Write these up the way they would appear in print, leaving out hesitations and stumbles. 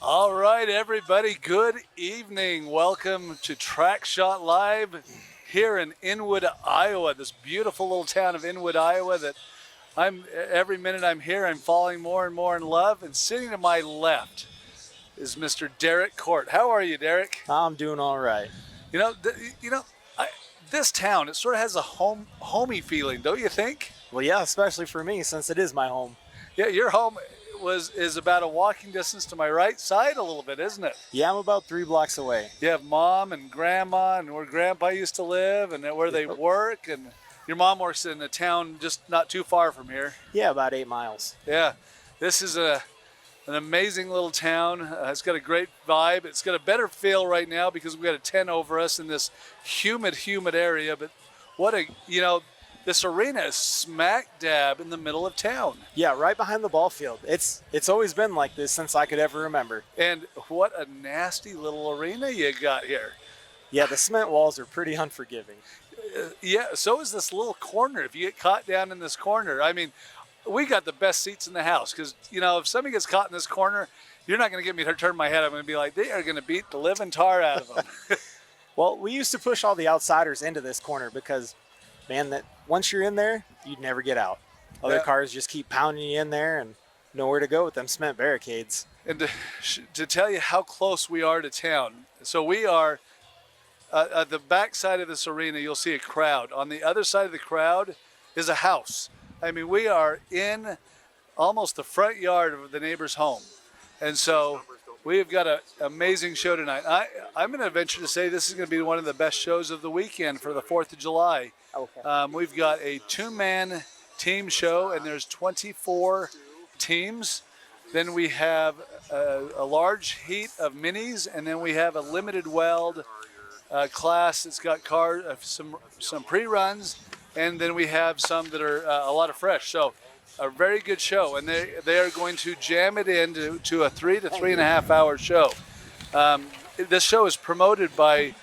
All right, everybody, good evening. Welcome to Track Shot Live here in Inwood, Iowa, this beautiful little town of Inwood, Iowa that every minute I'm here, I'm falling more and more in love. And sitting to my left is Mr. Derek Court. How are you, Derek? I'm doing all right. This town, it sort of has a homey feeling, don't you think? Well, yeah, especially for me since it is my home. Yeah, your home is about a walking distance to my right side a little bit, isn't it? Yeah, I'm about 3 blocks away. You have mom and grandma and where grandpa used to live and where they work, and your mom works in a town just not too far from here. Yeah, about 8 miles. Yeah, this is an amazing little town. It's got a great vibe. It's got a better feel right now because we've got a tent over us in this humid area, but this arena is smack dab in the middle of town. Yeah, right behind the ball field. It's always been like this since I could ever remember. And what a nasty little arena you got here. Yeah, the cement walls are pretty unforgiving. Yeah, so is this little corner. If you get caught down in this corner, I mean, we got the best seats in the house because, if somebody gets caught in this corner, you're not going to get me to turn my head. I'm going to be like, they are going to beat the living tar out of them. Well, we used to push all the outsiders into this corner because, man, that once you're in there, you'd never get out. Other cars just keep pounding you in there and nowhere to go with them cement barricades. And to tell you how close we are to town, so we are at the back side of this arena, you'll see a crowd. On the other side of the crowd is a house. I mean, we are in almost the front yard of the neighbor's home. And so we've got an amazing show tonight. I'm going to venture to say this is going to be one of the best shows of the weekend for the 4th of July. Okay. We've got a 2-man team show, and there's 24 teams. Then we have a large heat of minis, and then we have a limited weld class that's got some pre-runs, and then we have some that are a lot of fresh. So a very good show, and they are going to jam it into a 3 to 3.5 hour show. This show is promoted by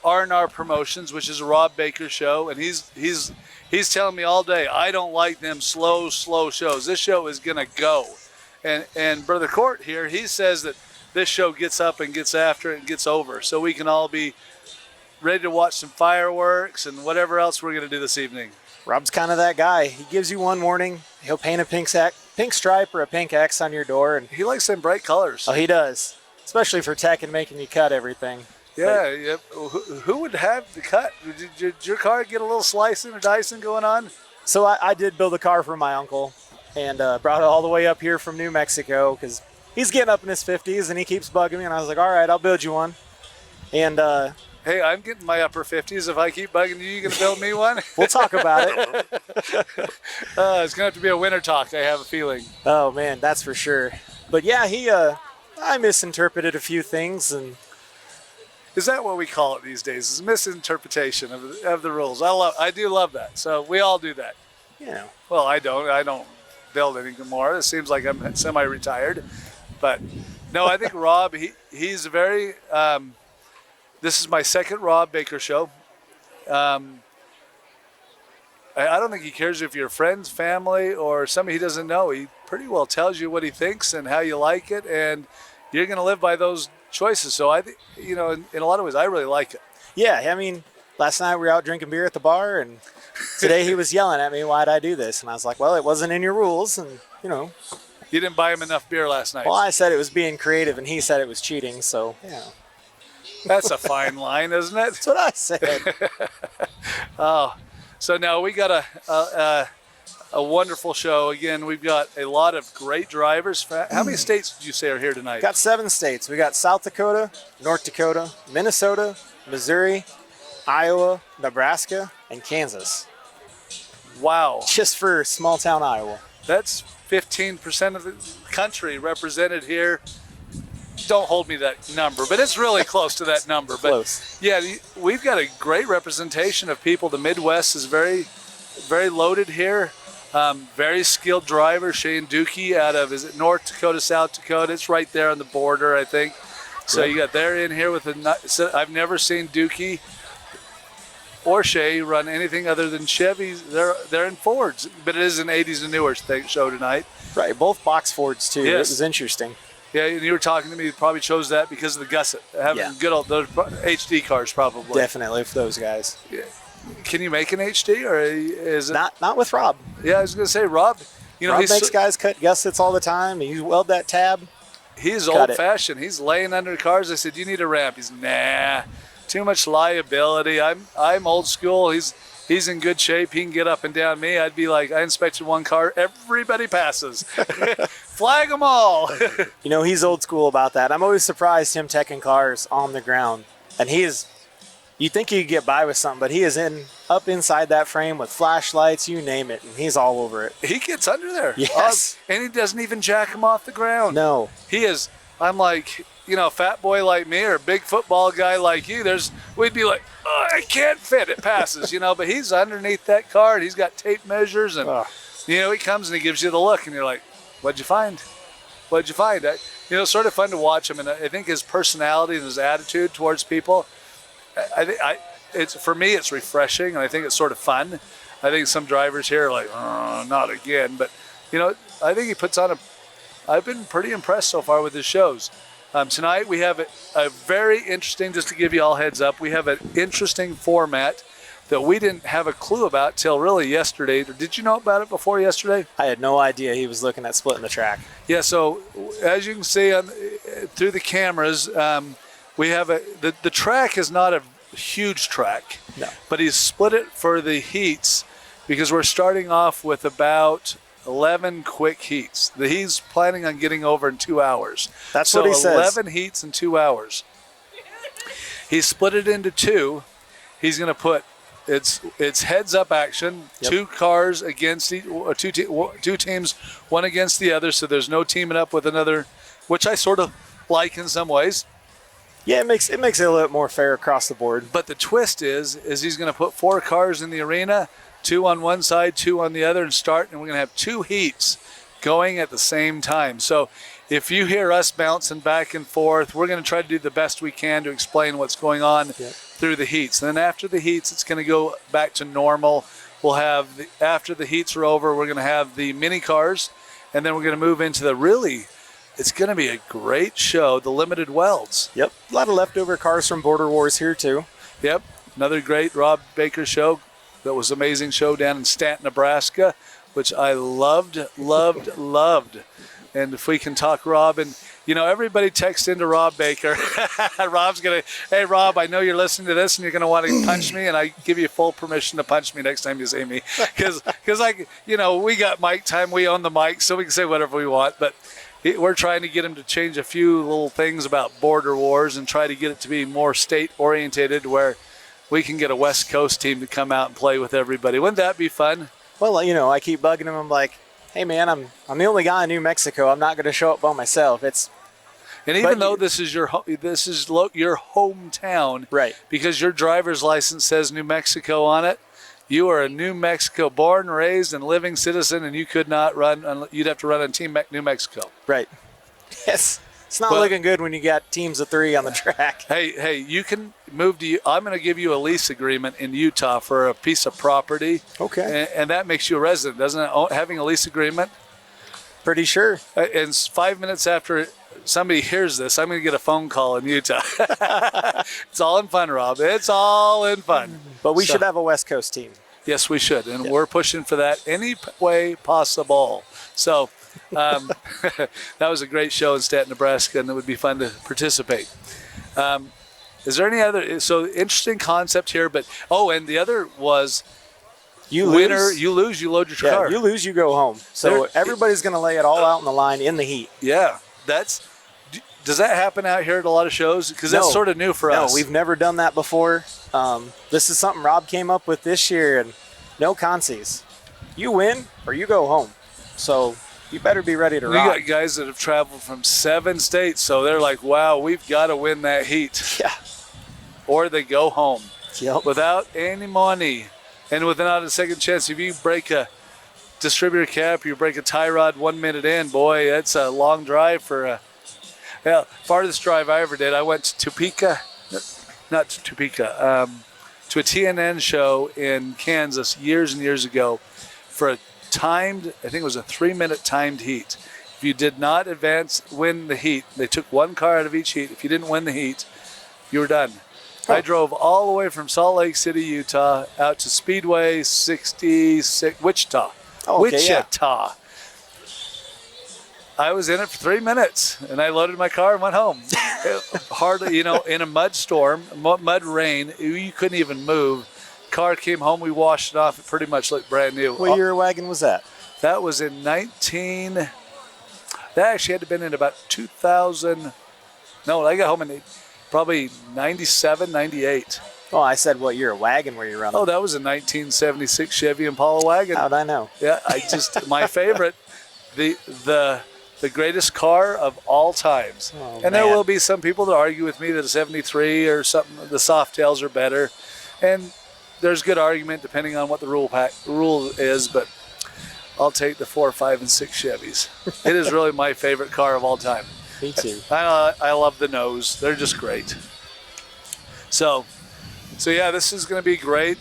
R&R Promotions, which is a Rob Baker show, and he's telling me all day, I don't like them slow shows. This show is gonna go. And Brother Court here, he says that this show gets up and gets after it and gets over, so we can all be ready to watch some fireworks and whatever else we're gonna do this evening. Rob's kind of that guy. He gives you one warning, he'll paint a pink stripe or a pink X on your door, and he likes them bright colors. Oh, he does, especially for tech and making you cut everything. Yeah. Who would have the cut? Did your car get a little slicing or dicing going on? So I did build a car for my uncle and brought it all the way up here from New Mexico because he's getting up in his 50s and he keeps bugging me. And I was like, all right, I'll build you one. And hey, I'm getting my upper 50s. If I keep bugging you going to build me one? We'll talk about it. It's going to have to be a winter talk, I have a feeling. Oh, man, that's for sure. But yeah, I misinterpreted a few things. And is that what we call it these days? Is misinterpretation of the rules. I do love that. So we all do that. Yeah. Well, I don't build anymore. It seems like I'm semi-retired. But no, I think Rob, he's very, this is my second Rob Baker show. I don't think he cares if you're friends, family, or somebody he doesn't know. He pretty well tells you what he thinks and how you like it, and you're going to live by those choices. So I think, in a lot of ways, I really like it. Yeah, I mean, last night we were out drinking beer at the bar, and today he was yelling at me, why'd I do this? And I was like, well, it wasn't in your rules, and, You didn't buy him enough beer last night. Well, I said it was being creative, and he said it was cheating, so, yeah. That's a fine line, isn't it? That's what I said. Oh, so now we got a wonderful show. Again, we've got a lot of great drivers. How many states did you say are here tonight? Got 7 states. We got South Dakota, North Dakota, Minnesota, Missouri, Iowa, Nebraska, and Kansas. Wow. Just for small town Iowa. That's 15% of the country represented here. Don't hold me to that number, but it's really close to that number. But close. Yeah, we've got a great representation of people. The Midwest is very, very loaded here. Very skilled driver, Shane Dookie out of, is it North Dakota, South Dakota? It's right there on the border, I think. So you got they're in here with I've never seen Dookie or Shay run anything other than Chevys. They're in Fords, but it is an 80s and newer show tonight. Right, both box Fords too. Yes. It was interesting. Yeah, and you were talking to me. You probably chose that because of the gusset, having good old those HD cars, probably. Definitely for those guys. Yeah. Can you make an HD, or is it not with Rob? Yeah, I was gonna say Rob. Rob makes guys cut gussets all the time. You weld that tab. He's old-fashioned. He's laying under cars. I said, "You need a ramp." He's nah, too much liability. I'm old school. He's in good shape. He can get up and down me. I'd be like, I inspected one car. Everybody passes. Flag them all. He's old school about that. I'm always surprised him teching cars on the ground. And you think you could get by with something, but he is up inside that frame with flashlights, you name it, and he's all over it. He gets under there. Yes. And he doesn't even jack him off the ground. No. He is, I'm like, a fat boy like me or a big football guy like you, we'd be like, oh, I can't fit. It passes, but he's underneath that car and he's got tape measures and, he comes and he gives you the look and you're like, what'd you find? What'd you find? It's sort of fun to watch him, and I think his personality and his attitude towards people, for me, it's refreshing, and I think it's sort of fun. I think some drivers here are like, oh, not again. But, I think he puts on I've been pretty impressed so far with his shows. Tonight we have a very interesting, just to give you all heads up, we have an interesting format that we didn't have a clue about till really yesterday. Did you know about it before yesterday? I had no idea he was looking at splitting the track. Yeah, so as you can see through the cameras, we have the track is not a huge track, no. But he's split it for the heats because we're starting off with about 11 quick heats. He's planning on getting over in 2 hours. That's what he says. 11 heats in 2 hours. He split it into two. He's going to put it's heads up action. Yep. Two cars against two teams, one against the other. So there's no teaming up with another, which I sort of like in some ways. Yeah, it makes it a little bit more fair across the board. But the twist is he's going to put 4 cars in the arena, 2 on one side, 2 on the other, and start. And we're going to have 2 heats going at the same time. So if you hear us bouncing back and forth, we're going to try to do the best we can to explain what's going on through the heats. And then after the heats, it's going to go back to normal. We'll have, after the heats are over, we're going to have the mini cars, and then we're going to move into it's going to be a great show, the limited welds. Yep, a lot of leftover cars from Border Wars here too. Yep, another great Rob Baker show. That was an amazing show down in Stanton, Nebraska, which I loved. And if we can talk Rob, and everybody text into Rob Baker. Rob's going to, hey Rob, I know you're listening to this and you're going to want to punch me, and I give you full permission to punch me next time you see me. Because we got mic time, we own the mic, so we can say whatever we want. But we're trying to get him to change a few little things about Border Wars and try to get it to be more state-orientated, where we can get a West Coast team to come out and play with everybody. Wouldn't that be fun? Well, I keep bugging him. I'm like, hey man, I'm the only guy in New Mexico. I'm not going to show up by myself. Even though this is your hometown, right? Because your driver's license says New Mexico on it, you are a New Mexico born, raised, and living citizen, and you could not run. You'd have to run on Team New Mexico. Right. Yes. It's not looking good when you got teams of 3 on the track. Hey, you can move to. I'm going to give you a lease agreement in Utah for a piece of property. Okay. And that makes you a resident, doesn't it? Having a lease agreement. Pretty sure. And 5 minutes after somebody hears this, I'm going to get a phone call in Utah. It's all in fun, Rob. It's all in fun. But we should have a West Coast team. Yes, we should. And we're pushing for that any way possible. So that was a great show in Stanton, Nebraska, and it would be fun to participate. Is there any other? So interesting concept here. But, and the other was you lose, you load your car. You lose, you go home. So everybody's going to lay it all out on the line in the heat. Yeah. Does that happen out here at a lot of shows? Because that's sort of new for us. No, we've never done that before. This is something Rob came up with this year, and no consies. You win or you go home. So you better be ready to rock. We got guys that have traveled from 7 states, so they're like, wow, we've got to win that heat. Yeah. Or they go home. Yep. Without any money and without a second chance. If you break a distributor cap, you break a tie rod 1 minute in, boy, that's a long drive for farthest drive I ever did. I went to Topeka, not to Topeka, to a TNN show in Kansas years and years ago for a timed, I think it was a 3-minute timed heat. If you did not win the heat, they took one car out of each heat. If you didn't win the heat, you were done. I drove all the way from Salt Lake City, Utah, out to Speedway 66, Wichita. Oh, okay, Wichita. I was in it for 3 minutes, and I loaded my car and went home. Hardly, in a mud storm, mud rain, you couldn't even move. Car came home, we washed it off. It pretty much looked brand new. What year wagon was that? That was in that actually had to have been in about 2000. No, I got home in probably 97, 98. Oh, I said what year wagon were you running? Oh, that was a 1976 Chevy Impala wagon. How'd I know? Yeah, my favorite, the greatest car of all times. Oh, and there will be some people that argue with me that a 73 or something, the Softails are better. And there's good argument depending on what the rule is, but I'll take the 4, 5, and 6 Chevys. It is really my favorite car of all time. Me too. I love the nose. They're just great. So yeah, this is going to be great.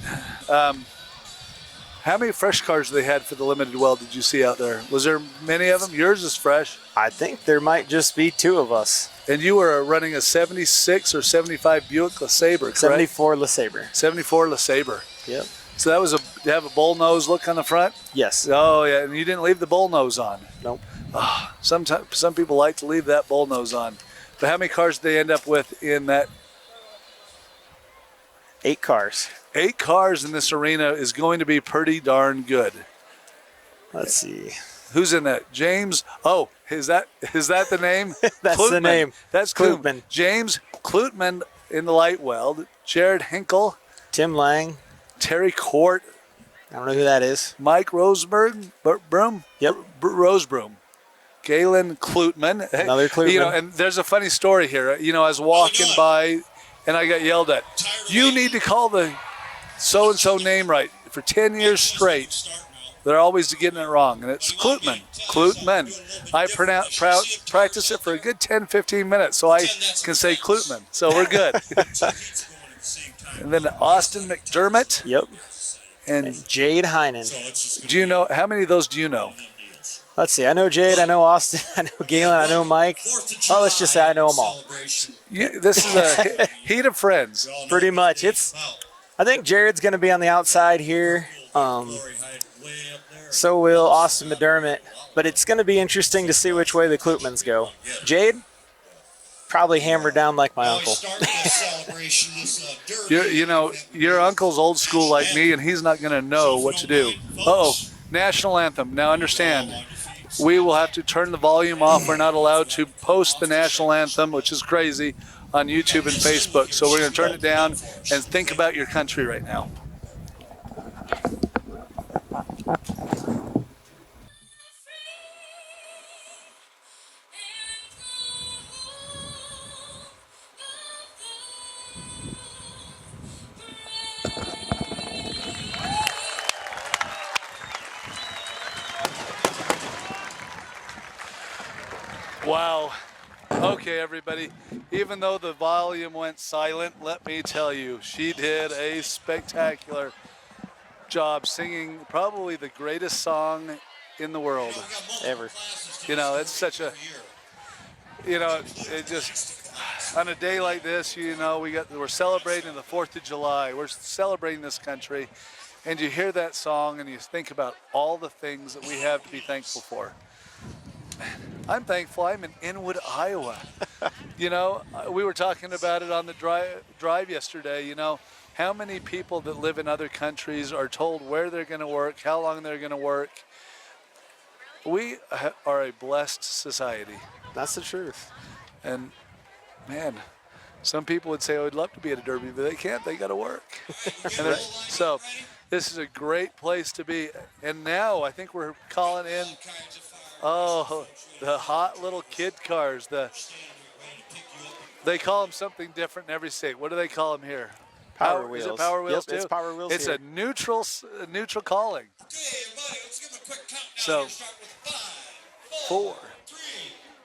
How many fresh cars they had for the limited weld did you see out there? Was there many of them? Yours is fresh. I think there might just be 2 of us. And you were running a 76 or 75 Buick LeSabre, correct? 74 LeSabre. 74 LeSabre. Yep. So that was did you have a bullnose look on the front? Yes. Oh, yeah, and you didn't leave the bullnose on. Nope. Oh, some people like to leave that bullnose on. But how many cars did they end up with in that? 8 cars. 8 cars in this arena is going to be pretty darn good. Let's see. Who's in that? James. Oh, is that the name? That's Klutman. the name. That's Klutman. James Klutman in the light weld. Jared Hinkle. Tim Lang. Terry Court. I don't know who that is. Mike Roseberg. Broom. Yep. Rosebroom. Galen Klutman. Another Klutman. And there's a funny story here. I was walking by, and I got yelled at. You need to call the so-and-so name right. For 10 years straight, they're always getting it wrong. And it's Klutman. Klutman. I practice it for a good 10, 15 minutes so I can say Klutman. So we're good. And then Austin McDermott. Yep. And Jade Heinen. do you know, how many of those do you know? Let's see. I know Jade. I know Austin. I know Galen. I know Mike. Oh, let's just say I know them all. This is a heat of friends. Pretty much. I think Jared's going to be on the outside here. So will Austin McDermott. But it's going to be interesting to see which way the Klutmans go. Jade, probably hammered down like my uncle. Your uncle's old school like me, and he's not going to know what to do. Uh-oh, national anthem. Now understand, we will have to turn the volume off. We're not allowed to post the national anthem, which is crazy, on YouTube and Facebook. So we're going to turn it down and think about your country right now. Wow. Okay, everybody. Even though the volume went silent, let me tell you, she did a spectacular job singing probably the greatest song in the world Ever. It's such a, it just, on a day like this, we're celebrating the 4th of July. We're celebrating this country. And you hear that song and you think about all the things that we have to be thankful for. I'm thankful I'm in Inwood, Iowa. We were talking about it on the drive yesterday. How many people that live in other countries are told where they're going to work, how long they're going to work. We are a blessed society. That's the truth. And, man, some people would say, I would love to be at a derby, but they can't. They got to work. So this is a great place to be. And now I think we're calling in, the hot little kid cars. They call them something different in every state. What do they call them here? Power wheels. Is it Power Wheels too? It's Power Wheels. It's here. a neutral calling. So, 4, 3,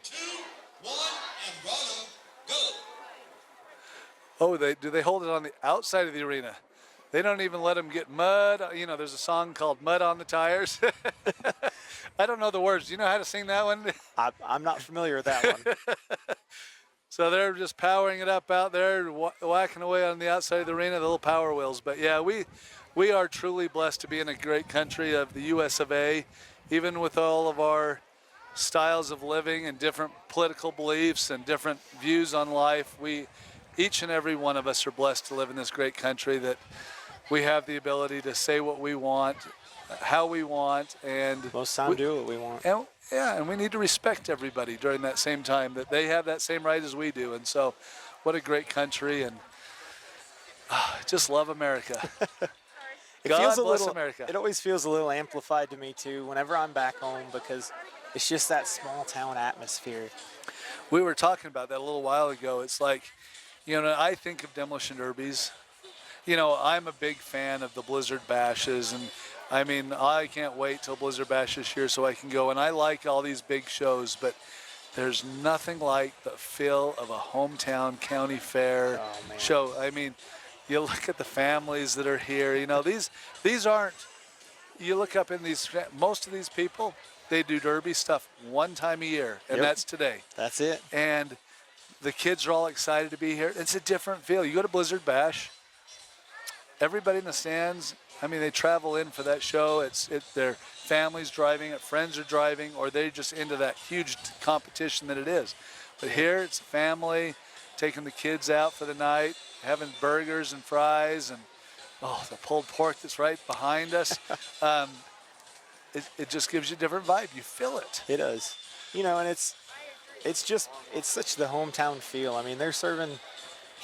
2, 1, and run them. Go. Oh, do they hold it on the outside of the arena? They don't even let them get mud. There's a song called Mud on the Tires. I don't know the words. Do you know how to sing that one? I'm not familiar with that one. So they're just powering it up out there, whacking away on the outside of the arena, the little power wheels. But yeah, we are truly blessed to be in a great country of the U.S. of A. Even with all of our styles of living and different political beliefs and different views on life, each and every one of us are blessed to live in this great country that we have the ability to say what we want, how we want, and Most time do what we want. and we need to respect everybody during that same time, that they have that same right as we do. And so what a great country, and I just love America. God bless America. It always feels a little amplified to me too whenever I'm back home, because it's just that small town atmosphere. We were talking about that a little while ago. It's like, I think of demolition derbies. I'm a big fan of the Blizzard Bashes, and I mean, I can't wait till Blizzard Bash this year so I can go. And I like all these big shows, but there's nothing like the feel of a hometown county fair show. I mean, you look at the families that are here. These aren't. You look up in these. Most of these people, they do derby stuff one time a year, and that's today. That's it. And the kids are all excited to be here. It's a different feel. You go to Blizzard Bash. Everybody in the stands, I mean, they travel in for that show. It's their families driving it, friends are driving, or they're just into that huge competition that it is. But here, it's a family taking the kids out for the night, having burgers and fries, and the pulled pork that's right behind us. It just gives you a different vibe. You feel it. It does. And it's such the hometown feel. I mean, they're serving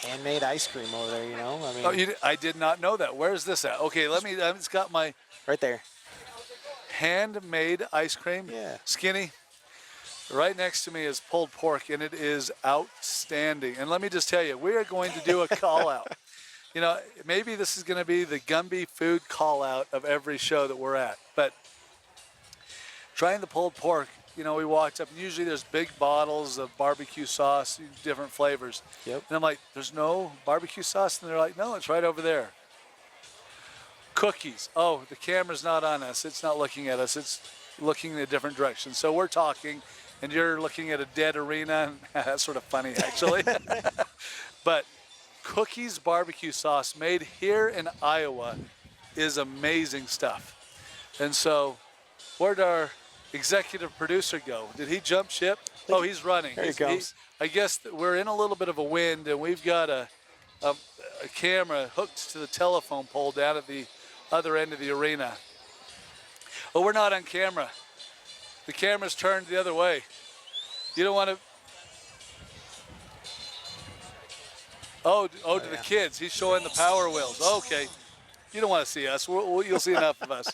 handmade ice cream over there, I mean, I did not know that. Where's this at? Okay, it's got my right there. Handmade ice cream. Yeah. Skinny. Right next to me is pulled pork, and it is outstanding. And let me just tell you, we are going to do a call out. Maybe this is going to be the Gumby food call out of every show that we're at. But trying the pulled pork, we walked up, and usually there's big bottles of barbecue sauce, different flavors. Yep. And I'm like, there's no barbecue sauce? And they're like, no, it's right over there. Cookies. Oh, the camera's not on us. It's not looking at us. It's looking in a different direction. So we're talking, and you're looking at a dead arena. That's sort of funny, actually. But cookies barbecue sauce made here in Iowa is amazing stuff. And so where'd our executive producer go? Did he jump ship? Oh, he's running. Here he comes. I guess we're in a little bit of a wind, and we've got a camera hooked to the telephone pole down at the other end of the arena. Oh, we're not on camera. The camera's turned the other way. You don't want to. To the kids. He's showing the power wheels. Okay. You don't want to see us. You'll see enough of us.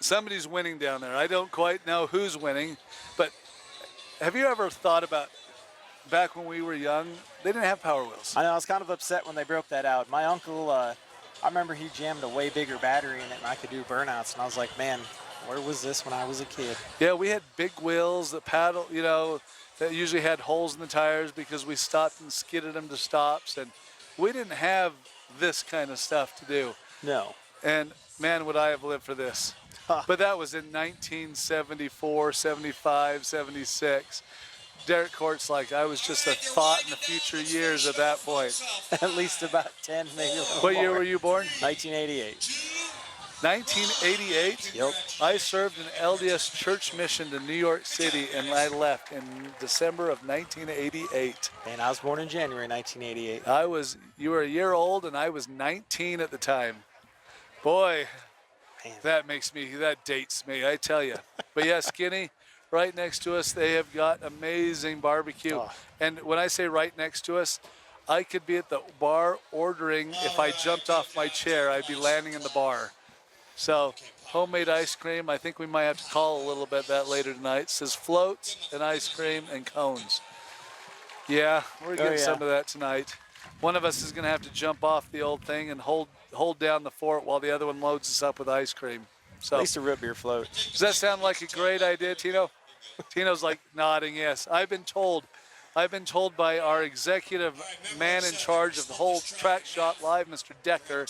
Somebody's winning down there. I don't quite know who's winning, but have you ever thought about back when we were young, they didn't have power wheels? I know, I was kind of upset when they broke that out. My uncle, I remember he jammed a way bigger battery in it, and I could do burnouts, and I was like, man, where was this when I was a kid? Yeah, we had big wheels that paddle, that usually had holes in the tires because we stopped and skidded them to stops, and we didn't have this kind of stuff to do. No. And man, would I have lived for this. But that was in 1974, 75, 76. Derek Court's like, I was just a thought in the future years at that point. At least about 10, maybe. What year were you born? 1988. 1988? Yep. I served an LDS church mission to New York City, and I left in December of 1988. And I was born in January 1988. You were a year old, and I was 19 at the time. Boy, man, that dates me, I tell you. But yeah, Skinny, right next to us, they have got amazing barbecue. Oh. And when I say right next to us, I could be at the bar ordering. If I jumped off my chair, I'd be landing in the bar. So homemade ice cream, I think we might have to call a little bit that later tonight. It says floats and ice cream and cones. Yeah, we're getting some of that tonight. One of us is going to have to jump off the old thing and hold down the fort while the other one loads us up with ice cream. So at least a root beer float. Does that sound like a great idea, Tino? Tino's like nodding yes. I've been told by our executive man in charge of the whole Track Shot Live, Mr. Decker,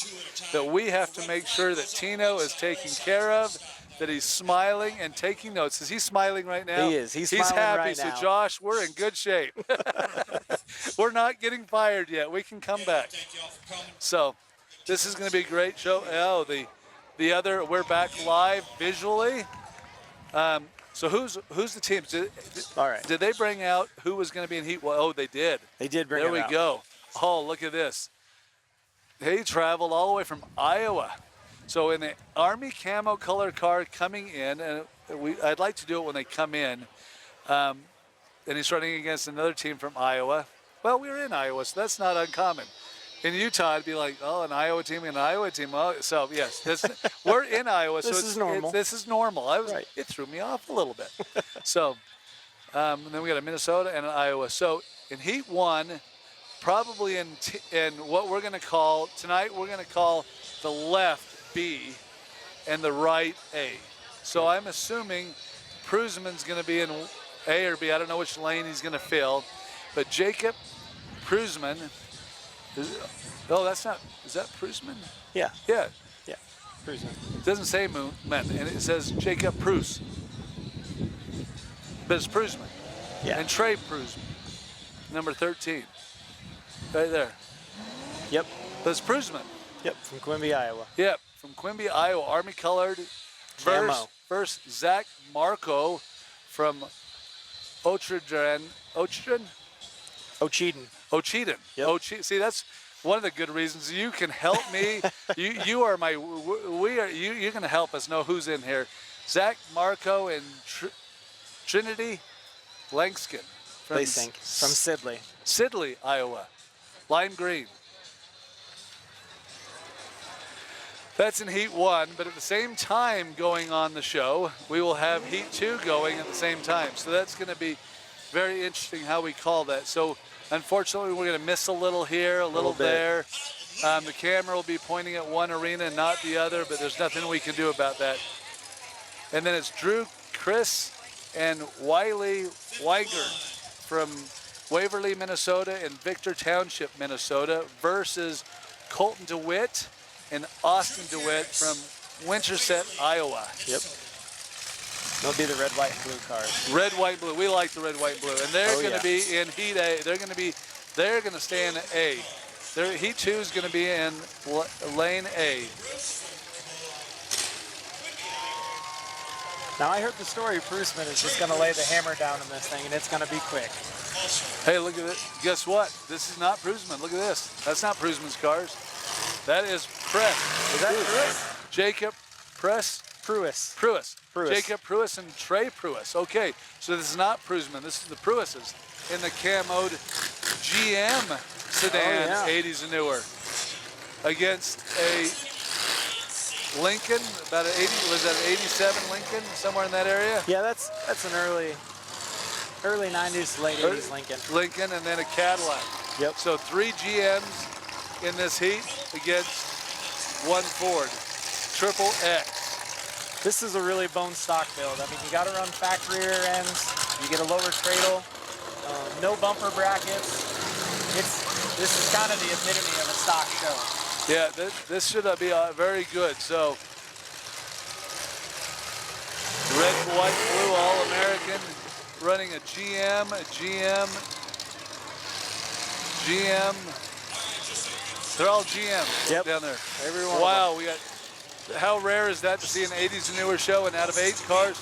that we have to make sure that Tino is taken care of that he's smiling and taking notes. Is he smiling right now? He is. He's He's smiling happy. right So, now. Josh, we're in good shape. We're not getting fired yet. We can come back. Thank y'all for coming. So, this is going to be a great show. Oh, the other, we're back live visually. So who's the teams? All right. Did they bring out who was going to be in heat? Well, oh, they did. They did bring There it we out. go. Oh, look at this. They traveled all the way from Iowa. So in the Army camo color car coming in, and I'd like to do it when they come in. And he's running against another team from Iowa. Well, we were in Iowa, so that's not uncommon. In Utah, it'd be like, oh, an Iowa team and an Iowa team. Oh, so yes, we're in Iowa, so This is normal. This is normal. Right. It threw me off a little bit. So, and then we got a Minnesota and an Iowa. So in Heat 1, probably in what we're going to call tonight, we're going to call the left B and the right A. So I'm assuming Prusman's going to be in A or B. I don't know which lane he's going to fill, but Jacob Prusman. That's not. Is that Prusman? Yeah. Yeah. Yeah. Cruising. It doesn't say men, and it says Jacob Prus. But it's Prusman. Yeah. And Trey Prusman, number 13. Right there. Yep. But it's Prusman. Yep. From Quimby, Iowa. Yep. From Quimby, Iowa. Army colored. Camo. First, Zach Marco from Ochidron. Ochiden. Yep. See, that's one of the good reasons you can help me. you are my. You're going to help us know who's in here. Zach Marco and Trinity Langskin from Lasink. From Sidley. Sidley, Iowa. Lime green. That's in Heat 1, but at the same time going on the show, we will have Heat 2 going at the same time. So that's going to be very interesting how we call that. So unfortunately, we're going to miss a little here, a little there. The camera will be pointing at one arena and not the other, but there's nothing we can do about that. And then it's Drew, Chris, and Wiley Weigert from Waverly, Minnesota, and Victor Township, Minnesota, versus Colton DeWitt and Austin DeWitt from Winterset, Iowa. Yep. They'll be the red, white, and blue cars. Red, white, blue. We like the red, white, blue, and they're going to be in Heat A. They're going to stay in A. Heat 2 is going to be in Lane A. Now I heard the story. Prusman is just going to lay the hammer down on this thing, and it's going to be quick. Hey, look at it. Guess what? This is not Prusman. Look at this. That's not Prusman's cars. That is Press. Is that Pruitt? Jacob Press. Pruis. Jacob Pruis and Trey Pruis. Okay, so this is not Prusman. This is the Pruises in the camoed GM sedan, 80s and newer, against a Lincoln, about an 80. Was that an 87 Lincoln, somewhere in that area? Yeah, that's an early 90s, late 80s Lincoln. Lincoln, and then a Cadillac. Yep. So 3 GMs in this heat against 1 Ford. Triple X. This is a really bone stock build. I mean, you got to run factory rear ends. You get a lower cradle, no bumper brackets. This is kind of the epitome of a stock show. Yeah, this should be very good. So, red, white, blue, All-American, running a GM. They're all GM down there. Every one Wow, of them. we got. How rare is that to see an 80s and newer show? And out of 8 cars,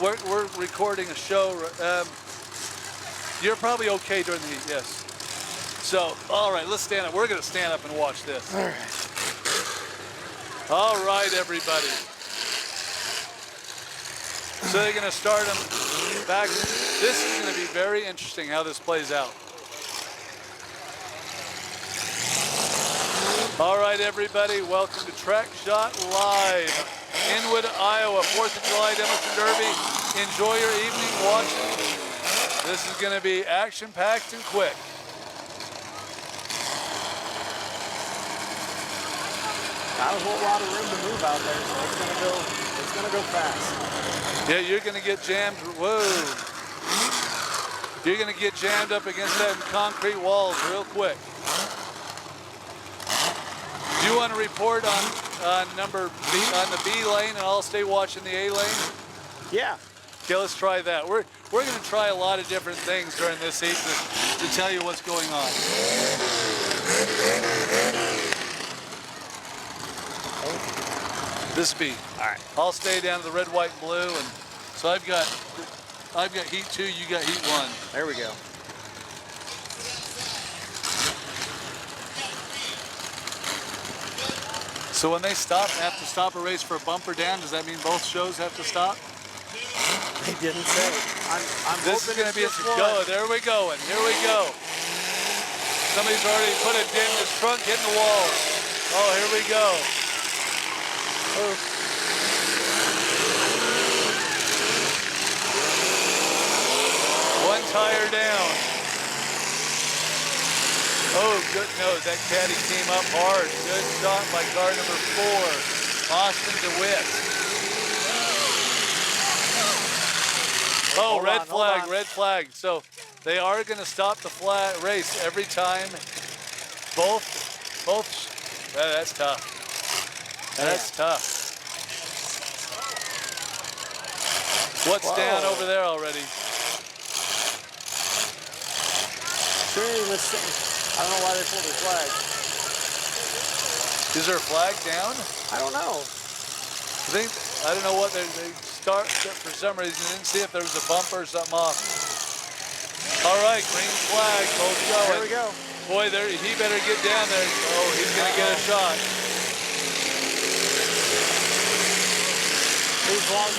we're recording a show. You're probably okay during the heat, yes. So, all right, let's stand up. We're going to stand up and watch this. All right. All right, everybody. So they're going to start them back. This is going to be very interesting how this plays out. All right, everybody, welcome to Track Shot Live. Inwood, Iowa, 4th of July Demolition Derby. Enjoy your evening watching. This is going to be action-packed and quick. Not a whole lot of room to move out there, so it's gonna go fast. Yeah, you're going to get jammed. Whoa. You're going to get jammed up against that concrete walls real quick. Do you want to report on on the B lane, and I'll stay watching the A lane? Yeah. Okay, let's try that. We're going to try a lot of different things during this heat to tell you what's going on. This B. All right. I'll stay down to the red, white, and blue, and so I've got heat 2, you got heat 1. There we go. So when they have to stop a race for a bumper down, does that mean both shows have to stop? They didn't say. I'm This is hoping going to be it's a just go. one. There we go. And here we go. Somebody's already put a dent in his trunk hitting the walls. Oh, here we go. Oh. One tire down. Oh, good. No, that caddy came up hard. Good shot by car number 4, Austin DeWitt. Oh, red flag, red flag. So they are going to stop the race every time. That's tough. That's tough. What's down over there already? I don't know why they pulled their flag. Is there a flag down? I don't know. I don't know what they start for some reason. Didn't see if there was a bumper or something off. All right, green flag, both going. There we go. Boy, he better get down there. Oh, he's gonna get a shot.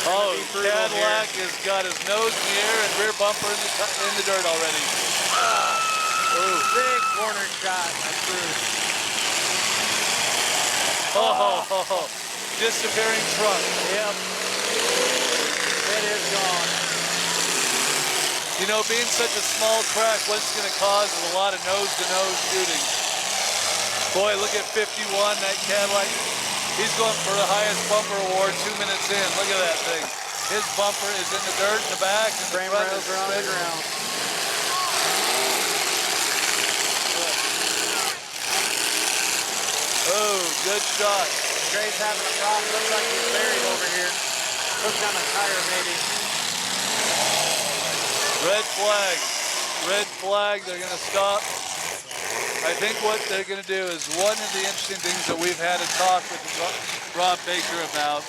Oh, Cadillac has got his nose in the air and rear bumper in the dirt already. Big corner shot by Cruz. Oh, disappearing truck. Yep. It is gone. You know, being such a small crack, what it's going to cause is a lot of nose-to-nose shooting. Boy, look at 51, that Cadillac. He's going for the highest bumper award 2 minutes in. Look at that thing. His bumper is in the dirt in the back, and Frame rails are on the ground. Oh, good shot. Trey's having a problem. Looks like he's buried over here. Looks on a tire, maybe. Red flag. Red flag. They're going to stop. I think what they're going to do is one of the interesting things that we've had a talk with Rob Baker about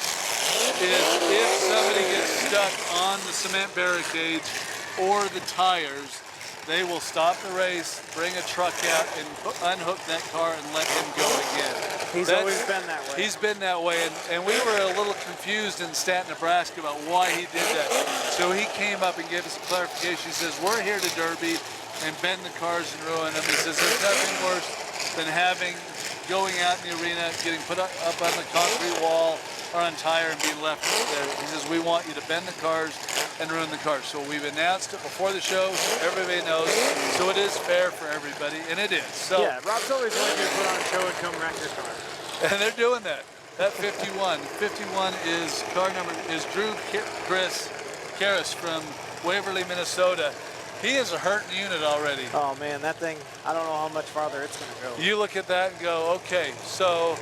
is if somebody gets stuck on the cement barricades or the tires, they will stop the race, bring a truck out, and unhook that car and let him go again. He's always been that way. He's been that way, and we were a little confused in Stanton, Nebraska about why he did that. So he came up and gave us a clarification. He says, we're here to Derby and bend the cars and ruin them. He says, there's nothing worse than going out in the arena, getting put up on the concrete wall or on tire and being left there. He says, we want you to bend the cars and ruin the cars. So we've announced it before the show, so everybody knows. So it is fair for everybody, and it is. So yeah, Rob's always wanted you to put on a show and come wreck your car. and they're doing that. That 51. 51 is Drew Karras from Waverly, Minnesota. He is a hurting unit already. Oh man, that thing, I don't know how much farther it's gonna go. You look at that and go, okay, so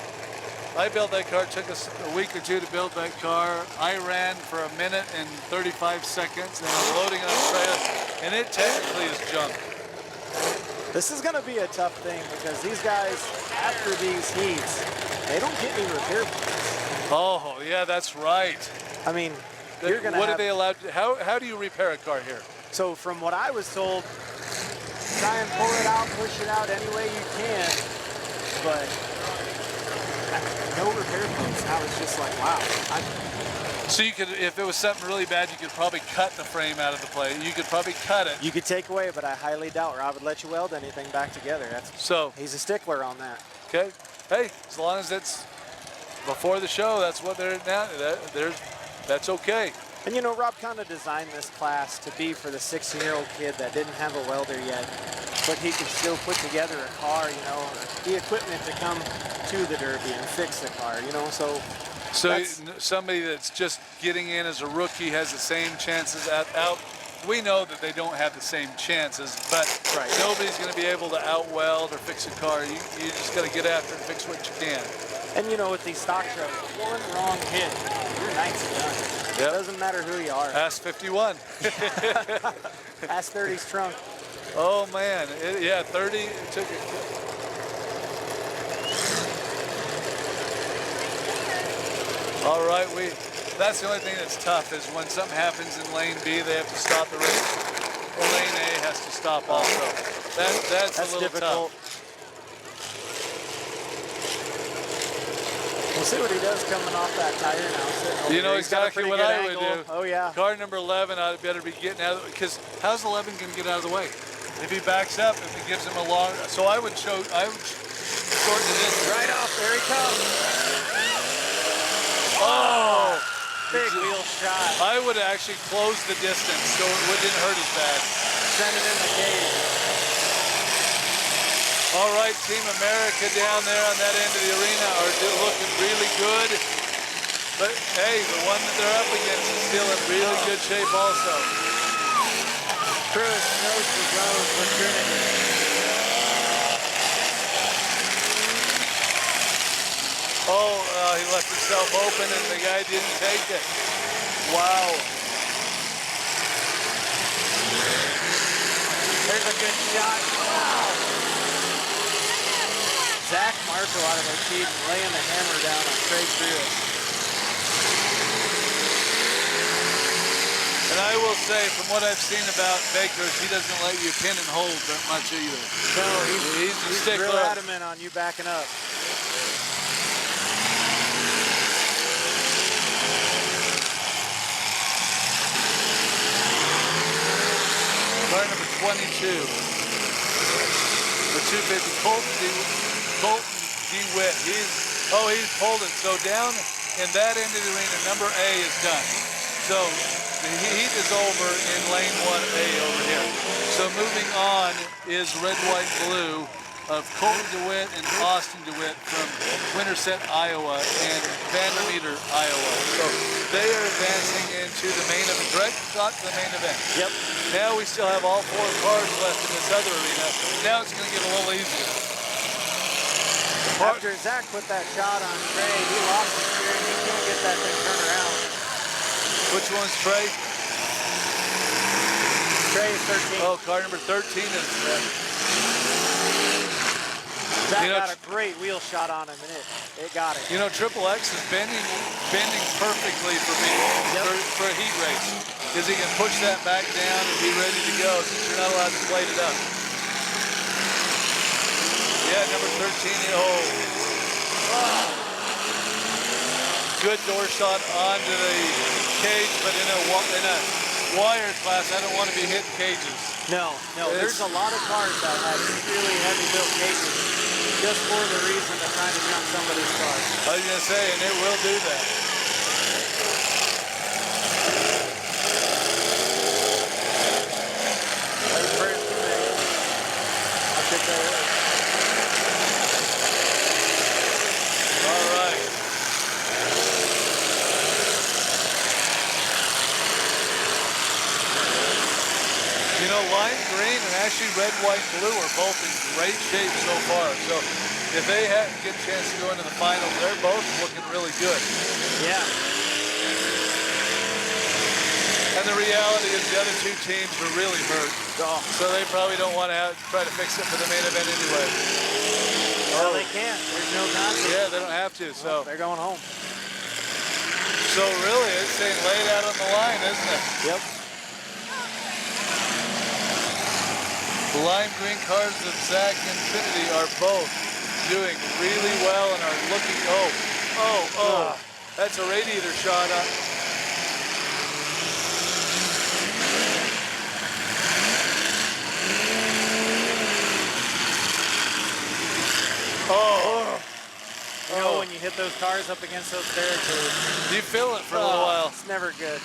I built that car. It took us a week or two to build that car. I ran for 1 minute and 35 seconds, and I'm loading it on the trailer, and it technically is junk. This is gonna be a tough thing because these guys, after these heats, they don't get any repair parts. Oh, yeah, that's right. I mean, you're gonna what have, are they allowed to, how do you repair a car here? so from what I was told, try and pull it out, push it out any way you can, but no repair parts. I was just like, wow. So you could, if it was something really bad, you could probably cut the frame out of the plate. You could probably cut it. You could take away, but I highly doubt Rob would let you weld anything back together. He's a stickler on that. Okay. Hey, as long as it's before the show, that's what they're now. That's okay. And you know, Rob kind of designed this class to be for the 16-year-old kid that didn't have a welder yet, but he could still put together a car, you know, the equipment to come to the Derby and fix the car, you know, so somebody that's just getting in as a rookie has the same chances out. We know that they don't have the same chances, but nobody's going to be able to out-weld or fix a car. You just got to get after it and fix what you can. And you know, with these stock shows, one wrong hit, your night's done. Yep. Doesn't matter who you are. Ask 51. Ask 30's trunk. Oh man, yeah, 30 took it. All right, that's the only thing that's tough is when something happens in lane B, they have to stop the race. Or lane A has to stop also. That's a little difficult. tough. We'll see what he does coming off that tire now. Sitting over You know there. He's got a exactly pretty what good I would angle. do. Oh yeah. Car number 11, I'd better be getting out of the, because how's 11 going to get out of the way? If he backs up, if he gives him a long, so I would shorten the distance. Right off, there he comes. Oh! Big wheel shot. I would actually close the distance so it didn't hurt as bad. Send it in the cage. All right, Team America down there on that end of the arena are looking really good. But hey, the one that they're up against is still in really good shape also. Chris knows the zone for Trinity. Oh, he left himself open and the guy didn't take it. Wow. There's a good shot. Wow. Zach Marco out of the lead, laying the hammer down on Trey Cruz. And I will say, from what I've seen about Bakers, he doesn't let you pin and hold that much either. No, he's a real stickler. adamant on you backing up. Car number 22. For 250, Colton DeWitt. He's pulled it. So down in that end of the arena, number A is done. So the heat is over in lane 1A over here. So moving on is red, white, blue of Colton DeWitt and Austin DeWitt from Winterset, Iowa and Vandermeter, Iowa. So they are advancing into the main event, direct shot to the main event. Yep. Now we still have all 4 cars left in this other arena. Now it's going to get a little easier. After Zach put that shot on Trey, he lost the steering. He can't get that thing turned around. Which one's Trey? Trey is 13. Oh, car number 13 is Zach you know, got a great wheel shot on him, and it got it. you know, Triple X is bending perfectly for me for a heat race. Because he can push that back down and be ready to go since you're not allowed to plate it up. Yeah, number 13, good door shot onto the cage, but in a wire class, I don't want to be hitting cages. No, there's a lot of cars that have really heavy built cages just for the reason of trying to jump somebody's car. I was going to say, and it will do that. I'll take that. All right. You know, lime green and actually red, white, blue are both in great shape so far. So if they get a chance to go into the finals, they're both looking really good. Yeah. And the reality is the other 2 teams are really hurt. So they probably don't want to try to fix it for the main event anyway. Well, they can't. There's no contest. Yeah, they don't have to. So they're going home. So really, it's saying lay it out on the line, isn't it? Yep. The lime green cars of Zach and Trinity are both doing really well and are looking, that's a radiator shot up. You know, when you hit those cars up against those barricades, you feel it for a little while. It's never good.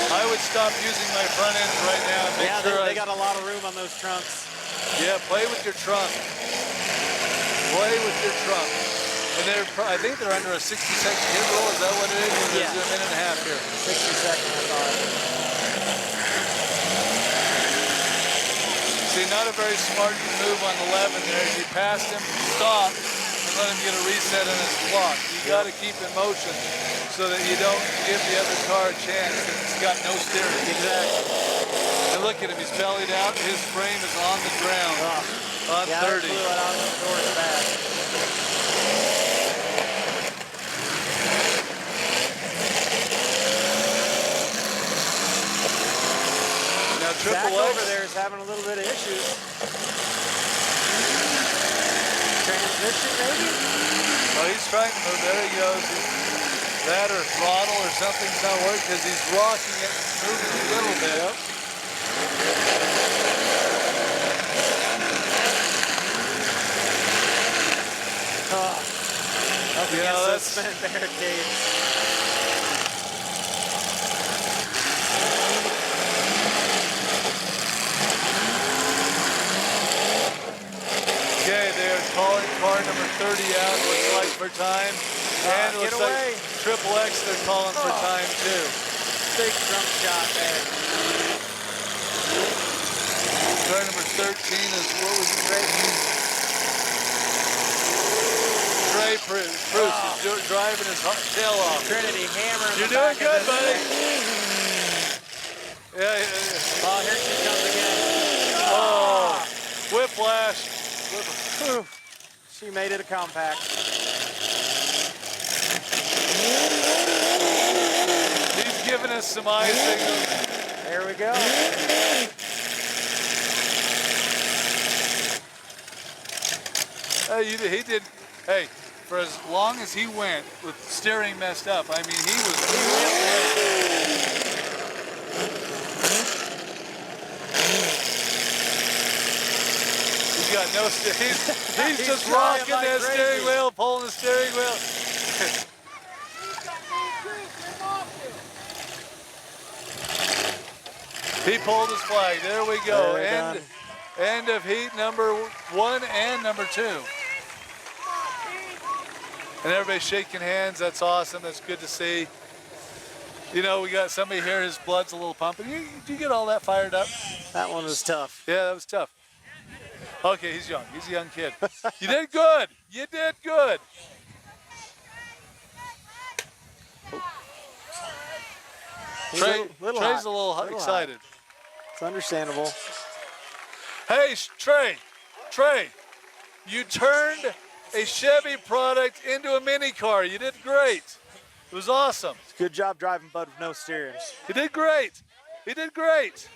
I would stop using my front ends right now and make sure they got a lot of room on those trunks. Yeah, play with your trunk. Play with your trunk. And I think they're under a 60-second hit rule. Is that what it is? Or is it a minute and a half here? 60 seconds, I thought. See, not a very smart move on 11 there. You passed him, stop, and let him get a reset on his clock. You got to keep in motion so that you don't give the other car a chance. It's got no steering. Exactly. And look at him, he's bellied out. His frame is on the ground on Yeah, 30. that flew it out the door fast. Now Zach Triple X over there is having a little bit of issues. Transmission, maybe? Oh, he's trying to move. There he goes. That or throttle or something's not working because he's rocking it, moving a little bit. Yep. Up You know, against those that's cement barricades. okay. They're calling car number 30 out. Looks like for time, and it Get looks away. like Triple X. They're calling for time too. Big jump shot there. Car number 13 is what was it? Trey Bruce is driving his tail off. Trinity hammering. You're the doing back good, of buddy. this thing. Yeah. Oh, here she comes again. Oh, whiplash. Whew. She made it a compact. He's giving us some eye signals. There we go. He did. Hey, for as long as he went with steering messed up, I mean, he was. He's got no steering. He's just trying rocking like that crazy. steering wheel, pulling the steering wheel. He pulled his flag. There we go. They're done. End of heat number 1 and number 2. And everybody's shaking hands. That's awesome. That's good to see. You know, we got somebody here, his blood's a little pumping. Do you get all that fired up? That one was tough. Yeah, that was tough. Okay, he's young. He's a young kid. You did good. You did good. Little Trey's hot. a little Little excited. It's understandable. Hey, Trey, you turned a Chevy product into a mini car. You did great. It was awesome. Good job driving Bud with no steering. He did great. He did great.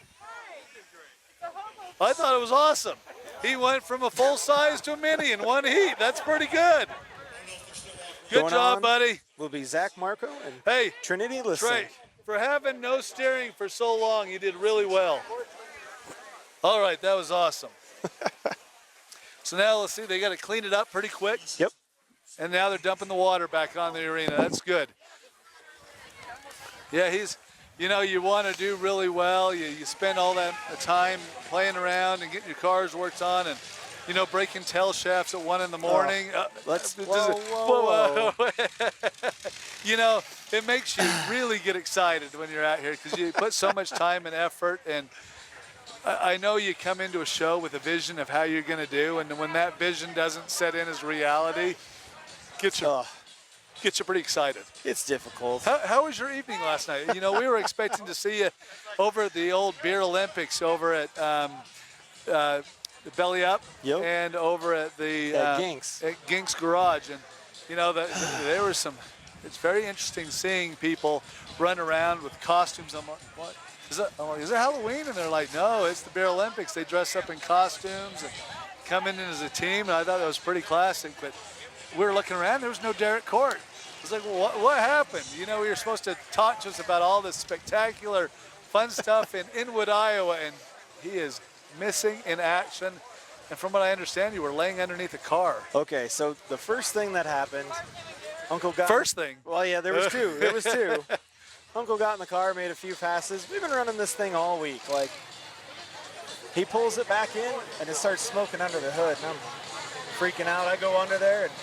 I thought it was awesome. He went from a full size to a mini in one heat. That's pretty good. Good Going job, on buddy. Will be Zach Marco and Hey, Trinity Lissing. Trey, for having no steering for so long, you did really well. All right, that was awesome. So now let's see, they got to clean it up pretty quick. Yep. And now they're dumping the water back on the arena. That's good. Yeah, you know, you want to do really well. You spend all that time playing around and getting your cars worked on and, you know, breaking tail shafts at 1 in the morning. Whoa. You know, it makes you really get excited when you're out here because you put so much time and effort. And I know you come into a show with a vision of how you're going to do. And when that vision doesn't set in as reality, gets you pretty excited. It's difficult. How was your evening last night? You know, we were expecting to see you over at the old Beer Olympics over at the Belly Up and over at the Ginks. at Ginks Garage. And, you know, there were some, it's very interesting seeing people run around with costumes. I'm like, what? I'm like, is it Halloween? And they're like, no, it's the Beer Olympics. They dress up in costumes and come in as a team. And I thought that was pretty classic. But we were looking around, there was no Derek Court. It's like, well, what happened? You know, we were supposed to talk to us about all this spectacular, fun stuff in Inwood, Iowa, and he is missing in action. And from what I understand, you were laying underneath a car. Okay, so the first thing that happened, Uncle got... First thing? Well, yeah, there was two. There was two. Uncle got in the car, made a few passes. We've been running this thing all week. Like, he pulls it back in, and it starts smoking under the hood. And I'm freaking out. I go under there, and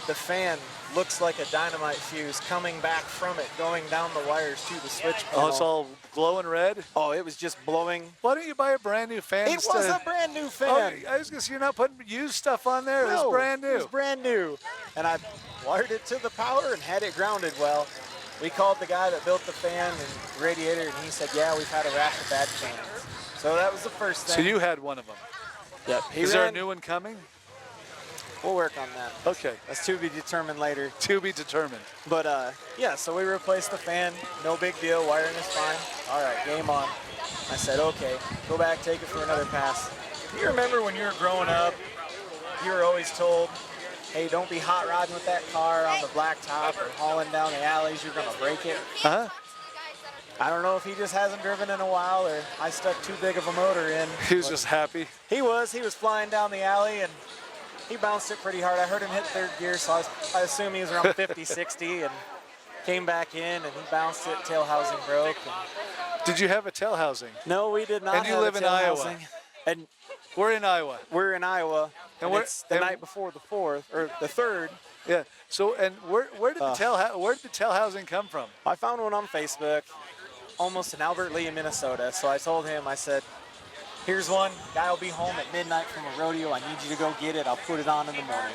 the fan looks like a dynamite fuse coming back from it, going down the wires to the switch Oh, panel. it's all glowing red? Oh, it was just blowing. Why don't you buy a brand new fan? It was a brand new Oh, fan. I was going to say, you're not putting used stuff on there? No, It's brand new. It was brand new. And I wired it to the power and had it grounded well. We called the guy that built the fan and radiator, and he said, yeah, we've had a rash of bad fans. So that was the first thing. So you had one of them. Yep. Is there a new one coming? We'll work on that. Okay. That's to be determined later. To be determined. But yeah, so we replaced the fan. No big deal. Wiring is fine. All right, game on. I said, okay, go back, take it for another pass. You remember when you were growing up, you were always told, hey, don't be hot rodding with that car on the blacktop or hauling down the alleys. You're going to break it. Huh? I don't know if he just hasn't driven in a while or I stuck too big of a motor in. He was just happy. He was flying down the alley and he bounced it pretty hard. I heard him hit third gear, so I assume he was around 50, 60 and came back in and he bounced it, tail housing broke. Did you have a tail housing? No, we did not. And you have live a in tail Iowa. housing. And We're in Iowa. we're in Iowa, and where- it's the and- night before the 4th, or the 3rd. Yeah. So, and where did the tail housing come from? I found one on Facebook, almost in Albert Lee in Minnesota. So I told him, I said, here's one. Guy will be home at midnight from a rodeo. I need you to go get it. I'll put it on in the morning.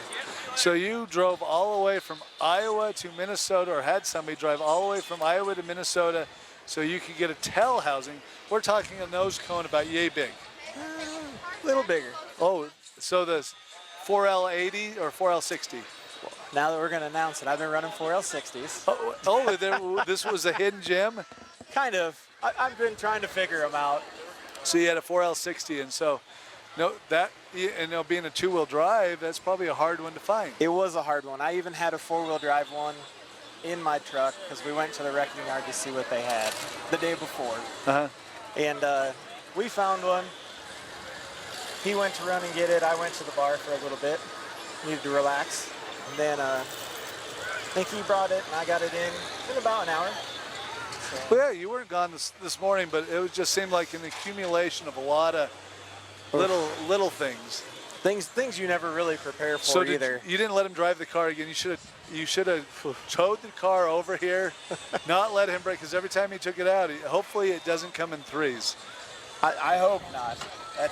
So you drove all the way from Iowa to Minnesota, or had somebody drive all the way from Iowa to Minnesota so you could get a tail housing. We're talking a nose cone about yay big. A little bigger. Oh, so the 4L80 or 4L60? Now that we're going to announce it, I've been running 4L60s. This was a hidden gem? Kind of. I've been trying to figure them out. So you had a 4L60, and so being a two-wheel drive, that's probably a hard one to find. It was a hard one. I even had a 4-wheel drive one in my truck because we went to the wrecking yard to see what they had the day before. Uh-huh. And we found one. He went to run and get it. I went to the bar for a little bit. Needed to relax. And then I think he brought it and I got it in about an hour. So, Well, yeah, you weren't gone this morning, but it just seemed like an accumulation of a lot of little things. things you never really prepare for So either. you didn't let him drive the car again. You should have towed the car over here, not let him break, because every time he took it out, hopefully it doesn't come in threes. I hope not.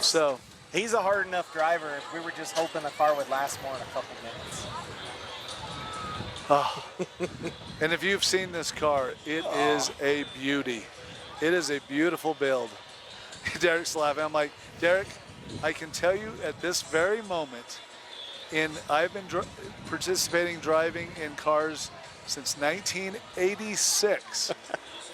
So He's a hard enough driver. We were just hoping the car would last more than a couple minutes. and if you've seen this car, it is a beauty. It is a beautiful build. Derek's laughing. I'm like, Derek, I can tell you at this very moment, I've been participating driving in cars since 1986.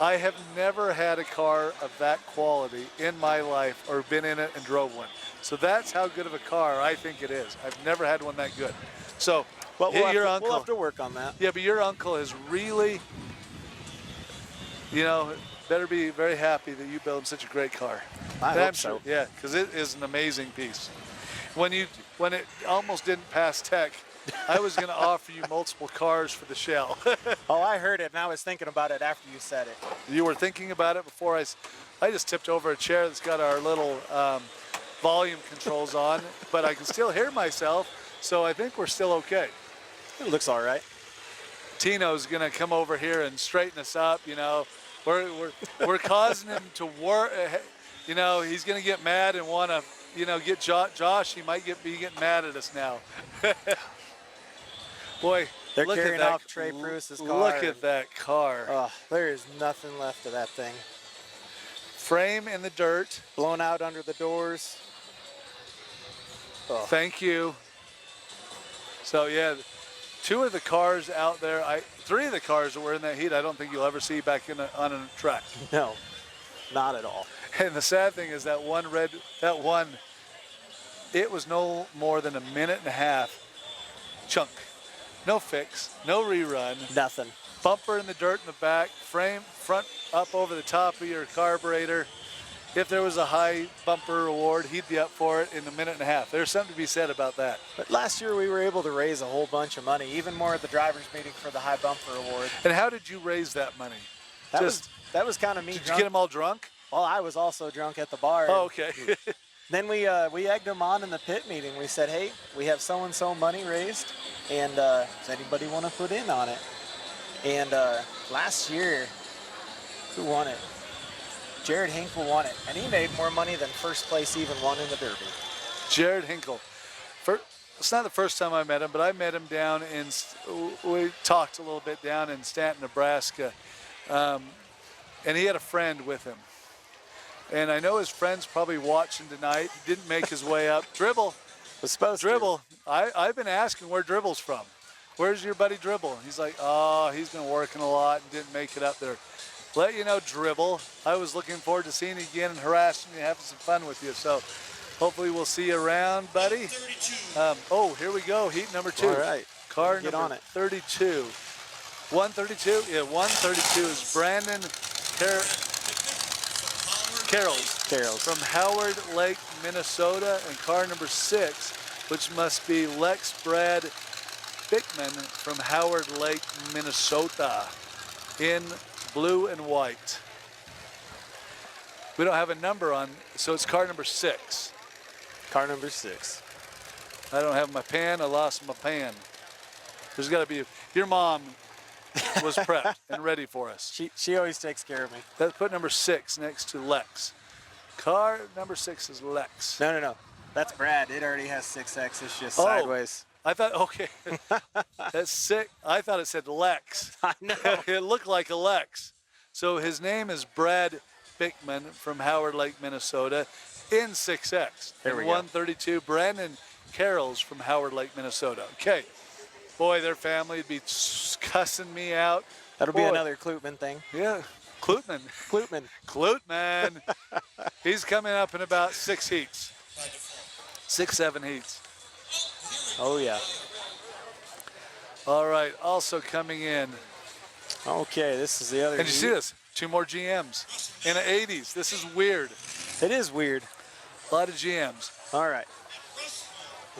I have never had a car of that quality in my life or been in it and drove one. So that's how good of a car I think it is. I've never had one that good. So But we'll uncle, we'll have to work on that. yeah, but your uncle is really, better be very happy that you built him such a great car. I And hope I'm so. sure, yeah, because it is an amazing piece. When it almost didn't pass tech, I was going to offer you multiple cars for the shell. Oh, I heard it, and I was thinking about it after you said it. You were thinking about it before I just tipped over a chair that's got our little volume controls on, but I can still hear myself, so I think we're still okay. It looks all right. Tino's gonna come over here and straighten us up. We're causing him to work. He's gonna get mad and want to, get Josh. He might be getting mad at us now. Boy, They're look carrying at that, off Trey Pruise's car. Look at that car. Oh, there is nothing left of that thing. Frame in the dirt. Blown out under the doors. Oh. Thank you. So yeah, two of the cars out there, three of the cars that were in that heat, I don't think you'll ever see back on a track. No, not at all. And the sad thing is that one, it was no more than a minute and a half chunk. No fix, no rerun. Nothing. Bumper in the dirt in the back, frame front up over the top of your carburetor. If there was a high bumper award, he'd be up for it in a minute and a half. There's something to be said about that. But last year we were able to raise a whole bunch of money, even more at the drivers' meeting for the high bumper award. And how did you raise that money? That was kind of me. Did you get them all drunk? Well, I was also drunk at the bar. Oh, okay. Then we egged them on in the pit meeting. We said, hey, we have so-and-so money raised, and does anybody want to put in on it? And last year, who won it? Jared Hinkle won it, and he made more money than first place even won in the Derby. Jared Hinkle. It's not the first time I met him, but I met him down in, we talked a little bit down in Stanton, Nebraska, and he had a friend with him. And I know his friend's probably watching tonight. He didn't make his way up. Dribble. Was supposed Dribble. I've been asking where Dribble's from. Where's your buddy Dribble? He's like, oh, he's been working a lot and didn't make it up there. Let you know, Dribble, I was looking forward to seeing you again and harassing you, having some fun with you. So hopefully we'll see you around, buddy. Oh, here we go. Heat number 2. All right. Car Get number on it. 32. 132? Yeah, 132 is Brandon Carroll's from Howard Lake, Minnesota. And car number 6, which must be Lex Brad Bickman from Howard Lake, Minnesota, in blue and white. We don't have a number on, so it's car number 6. Car number 6. I don't have my pen. I lost my pen. There's got to be, your mom was prepped and ready for us. She always takes care of me. Let's put number 6 next to Lex. Car number 6 is Lex. No. That's Brad. It already has 6X. It's just sideways. I thought, okay. That's 6. I thought it said Lex. I know. It looked like a Lex. So his name is Brad Bickman from Howard Lake, Minnesota, in 6X. There we in go. 132, Brandon Carroll's from Howard Lake, Minnesota. Okay. Boy, their family would be cussing me out. That'll be another Klutman thing. Yeah. Klutman. Klutman. He's coming up in about 6 heats. 6, 7 heats. Oh, yeah. All right. Also coming in. Okay, this is the other. And you see this? 2 more GMs in the 80s. This is weird. It is weird. A lot of GMs. All right.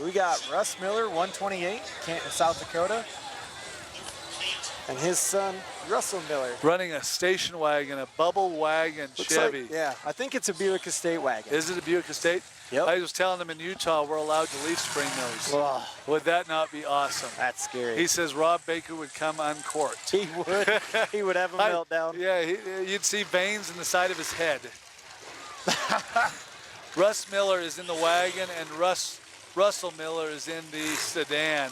We got Russ Miller, 128, Canton, South Dakota. And his son, Russell Miller. Running a station wagon, a bubble wagon Chevy. Like, yeah, I think it's a Buick Estate wagon. Is it a Buick Estate? Yep. I was telling them in Utah we're allowed to leaf spring those. Oh, Would that not be awesome? that's scary. He says Rob Baker would come uncorked. He would. He would have a meltdown. Yeah, you'd see veins in the side of his head. Russ Miller is in the wagon and Russell Miller is in the sedan.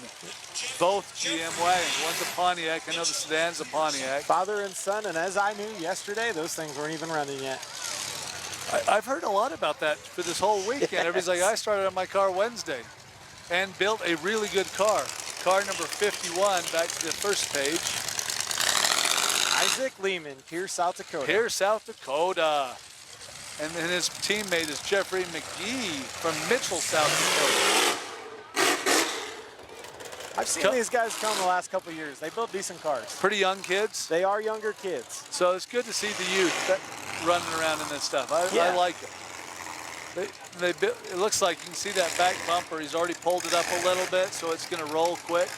Both GM wagons. One's a Pontiac. I know the sedan's a Pontiac. Father and son, and as I knew yesterday, those things weren't even running yet. I've heard a lot about that for this whole weekend. Everybody's like, I started on my car Wednesday and built a really good car. Car number 51, back to the first page. Isaac Lehman, Pierce, South Dakota. Pierce, South Dakota. And then his teammate is Jeffrey McGee from Mitchell, South Dakota. I've seen these guys come the last couple of years. They build decent cars. Pretty young kids. They are younger kids. So it's good to see the youth running around in this stuff. I like it. It looks like you can see that back bumper. He's already pulled it up a little bit, so it's going to roll quick.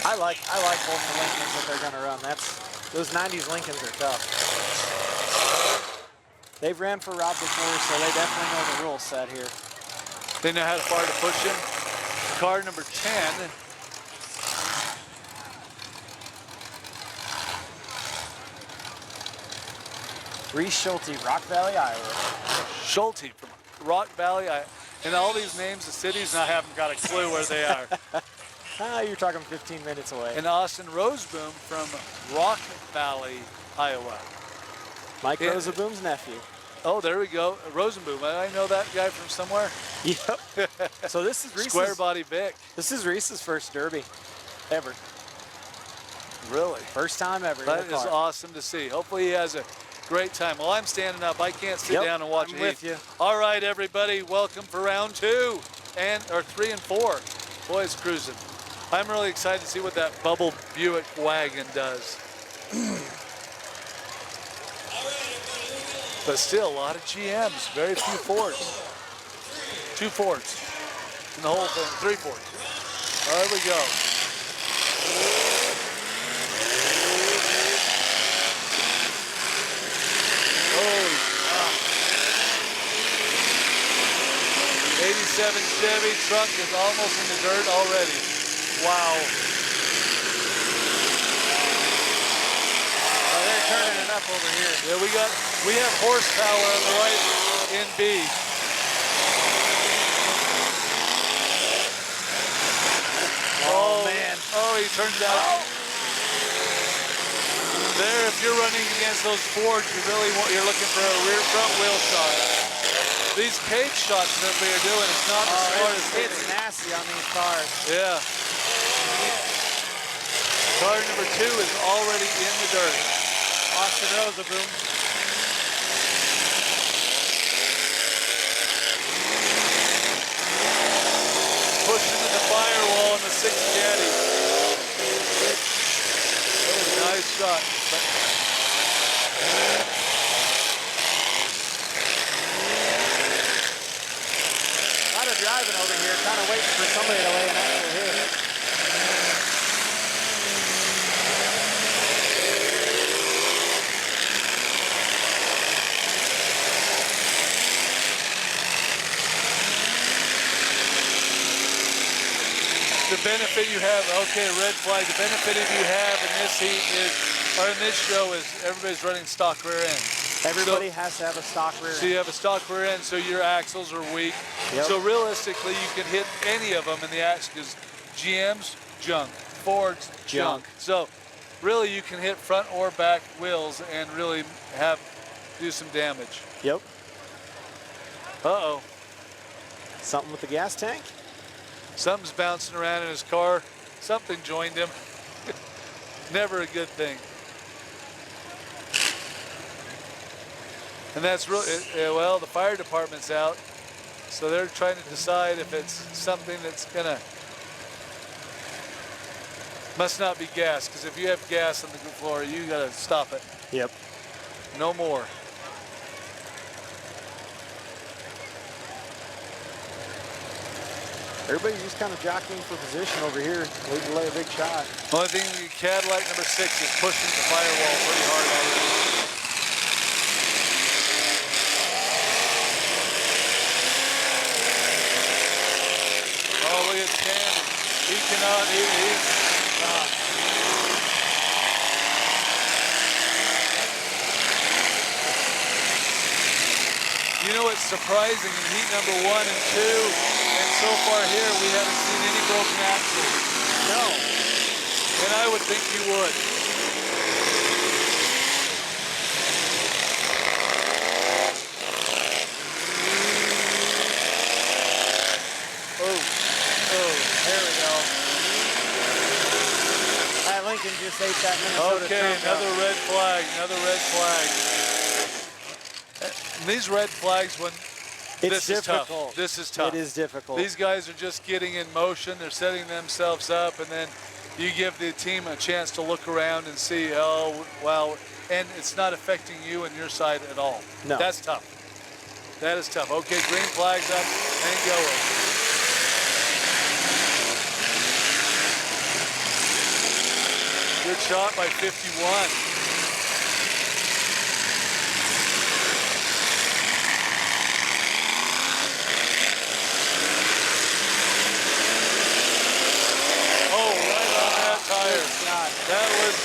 I like both the Lincolns that they're going to run. Those 90s Lincolns are tough. They've ran for Rob before, so they definitely know the rule set here. They know how far to push him. Car number 10. Reese Schulte, Rock Valley, Iowa. Schulte from Rock Valley. And all these names of cities, and I haven't got a clue where they are. You're talking 15 minutes away. And Austin Roseboom from Rock Valley, Iowa. Mike Roseboom's nephew. Oh, there we go. Rosenboom. I know that guy from somewhere. Yep. So this is Reese's, Square Body Vic. This is Reese's first Derby ever. Really? First time ever. That is awesome to see. Hopefully he has a great time. Well, I'm standing up. I can't sit down and watch I'm a with heat. you. All right, everybody. Welcome for round 2 or 3 and 4. Boys cruising. I'm really excited to see what that bubble Buick wagon does. But still, a lot of GMs, very few Fords. 2 Fords in the whole thing, 3 Fords. There we go. Chevy truck is almost in the dirt already. Wow. Oh, they're turning it up over here. Yeah, we have horsepower on the right in B. Oh, man. Oh, he turns out. There, if you're running against those Fords, you're looking for a rear front wheel shot. These cage shots that we are doing, it's not the smartest thing. It's nasty on these cars. Yeah. Car number 2 is already in the dirt. Austin Rosaboom. Pushing to the firewall in the 6 Caddy. Nice shot. Kind of driving over here, kind of waiting for somebody to lay an actual hit. The benefit you have, okay, red flag. The benefit that you have in this heat is, or in this show, is everybody's running stock rear end. Everybody has to have a stock rear So you have a stock rear end, so your axles are weak. Yep. So realistically, you can hit any of them in the axle because GM's junk, Ford's junk. So really, you can hit front or back wheels and really do some damage. Yep. Uh-oh. Something with the gas tank? Something's bouncing around in his car. Something joined him. Never a good thing. And that's really, well, the fire department's out. So they're trying to decide if it's something that's gonna, must not be gas, because if you have gas on the floor, you gotta stop it. Yep. No more. Everybody's just kind of jockeying for position over here, waiting to lay a big shot. Only thing, Cadillac number 6 is pushing the firewall pretty hard already. Oh, look at Ken. He cannot, You know what's surprising in heat number 1 and 2, and so far here we haven't seen any broken axles. No. And I would think you would. Oh, there we go. That Lincoln just ate that Minnesota Okay, trunk another up. red flag, another red flag. These red flags, when It's this is difficult. tough. This is tough. It is difficult. These guys are just getting in motion. They're setting themselves up, and then you give the team a chance to look around and see, oh, wow, and it's not affecting you and your side at all. No. That's tough. That is tough. Okay, green flag's up and going. Good shot by 51. That was,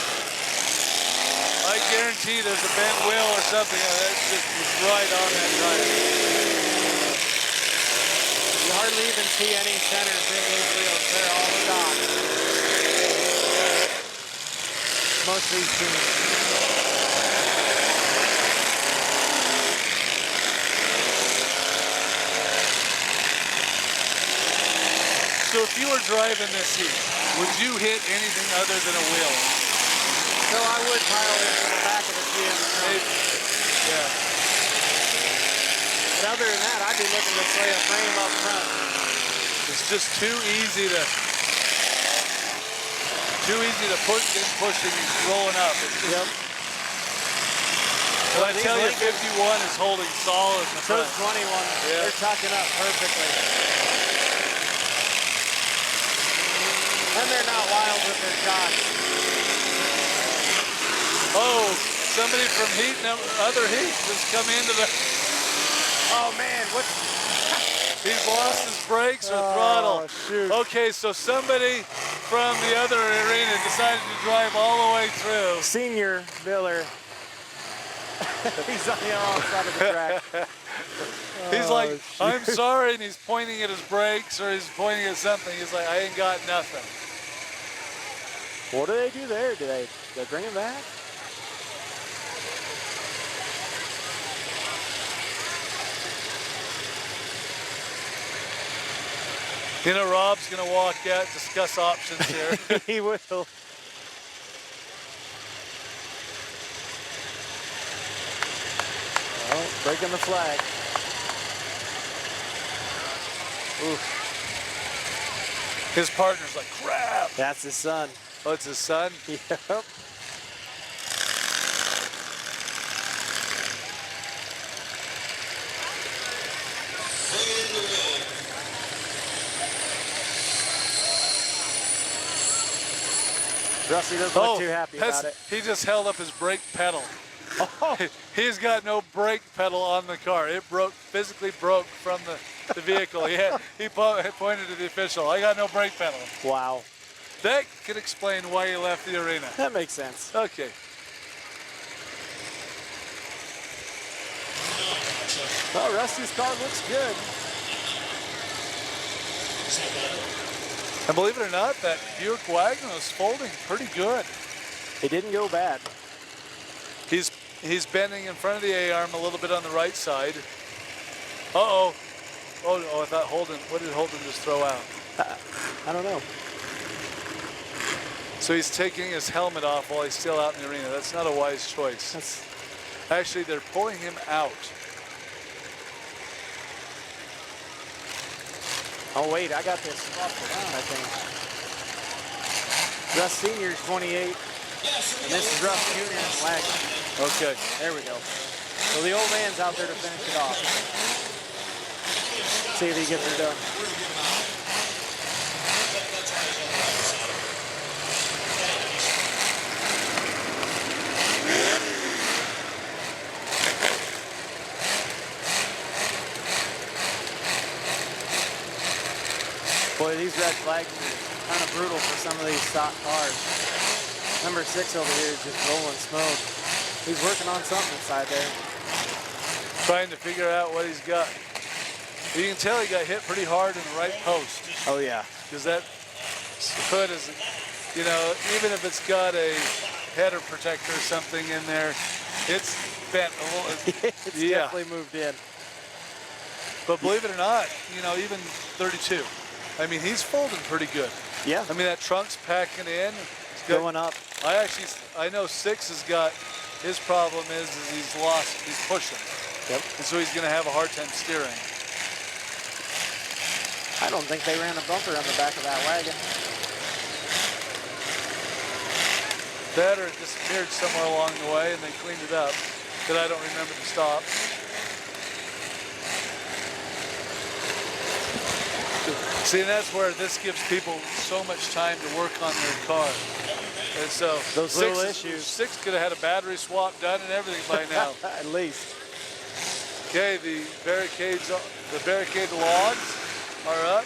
I guarantee there's a bent wheel or something. That just was right on that tire. You hardly even see any centers in these wheels. They're all stock. Most of these teams. So if you were driving this heat, would you hit anything other than a wheel? So I would pile into the back of the GM trunk. Yeah. But other than that, I'd be looking to play a frame up front. It's just too easy to push and pushing and rolling up. It's just, Yep. But I tell you, 51 is holding solid in the So front. is 21. Yeah. They're tucking up perfectly. And they're not wild with their shots. Oh, somebody from other heat just come into the. Oh man, what? He's lost his brakes or throttle. Shoot. Okay, so somebody from the other arena decided to drive all the way through. Senior Miller. He's on the wrong side of the track. He's like, shoot. I'm sorry, and he's pointing at his brakes or he's pointing at something. He's like, I ain't got nothing. What do they do there? Do they bring him back? You know, Rob's gonna walk out, discuss options here. He will. Oh, breaking the flag. Oof. His partner's like, crap. That's his son. Oh, it's his son? Yep. Rusty doesn't look too happy about it. He just held up his brake pedal. Oh, He's got no brake pedal on the car. It physically broke from the vehicle. He pointed to the official. I got no brake pedal. wow. That could explain why he left the arena. That makes sense. Okay. Well, Rusty's car looks good. And believe it or not, that Buick Wagon was folding pretty good. It didn't go bad. He's bending in front of the A-arm a little bit on the right side. Uh-oh. Oh, I thought Holden, what did Holden just throw out? I don't know. So he's taking his helmet off while he's still out in the arena. That's not a wise choice. Actually, they're pulling him out. Oh, wait, I got this swapped around, I think. Russ Senior's 28, and this is Russ Junior's Wagon. Okay. There we go. So the old man's out there to finish it off. See if he gets her done. Boy, these red flags are kind of brutal for some of these stock cars. Number 6 over here is just rolling smoke. He's working on something inside there. Trying to figure out what he's got. You can tell he got hit pretty hard in the right post. Oh, yeah. Because that hood is, you know, even if it's got a header protector or something in there, it's bent a little. It's definitely moved in. But believe it or not, you know, even 32. I mean, he's folding pretty good. Yeah. I mean, that trunk's packing in. Going up. I know 6 has got, his problem is he's pushing. Yep. And so he's going to have a hard time steering. I don't think they ran a bumper on the back of that wagon. That or it disappeared somewhere along the way and they cleaned it up that I don't remember to stop. See, and that's where this gives people so much time to work on their car. And so those little issues. 6 could have had a battery swap done and everything by now. At least. Okay, the barricade logs are up.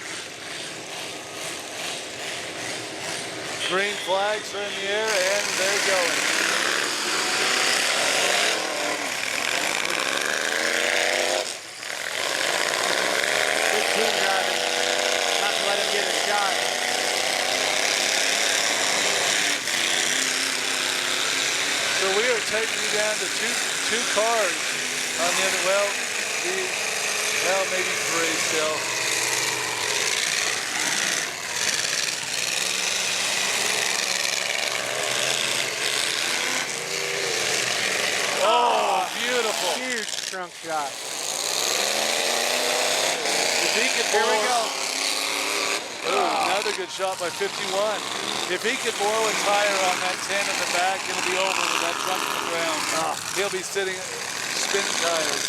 Green flags are in the air and they're going. Good team driving. Not to let him get a shot. So we are taking you down to two cars on the other, well, maybe 3 still. Oh, beautiful. Huge trunk shot. If he could Here we go. Ooh, another good shot by 51. If he could blow a tire on that 10 in the back, it'll be over with that trunk to the ground. He'll be spinning tires.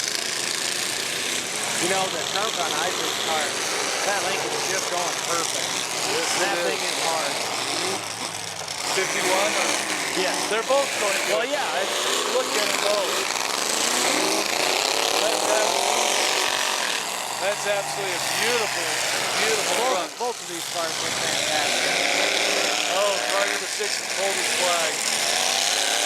You know, the trunk on hybrid cars, that Lincoln is just going perfect. That thing is hard. 51 or? Yeah. They're both going good. Well, yeah. Look at them both. That's That's absolutely a beautiful, beautiful run. Both of these cars look fantastic. Oh, car number 6 has pulled his flag.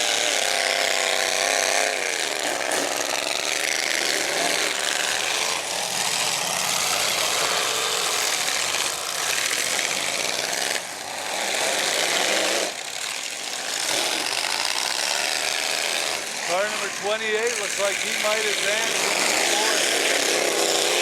Car number 28 looks like he might advance to the fourth.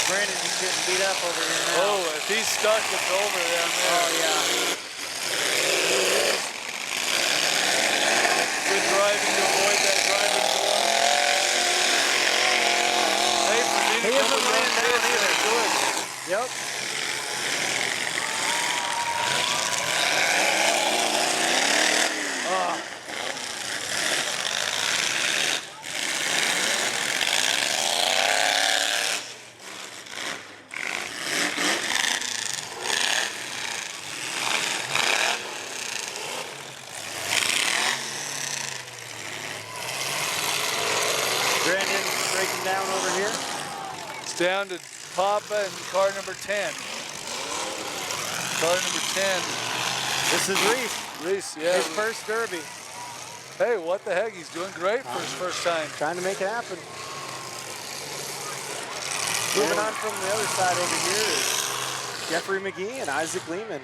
Brandon, he's getting beat up over here now. Oh, if he's stuck, it's over down there. Oh, yeah. Good driving to avoid that driver's door. Hey, for being He a couple isn't young laying down kids, either. they're good. Yep. Brandon breaking down over here. It's down to Papa and car number 10. Car number 10. This is Reese. Reese, yeah. His first Derby. Hey, what the heck? He's doing great for his first time. Trying to make it happen. Moving on from the other side over here is Jeffrey McGee and Isaac Lehman.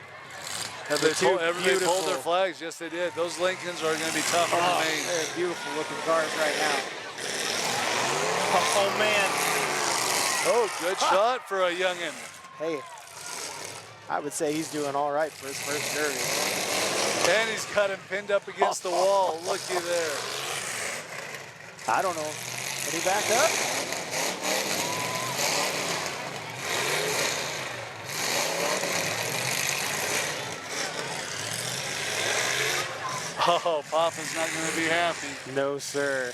Have The they two everybody pulled their beautiful- flags? Yes, they did. Those Lincolns are going to be tough on the main. They're beautiful looking cars right now. Oh man. Oh, good shot for a youngin'. Hey, I would say he's doing all right for his first Derby. And he's got him pinned up against the wall. Looky there. I don't know. Did he back up? Oh, Papa's not going to be happy. No, sir.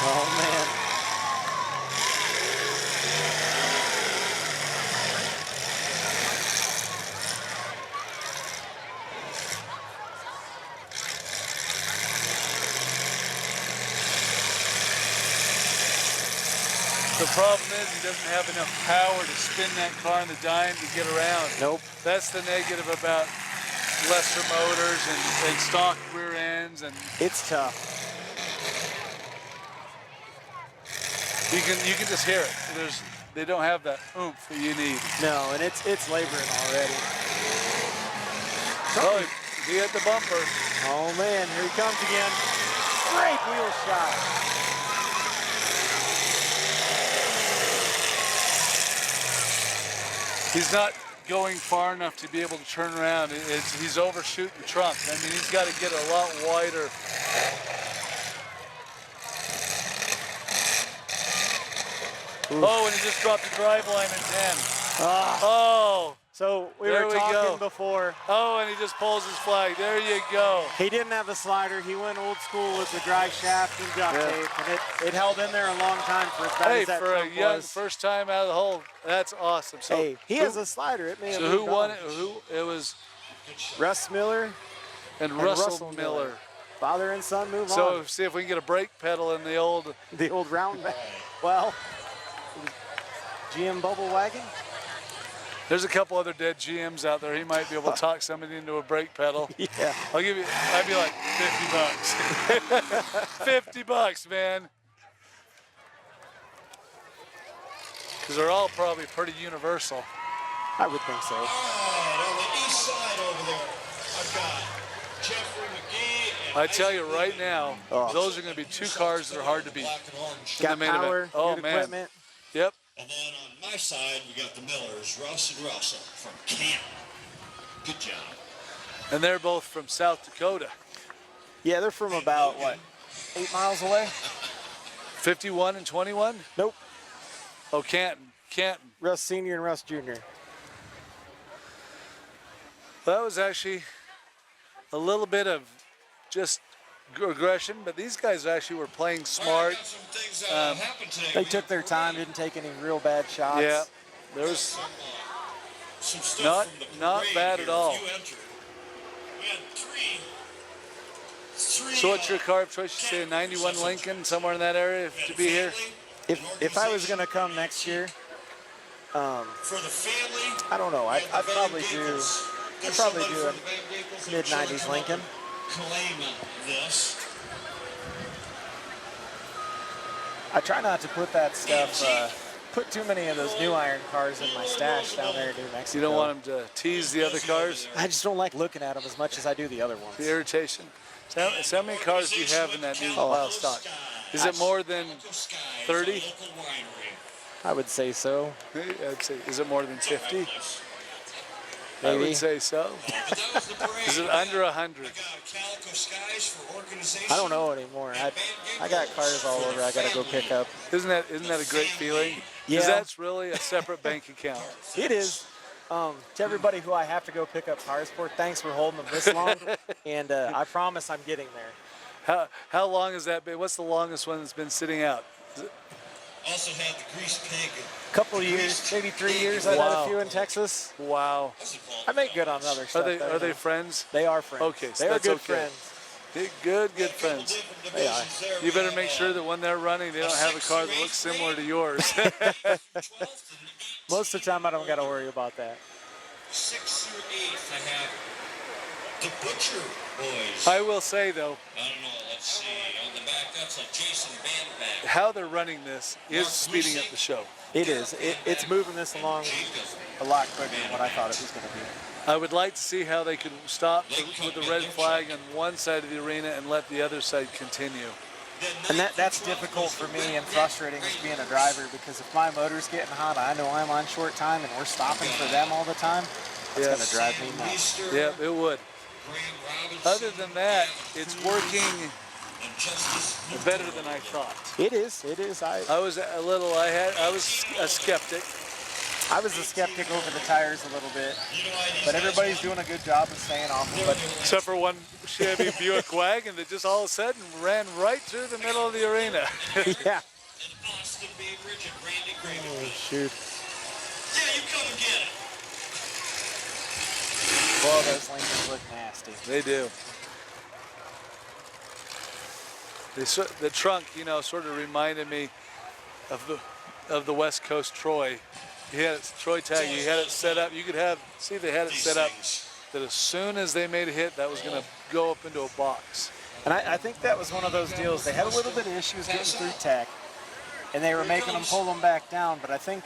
Oh, man. The problem is he doesn't have enough power to spin that car on the dime to get around. Nope. That's the negative about lesser motors and stock rear ends, and It's tough. you can just hear it. They don't have that oomph that you need. No, and it's laboring already. Oh, he hit the bumper. Oh, man. Here he comes again. Great wheel shot. He's not going far enough to be able to turn around. He's overshooting the trunk. I mean, he's got to get a lot wider. Oh, and he just dropped the drive line in 10. Oh. So we There were we talking go. before. Oh, and he just pulls his flag. There you go. He didn't have the slider. He went old school with the dry shaft and duct Yeah. tape, and it held in there a long time for as bad Hey, as that for a trunk young was. first time out of the hole, that's awesome. So, Hey, he has a slider. It may have so who moved won on. it? It was Russ Miller and and Russell Miller. Father and son move So on. see if we can get a brake pedal in the old. The old round back. Well, GM Bubble Wagon. There's a couple other dead GMs out there. He might be able to talk somebody into a brake pedal. Yeah. I'd be like $50. $50, man. Because they're all probably pretty universal. I would think so. All right, on the east side over there, I've got Jeffrey McGee and I tell you Isaac right Lehman. now, Oh. those are going to be two cars that are hard to beat. Black and orange. in the Got main event. power, Oh, good man. equipment. Yep. And then on my side, we got the Millers, Russ and Russell from Canton. Good job. And they're both from South Dakota. Yeah, they're from about, what, 8 miles away? 51 and 21? Nope. Oh, Canton. Russ Sr. and Russ Jr. That was actually a little bit of just aggression, but these guys actually were playing smart. Got some things happened today. They took their time, didn't take any real bad shots. Yeah, there was some stuff Not- from the not parade bad here, at all. a few entered. We had three. So what's your car of choice? You say a 91 Lincoln, somewhere in that area to be here? If I was gonna come next year, for the family, I don't know. I'd probably do a mid '90s Lincoln. Claim this. I try not to put that stuff. Put too many of those new iron cars in my stash down there in New Mexico. You don't want them to tease the other cars? I just don't like looking at them as much as I do the other ones. The irritation. So how many cars do you have in that new pile stock? Is it more than 30? I would say so. I'd say, is it more than 50? I Maybe. would say so. Is it under 100? I don't know anymore. I got cars all over. I gotta go pick up. Isn't that a great feeling? Yeah. Because that's really a separate bank account. It is. To everybody who I have to go pick up cars for, thanks for holding them this long. And I promise I'm getting there. How long has that been? What's the longest one that's been sitting out? Also had the grease pig. Couple of years, maybe 3 years. I've had Wow. a few in Texas. Wow. I make good on other stuff. Are they friends? They are friends. Okay, so they are that's good okay. friends. Good friends. They are. You better make sure that when they're running, they don't have a car that looks similar to yours. Most of the time, I don't got to worry about that. 6th through 8th, I have the Butcher Boys. I will say, though, I don't know, let's see. On the back, that's a Jason Bandbag. how they're running this is speeding up the show. It is. It's moving this along a lot quicker than what I thought it was going to be. I would like to see how they could stop with the red flag on one side of the arena and let the other side continue. And that's difficult for me and frustrating as being a driver, because if my motor's getting hot, I know I'm on short time and we're stopping for them all the time. It's going to drive me nuts. Yeah, it would. Other than that, it's working better than I thought. It is. It is. I was a skeptic. I was a skeptic over the tires a little bit, but everybody's doing a good job of staying off them. But Except for one Chevy Buick Wagon that just all of a sudden ran right through the middle of the arena. yeah. Oh, shoot. Yeah, you come and get it. Well, those Lincolns look nasty. They do. The trunk, sort of reminded me of the West Coast Troy. He had it, Troy tag. He had it set up. You could see they had it set up that as soon as they made a hit, that was going to go up into a box. And I think that was one of those deals. They had a little bit of issues getting through tack, and they were making them pull them back down. But I think,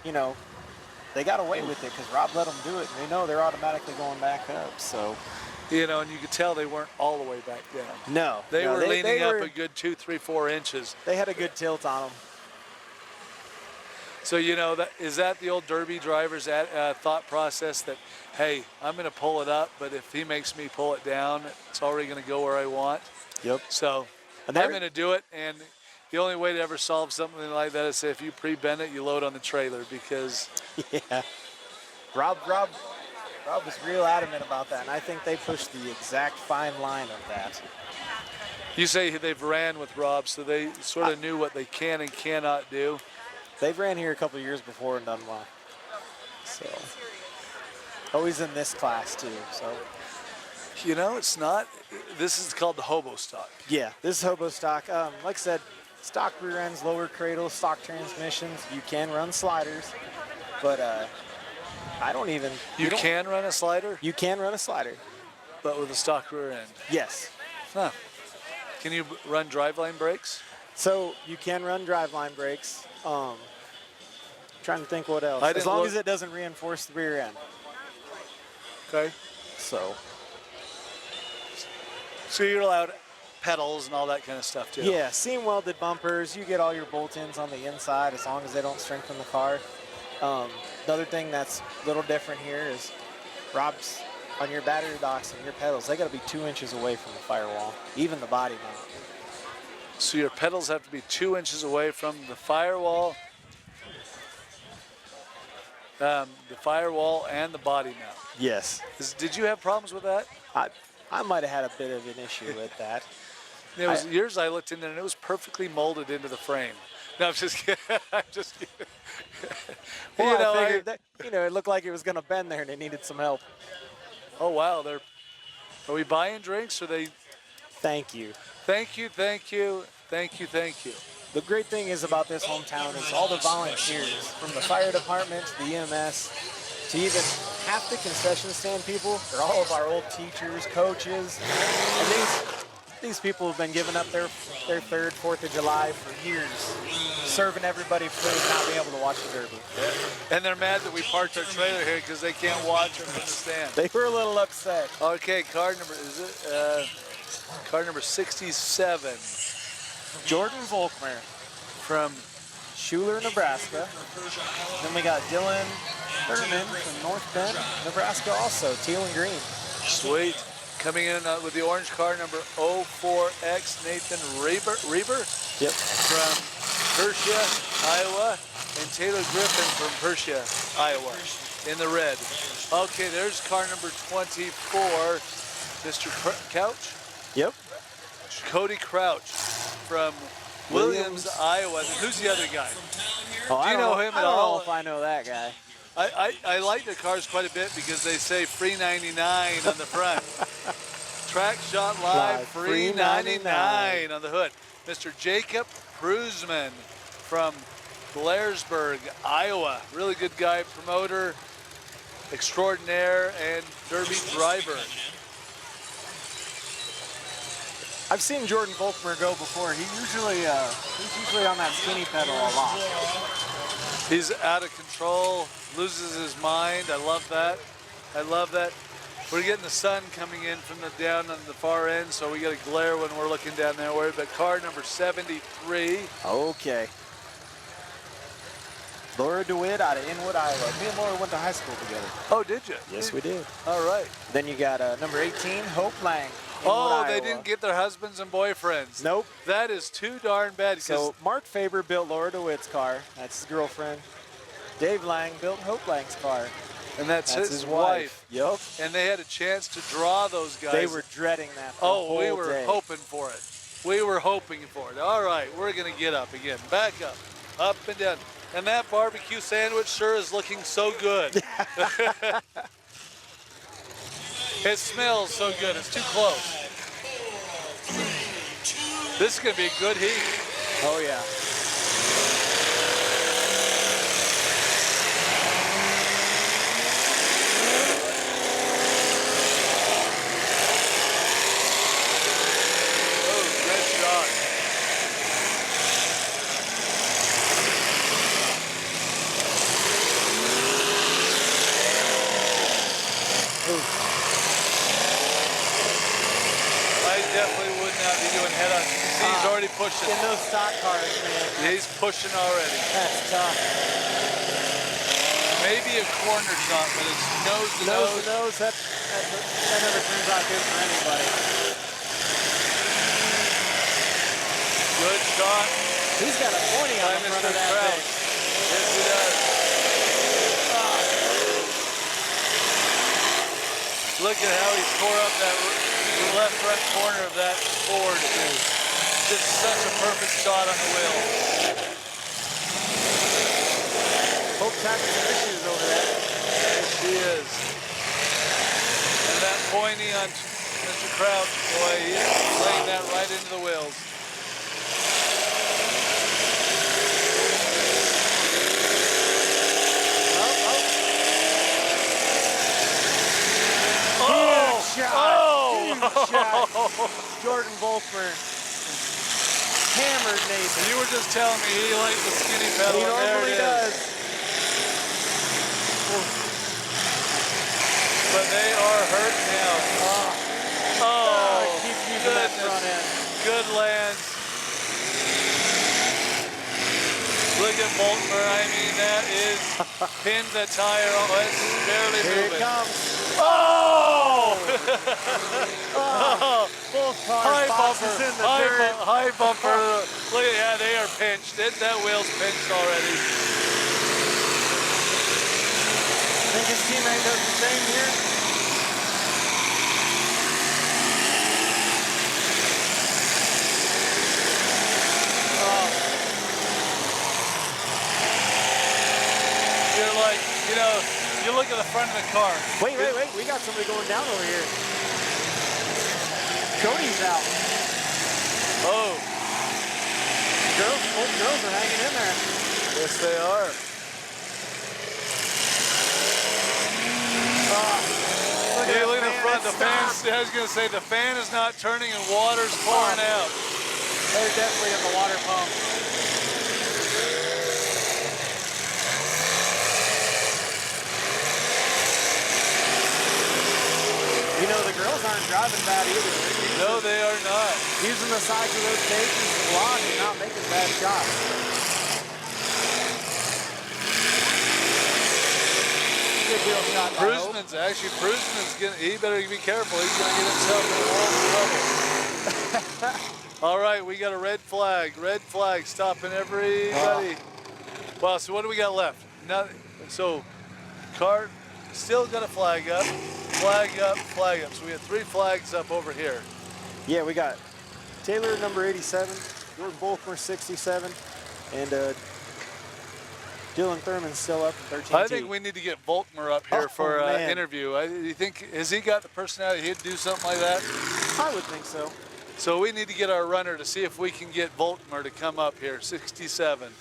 they got away with it because Rob let them do it, and they know they're automatically going back up. So, And you could tell they weren't all the way back down. no. They no, were leaning up were- a good 2, 3, 4 inches. They had a good tilt on them. So, is that the old Derby driver's thought process that, hey, I'm going to pull it up, but if he makes me pull it down, it's already going to go where I want. Yep. So And I'm going to do it, and the only way to ever solve something like that is say if you pre-bend it, you load on the trailer, because Yeah. Rob was real adamant about that, and I think they pushed the exact fine line of that. you say they've ran with Rob, so they sort of knew what they can and cannot do. They've ran here a couple of years before and done well. So, always in this class too. So, It's not. This is called the hobo stock. yeah, this is hobo stock. Like I said, stock rear ends, lower cradle, stock transmissions. You can run sliders, but I don't even. You can run a slider, You can run a slider. but with a stock rear end. Yes. Huh. Can you run driveline brakes? So you can run driveline brakes. Trying to think what else. I As didn't long look- as it doesn't reinforce the rear end. Okay. So. So you're allowed pedals and all that kind of stuff too. Yeah, seam welded bumpers. You get all your bolt-ins on the inside as long as they don't strengthen the car. The other thing that's a little different here is Rob's on your battery docks and your pedals. They got to be 2 inches away from the firewall, even the body mount. So your pedals have to be 2 inches away from the firewall. The firewall and the body mount. Yes. Did you have problems with that? I might have had a bit of an issue with that. It was years I looked in there and it was perfectly molded into the frame. No, I'm just kidding. I'm just kidding. Well, I figured that, it looked like it was going to bend there and it needed some help. Oh wow, are we buying drinks? Or they? Thank you. Thank you, thank you, thank you, thank you. The great thing is about this hometown is all the volunteers, from the fire department to the EMS, to even half the concession stand people are all of our old teachers, coaches, and these people have been giving up their third, 4th of July for years, serving everybody food, not being able to watch the Derby. And they're mad that we parked our trailer here because they can't watch it from the stand. They were a little upset. Okay, car number 67. Jordan Volkmer From Schuler, Nebraska. Then we got Dylan Thurman from North Bend, Nebraska also, teal and green. Sweet. Coming in with the orange car, number 04X, Nathan Reber Yep. from Persia, Iowa, and Taylor Griffin from Persia, Iowa, in the red. Okay, there's car number 24, Mr. Couch. Yep. Cody Crouch from Williams, Iowa. And who's the other guy? Oh, Do you know him at I don't all? know if I know that guy. I like the cars quite a bit because they say free 99 on the front. Track shot live, free 99 on the hood. Mr. Jacob Prusman from Blairsburg, Iowa. Really good guy, promoter, extraordinaire, and Derby driver. I've seen Jordan Volkmer go before. He's usually on that skinny pedal a lot. He's out of control, loses his mind. I love that. I love that. We're getting the sun coming in from the down on the far end, so we got a glare when we're looking down there. But car number 73. Okay. Laura DeWitt out of Inwood, Iowa. Me and Laura went to high school together. Oh, did you? Yes, we did. All right. Then you got number 18, Hope Lang. Oh, they Iowa. didn't get their husbands and boyfriends. Nope. That is too darn bad. So Mark Faber built Laura DeWitt's car. That's his girlfriend. Dave Lang built Hope Lang's car. And that's his wife. Yep. And they had a chance to draw those guys. They were dreading that the whole we were day. hoping for it. We were hoping for it. All right, we're going to get up again. Back up and down. And that barbecue sandwich sure is looking so good. It smells so good. It's too close. This is going to be a good heat. Oh, yeah. Oh, good shot. I definitely would not be doing head-on. He's already pushing. In those stock cars, man. He's pushing already. That's tough. Maybe a corner shot, but it's nose to nose. Nose, that never turns out good for anybody. Good shot He's got a 20 on by the front Mr. of that Crouch. thing. Yes, he does. Look at how he tore up that the left front corner of that Ford. Just such a perfect shot on the wheel. Hope's having some issues over there. Yes, she is. And that pointy on Mr. Crouch, boy, he's laying that right into the wheels. Shot. Jordan Volkmer hammered Nathan. You were just telling me he likes the skinny pedal. He and there normally it is. does. But they are hurt now. Keep using that front end. Good lands. Look at Volkmer. I mean, that is pinned the tire. Oh, it's barely Here moving. it comes. Oh! Both cars High boxes bumper. in the dirt. High bumper. Look at, yeah, they are pinched. That wheel's pinched already. Think his teammate does the same here? You look at the front of the car. Wait. We got somebody going down over here. Cody's out. Oh, Both girls are hanging in there. yes they are. Hey, look at the front. The fan. I was gonna say the fan is not turning and water's pouring out. They're definitely at the water pump. You know, the girls aren't driving bad either. No, they are not. Using the sides of those cages to block and not making bad shots. Good deal shot by Hope. Prusman's getting, he better be careful. He's going to get himself in a world of trouble. All right, we got a red flag. Red flag stopping everybody. Well, so what do we got left? Nothing. So, car still got a flag up. Flag up, flag up. So we have 3 flags up over here. Yeah, we got Taylor number 87, Jordan Volkmer 67, and Dylan Thurman's still up in 13. I think we need to get Volkmer up here for an man. interview. You think, has he got the personality he'd do something like that? I would think so. So we need to get our runner to see if we can get Volkmer to come up here, 67.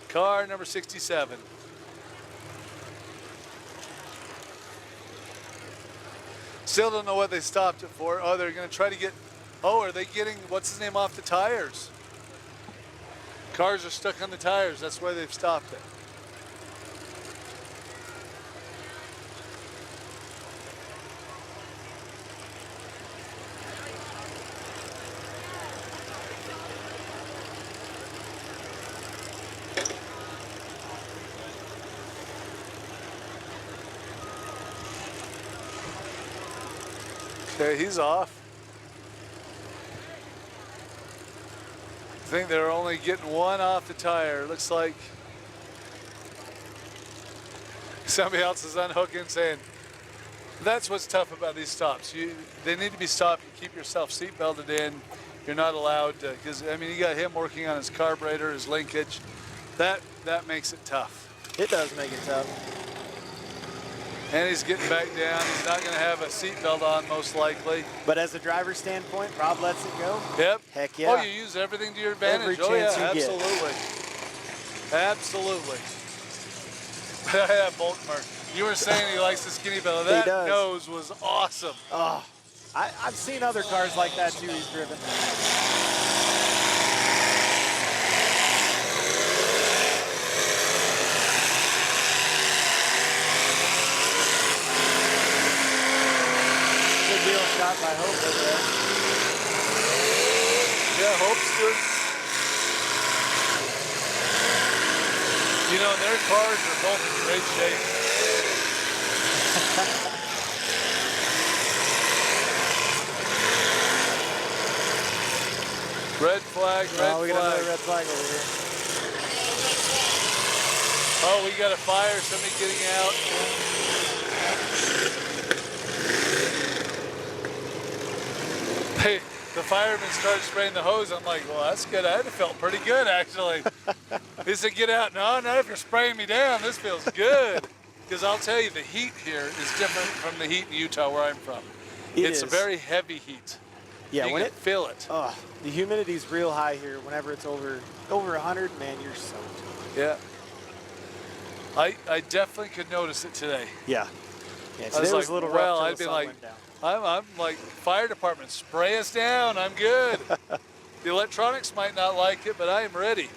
Car number 67. Still don't know what they stopped it for. Oh, they're going to try to get, oh, are they getting, what's his name, off the tires? Cars are stuck on the tires. That's why they've stopped it. Okay, he's off. I think they're only getting one off the tire. Looks like somebody else is unhooking, saying, that's what's tough about these stops. They need to be stopped. You keep yourself seat belted in. You're not allowed to, because I mean, you got him working on his carburetor, his linkage. That makes it tough. It does make it tough. And he's getting back down. He's not going to have a seatbelt on, most likely. But as a driver's standpoint, Rob lets it go. Yep. Heck yeah. Oh, you use everything to your advantage. Every chance oh, yeah, you absolutely. Absolutely. Yeah, Volkmer. You were saying he likes the skinny belly. That does. nose was awesome. Oh, I've seen other cars like that too he's driven. Good deal shot by Hope over there. Yeah, Hope's good. You know, their cars are both in great shape. Red flag, red Oh, we got flag. another red flag over here. Oh, we got a fire, somebody getting out. Hey, the fireman started spraying the hose. I'm like, well, that's good. I felt pretty good, actually. He said, get out. No, not if you're spraying me down. This feels good. Because I'll tell you, the heat here is different from the heat in Utah where I'm from. It's a very heavy heat. Yeah, you when can feel it. Oh, the humidity's real high here. Whenever it's over 100, man, you're soaked. Yeah. I definitely could notice it today. Yeah. Yeah, I today was was like, a little well, rough till I'd the be sun like, went down. I'm like, fire department, spray us down. I'm good. The electronics might not like it, but I am ready.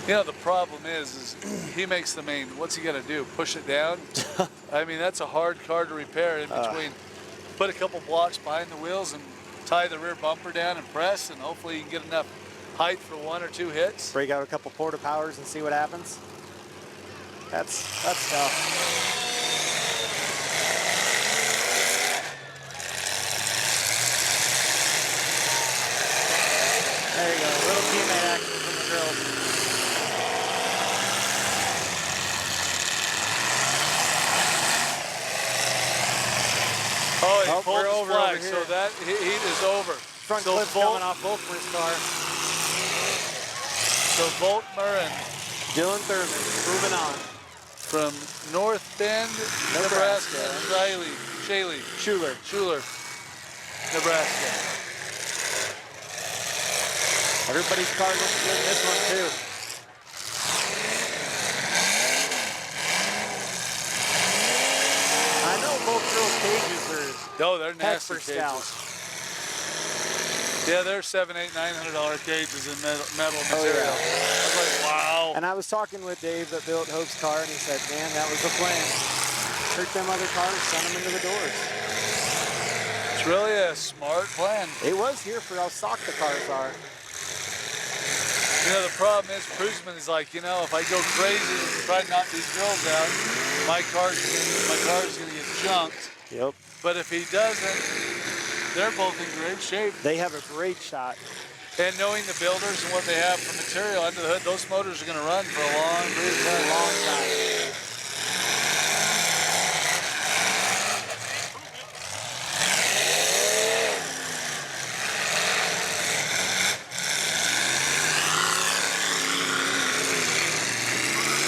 You know, the problem is he makes the main, what's he got to do? Push it down? I mean, that's a hard car to repair in between. Put a couple blocks behind the wheels and tie the rear bumper down and press, and hopefully you can get enough height for 1 or 2 hits. Break out a couple porta powers and see what happens. That's tough. There you go, a little teammate action from the girls. Oh, he Oh, pulled we're his over flag, here. so that heat is over. front So clips Volt- coming off Volkmer's car. So Volkmer and Dylan Thurman moving on. from North Bend, Nebraska. Shaley, Schuler, Nebraska. Everybody's car looks good in this one too. I know both girls' cages are Oh, they're heck nasty for cages. stout. Yeah, they're $700, $800, $900 cages in metal Oh, material. yeah. I was like, wow. And I was talking with Dave that built Hope's car, and he said, man, that was the plan. Hurt them other cars, send them into the doors. It's really a smart plan. It was here for how stock the cars are. You know, the problem is, Prusman is like, you know, if I go crazy and try to knock these girls out, my car's going to get junked. Yep. But if he doesn't, they're both in great shape. They have a great shot. And knowing the builders and what they have for material under the hood, those motors are going to run for a long period of time. Long time.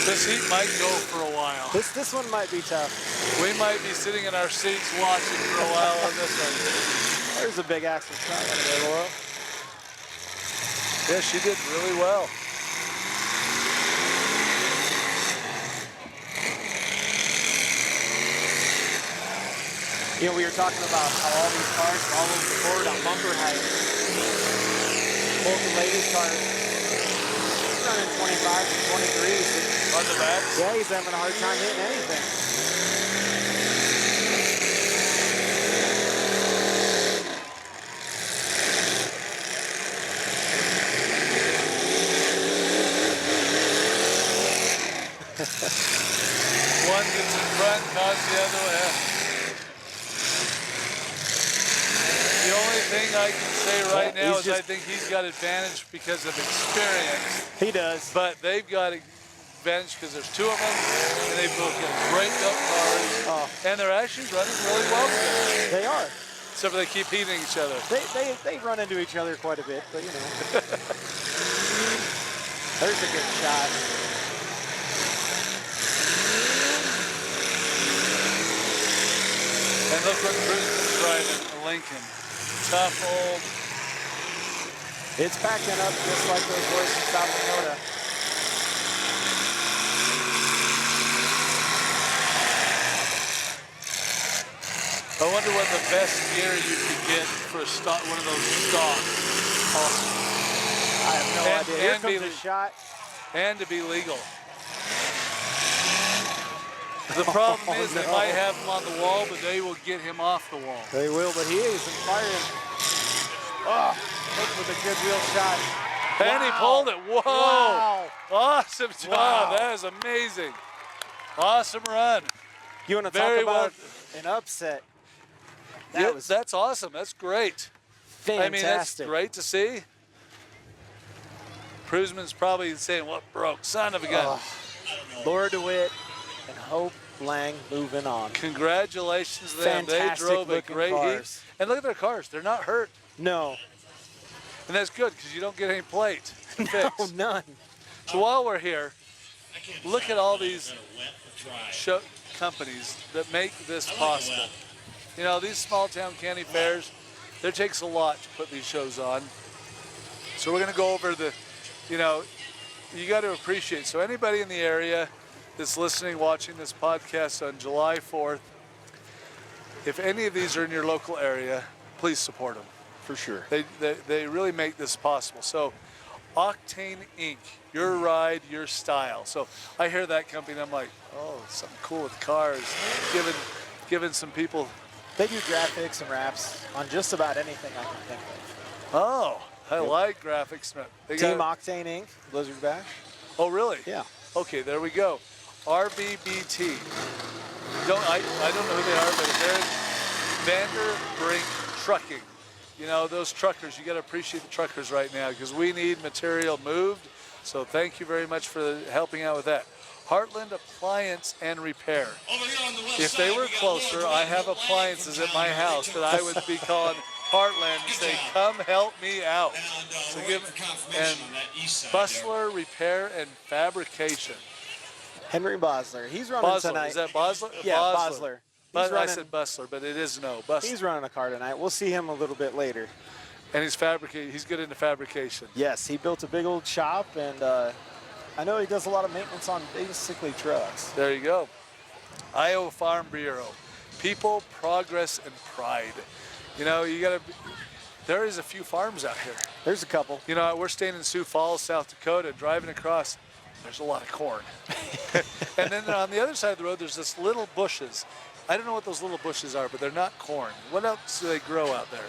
This heat might go for a while. This one might be tough. We might be sitting in our seats watching for a while on this one. There's a big axle shot out there. Yeah, she did really well. You know, we were talking about how all these cars are all over the board on bumper height. Both the ladies' cars running 25s and 23s. On the back? Yeah, he's having a hard time hitting anything. One gets in front, causes the other way. The only thing I can say right Yeah, now he's is I just- think he's got advantage because of experience, He does. but they've got advantage because there's two of them, and they've both got great up cars, Oh, and they're actually running really well together, they are. except for they keep hitting each other. They run into each other quite a bit, but you know. There's a good shot. And look what Bruce is driving, a Lincoln. Tough old. It's packing up just like those boys in South Dakota. I wonder what the best gear you could get for a stock, one of those stock. I have no And- idea. Here and comes be- a shot. And to be legal. The problem Oh, is they no. might have him on the wall, but they will get him off the wall. They will, but he isn't firing. Oh, look with a good real shot. And he Wow. pulled it. Whoa. Wow. Awesome job. Wow. That is amazing. Awesome run. You want to Very talk about an upset? That Yeah, was that's awesome. That's great. fantastic. I mean, that's great to see. Prusman's probably saying, what broke? Son of a gun. Oh, Laura DeWitt and Hope Lang moving on. Congratulations to them. They Fantastic drove a looking great cars. heat. And look at their cars. They're not hurt. No, And that's good because you don't get any plate to fix. oh, none. So while we're here, I can't look decide at all if I'm these gonna wet or dry. show companies that make this I like possible. wet. You know, these small town county fairs, there takes a lot to put these shows on. So we're going to go over the, you know, you got to appreciate. So anybody in the area that's listening, watching this podcast on July 4th, if any of these are in your local area, please support them. For sure. They really make this possible. So Octane Inc., your ride, your style. So I hear that company and I'm like, oh, something cool with cars. Giving some people, They do graphics and wraps on just about anything I can think of. oh, I like graphics. They Team got, Octane Inc., Blizzard Bash. oh, really? Yeah. Okay, there we go. RBBT. I don't know who they are, but they're Vanderbrink Trucking. You know, those truckers, you got to appreciate the truckers right now because we need material moved. So thank you very much for helping out with that. Heartland Appliance and Repair. Over here on the west If they side, were we got closer, Lord I Red have Lang appliances from at my town. house that I would be calling, Heartland and say, come help me out. And So we're give waiting for confirmation and on that east side there. Bustler Repair and Fabrication. Henry Bosler. He's running Bosler, tonight. is that Bosler? Yeah, Bosler. But I running- said Bustler, but it is no. Bustler. He's running a car tonight. We'll see him a little bit later. And he's fabricating. He's good into fabrication. Yes, he built a big old shop, and I know he does a lot of maintenance on basically trucks. There you go. Iowa Farm Bureau. People, progress, and pride. You know, you got to. There is a few farms out here. There's a couple. You know, we're staying in Sioux Falls, South Dakota, driving across. There's a lot of corn. And then on the other side of the road, there's this little bushes. I don't know what those little bushes are, but they're not corn. What else do they grow out there?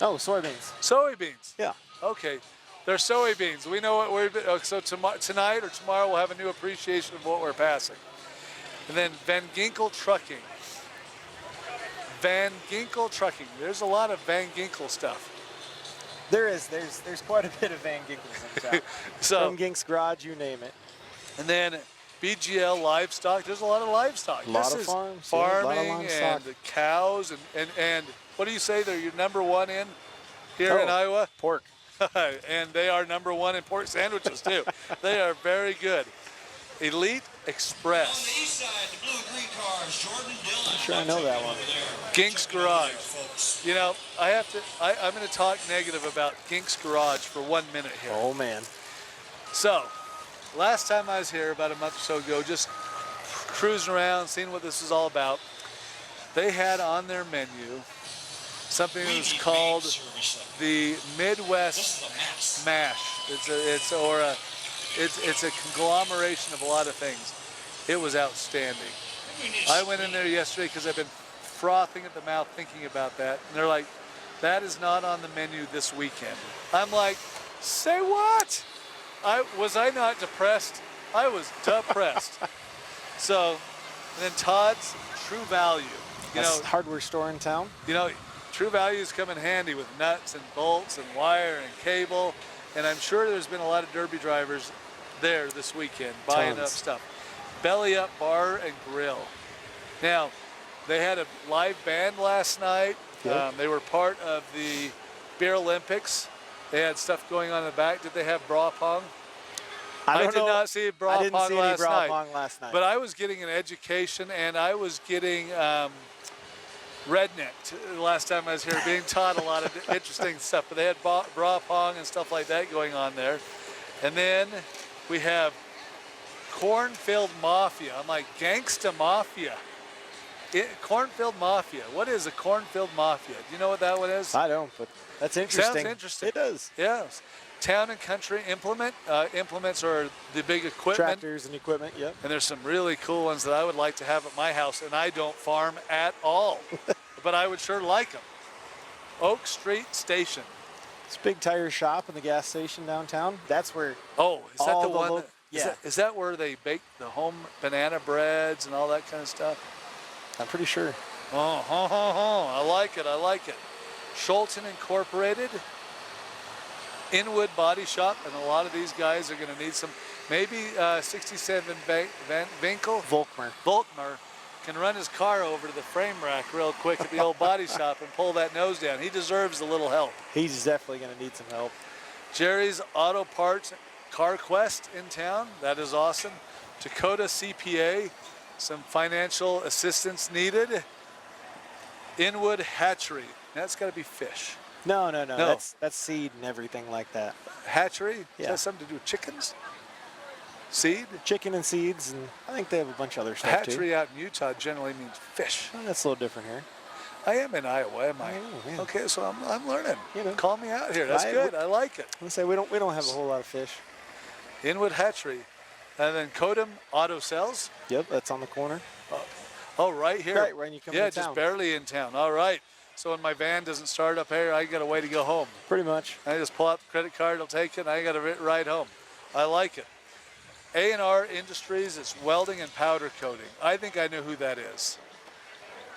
Oh, soybeans. Soybeans. Yeah. Okay. They're soybeans. We know what we're. So tonight or tomorrow we'll have a new appreciation of what we're passing. And then Van Ginkel Trucking. Van Ginkel Trucking. There's a lot of Van Ginkel stuff. There is. There's quite a bit of Van Ginkels in town. So, From Gink's Garage, you name it. and then BGL Livestock. There's a lot of livestock. A lot This of is farms, yeah, a lot of farming livestock. and cows and what do you say? They're your number one in here in Iowa? Pork. And they are number one in pork sandwiches too. They are very good. Elite On Express. the east side, the blue and green cars, Jordan and Dylan. I'm sure I know that one. Gink's Check it out there, Garage. folks. You know, I'm going to talk negative about Gink's Garage for 1 minute here. Oh man. So, last time I was here about a month or so ago, just cruising around, seeing what this is all about, they had on their menu something that was We need called maid service up. the Midwest This is a mess. Mash. It's a conglomeration of a lot of things. It was outstanding. We need I went in there yesterday because I've been frothing at the mouth thinking about that. And they're like, that is not on the menu this weekend. I'm like, say what? Was I not depressed? I was depressed. So, and then Todd's True Value. You That's know, hardware store in town. True Values come in handy with nuts and bolts and wire and cable. And I'm sure there's been a lot of derby drivers there this weekend buying up Tons. stuff. Belly Up Bar and Grill. Now, they had a live band last night. Yep. They were part of the Beer Olympics. They had stuff going on in the back. Did they have bra pong? I don't did know. not see bra I didn't pong see any last bra night. pong last night. But I was getting an education, and I was getting rednecked the last time I was here, being taught a lot of interesting stuff. But they had bra pong and stuff like that going on there. And then we have Cornfield Mafia. I'm like, Gangsta Mafia. Cornfield Mafia. What is a Cornfield Mafia? Do you know what that one is? I don't, but that's interesting. Sounds interesting. It does. Yes. Town and Country Implement. Implements are the big equipment. Tractors and equipment. Yep. And there's some really cool ones that I would like to have at my house, and I don't farm at all. But I would sure like them. Oak Street Station. It's a big tire shop in the gas station downtown. That's where. Oh, is that All the the one? lo- That, yeah. is that where they bake the home banana breads and all that kind of stuff? I'm pretty sure. I like it. I like it. Schulten Incorporated. Inwood Body Shop, and a lot of these guys are going to need some. Maybe 67 Van Winkle. Volkmer can run his car over to the frame rack real quick at the old body shop and pull that nose down. He deserves a little help. He's definitely going to need some help. Jerry's Auto Parts Car Quest in town. That is awesome. Dakota CPA. Some financial assistance needed. Inwood Hatchery. That's got to be fish. No. That's seed and everything like that. Hatchery? Is Yeah. that something to do with chickens? Seed? Chicken and seeds, and I think they have a bunch of other stuff Hatchery too. out in Utah generally means fish. Oh, that's a little different here. I am in Iowa, am I? I know, yeah. Okay, so I'm learning. You know. Call me out here. That's I- good. I like it. Let's say we don't have a whole lot of fish. Inwood Hatchery. And then Kodum Auto Sales. Yep, that's on the corner. Oh, right here. Right when you come yeah, into just town. barely in town. All right. So when my van doesn't start up here, I got a way to go home. Pretty much. I just pull out the credit card, I'll take it, and I got a ride home. I like it. A&R Industries is welding and powder coating. I think I know who that is.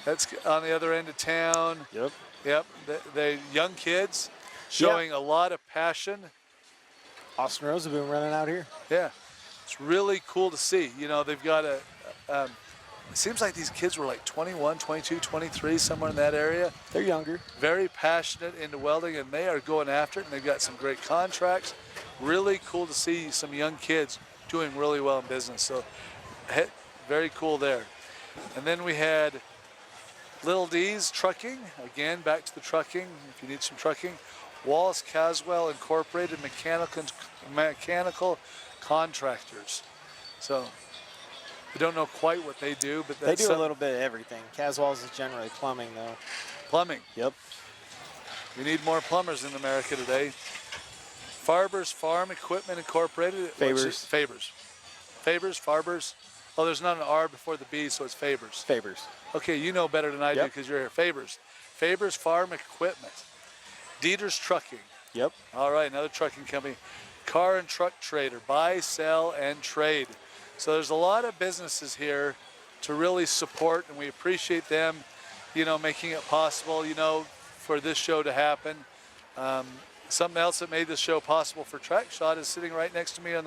That's on the other end of town. Yep. Yep, they young kids showing a lot of passion. Austin Rose have been running out here. Yeah, it's really cool to see. You know, they've got it seems like these kids were like 21, 22, 23, somewhere in that area. They're younger. Very passionate into welding, and they are going after it, and they've got some great contracts. Really cool to see some young kids doing really well in business. So very cool there. And then we had Little D's Trucking. Again, back to the trucking, if you need some trucking. Wallace Caswell Incorporated Mechanical Contractors. So I don't know quite what they do, but They do a little bit of everything. Caswell's is generally plumbing, though. Plumbing. Yep. We need more plumbers in America today. Farber's Farm Equipment Incorporated. Faber's. Farbers. Oh, there's not an R before the B, so it's Faber's. Faber's. Okay, you know better than I do because you're here. Faber's Farm Equipment. Dieter's Trucking. Yep. All right, another trucking company. Car and Truck Trader. Buy, sell, and trade. So there's a lot of businesses here to really support, and we appreciate them, making it possible, for this show to happen. Something else that made this show possible for Track Shot is sitting right next to me on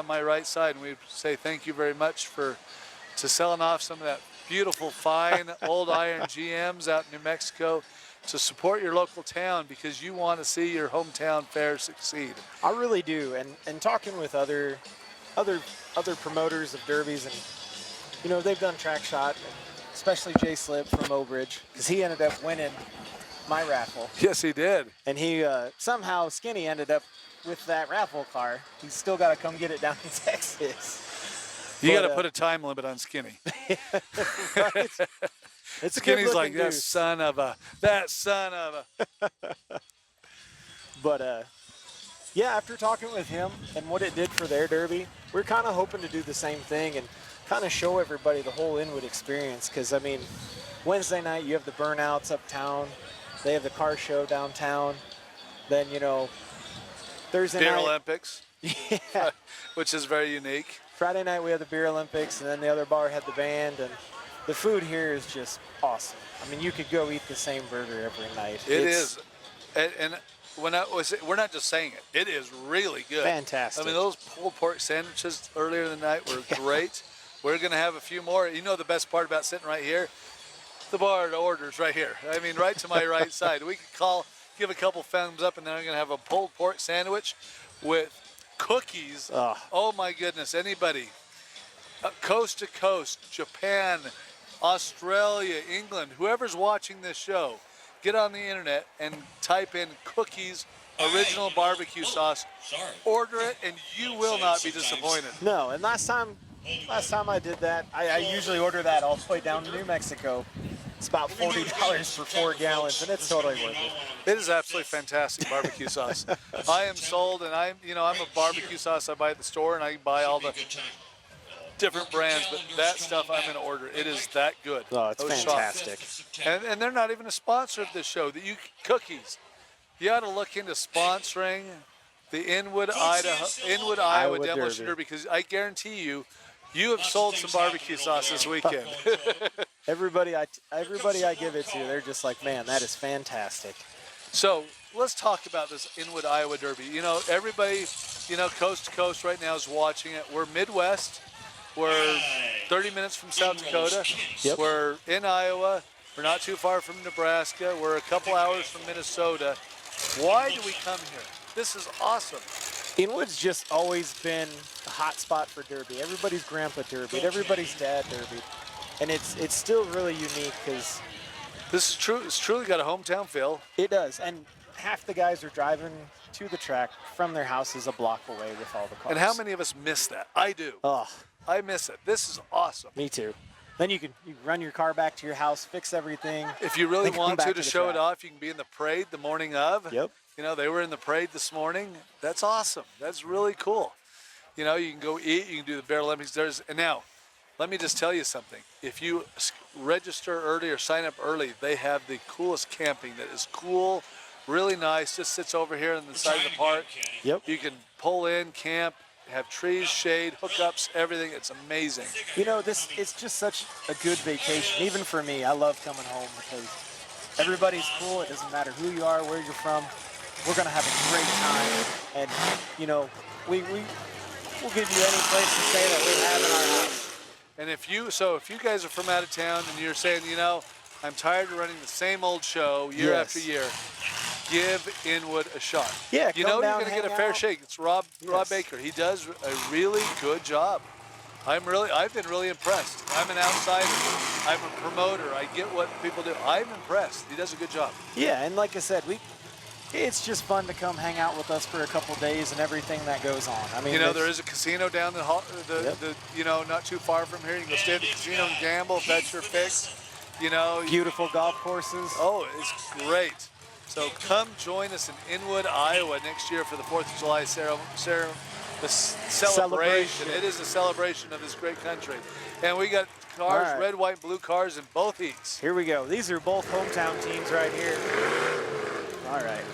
my right side, and we say thank you very much to selling off some of that beautiful, fine old iron GMs out in New Mexico to support your local town because you want to see your hometown fair succeed. I really do, and talking with other promoters of derbies, and they've done Track Shot, especially Jay Slip from Oak Ridge, because he ended up winning my raffle. Yes, he did. And he somehow Skinny ended up with that raffle car. He's still got to come get it down in Texas. You got to put a time limit on Skinny. Right? It's Skinny's like that son of a. But yeah, after talking with him and what it did for their derby, we're kind of hoping to do the same thing and kind of show everybody the whole Inwood experience. Because I mean, Wednesday night you have the burnouts uptown, they have the car show downtown, then Thursday Beer night Olympics, yeah. which is very unique. Friday night we had the Beer Olympics, and then the other bar had the band, and the food here is just awesome. I mean, you could go eat the same burger every night. It's and we're not just saying it. It is really good. Fantastic. I mean, those pulled pork sandwiches earlier in the night were great. We're going to have a few more. The best part about sitting right here? The bar to orders right here. I mean, right to my right side. We could give a couple thumbs up, and then I'm going to have a pulled pork sandwich with cookies. Oh my goodness. Anybody, coast to coast, Japan, Australia, England, whoever's watching this show, get on the internet and type in cookies, original barbecue sauce. Order it, and you will not be disappointed. No, and last time I did that, I usually order that all the way down to New Mexico. It's about $40 for 4 gallons, and it's totally worth it. It is absolutely fantastic barbecue sauce. I am sold, and I'm a barbecue sauce I buy at the store, and I buy all the different brands, but that stuff I'm going to order. It is that good. Oh, it's fantastic. And they're not even a sponsor of this show. Cookies. You ought to look into sponsoring the Inwood, Iowa Demolition Derby, because I guarantee you have sold some barbecue sauce this weekend. Everybody I give it to, they're just like, man, that is fantastic. So let's talk about this Inwood, Iowa Derby. Everybody, coast to coast right now is watching it. We're Midwest. We're 30 minutes from South Dakota. Yep. We're in Iowa. We're not too far from Nebraska. We're a couple hours from Minnesota. Why do we come here? This is awesome. Inwood's just always been a hot spot for derby. Everybody's grandpa derby, everybody's dad derby. And it's still really unique because this is true. It's truly got a hometown feel. It does. And half the guys are driving to the track from their houses a block away with all the cars. And how many of us miss that? I do. Oh, I miss it. This is awesome. me too. Then you run your car back to your house, fix everything. If you really then come want back to the show it track. off, you can be in the parade the morning of. Yep. They were in the parade this morning. That's awesome. That's really cool. You can go eat. You can do the Bear Olympics. And now, let me just tell you something. If you register early or sign up early, they have the coolest camping that is cool, really nice. Just sits over here on the side of the park. Yep. You can pull in, camp, have trees, shade, hookups, everything. It's amazing. It's just such a good vacation. Even for me, I love coming home because everybody's cool. It doesn't matter who you are, where you're from. We're going to have a great time. And, we'll give you any place to stay that we have in our house. And if you guys are from out of town and you're saying, you know, I'm tired of running the same old show year after year, give Inwood a shot. Yeah, you know down, you're going to get a fair out. shake. It's Rob Baker. He does a really good job. I've been really impressed. I'm an outsider. I'm a promoter. I get what people do. I'm impressed. He does a good job. Yeah, and like I said, it's just fun to come hang out with us for a couple days and everything that goes on. I mean, you know, there is a casino down you know, not too far from here. You can go stay at the casino and gamble if that's your fix. You know, beautiful golf courses. Oh, it's great. So come join us in Inwood, Iowa next year for the 4th of July celebration. It is a celebration of this great country. And we got cars, red, white, blue cars in both heats. Here we go. These are both hometown teams right here. All right.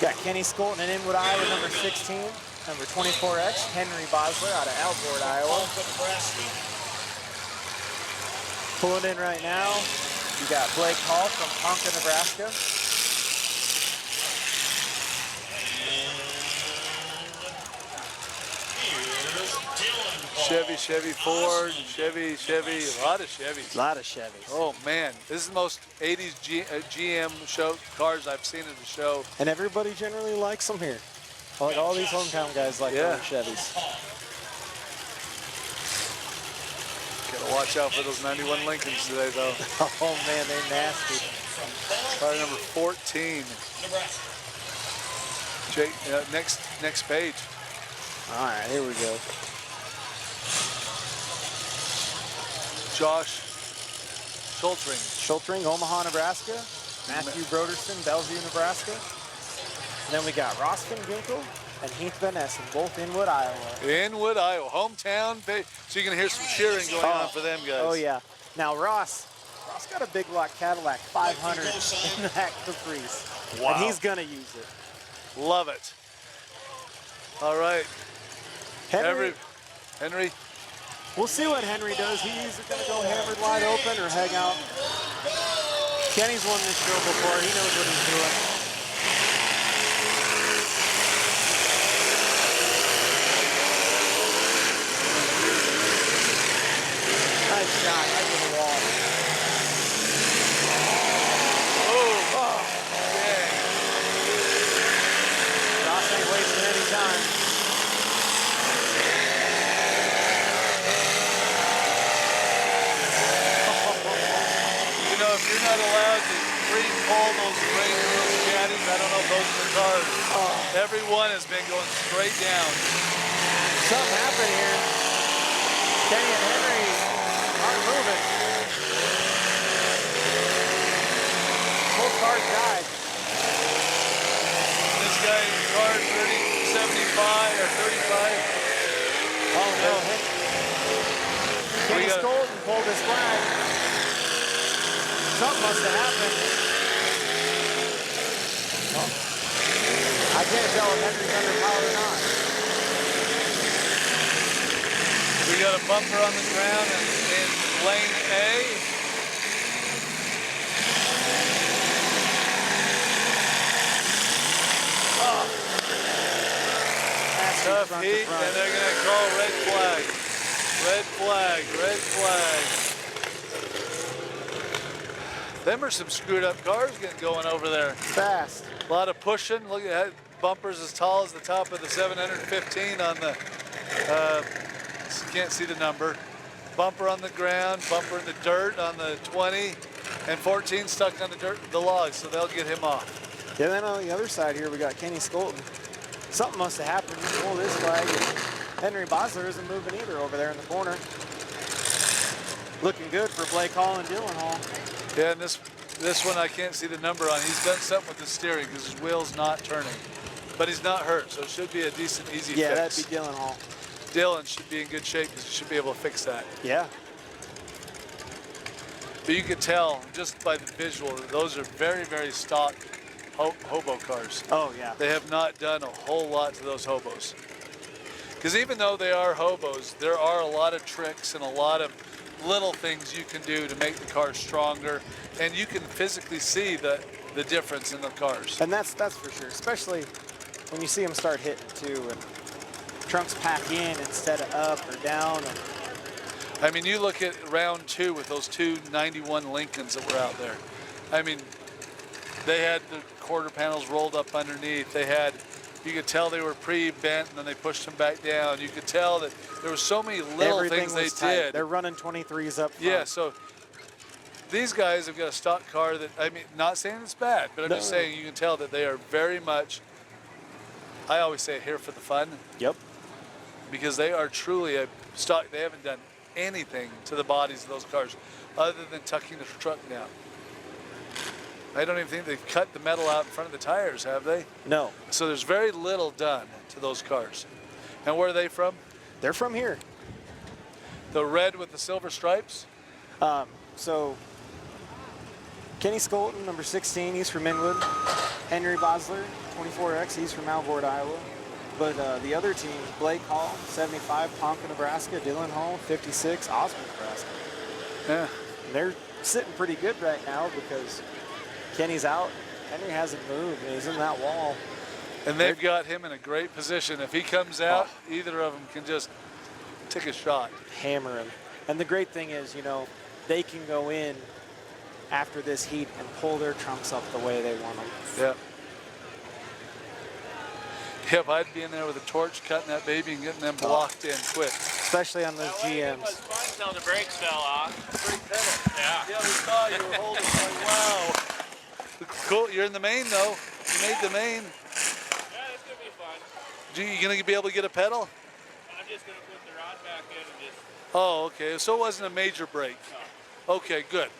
Got Kenny Skolton in Inwood, Iowa, number 16. Number 24X, Henry Bosler out of Outboard, Iowa. Pulling in right now, you got Blake Hall from Ponca, Nebraska. Chevy, Ford, Chevy, a lot of Chevys. A lot of Chevys. Oh man, this is the most 80s GM show cars I've seen at the show. And everybody generally likes them here. Like all these hometown guys like their Chevys. Gotta watch out for those 91 Lincolns today though. Oh man, they're nasty. Car number 14. Jake, next page. All right, here we go. Josh Schultring. Schultring, Omaha, Nebraska. Matthew Broderson, Bellevue, Nebraska. And then we got Ross Van Ginkel and Heath Van Essen, both Inwood, Iowa. Inwood, Iowa, hometown. So you're going to hear some cheering going on for them guys. Oh, yeah. Now, Ross got a big block Cadillac 500 in that Caprice. Wow. And he's going to use it. Love it. All right. Henry. We'll see what Henry does. He's either going to go hammered wide open or hang out. Kenny's won this show before. He knows what he's doing. Nice shot right to the wall. Oh, dang. Ross ain't wasting any time. You know, if you're not allowed to pre-pull those caddies, I don't know if those are the cars. Every one has been going straight down. Something happened here. Kenny and Henry aren't moving. Both cars died. This guy in car 75 or 35. Oh no. Kenny Skolton pulled his flag. Something must have happened. Well, I can't tell if Henry's under power or not. We got a bumper on the ground in lane A. Tough heat, and they're going to call red flag. Red flag, red flag. Them are some screwed up cars getting going over there. Fast. A lot of pushing. Look at that. Bumpers as tall as the top of the 715 on the, can't see the number. Bumper on the ground, bumper in the dirt on the 20, and 14 stuck on the dirt, the logs, so they'll get him off. Yeah, then on the other side here, we got Kenny Skolton. Something must have happened. He pulled his flag. Henry Bosler isn't moving either over there in the corner. Looking good for Blake Hall and Dylan Hall. Yeah, and this one I can't see the number on. He's done something with the steering because his wheel's not turning. But he's not hurt, so it should be a decent, easy fix. Yeah, that'd be Dylan Hall. Dylan should be in good shape because he should be able to fix that. Yeah. But you can tell just by the visual that those are very, very stock hobo cars. Oh, yeah. They have not done a whole lot to those hobos. Because even though they are hobos, there are a lot of tricks and a lot of little things you can do to make the car stronger, and you can physically see the difference in the cars. And that's for sure, especially when you see them start hitting too. And trunks pack in instead of up or down. And I mean, you look at round 2 with those two 91 Lincolns that were out there. I mean, they had the quarter panels rolled up underneath. They had, you could tell they were pre-bent and then they pushed them back down. You could tell that there were so many little everything things they was tight. did. They're running 23s up front. Yeah, so these guys have got a stock car that, I mean, not saying it's bad, but I'm just saying you can tell that they are very much, I always say, here for the fun. Yep. Because they are truly a stock. They haven't done anything to the bodies of those cars other than tucking the truck down. I don't even think they've cut the metal out in front of the tires, have they? No. So there's very little done to those cars. And where are they from? They're from here. The red with the silver stripes? So Kenny Skolton, number 16, he's from Inwood. Henry Bosler, 24X, he's from Alvord, Iowa. But the other team, Blake Hall, 75, Ponca, Nebraska. Dylan Hall, 56, Osborne, Nebraska. Yeah. And they're sitting pretty good right now because Kenny's out. Henry hasn't moved, and he's in that wall. And they've got him in a great position. If he comes out, either of them can just take a shot. Hammer him. And the great thing is, you know, they can go in after this heat and pull their trunks up the way they want them. Yeah. Yep, I'd be in there with a torch cutting that baby and getting them blocked in quick. Especially on those GMs. It was fun until the brakes fell off. Brake pedal. Yeah. Yeah, we saw you were holding like, wow. Cool, you're in the main though. You made the main. Yeah, it's gonna be fun. You gonna be able to get a pedal? I'm just gonna put the rod back in and just. Oh, okay. So it wasn't a major break. No. Okay, good.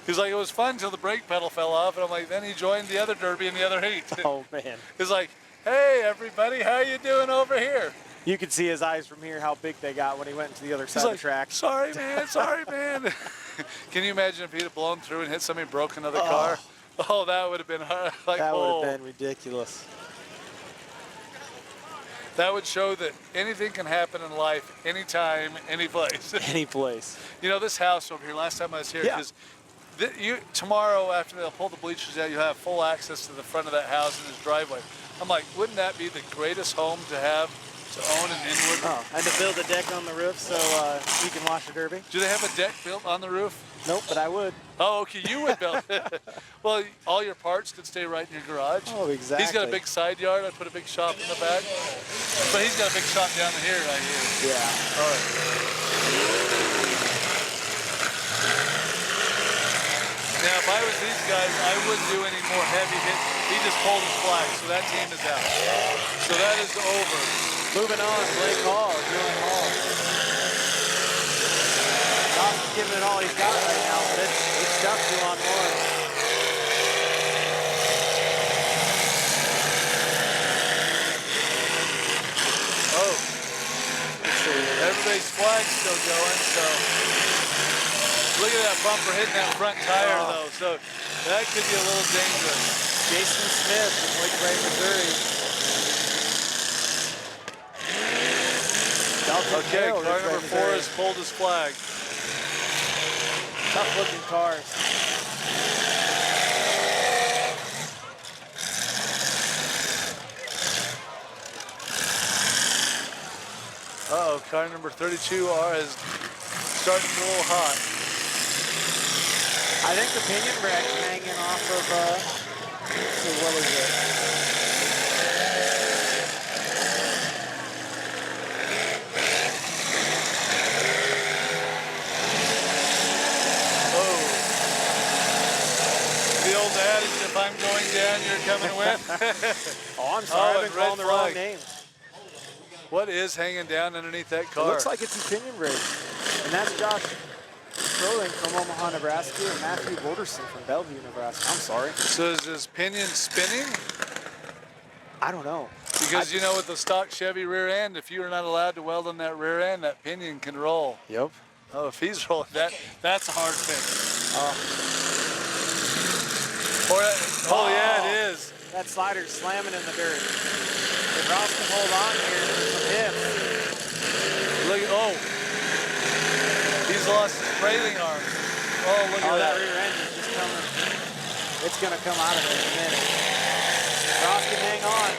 He's like, it was fun until the brake pedal fell off, and I'm like, then he joined the other derby in the other heat. Oh, man. He's like, hey, everybody, how you doing over here? You could see his eyes from here, how big they got when he went to the other side He's of like, the track. sorry, man, sorry, man. Can you imagine if he'd have blown through and hit somebody and broke another car? Oh, that would have been hard. Like, That would oh. have been ridiculous. That would show that anything can happen in life, anytime, any place. Any place. You know, this house over here, last time I was here, Yeah. because tomorrow after they'll pull the bleachers out, you'll have full access to the front of that house and his driveway. I'm like, wouldn't that be the greatest home to have, to own in Inwood? Oh, and to build a deck on the roof so you can watch a derby? Do they have a deck built on the roof? Nope, but I would. Oh, okay, you would build it. Well, all your parts could stay right in your garage. Oh, exactly. He's got a big side yard. I put a big shop in the back. But he's got a big shop down here, I hear. Yeah. All right. Now, if I was these guys, I wouldn't do any more heavy hits. He just pulled his flag, so that team is out. So that is over. Moving on, Blake Hall, Dylan Hall. Not giving it all he's got right now, but it's tough to on more. Oh. Everybody's flag's still going, so look at that bumper hitting that front tire, though. So that could be a little dangerous. Jason Smith from Lake Wright, Missouri. Okay, car number 4 has pulled his flag. Tough looking cars. Uh-oh, car number 32R is starting to get a little hot. I think the pinion bracket's hanging off of, let's see, what is it? The old adage, if I'm going down, you're coming with. Oh, I'm sorry, Oh, I've and been calling red the wrong flag. name. What is hanging down underneath that car? It looks like it's a pinion brake. And that's Josh Crowling from Omaha, Nebraska, and Matthew Boulderson from Bellevue, Nebraska. I'm sorry. So is this pinion spinning? I don't know. Because you know, with the stock Chevy rear end, if you are not allowed to weld on that rear end, that pinion can roll. Yep. Oh, if he's rolling that's a hard fix. Oh yeah, it is. That slider's slamming in the dirt. If Ross can hold on here, some hips. Look at, he's lost his trailing arm. Oh, look at that that. rear end is just coming. It's gonna come out of it in a minute. Ross can hang on.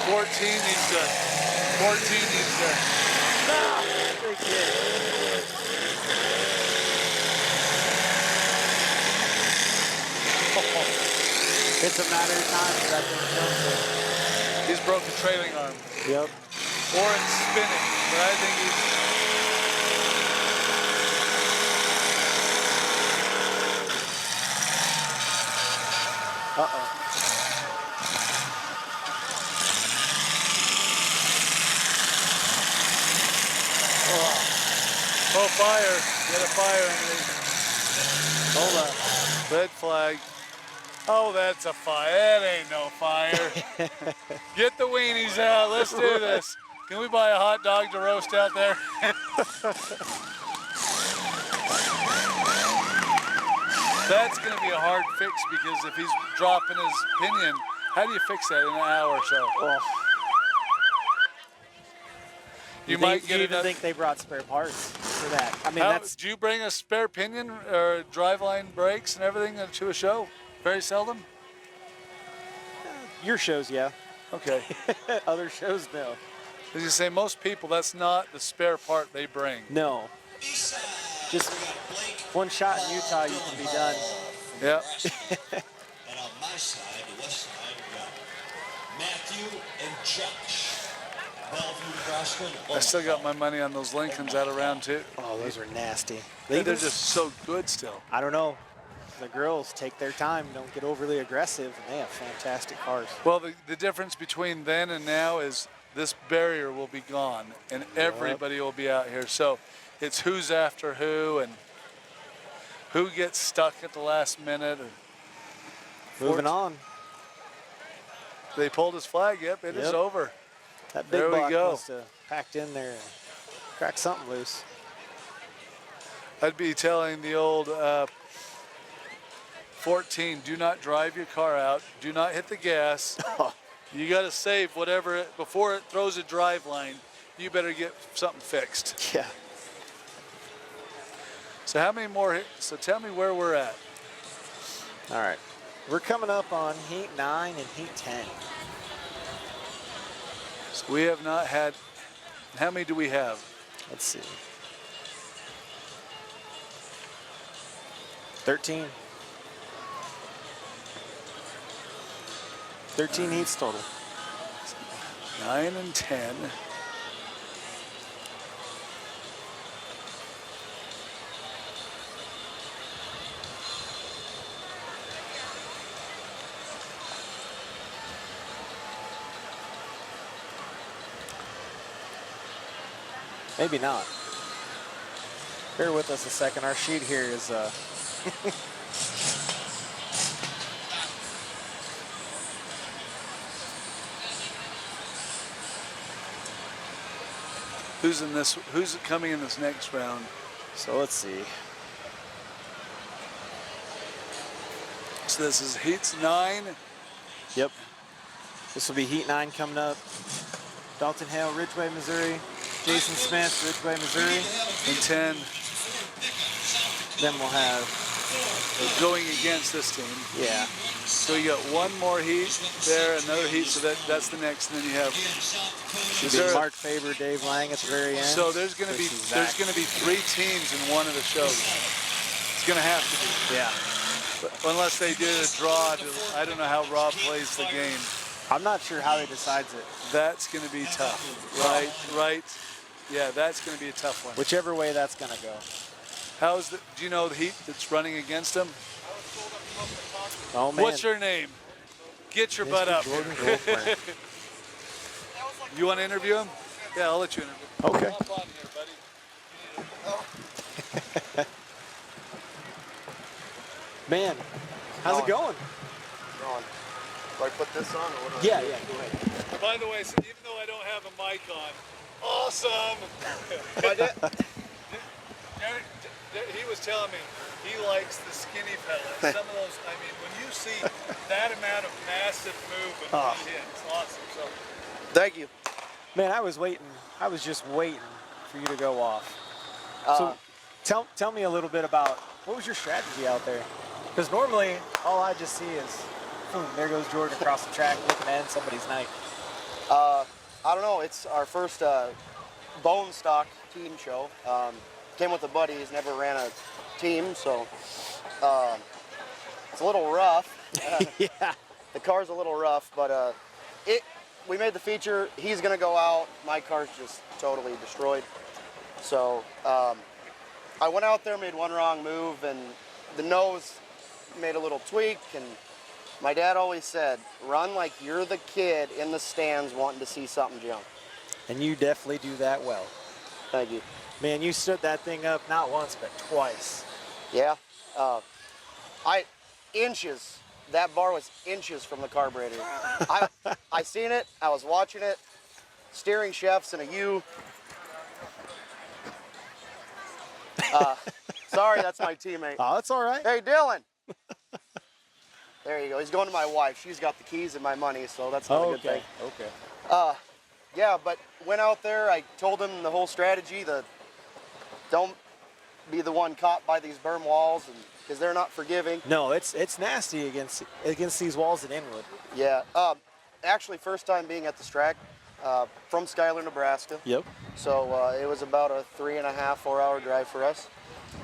14 needs to. 14 needs to. Big hit. It's a matter of time for that thing comes He's broke a trailing arm. in. Yep. Or it's spinning, but I think he's. Uh-oh. Oh, fire. Get a fire underneath. Hold up. Red flag. Oh, that's a fire. That ain't no fire. Get the weenies out. Let's do this. Can we buy a hot dog to roast out there? That's going to be a hard fix because if he's dropping his pinion, how do you fix that in an hour or so? Oh. You might get you it. even think they brought spare parts for that? I mean, that's Do you bring a spare pinion or driveline brakes and everything to a show? Very seldom? your shows, yeah. Okay. Other shows, no. As you say, most people, that's not the spare part they bring. No. Just one shot in Utah, you can be done. Yeah. And on my side, the west side, we got Matthew and Josh. Bellevue, Nebraska. and I still got my money on those Lincolns out of round two. Oh, those are nasty. They're just so good still. I don't know. The girls take their time, don't get overly aggressive, and they have fantastic cars. Well, the difference between then and now is this barrier will be gone, and everybody will be out here. So it's who's after who and who gets stuck at the last minute. Moving on. They pulled his flag. Yep, it is Yep. over. That There big we block go. must have packed in there and cracked something loose. I'd be telling the old 14, do not drive your car out. Do not hit the gas. You got to save whatever, before it throws a drive line, you better get something fixed. Yeah. So how many more, so tell me where we're at. All right. We're coming up on Heat 9 and Heat 10. So we have not had, how many do we have? Let's see. 13. 13 heats total. 9 and 10. Maybe not. Bear with us a second. Our sheet here is Who's in this, who's coming in this next round? so let's see. So this is Heats 9. Yep. This will be Heat 9 coming up. Dalton Hale, Ridgeway, Missouri. Jason Smith, Ridgeway, Missouri. And 10 Then we'll have, going against this team. yeah, So you got one more heat there, another heat, so that's the next, and then you have. should Is there be a- Mark Faber, Dave Lang at the very end. So there's going to be versus Zach. 3 teams in one of the shows. It's going to have to be, Yeah. but unless they did a draw. I don't know how Rob plays the game. I'm not sure how he decides it. That's going to be tough. Right. Yeah, that's going to be a tough one. Whichever way that's going to go. How's the? Do you know the heat that's running against them? Oh, man. What's your name? Get your butt Mr. up. Jordan Goldberg. You want to interview him? Yeah, I'll let you interview him. Okay. Hop on here, buddy. Man, how's it going? Do I put this on or what? Yeah, go ahead. By the way, so even though I don't have a mic on, awesome. He was telling me he likes the skinny fellas. Some of those, I mean, when you see that amount of massive movement, it's awesome. So Thank you. Man, I was just waiting for you to go off. So tell me a little bit about, what was your strategy out there? Because normally, all I just see is, boom, there goes Jordan across the track looking to end somebody's night. I don't know. It's our first bone stock team show. Came with a buddy. He's never ran a team, so it's a little rough. Yeah. The car's a little rough, but we made the feature. He's gonna go out. My car's just totally destroyed. So I went out there, made one wrong move, and the nose made a little tweak. And my dad always said, "Run like you're the kid in the stands wanting to see something jump." And you definitely do that well. Thank you. Man, you stood that thing up not once, but twice. Yeah. Inches. That bar was inches from the carburetor. I seen it. I was watching it. Steering chefs in a U. Sorry, that's my teammate. Oh, that's all right. Hey, Dylan. There you go. He's going to my wife. She's got the keys and my money, so that's not a good thing. Okay. Yeah, but went out there. I told him the whole strategy. Don't be the one caught by these berm walls, because they're not forgiving. No, it's nasty against these walls at Inwood. Yeah. Actually, first time being at this track, from Schuyler, Nebraska. Yep. So it was about a 3.5, 4 hour drive for us.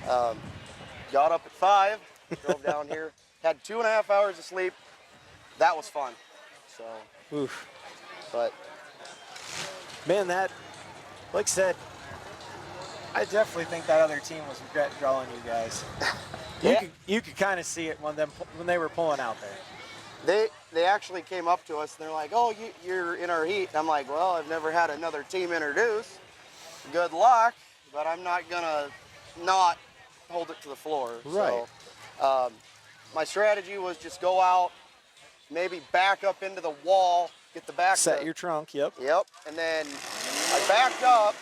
Got up at 5, drove down here, had 2.5 hours of sleep. That was fun. So, Oof. but Man, that, like I said, I definitely think that other team was regret drawing you guys. You could kind of see it when they were pulling out there. they actually came up to us and they're like, "Oh, you're in our heat." And I'm like, "Well, I've never had another team introduce. Good luck, but I'm not gonna not hold it to the floor." Right. So, my strategy was just go out, maybe back up into the wall, get the back. Set your trunk. Yep. Yep. And then I backed up,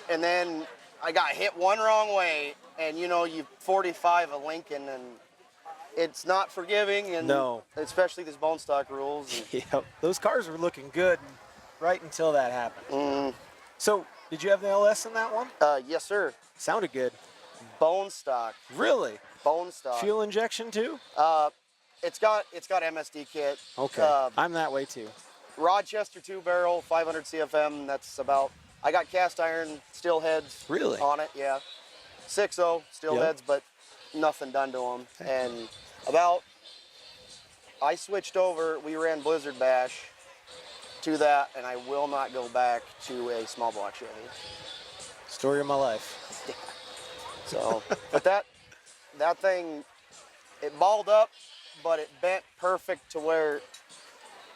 and then I got hit one wrong way, and you 45 a Lincoln, and it's not forgiving, and No. especially these bone stock rules. Yep. Those cars were looking good right until that happened. Mm, So, did you have the LS in that one? yes, sir. Sounded good. Bone stock. Really? Bone stock. Fuel injection too? It's got MSD kit. Okay. I'm that way too. Rochester 2-barrel, 500 CFM. That's about. I got cast iron steel heads. Really? On it, yeah. 6.0 steel Yep. heads, but nothing done to them. And I switched over. We ran Blizzard Bash to that, and I will not go back to a small block Chevy. Story of my life. So, but that thing, it balled up, but it bent perfect to where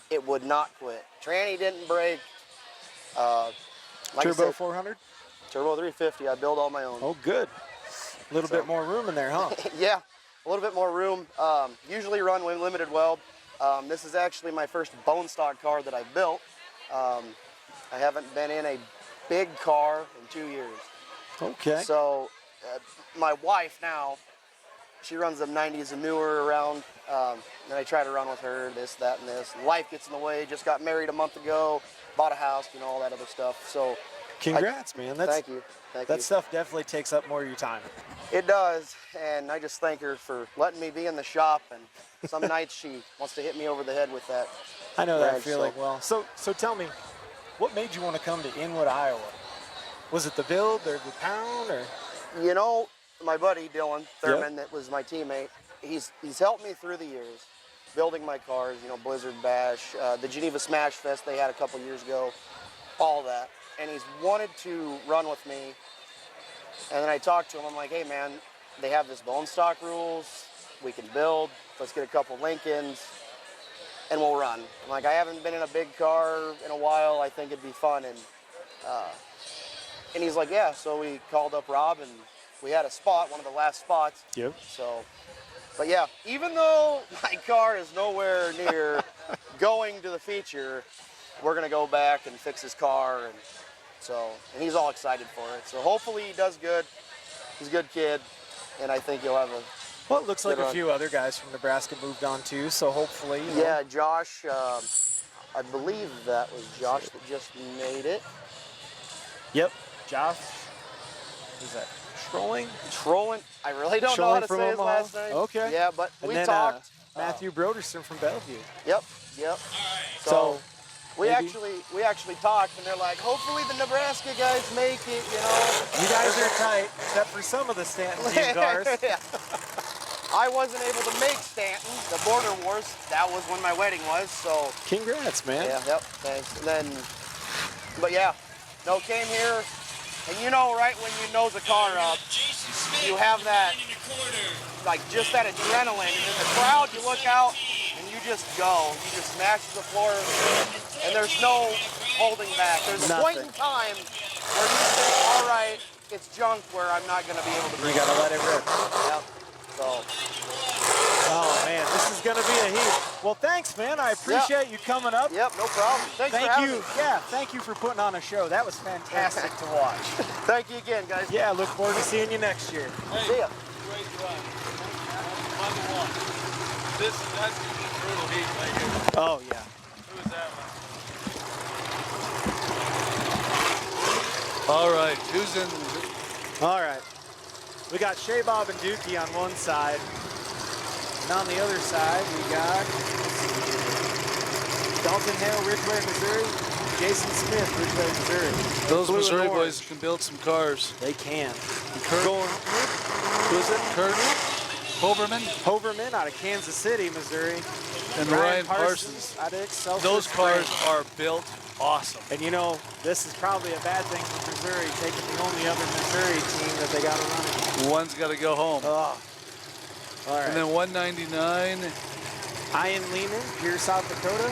it would not quit. Tranny didn't break. Like I Turbo said, 400? Turbo 350. I build all my own. Oh, good. A little bit more room in there, huh? Yeah, a little bit more room. Usually run with limited weld. This is actually my first bone stock car that I built. I haven't been in a big car in 2 years. Okay. So my wife now, she runs them 90s and newer around. And I try to run with her, this, that, and this. Life gets in the way. Just got married a month ago, bought a house, all that other stuff. So Congrats, man. thank you. That stuff definitely takes up more of your time. It does, and I just thank her for letting me be in the shop. And some nights she wants to hit me over the head with that. I know that wrench, feeling well. So tell me, what made you want to come to Inwood, Iowa? Was it the build or the town or? My buddy Dylan Thurman, that was my teammate. He's helped me through the years, building my cars. Blizzard Bash, the Geneva Smash Fest they had a couple years ago, all that. And he's wanted to run with me. And then I talked to him. I'm like, "Hey man, they have this bone stock rules. We can build. Let's get a couple Lincolns, and we'll run." I'm like, "I haven't been in a big car in a while. I think it'd be fun." And he's like, "Yeah." So we called up Rob, and we had a spot, one of the last spots. Yep. So, but yeah, even though my car is nowhere near going to the feature, we're gonna go back and fix his car, and he's all excited for it. So hopefully he does good. He's a good kid, and I think he'll have a. Well, it looks like good a run. few other guys from Nebraska moved on too, so hopefully. Yeah, Josh. I believe that was Josh that just made it. Yep. Josh. Is that Trolling? Trolling. I really don't know how Trolling to from say his Omaha? last name. Okay. Yeah, but And we then, talked. Matthew Broderson from Bellevue. Yep. So we maybe- actually talked, and they're like, hopefully the Nebraska guys make it, you know. you guys are tight, except for some of the Stanton team cars. Yeah. I wasn't able to make Stanton, the Border Wars. That was when my wedding was, so. Congrats, man. Yeah, yep, thanks. And then, but yeah, no, came here, and you know, right when you nose a car up, you have that, like, just that adrenaline. And in the crowd, you look out, and you just go. You just smash the floor, and there's no holding back. There's a point in time where you say, all right, it's junk where I'm not going to be able to bring You gotta let it rip. Yep. So. Oh man, this is gonna be a heat. Well, thanks, man. I appreciate you coming up. Yep, no problem. Thanks for Thank having you. me. Yeah, thank you for putting on a show. That was fantastic to watch. Thank you again, guys. Yeah, look forward to seeing you next year. See ya. Great run. That's gonna be brutal heat right here. Oh yeah. Who is that one? All right, who's in? All right. We got Shea Bob and Dookie on one side. And on the other side, we got Dalton Hale, Ridgeway, Missouri. Jason Smith, Ridgeway, Missouri. Those Blue and Missouri orange. boys can build some cars. They can. Kurt, who is it? Kurt Hoverman Hoverman out of Kansas City, Missouri. and Ryan Parsons. Out of Excelsior Those cars Springs. are built awesome. And you know, this is probably a bad thing for Missouri, taking the only other Missouri team that they got running. One's got to go home. Oh. All right. And then 199. Ian Lehman, Pierce, South Dakota.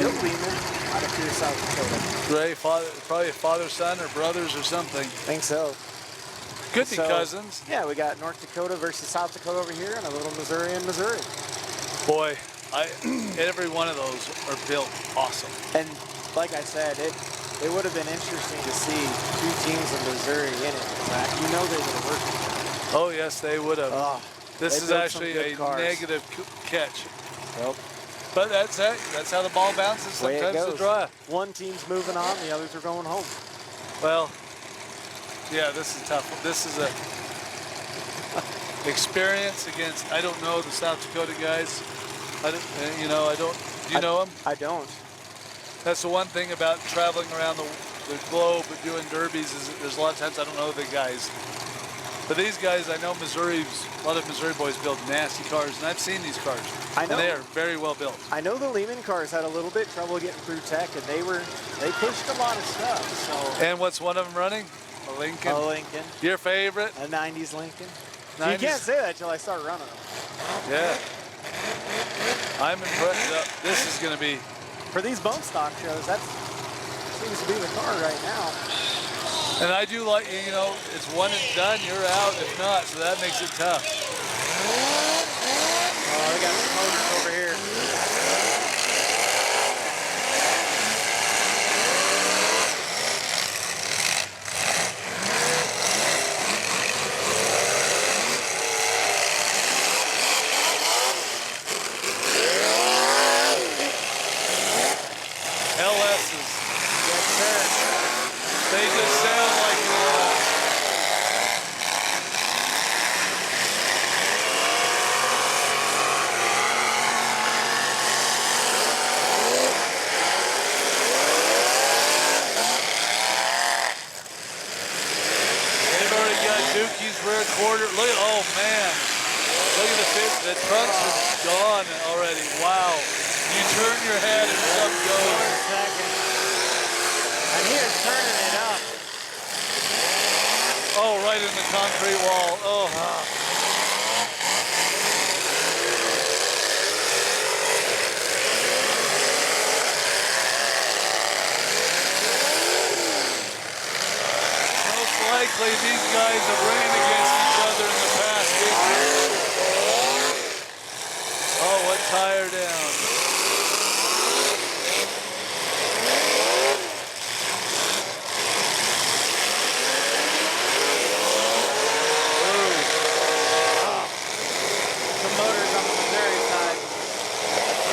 Bill Lehman out of Pierce, South Dakota. Ray, probably a father, son, or brothers or something. Think so. Could be So, cousins. Yeah, we got North Dakota versus South Dakota over here, and a little Missouri and Missouri. Boy, every one of those are built awesome. And like I said, it would have been interesting to see two teams in Missouri in it. Zach. You know they would have worked together. Oh yes, they would have. Oh, This they is built some actually good a cars. negative catch. Yep. But that's it. That's how the ball bounces. Way it Sometimes goes. the draw. One team's moving on, the others are going home. Well, yeah, this is tough. This is a experience against. I don't know the South Dakota guys. I don't. I don't. Do you know them? I don't. That's the one thing about traveling around the globe and doing derbies is that there's a lot of times I don't know the guys. But these guys, I know a lot of Missouri boys build nasty cars, and I've seen these cars. I know. And they are very well built. I know the Lehman cars had a little bit trouble getting through tech, and they pushed a lot of stuff. So And what's one of them running? A Lincoln. a Lincoln, Your favorite? a '90s Lincoln. So 90s. you can't say that till I start running them. Yeah. I'm impressed. This is going to be. For these bump stock shows, that seems to be the car right now. And I do like, it's one and done, you're out if not, so that makes it tough. Oh, they got some motors over here. LS's. Yes, sir. They just sound like they've already got Dookie's rear quarter. Look at, oh man. Look at the trunks are gone already. Wow. You turn your head and some goes. 1 second. And he is turning it up. Oh, right in the concrete wall. Oh. Most likely these guys have ran against each other in the past week. Oh, what tire down. Some motors on the Missouri side.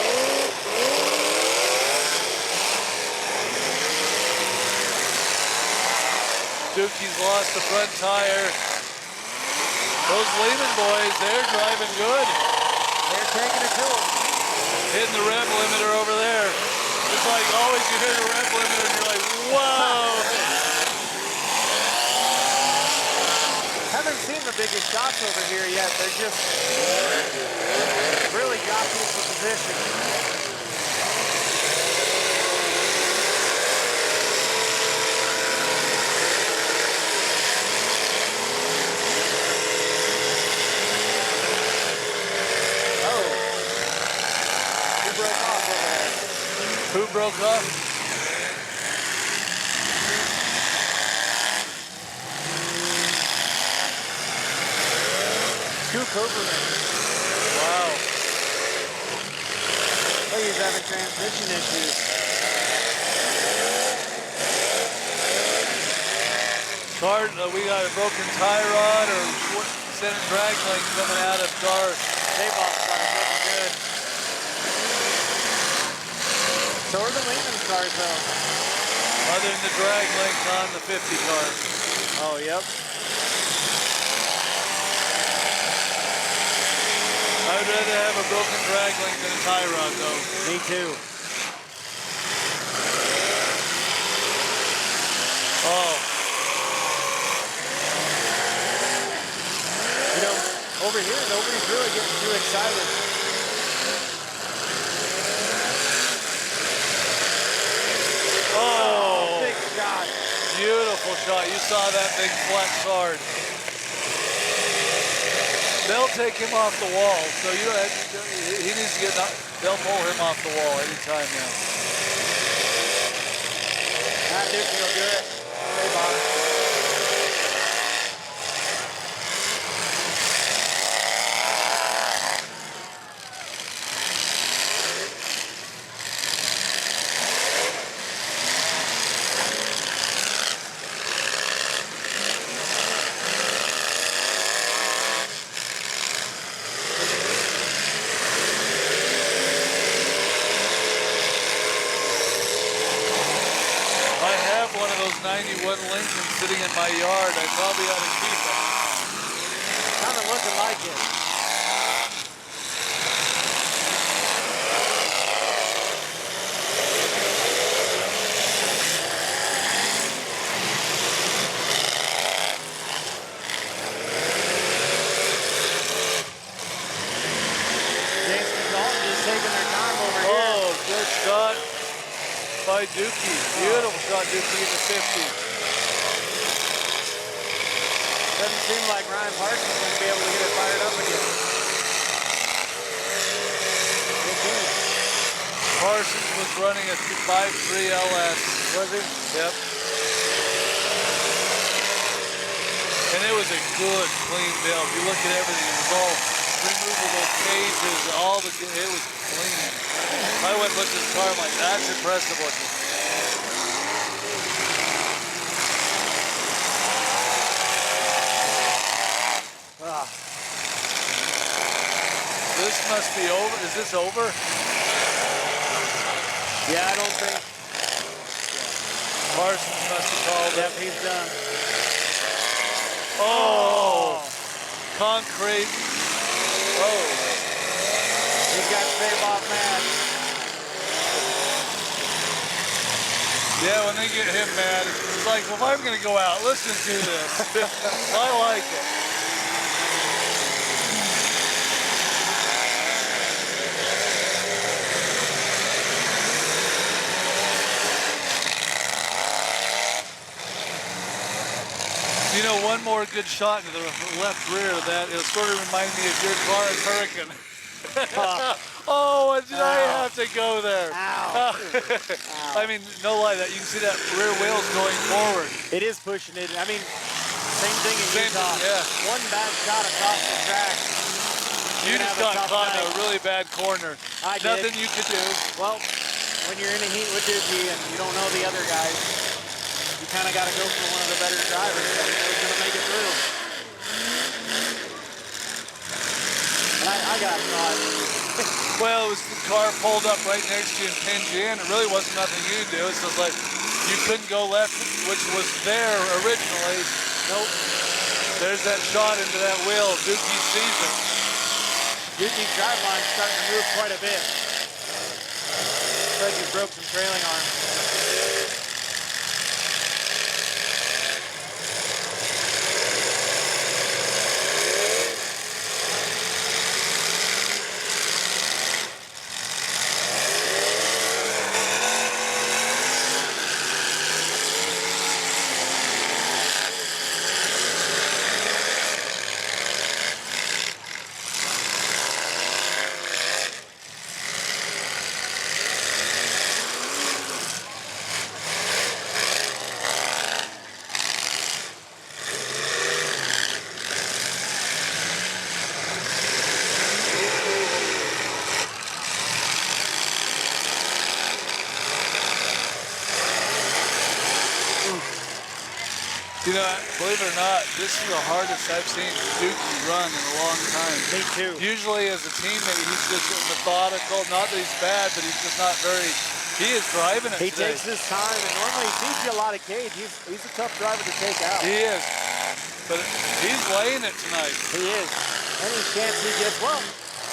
Dookie's lost the front tire. Those Lehman boys, they're driving good. They're taking it to him. Hitting the rev limiter over there. It's like always you hear the rev limiter and you're like, whoa. Haven't seen the biggest shots over here yet. They're just really jockeying for position. Who broke off? Two Cooperman. Wow. Oh, he's having transmission issues. Car, we got a broken tie rod or center drag link coming out of car. Tape-off cars looking good. So are the Lehman cars, though. Other than the drag link on the 50 car. Oh, yep. I would rather have a broken drag link than a tie rod, though. Me too. Oh, You know, over here, nobody's really getting too excited. oh, Big shot. beautiful shot. You saw that big flat card. They'll take him off the wall, so you know, he needs to get. They'll pull him off the wall anytime now. That dude will do it. Hey, Bob. I have one of those 91 Lincolns sitting in my yard. I probably ought to keep it. Kind of looking like it. Jason Dalton just taking their time over here. Oh, good shot by Dookie. Beautiful shot, Dookie in the 50. Doesn't seem like Ryan Parsons is going to be able to get it fired up again. Parsons was running a 5.3 LS. Was he? Yep. And it was a good, clean build. If you look at everything, it was all removable cages, it was clean. I went and looked at this car, I'm like, that's impressive looking. This must be over. Is this over? Yeah, I don't think. Parsons must have called Yep, it. he's done. Oh, concrete. Oh, He's got to save off mad. yeah, when they get him mad, it's like, well, if I'm going to go out, let's just do this. I like it. You know, one more good shot to the left rear of that. It'll sort of remind me of your car in Hurricane. Oh, did I have to go there? Ow. I mean, no lie, that you can see that rear wheel's going forward. It is pushing it. I mean, same thing in Same Utah. thing, yeah. One bad shot across the track. You You're just gonna got have a tough caught in a night. really bad corner. I did. Nothing you could do. Well, when you're in a heat with Dookie and you don't know the other guys, you kind of got to go for one of the better drivers that was going to make it through. And I got caught. Well, it was the car pulled up right next to you and pinned you in. It really wasn't nothing you could do. It's just like you couldn't go left, which was there originally. Nope. There's that shot into that wheel. Dookie sees it. Yuki's drive line's starting to move quite a bit. Looks like he broke some trailing arms. You know, believe it or not, this is the hardest I've seen Dookie run in a long time. Me too. Usually as a teammate, he's just methodical. Not that he's bad, but he's just not very, he is driving it He today. takes his time, and normally he feeds you a lot of cage. He's a tough driver to take out. He is. But he's laying it tonight. He is. Any chance he gets, well,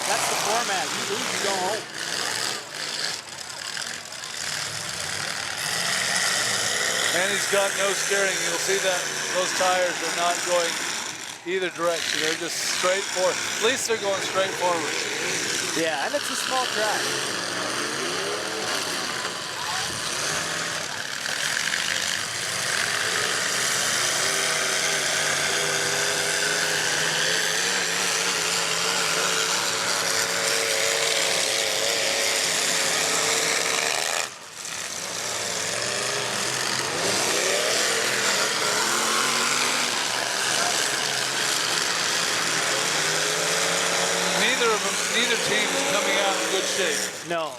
that's the format. You lose, you go home. And he's got no steering. You'll see that those tires are not going either direction. They're just straight forward. At least they're going straight forward. Yeah, and it's a small track. Neither team is coming out in good shape. No.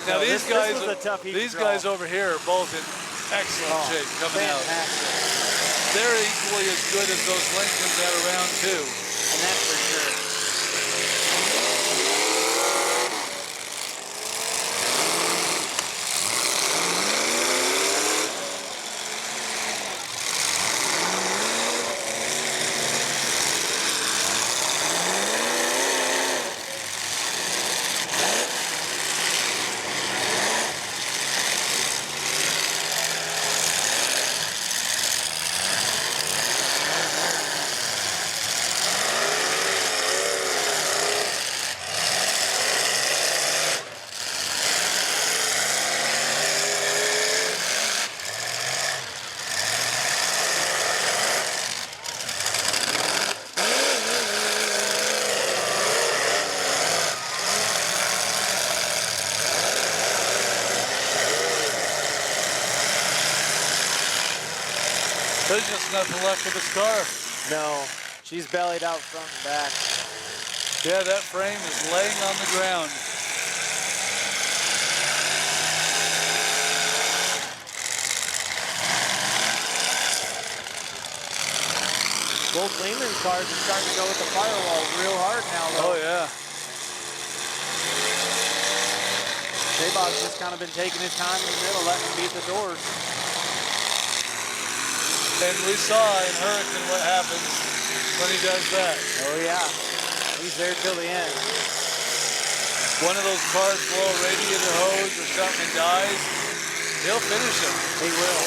Now No, these this guys, was a tough heat these to guys draw. over here are both in excellent shape coming out. Fantastic. They're equally as good as those Lincolns at around 2. And that's for sure. There's just nothing left of this car. No, she's bellied out front and back. Yeah, that frame is laying on the ground. Both Lehman cars are starting to go with the firewall real hard now, though. Oh, yeah. J-Bob's just kind of been taking his time in the middle, letting him beat the doors. And we saw in Hurricane what happens when he does that. Oh, yeah. He's there till the end. One of those cars blow a radiator hose or something and dies, he'll finish him. He will.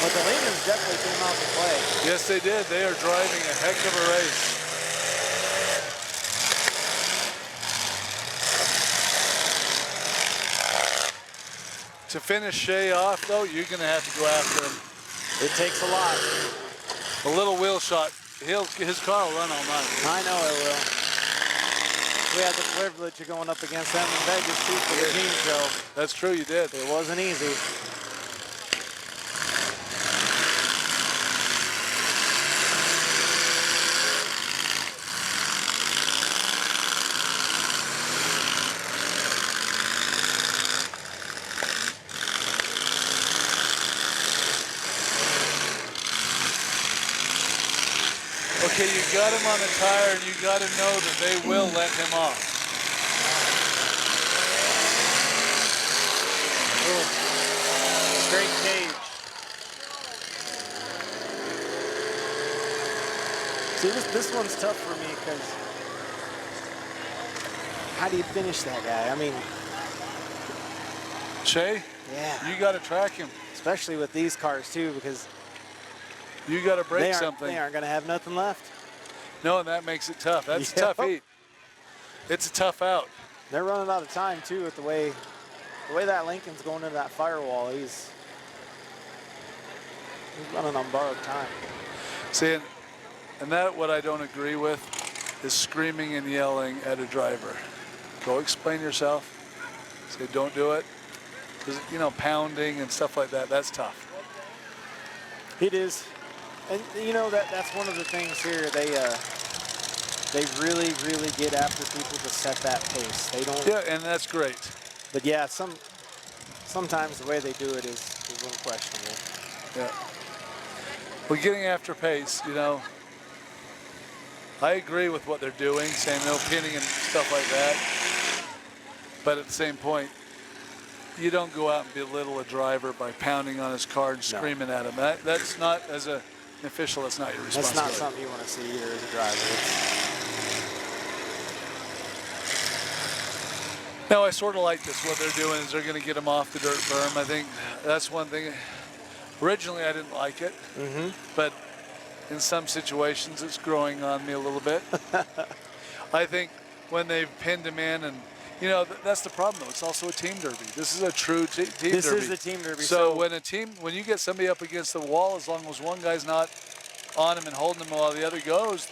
But the Lehmans definitely came out to play. Yes, they did. They are driving a heck of a race. To finish Shea off, though, you're going to have to go after him. It takes a lot. A little wheel shot. His car will run all night. I know it will. We had the privilege of going up against them in Vegas, too, for the team show. That's true, you did. It wasn't easy. Okay, you got him on the tire, and you got to know that they will let him off. Straight cage. See, this one's tough for me because how do you finish that guy? I mean, Shay, yeah. you got to track him. Especially with these cars too, because You got to break something. They aren't going to have nothing left. No, and that makes it tough. That's a Yep. tough heat. It's a tough out. They're running out of time too with the way that Lincoln's going into that firewall. He's running on borrowed time. See, and that what I don't agree with is screaming and yelling at a driver. Go explain yourself. Say don't do it. 'Cause, you know, pounding and stuff like that, that's tough. It is, and you know that's one of the things here. They really get after people to set that pace. They don't. Yeah, and that's great. But yeah, sometimes the way they do it is a little questionable. Yeah. Well, getting after pace, you know, I agree with what they're doing, saying no pinning and stuff like that. But at the same point, you don't go out and belittle a driver by pounding on his car and screaming at him. That's not, as an official, that's not your That's responsibility. not something you want to see either as a driver. No, I sort of like this. What they're doing is they're going to get him off the dirt berm. I think that's one thing. Originally, I didn't like it, but in some situations, it's growing on me a little bit. I think when they've pinned him in, and you know that's the problem though. It's also a team derby. This is a true team derby. This is a team derby. So when you get somebody up against the wall, as long as one guy's not on him and holding him while the other goes,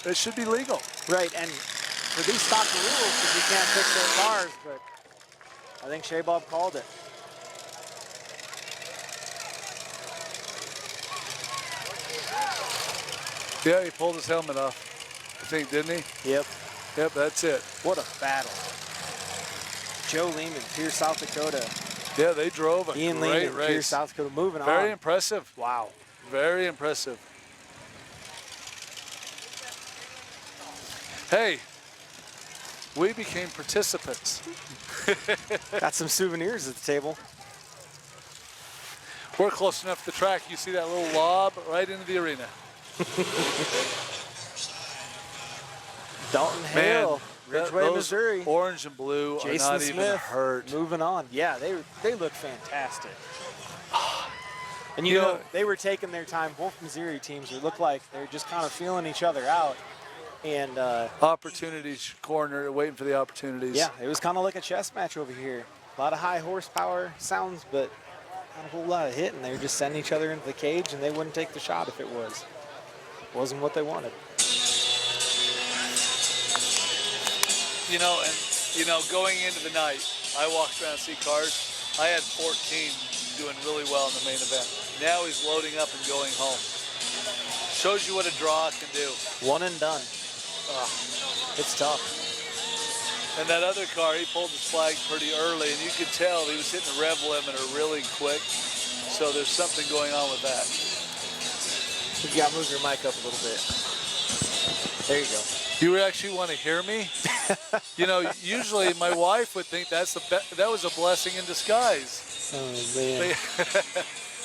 it should be legal. Right, and for these stock rules, because you can't fix their cars, but I think Shea Bob called it. Yeah, he pulled his helmet off. I think, didn't he? Yep. Yep, that's it. What a battle. Joe Lehman, Pierce, South Dakota. Yeah, they drove a Ian great Lehman, race. Pierce, South Dakota, moving on. Very impressive. Wow. Very impressive. Hey, we became participants. Got some souvenirs at the table. We're close enough to the track. You see that little lob right into the arena. Dalton Man, Hale, Ridgeway, those Missouri. orange and blue Jason are not Smith even hurt. moving on. Yeah, they look fantastic. And you You know, know- they were taking their time. Both Missouri teams looked like they're just kind of feeling each other out. And Opportunities corner, waiting for the opportunities. yeah, it was kind of like a chess match over here. A lot of high horsepower sounds, but not a whole lot of hit. And they were just sending each other into the cage, and they wouldn't take the shot if it wasn't what they wanted. You know, and you know, going into the night, I walked around to see cars. I had 14 doing really well in the main event. Now he's loading up and going home. Shows you what a draw can do. One and done. It's tough. And that other car, he pulled his flag pretty early, and you could tell he was hitting the rev limiter really quick. So there's something going on with that. You got to move your mic up a little bit. There you go. You actually want to hear me? You know, usually my wife would think that was a blessing in disguise. Oh, man.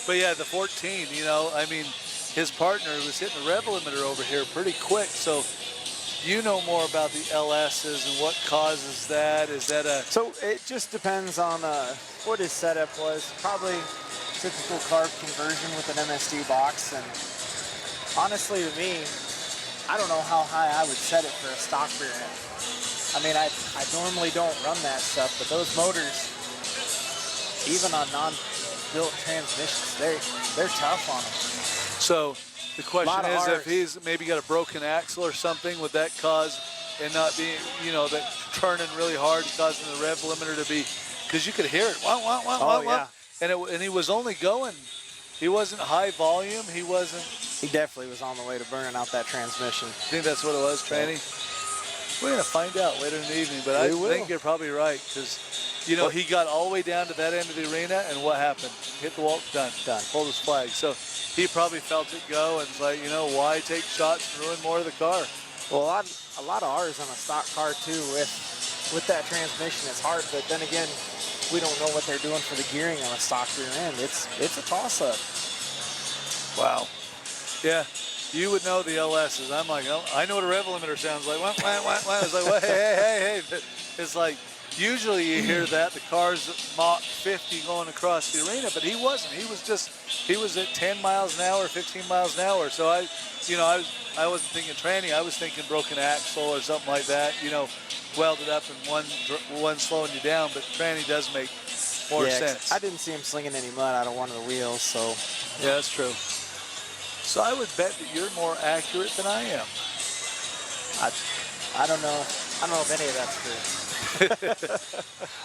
But yeah, the 14, you know, I mean, his partner was hitting the rev limiter over here pretty quick. So you know more about the LSs and what causes that. Is that a... So it just depends on what his setup was. Probably typical carb conversion with an MSD box. And honestly, to me, I don't know how high I would set it for a stock rear end. I mean, I normally don't run that stuff, but those motors, even on non-built transmissions, they're tough on them. So the question is, R's. if he's maybe got a broken axle or something, would that cause, and not being, you know, that turning really hard, causing the rev limiter to be, because you could hear it, wah, wah, wah, wah, wah. And he was only going, he wasn't high volume, he wasn't. He definitely was on the way to burning out that transmission. I think that's what it was, Tranny. We're going to find out later in the evening, but I think you're probably right, because, you know, he got all the way down to that end of the arena, and what happened? Hit the wall, done, pulled his flag. So he probably felt it go, and was like, you know, why take shots and ruin more of the car? Well, a lot of ours on a stock car too with that transmission. It's hard, but then again, we don't know what they're doing for the gearing on a stock rear end. It's a toss-up. Wow. Yeah. you would know the LSs. I'm like, oh, I know what a rev limiter sounds like. Wah, wah, wah, wah. It's like, well, hey. It's like, usually you hear that, the car's Mach 50 going across the arena, but he wasn't. He was at 10 miles an hour, 15 miles an hour. So I wasn't thinking tranny. I was thinking broken axle or something like that, welded up and one slowing you down, but tranny does make more sense. I didn't see him slinging any mud out of one of the wheels, so. Yeah, that's true. So I would bet that you're more accurate than I am. I don't know. I don't know if any of that's true.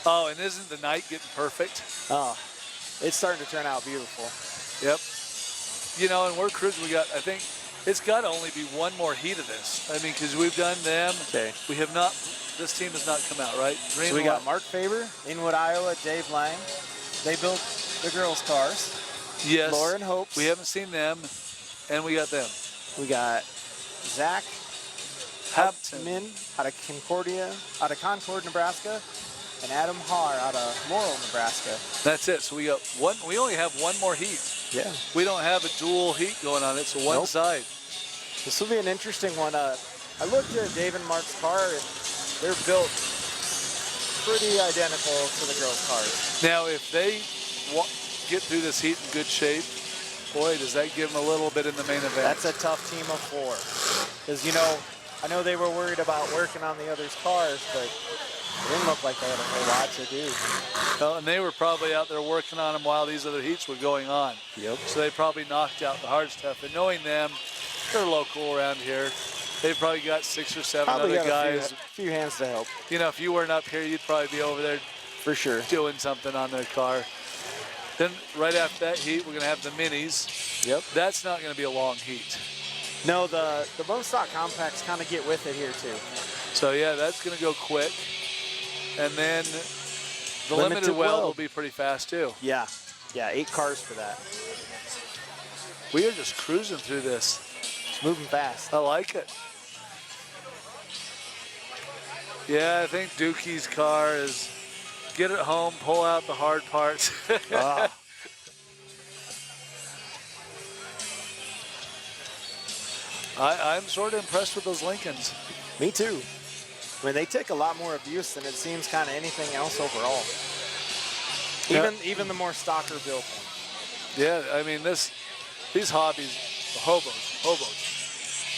Oh, and isn't the night getting perfect? Oh, it's starting to turn out beautiful. Yep. And we're cruising. I think it's got to only be one more heat of this. I mean, because we've done them. Okay. We have not, this team has not come out, right? So we got Mark Faber, Inwood, Iowa, Dave Lang. They built the girls' cars. Yes. Lauren Hopes. We haven't seen them, and we got them. We got Zach Hauptman out of Concord, Nebraska, and Adam Haar out of Laurel, Nebraska. That's it. So we got one. We only have one more heat. Yeah. We don't have a dual heat going on it, so one side. This will be an interesting one. I looked at Dave and Mark's car, and they're built pretty identical to the girls' cars. Now, if they get through this heat in good shape, boy, does that give them a little bit in the main event. That's a tough team of 4. Because, I know they were worried about working on the others' cars, but it didn't look like they had a whole lot to do. Well, and they were probably out there working on them while these other heats were going on. Yep. So they probably knocked out the hard stuff. And knowing them, they're local around here. They've probably got 6 or 7 Probably other guys. A few hands to help. If you weren't up here, you'd probably be over there for sure doing something on their car. Then right after that heat, we're going to have the minis. Yep. That's not going to be a long heat. No, the bone stock compacts kind of get with it here too. So yeah, that's going to go quick. And then the limited weld will be pretty fast too. Yeah, 8 cars for that. We are just cruising through this. It's moving fast. I like it. Yeah, I think Dookie's car is get it home, pull out the hard parts. I'm sort of impressed with those Lincolns. Me too. I mean, they take a lot more abuse than it seems kind of anything else overall. Even the more stocker built ones. Yeah, I mean these hobbies, hobos,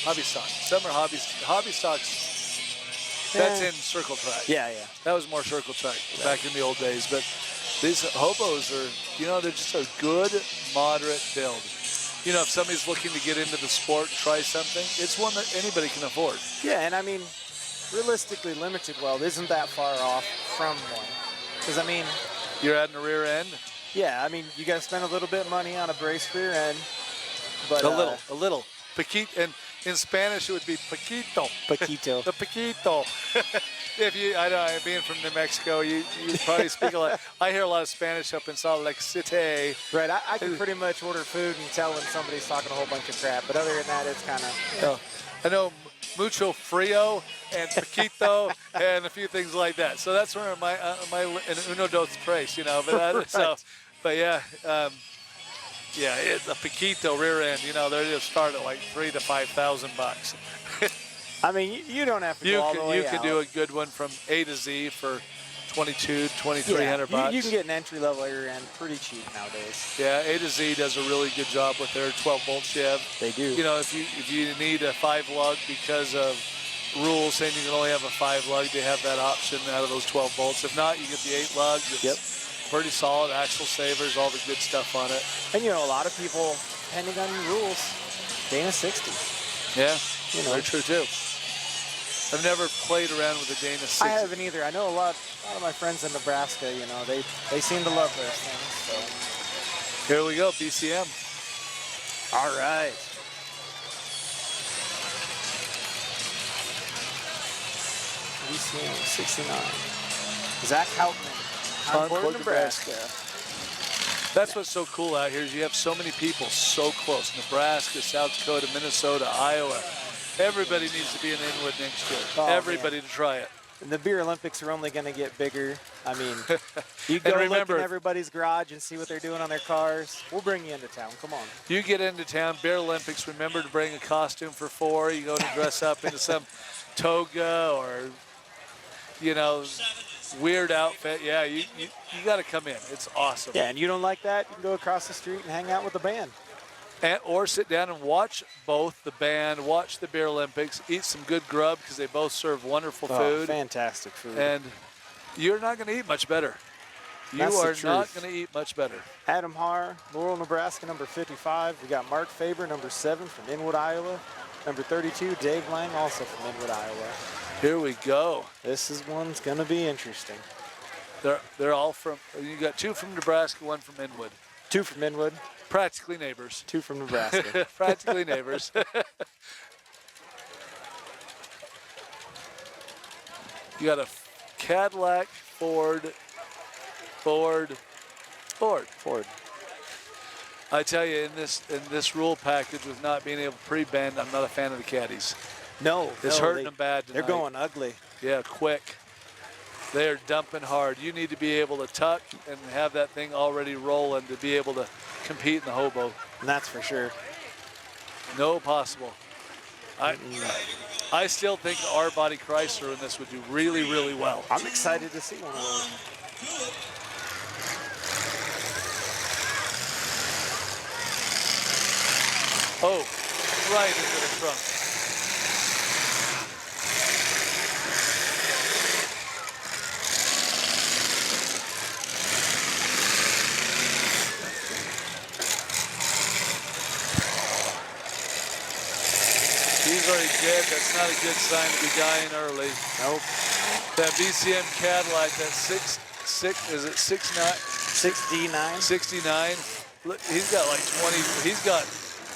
hobby stock. Some are hobby stocks. That's in circle track. Yeah. That was more circle track back in the old days. But these hobos are, they're just a good, moderate build. If somebody's looking to get into the sport, try something, it's one that anybody can afford. Yeah, and I mean, realistically, limited weld isn't that far off from one. Because, I mean... You're adding a rear end? Yeah, I mean, you got to spend a little bit of money on a brace rear end. But, a little. Paquito, and in Spanish it would be paquito. Paquito. The paquito. I know, being from New Mexico, you probably speak a lot. I hear a lot of Spanish up in Salt Lake City. Right, I can pretty much order food and tell when somebody's talking a whole bunch of crap. But other than that, it's kind of... I know mucho frío and paquito and a few things like that. So that's where my uno dos tres, But yeah, it's a paquito rear end. They're just start at like $3,000 to $5,000. I mean, you don't have to go all the way You can do a good one from A to Z for $2,300 bucks. You can get an entry-level rear end pretty cheap nowadays. Yeah, A to Z does a really good job with their 12-bolt Chev. They do. If you need a 5-lug because of rules saying you can only have a 5-lug, they have that option out of those 12 bolts. If not, you get the 8-lug. Pretty solid, axle savers, all the good stuff on it. And a lot of people, depending on the rules, Dana 60. Yeah, very true too. I've never played around with a Dana 60. I haven't either. I know a lot of my friends in Nebraska, they seem to love those things. So. Here we go, BCM. All right. BCM 69. Zach Hauptman, Concord, Nebraska. That's what's so cool out here is you have so many people so close. Nebraska, South Dakota, Minnesota, Iowa. Everybody needs to be in Inwood next year. Everybody to try it. And the beer Olympics are only going to get bigger. I mean, you go look remember, in everybody's garage and see what they're doing on their cars. We'll bring you into town. Come on. You get into town, Beer Olympics, remember to bring a costume for 4. You go to dress up into some toga or, you know, weird outfit. Yeah, you got to come in. It's awesome. Yeah, and you don't like that, you can go across the street and hang out with the band. Or sit down and watch both the band, watch the Beer Olympics, eat some good grub because they both serve wonderful food. Fantastic food. And you're not going to eat much better. You That's the are not truth. going to eat much better. Adam Haar, Laurel, Nebraska, number 55. We got Mark Faber, number 7 from Inwood, Iowa. Number 32, Dave Lang, also from Inwood, Iowa. Here we go. One's going to be interesting. They're all from, you got 2 from Nebraska, 1 from Inwood. 2 from Inwood, Practically neighbors. 2 from Nebraska. Practically neighbors. You got a Cadillac, Ford. I tell you, in this rule package with not being able to pre-bend, I'm not a fan of the caddies. No, It's hurting them bad They're tonight. going ugly. Yeah, quick. They are dumping hard. You need to be able to tuck and have that thing already rolling to be able to compete in the hobo. And that's for sure. No possible. I still think the R-body Chrysler in this would do really, really well. I'm excited to see one of those. Oh, right into the trunk. He's already dead. That's not a good sign to be dying early. Nope. That BCM Cadillac, that is it 69? 6D9. 69. Look, he's got like 20. He's got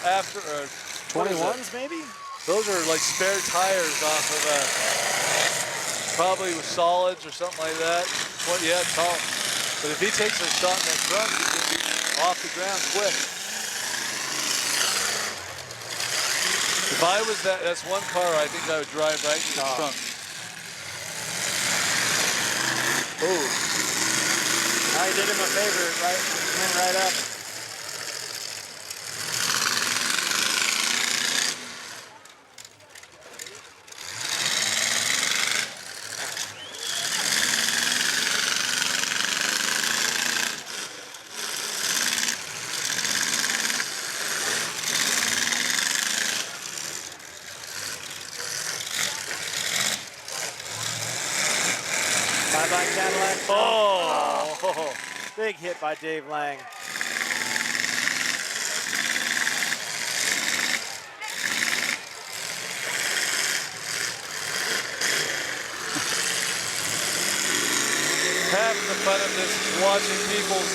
after 21s maybe? Those are like spare tires off of probably with solids or something like that. Yeah, tall. But if he takes a shot in that trunk, he can be off the ground quick. If I was that's one car I think I would drive right into the trunk. Oh. I did him a favor, went right up. Bye-bye, Cadillac. Oh. Big hit by Dave Lang. Half the fun of this is watching people's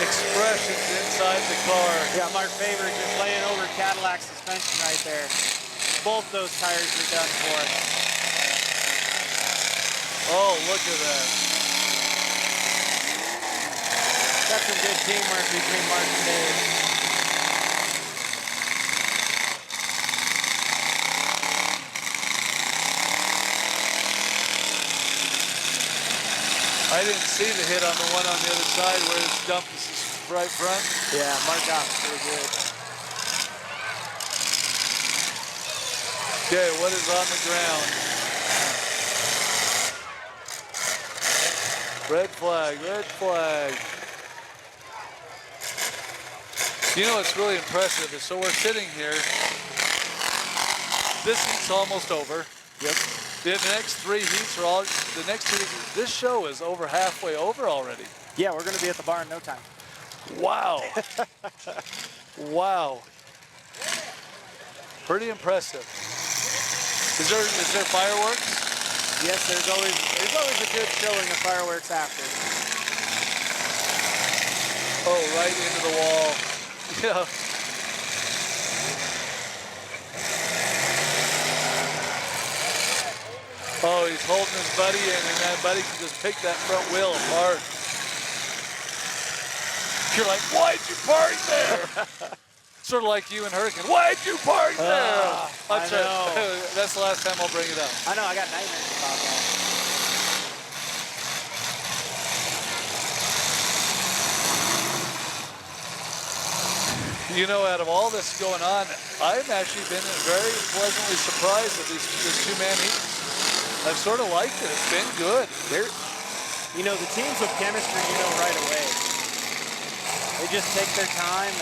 expressions inside the car. Yeah, Mark Faber just laying over Cadillac suspension right there. Both those tires are done for. Oh, look at that. That's some good teamwork between Mark and Dave. I didn't see the hit on the one on the other side where his dump is right front. Yeah, Mark got it pretty good. Okay, what is on the ground? Red flag, red flag. You know what's really impressive is, so we're sitting here. This heat's almost over. Yep. The next 3 heats are all, the next 2, this show is over halfway over already. Yeah, we're going to be at the bar in no time. Wow. Wow. Pretty impressive. Is there fireworks? Yes, there's always a good showing of fireworks after. Oh, right into the wall. Yeah. Oh, he's holding his buddy in, and that buddy can just pick that front wheel apart. You're like, why'd you park there? Sort of like you and Hurricane. Why'd you park there? I know. That's the last time I'll bring it up. I know, I got nightmares about that. You know, out of all this going on, I've actually been very pleasantly surprised at this two-man heat. I've sort of liked it. It's been good. You know, the teams with chemistry, you know right away. They just take their time.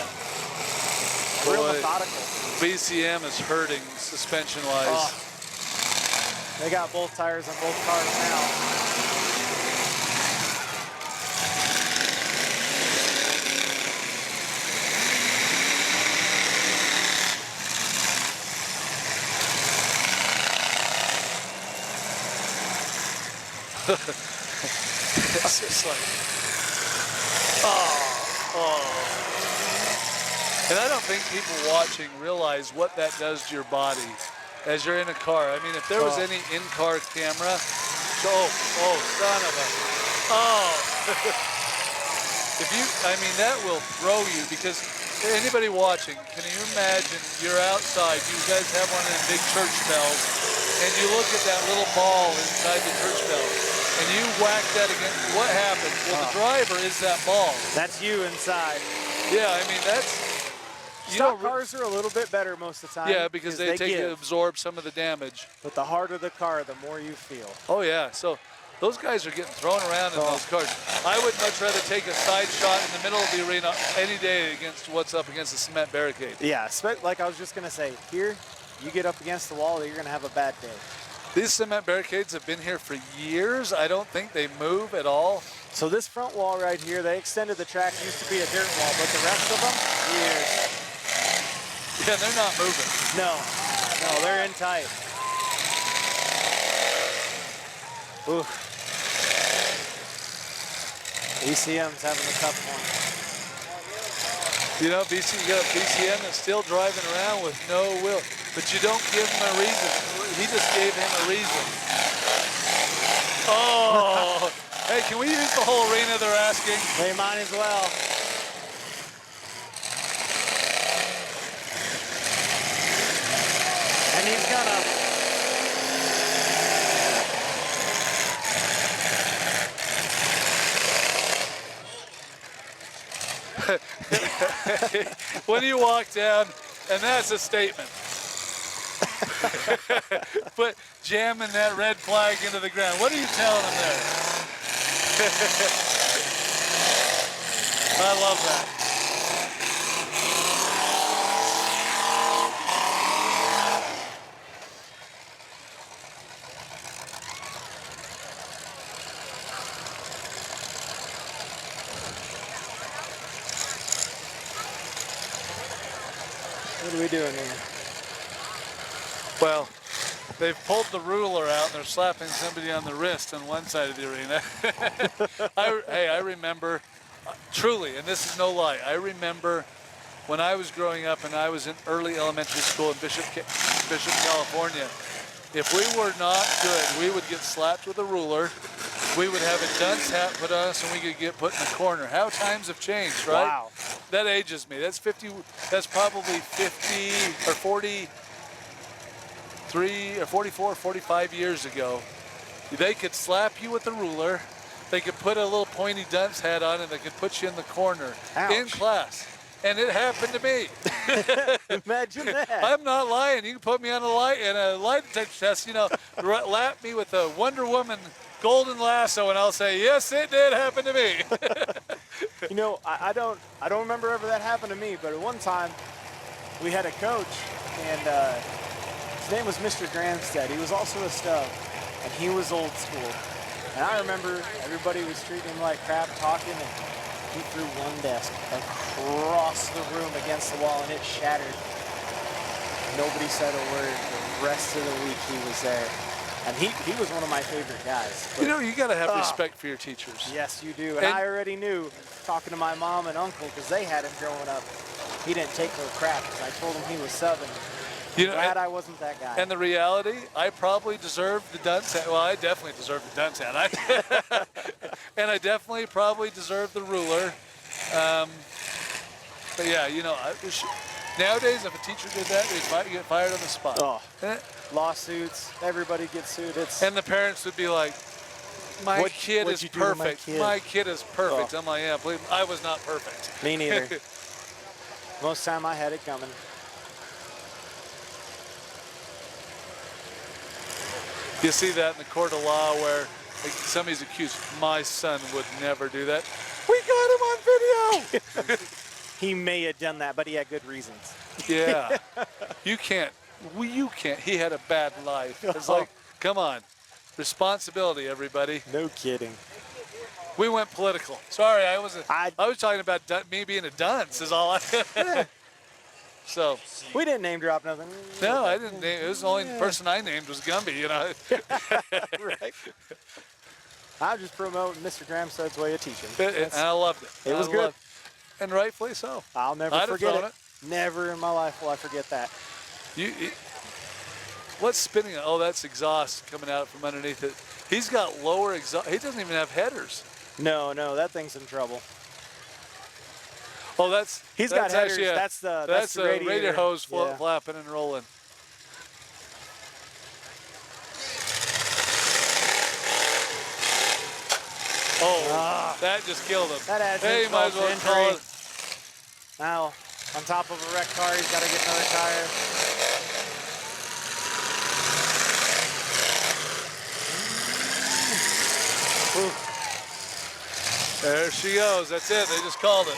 Real methodical. BCM is hurting suspension-wise. Oh. They got both tires on both cars now. It's just like, And I don't think people watching realize what that does to your body as you're in a car. I mean, if there was any in-car camera, son of a, that will throw you, because anybody watching, can you imagine you're outside, you guys have one of them big church bells, and you look at that little ball inside the church bell, and you whack that against, what happens? Well, the driver is that ball. That's you inside. Yeah, I mean, that's... Stock cars are a little bit better most of the time. Yeah, because they absorb some of the damage. But the harder the car, the more you feel. Oh, yeah. So those guys are getting thrown around in those cars. I would much rather take a side shot in the middle of the arena any day against what's up against the cement barricade. Yeah, like I was just going to say, here, you get up against the wall, you're going to have a bad day. These cement barricades have been here for years. I don't think they move at all. So this front wall right here, they extended the track. It used to be a dirt wall, but the rest of them, years. Yeah, they're not moving. No, they're in tight. Ooh. BCM's having a tough one. You know, BCM is still driving around with no will, but you don't give him a reason. He just gave him a reason. Oh, hey, can we use the whole arena, they're asking? They might as well. And he's gonna. When you walk down, and that's a statement. But jamming that red flag into the ground. What are you telling him there? I love that. What are we doing here? Well, they've pulled the ruler out and they're slapping somebody on the wrist on one side of the arena. I remember, truly, and this is no lie, I remember when I was growing up and I was in early elementary school in Bishop, California, if we were not good, we would get slapped with a ruler. We would have a dunce hat put on us and we could get put in the corner. How times have changed, right? Wow. That ages me. That's probably 50 or 43 or 44, 45 years ago. They could slap you with a ruler. They could put a little pointy dunce hat on and they could put you in the corner. Ouch. In class. And it happened to me. Imagine that. I'm not lying. You can put me on a lie detector test, lap me with a Wonder Woman golden lasso, and I'll say, yes, it did happen to me. I don't remember ever that happened to me, but at one time we had a coach, and his name was Mr. Granstead. He was also a stub, and he was old school. And I remember everybody was treating him like crap, talking, and he threw one desk across the room against the wall, and it shattered. Nobody said a word. The rest of the week he was there. And he was one of my favorite guys. But, you got to have respect for your teachers. Yes, you do. And I already knew, talking to my mom and uncle, because they had him growing up, he didn't take no crap. Because I told him he was Southern. Glad I wasn't that guy. And the reality, I probably deserved the dunce hat. Well, I definitely deserved the dunce hat. And I definitely probably deserved the ruler. But yeah, nowadays, if a teacher did that, they'd get fired on the spot. Oh. Lawsuits, everybody gets sued. And the parents would be like, my kid is perfect. My kid is perfect. Oh. I'm like, yeah, believe me, I was not perfect. Me neither. Most time I had it coming. You see that in the court of law where like, somebody's accused, my son would never do that. We got him on video. He may have done that, but he had good reasons. Yeah. You can't. You can't. He had a bad life. It's like, come on. Responsibility, everybody. No kidding. We went political. Sorry, I was talking about me being a dunce is all I So, We didn't name drop nothing. no, I didn't name, it was the only person I named was Gumby, you know. Right. I'm just promoting Mr. Gramstad's way of teaching. And I loved it. It was good. And rightfully so. I'll never I'd have forget thrown it. Never in my life will I forget that. What's spinning? Oh, that's exhaust coming out from underneath it. He's got lower exhaust. He doesn't even have headers. No, that thing's in trouble. Oh, that's got headers. actually That's the radiator radiator. hose Yeah. flapping and rolling. Oh, that just killed him. That adds Hey, you might as insult well to call injury. it. Now, on top of a wrecked car, he's got to get another tire. There she goes. That's it. They just called it.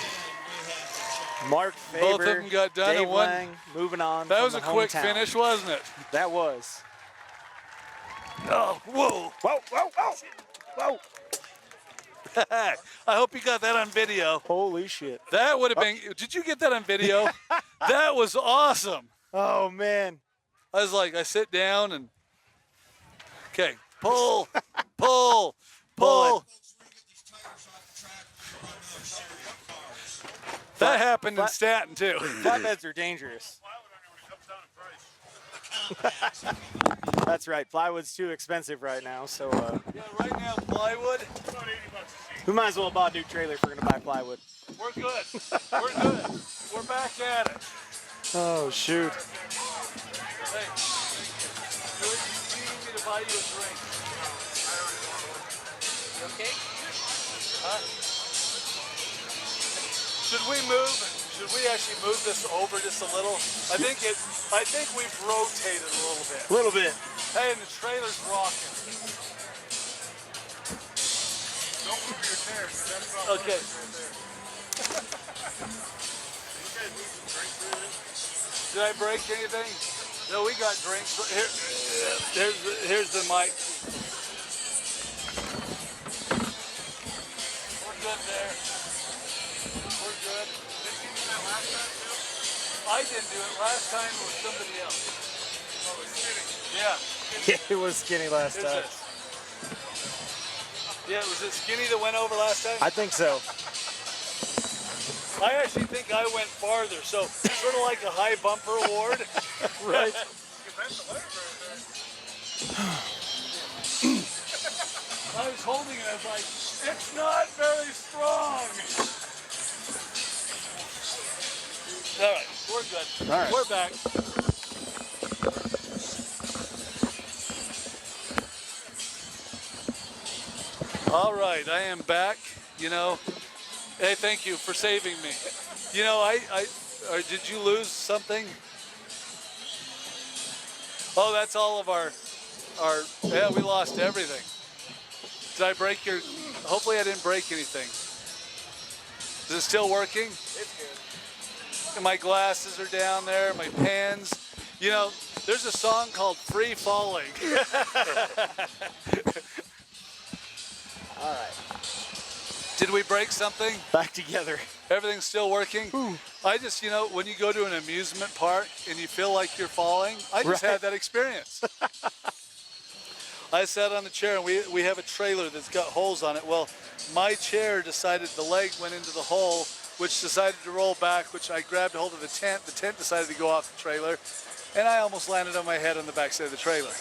Mark Faber, Both of them got done Dave in one. Lang, moving on. That from was the a quick hometown. finish, wasn't it? That was. Oh, whoa. Whoa, whoa, whoa, whoa. I hope you got that on video. Holy shit. That would have been. Did you get that on video? That was awesome. Oh, man. I was like, I sit down and. Okay, pull, pull, pull. That happened in Staten too. Flatbeds are dangerous. That's right. Plywood's too expensive right now, so Yeah, right now plywood. we might as well buy a new trailer if we're going to buy plywood. We're good. We're good. We're back at it. Oh, shoot. Hey, you need me to buy you a drink. You okay? Huh? Should we move? Should we actually move this over just a little? I think we've rotated a little bit. A little bit. Hey, and the trailer's rocking. Don't move your chair. Okay. Did I break anything? No, we got drinks. Here's the mic. We're good there. We're good. Did you do that last time too? I didn't do it. Last time it was somebody else. Oh, it was Skinny. Yeah. Yeah, it was Skinny last Here's time. this. Yeah, was it Skinny that went over last time? I think so. I actually think I went farther, so sort of like a high bumper award. Right. I was holding it, I was like, it's not very strong. All right, we're good. All right. We're back. All right, I am back. You know, hey, thank you for saving me. You know, did you lose something? Oh, that's all of our, yeah, we lost everything. Did I break your, hopefully I didn't break anything. Is it still working? It's good. And my glasses are down there, my pens. You know, there's a song called Free Falling. All right. Did we break something? Back together. Everything's still working? Ooh. I just, you know, when you go to an amusement park and you feel like you're falling, I just Right. had that experience. I sat on the chair and we have a trailer that's got holes on it. Well, my chair decided the leg went into the hole, which decided to roll back, which I grabbed a hold of the tent. The tent decided to go off the trailer, and I almost landed on my head on the backside of the trailer.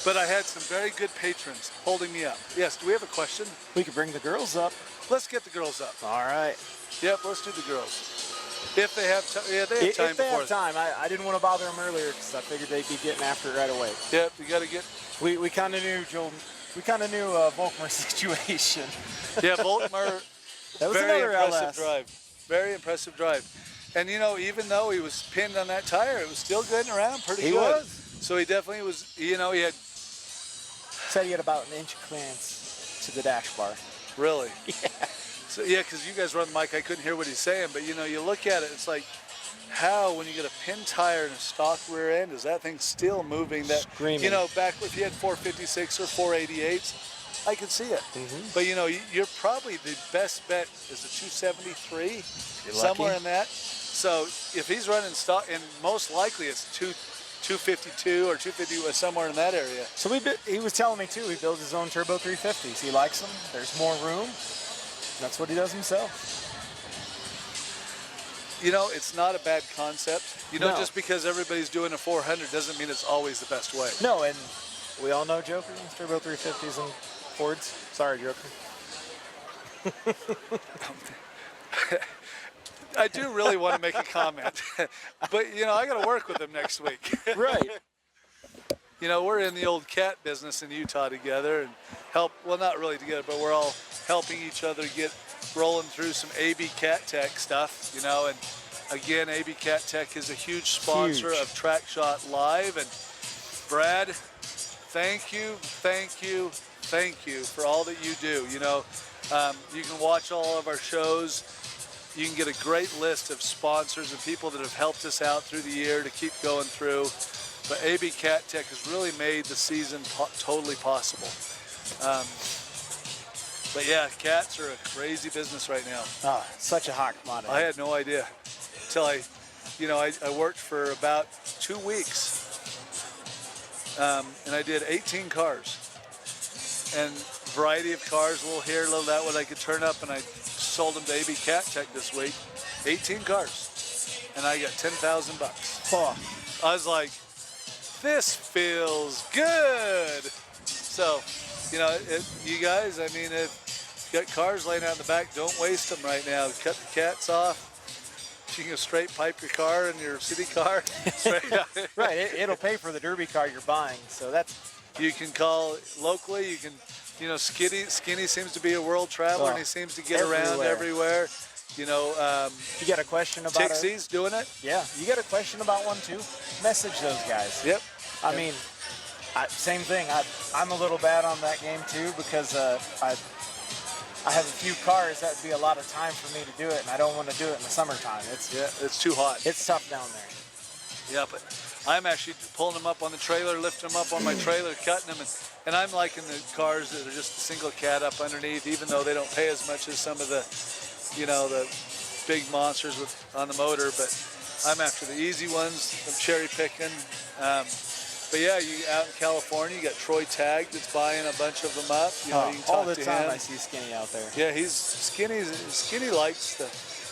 But I had some very good patrons holding me up. Yes, do we have a question? We could bring the girls up. Let's get the girls up. All right. Yep, let's do the girls. If they have time, yeah, they have time If they before. have time. I didn't want to bother them earlier because I figured they'd be getting after it right away. Yep, you got to get. We kind of knew Joel. We kind of knew Volkmer's situation. Yeah, Volkmer. That was Very another impressive LS. drive. Very impressive drive. And, you know, even though he was pinned on that tire, it was still getting around pretty He good. was. So he definitely was, you know, he had Said he had about an inch clearance to the dash bar. really. Yeah. So, yeah, because you guys were on the mic, I couldn't hear what he's saying. But, you know, you look at it, it's like, how, when you get a pin tire and a stock rear end, is that thing still moving? That, Screaming. you know, back if you had 456 or 488s, I could see it. But, you know, you're probably the best bet is a 273, somewhere in that. So if he's running stock, and most likely it's 252 or 250, somewhere in that area. So he was telling me too, he builds his own turbo 350s. He likes them. There's more room. That's what he does himself. You know, it's not a bad concept. You know, No. just because everybody's doing a 400 doesn't mean it's always the best way. No, and we all know Joker, turbo 350s and Fords. Sorry, Joker. I do really want to make a comment, but, you know, I got to work with him next week. Right. You know, we're in the old cat business in Utah together and help, well, not really together, but we're all helping each other get rolling through some AB Cat Tech stuff, you know, and again, AB Cat Tech is a huge sponsor of Track Shot Live. And Brad, thank you for all that you do. You know, you can watch all of our shows. You can get a great list of sponsors and people that have helped us out through the year to keep going through. But AB Cat Tech has really made the season totally possible. But yeah, cats are a crazy business right now. Oh, such a hot commodity. I had no idea until I worked for about 2 weeks. And I did 18 cars. And variety of cars, a little here, a little that, what I could turn up, and I sold them to AB Cat Tech this week. 18 cars. And I got $10,000. Oh, I was like, this feels good. So, you know, you guys, I mean, if you got cars laying out in the back, don't waste them right now. Cut the cats off. You can straight pipe your car in your city car. right. It'll pay for the derby car you're buying. So that's. You can call locally. You can, you know, Skinny seems to be a world traveler, and he seans to get around everywhere. You know, you got a question about Tixie's doing it? Yeah. You got a question about one too? Message those guys. Yep. I mean, same thing. I'm a little bad on that game too because I have a few cars. That would be a lot of time for me to do it, and I don't want to do it in the summertime. It's too hot. It's tough down there. Yeah, but I'm actually pulling them up on the trailer, lifting them up on my trailer, cutting them, and I'm liking the cars that are just a single cat up underneath, even though they don't pay as much as some of the, you know, the big monsters on the motor. But I'm after the easy ones. I'm cherry picking. But yeah, you out in California, you got Troy Tagg that's buying a bunch of them up. You know, you can talk all the to time him. I see Skinny out there. Yeah, Skinny likes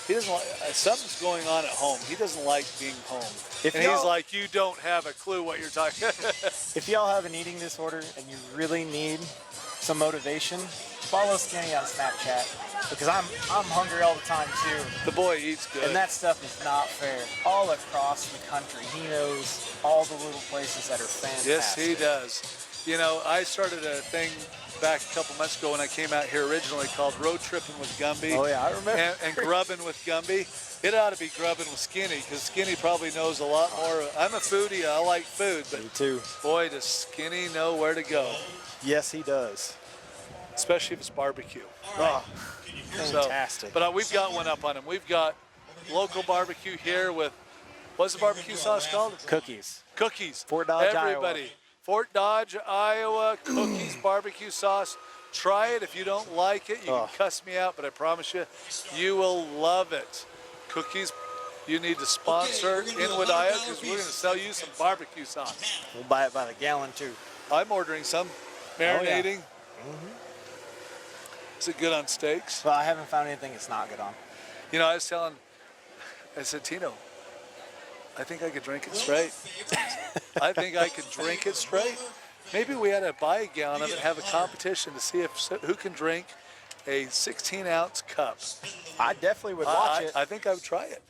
he doesn't like, something's going on at home. He doesn't like being home. And he's like, you don't have a clue what you're talking. If y'all have an eating disorder and you really need some motivation, follow Skinny on Snapchat because I'm hungry all the time too. The boy eats good. And that stuff is not fair. All across the country, he knows all the little places that are fantastic. Yes, he does. You know, I started a thing back a couple months ago when I came out here originally called Road Tripping with Gumby. Oh yeah, I remember. And Grubbing with Gumby. It ought to be Grubbing with Skinny because Skinny probably knows a lot more. I'm a foodie. I like food, but me too. Boy, does Skinny know where to go. Yes, he does. Especially if it's barbecue. Oh, fantastic. But we've got one up on him. We've got local barbecue here with, what's the barbecue sauce called? Cookies. Cookies. Fort Dodge, Everybody. Iowa. Fort Dodge, Iowa, cookies, barbecue sauce. Try it. If you don't like it, you can cuss me out, but I promise you, you will love it. Cookies, you need to sponsor Inwood, Iowa, because we're going to sell you some barbecue sauce. We'll buy it by the gallon too. I'm ordering some. Marinating. Is it good on steaks? Well, I haven't found anything it's not good on. You know, I said, Tino, I think I could drink it straight. I think I could drink it straight. Maybe we ought to buy a gallon of it and have a competition to see who can drink a 16-ounce cup. I definitely would watch it. I think I would try it.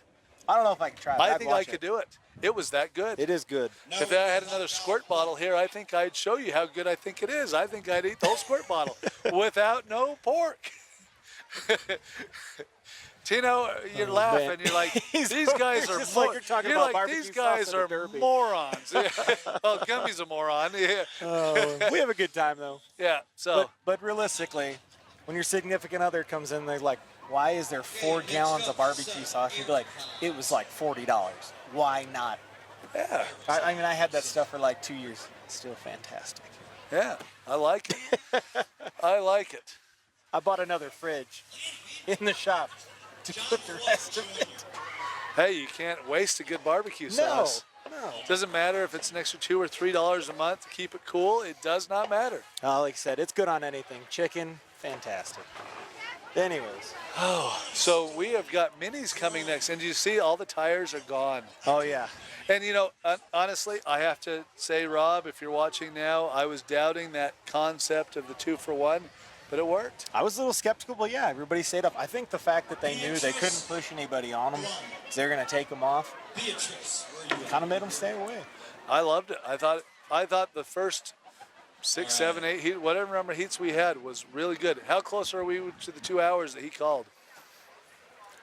I don't know if I could try it. I think I could do it. It was that good. It is good. If I had another squirt bottle here, I think I'd show you how good I think it is. I think I'd eat the whole squirt bottle without no pork. Tino, you're Oh, laughing. man. You're like, He's these guys over are there just like mor- you're talking you're about like, barbecue these sauce guys at a are derby. morons. Yeah. Well, Gumby's a moron. Yeah. We have a good time though. Yeah. So But realistically, when your significant other comes in, they're like, "Why is there 4 gallons of barbecue sauce?" You'd be like, "It was like $40. Why not?" yeah, I mean, I had that stuff for like 2 years. It's still fantastic. yeah, I like it. I like it. I bought another fridge in the shop to put the rest of it. Hey, you can't waste a good barbecue sauce. No. Doesn't matter if it's an extra $2 or $3 a month to keep it cool. It does not matter. Like I said, it's good on anything. Chicken, fantastic. Anyways. So we have got minis coming next, and you see all the tires are gone. Oh yeah. And you know, honestly, I have to say, Rob, if you're watching now, I was doubting that concept of the 2-for-1, but it worked. I was a little skeptical, but yeah, everybody stayed up. I think the fact that they knew they couldn't push anybody on them, because they're going to take them off, kind of made them stay away. I loved it. I thought the first 6, 7, 8 heat, whatever number of heats we had was really good. How close are we to the 2 hours that he called?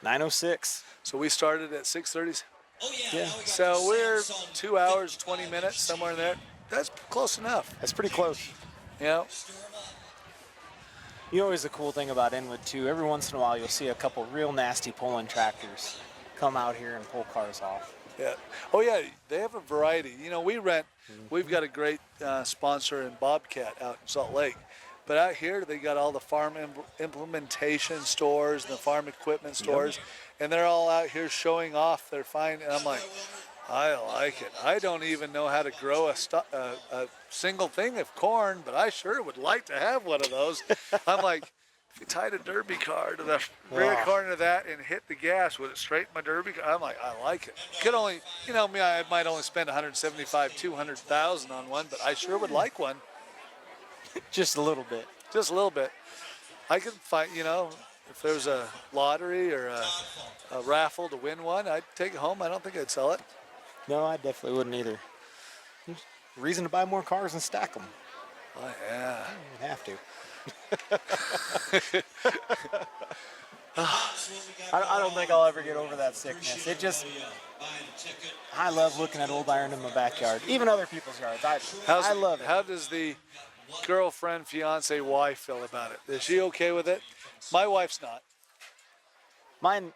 9:06. So we started at 6:30. Yeah, So we're 2 hours, 20 minutes, somewhere in there. That's close enough. that's pretty close. You know? You know, always the cool thing about Inwood too. Every once in a while, you'll see a couple real nasty pulling tractors come out here and pull cars off. Yeah. Oh yeah, they have a variety. You know, we've got a great sponsor in Bobcat out in Salt Lake. But out here, they got all the farm implementation stores and the farm equipment stores, and they're all out here showing off their fine. And I'm like, I like it. I don't even know how to grow a single thing of corn, but I sure would like to have one of those. I'm like, if you tied a derby car to the rear corner of that and hit the gas, would it straighten my derby car? I'm like, I like it. Could only, you know, me, I might only spend 175, 200,000 on one, but I sure would like one. Just a little bit. Just a little bit. I could find, you know, if there's a lottery or a raffle to win one, I'd take it home. I don't think I'd sell it. No, I definitely wouldn't either. Reason to buy more cars and stack them. Oh, yeah. You have to. I don't think I'll ever get over that sickness. It just, I love looking at old iron in my backyard, even other people's yards. I love it. How does the girlfriend, fiance, wife feel about it? Is she okay with it? My wife's not. Mine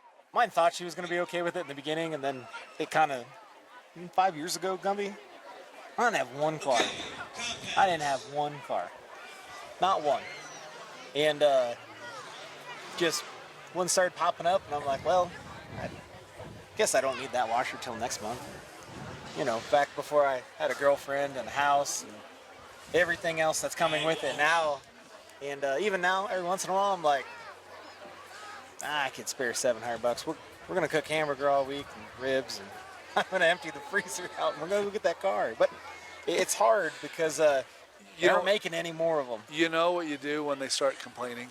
thought she was going to be okay with it in the beginning, and then it kind of, 5 years ago, Gumby, I didn't have one car. I didn't have one car. Not one. And just one started popping up, and I'm like, well, I guess I don't need that washer till next month. You know, back before I had a girlfriend and a house and everything else that's coming with it now. And even now, every once in a while, I'm like, I could spare $700. We're gonna cook hamburger all week and ribs, and I'm gonna empty the freezer out, and we're gonna go get that car. But it's hard because you aren't making any more of them. You know what you do when they start complaining?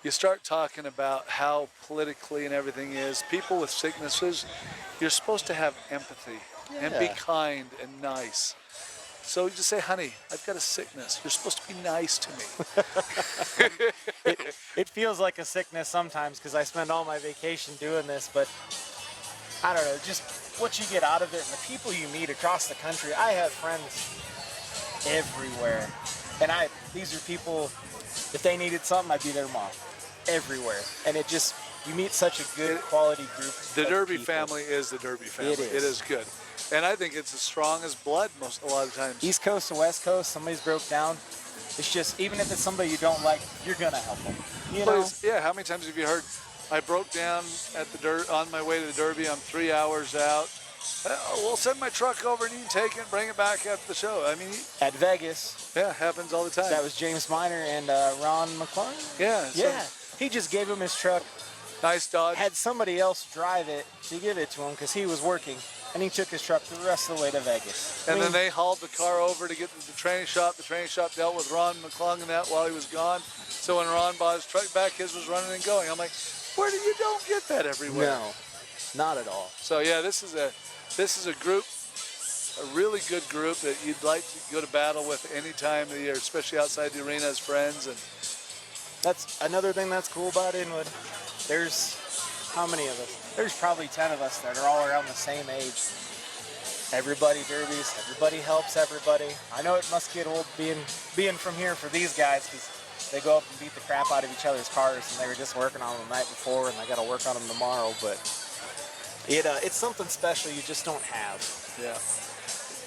You start talking about how politically and everything is. People with sicknesses, you're supposed to have empathy and be Yeah. kind and nice. So you just say, honey, I've got a sickness. You're supposed to be nice to me. It feels like a sickness sometimes because I spend all my vacation doing this, but I don't know, just what you get out of it and the people you meet across the country. I have friends everywhere, and these are people, if they needed something, I'd be their mom. Everywhere. And it just, you meet such a good quality group. The of Derby people. family is the Derby family. It is. It is good. And I think it's as strong as blood a lot of times. East Coast to West Coast, somebody's broke down. It's just, even if it's somebody you don't like, you're gonna help them. You know? Yeah, how many times have you heard, I broke down at the on my way to the Derby, I'm 3 hours out. We'll send my truck over and you can take it and bring it back after the show. I mean, At Vegas, yeah, it happens all the time. that was James Miner and Ron McClung. Yeah. Yeah, he just gave him his truck, Nice Dodge. had somebody else drive it to give it to him because he was working, and he took his truck the rest of the way to Vegas. And then they hauled the car over to get to the training shop. The training shop dealt with Ron McClung and that while he was gone. So when Ron bought his truck back, his was running and going. I'm like, you don't get that everywhere. No, not at all. So yeah, this is a group, a really good group that you'd like to go to battle with any time of the year, especially outside the arena as friends. And That's another thing that's cool about Inwood. There's how many of us? There's probably 10 of us that are all around the same age. Everybody derbies. Everybody helps everybody. I know it must get old being from here for these guys because they go up and beat the crap out of each other's cars, and they were just working on them the night before, and I got to work on them tomorrow. But it's something special you just don't have. Yeah.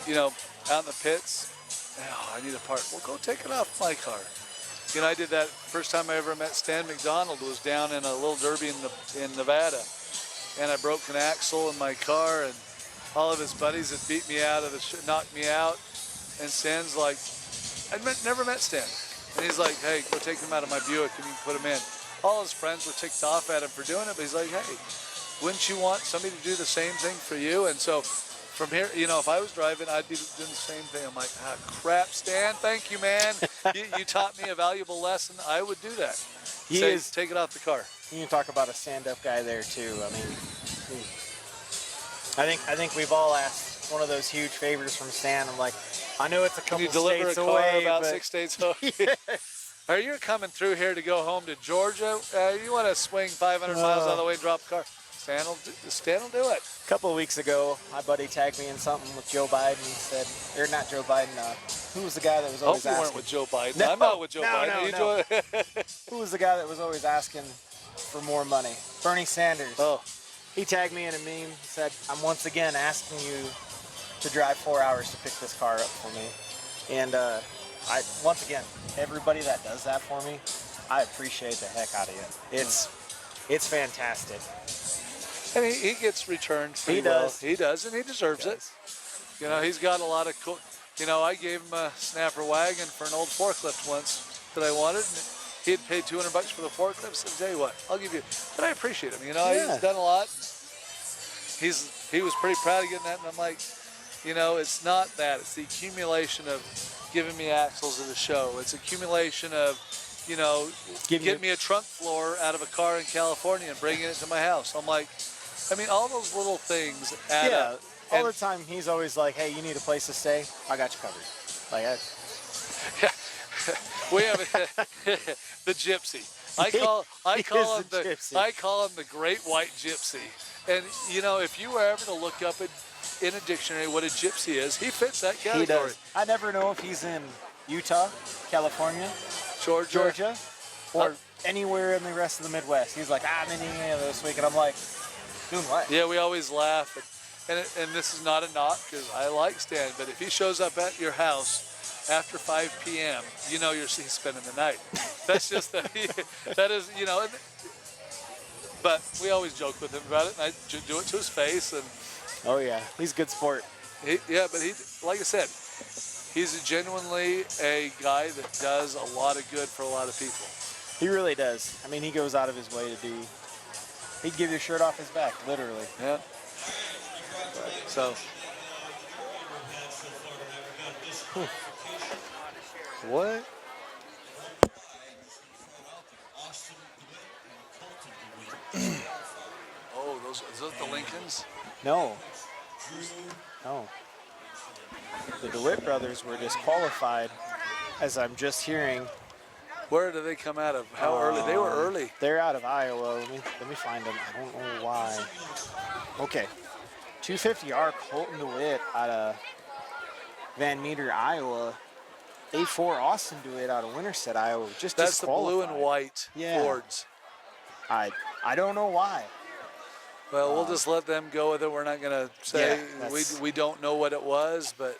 You know, out in the pits, oh, I need a part. Well, go take it off my car. You know, I did that first time I ever met Stan McDonald was down in a little derby in Nevada, and I broke an axle in my car, and all of his buddies had beat me out of knocked me out, and Stan's like, never met Stan, and he's like, hey, go take him out of my Buick and you can put him in. All his friends were ticked off at him for doing it, but he's like, hey, wouldn't you want somebody to do the same thing for you? And so from here, you know, if I was driving, I'd be doing the same thing. I'm like, crap, Stan, thank you, man. you taught me a valuable lesson. I would do that. Take it off the car. You can talk about a stand-up guy there too. I mean, I think we've all asked one of those huge favors from Stan. I'm like, I know it's a couple Can you deliver states a car away, about but 6 states away? Are you coming through here to go home to Georgia? You want to swing 500 miles out of the way and drop a car? Stan will do it. A couple of weeks ago, my buddy tagged me in something with Joe Biden. He said, or not Joe Biden, who was the guy that was always Hope you asking? weren't with Joe Biden. No, I'm not with Joe Biden. No. Who was the guy that was always asking for more money? Bernie Sanders. Oh. He tagged me in a meme. He said, I'm once again asking you to drive 4 hours to pick this car up for me. And once again, everybody that does that for me, I appreciate the heck out of it. It's fantastic. And he gets returned pretty well. He does, and he deserves it. You know, he's got a lot of cool. You know, I gave him a snapper wagon for an old forklift once that I wanted. And he had paid $200 for the forklift. So tell you what, I'll give you. But I appreciate him. You know, he's done a lot. He was pretty proud of getting that, and I'm like, you know, it's not that. It's the accumulation of giving me axles at a show. It's accumulation of, you know, getting me a trunk floor out of a car in California and bringing it to my house. I'm like, I mean, all those little things add up. All the time, he's always like, hey, you need a place to stay? I got you covered. Like, we have the gypsy. I call him the great white gypsy. And, you know, if you were ever to look up in a dictionary what a gypsy is, he fits that category. He does. I never know if he's in Utah, California, Georgia, or anywhere in the rest of the Midwest. He's like, I'm in Indiana this week, and I'm like, doing what? Yeah, we always laugh, and this is not a knock because I like Stan, but if he shows up at your house after 5 p.m., you know he's spending the night. That's just that is, you know. But we always joke with him about it, and I do it to his face. And oh yeah, he's a good sport. But like I said, he's genuinely a guy that does a lot of good for a lot of people. He really does. I mean, he goes out of his way to do. He'd give your shirt off his back, literally. Yeah. So. What? Oh, is those the Lincolns? No. The DeWitt brothers were disqualified, as I'm just hearing. Where did they come out of? How early? They were early. They're out of Iowa. Let me find them. I don't know why. Okay. 250R Colton DeWitt out of Van Meter, Iowa. A4 Austin DeWitt out of Winterset, Iowa. That's the blue and white Fords. I don't know why. Well, we'll just let them go with it. We're not going to say we don't know what it was, but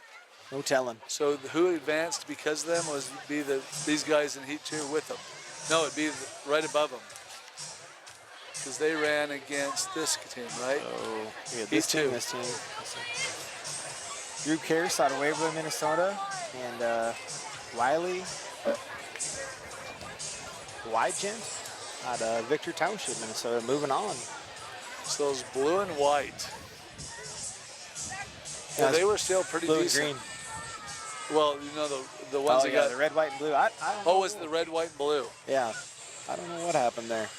no telling. So who advanced because of them was these guys in Heat 2 with them. No, it'd be right above them because they ran against this team, right? Oh, yeah, this team. Drew Karras out of Waverly, Minnesota, and Wiley Wygent out of Victor Township, Minnesota. Moving on. So those blue and white. Yeah, they were still pretty blue decent. And green. Well, you know the ones that got the red, white, and blue. I don't know. was it the red, white, and blue? Yeah, I don't know what happened there.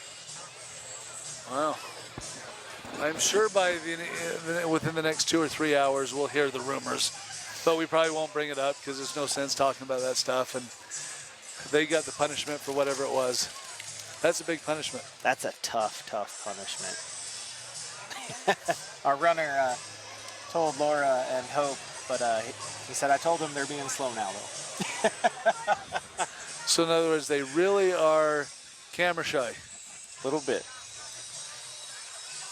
Well, I'm sure within the next 2 or 3 hours we'll hear the rumors, but we probably won't bring it up because there's no sense talking about that stuff. And they got the punishment for whatever it was. That's a big punishment. That's a tough punishment. Our runner told Laura and Hope, but he said, I told them they're being slow now, though. So in other words, they really are camera shy. A little bit.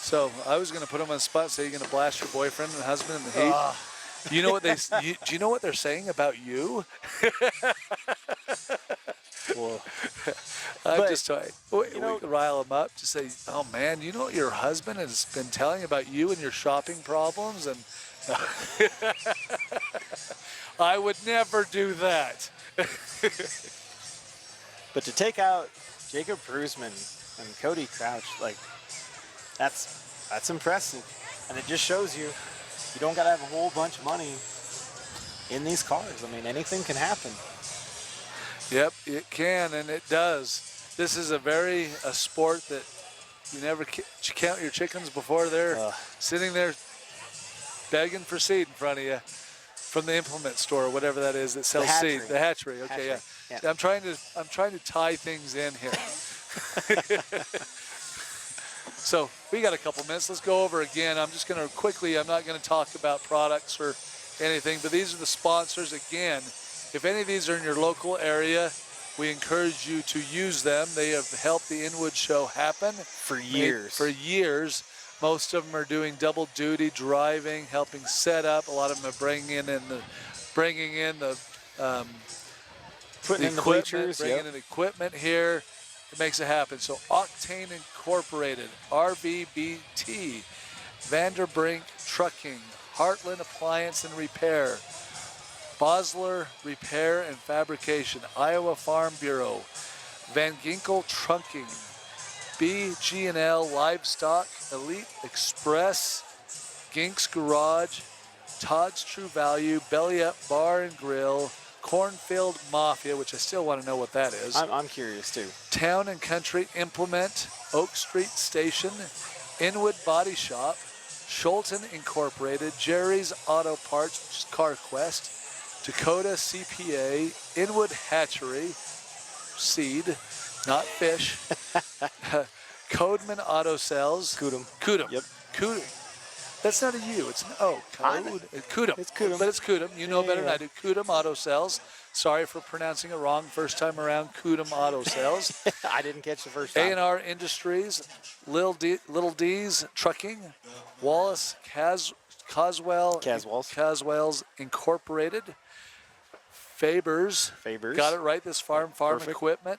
So I was going to put them on the spot and say, you're going to blast your boyfriend and husband in the heat. You know what do you know what they're saying about you? Well, I'm just trying. We know- can rile them up. Just say, oh man, you know what your husband has been telling about you and your shopping problems? And I would never do that. but to take out Jacob Prusman and Cody Crouch, like, that's impressive. And it just shows you don't got to have a whole bunch of money in these cars. I mean, anything can happen. Yep, it can, and it does. This is a sport that you never count your chickens before they're sitting there begging for seed in front of you from the implement store or whatever that is that sells seed. The hatchery. Okay, Hatchery. Yeah. I'm trying to tie things in here. So we got a couple minutes. Let's go over again. I'm just going to quickly, I'm not going to talk about products or anything, but these are the sponsors. Again, if any of these are in your local area, we encourage you to use them. They have helped the Inwood show happen. For years. For years. Most of them are doing double duty, driving, helping set up. A lot of them are bringing in the Putting in the equipment, bleachers. bringing in equipment here. It makes it happen. So Octane Incorporated, RVBT, Vanderbrink Trucking, Heartland Appliance and Repair, Bosler Repair and Fabrication, Iowa Farm Bureau, Van Ginkel Trunking, BG&L Livestock, Elite Express, Gink's Garage, Todd's True Value, Belly Up Bar and Grill, Cornfield Mafia, which I still want to know what that is. I'm curious too. Town and Country Implement, Oak Street Station, Inwood Body Shop, Schulten Incorporated, Jerry's Auto Parts, which is CarQuest, Dakota CPA, Inwood Hatchery, seed, not fish, Codeman Auto Sales. Kudum. Yep. Kudum. That's not a U. It's an O. Kudum. It's Kudum. But it's Kudum. You know better than Yeah. I do. Kudum Auto Sales. Sorry for pronouncing it wrong first time around. Kudum Auto Sales. I didn't catch the first time. A&R Industries, Little D's Trucking, Wallace Caswell's Incorporated, Faber's. Got it right this farm Perfect. equipment,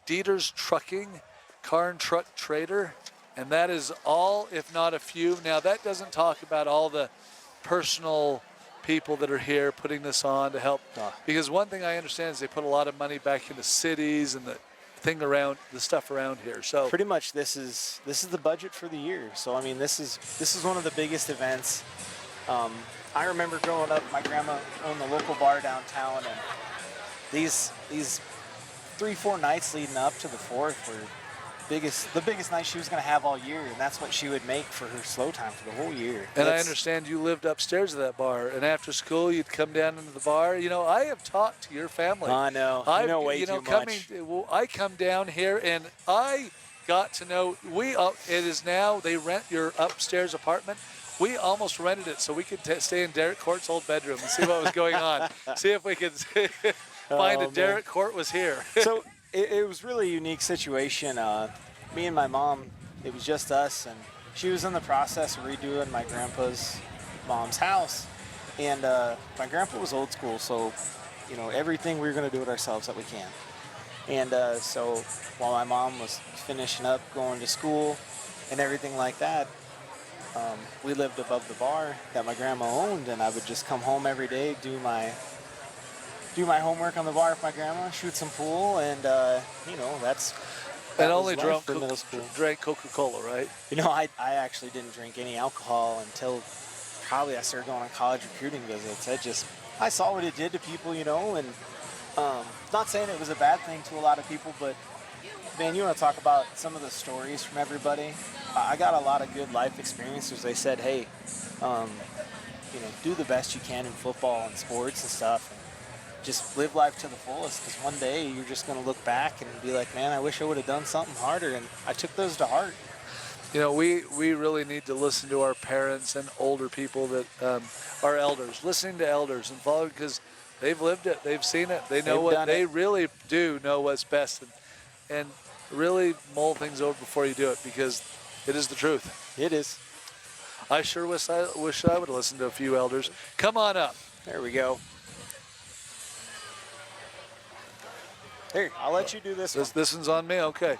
Dieter's Trucking, Car and Truck Trader, and that is all, if not a few. Now that doesn't talk about all the personal people that are here putting this on to help, because one thing I understand is they put a lot of money back into cities and the stuff around here. So pretty much this is the budget for the year. So I mean, this is one of the biggest events. I remember growing up, my grandma owned the local bar downtown, and these 3-4 nights leading up to the 4th were the biggest night she was going to have all year, and that's what she would make for her slow time for the whole year. And I understand you lived upstairs of that bar, and after school you'd come down into the bar. You know, I have talked to your family. I know. You know way too much. I come down here, and I got to know. It is now they rent your upstairs apartment. We almost rented it so we could stay in Derek Court's old bedroom and see what was going on. See if we could find a Derek Court was here. So it was really a unique situation. Me and my mom, it was just us, and she was in the process of redoing my grandpa's mom's house. And my grandpa was old school, so everything we were going to do it ourselves that we can. And so while my mom was finishing up going to school and everything like that, we lived above the bar that my grandma owned, and I would just come home every day, do my homework on the bar with my grandma, shoot some pool, and that And was only life for middle school. drank Coca-Cola, right? I actually didn't drink any alcohol until probably I started going on college recruiting visits. I saw what it did to people, and not saying it was a bad thing to a lot of people, but man, you want to talk about some of the stories from everybody? I got a lot of good life experiences. They said, hey, do the best you can in football and sports and stuff. just live life to the fullest, because one day you're just going to look back and be like, man, I wish I would have done something harder, and I took those to heart. You know, we really need to listen to our parents and older people that are elders. Listening to elders and following, because they've lived it, they've seen it, they know what they really do know what's best, and really mull things over before you do it, because it is the truth. It is. I sure wish I would have listened to a few elders. Come on up. There we go. Here, I'll let you do this one. This one's on me. Okay.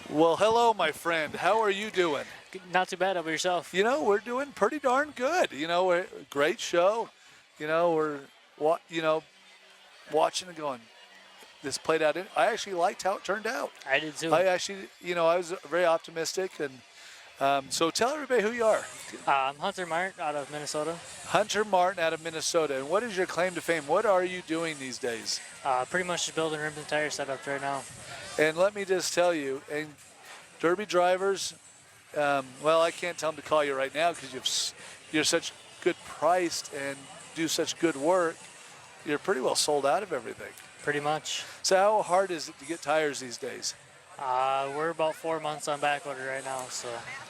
Well, hello, my friend. How are you doing? Not too bad. Over yourself? You know, we're doing pretty darn good. You know, great show. You know, we're watching and going, this played out. I actually liked how it turned out. I did too. I actually, I was very optimistic. And so tell everybody who you are. I'm Hunter Martin out of Minnesota. Hunter Martin out of Minnesota. And what is your claim to fame? What are you doing these days? Pretty much just building rims and tire setups right now. And let me just tell you, and Derby drivers, well, I can't tell them to call you right now because you're such good priced and do such good work. You're pretty well sold out of everything. Pretty much. So how hard is it to get tires these days? We're about 4 months on back order right now, so.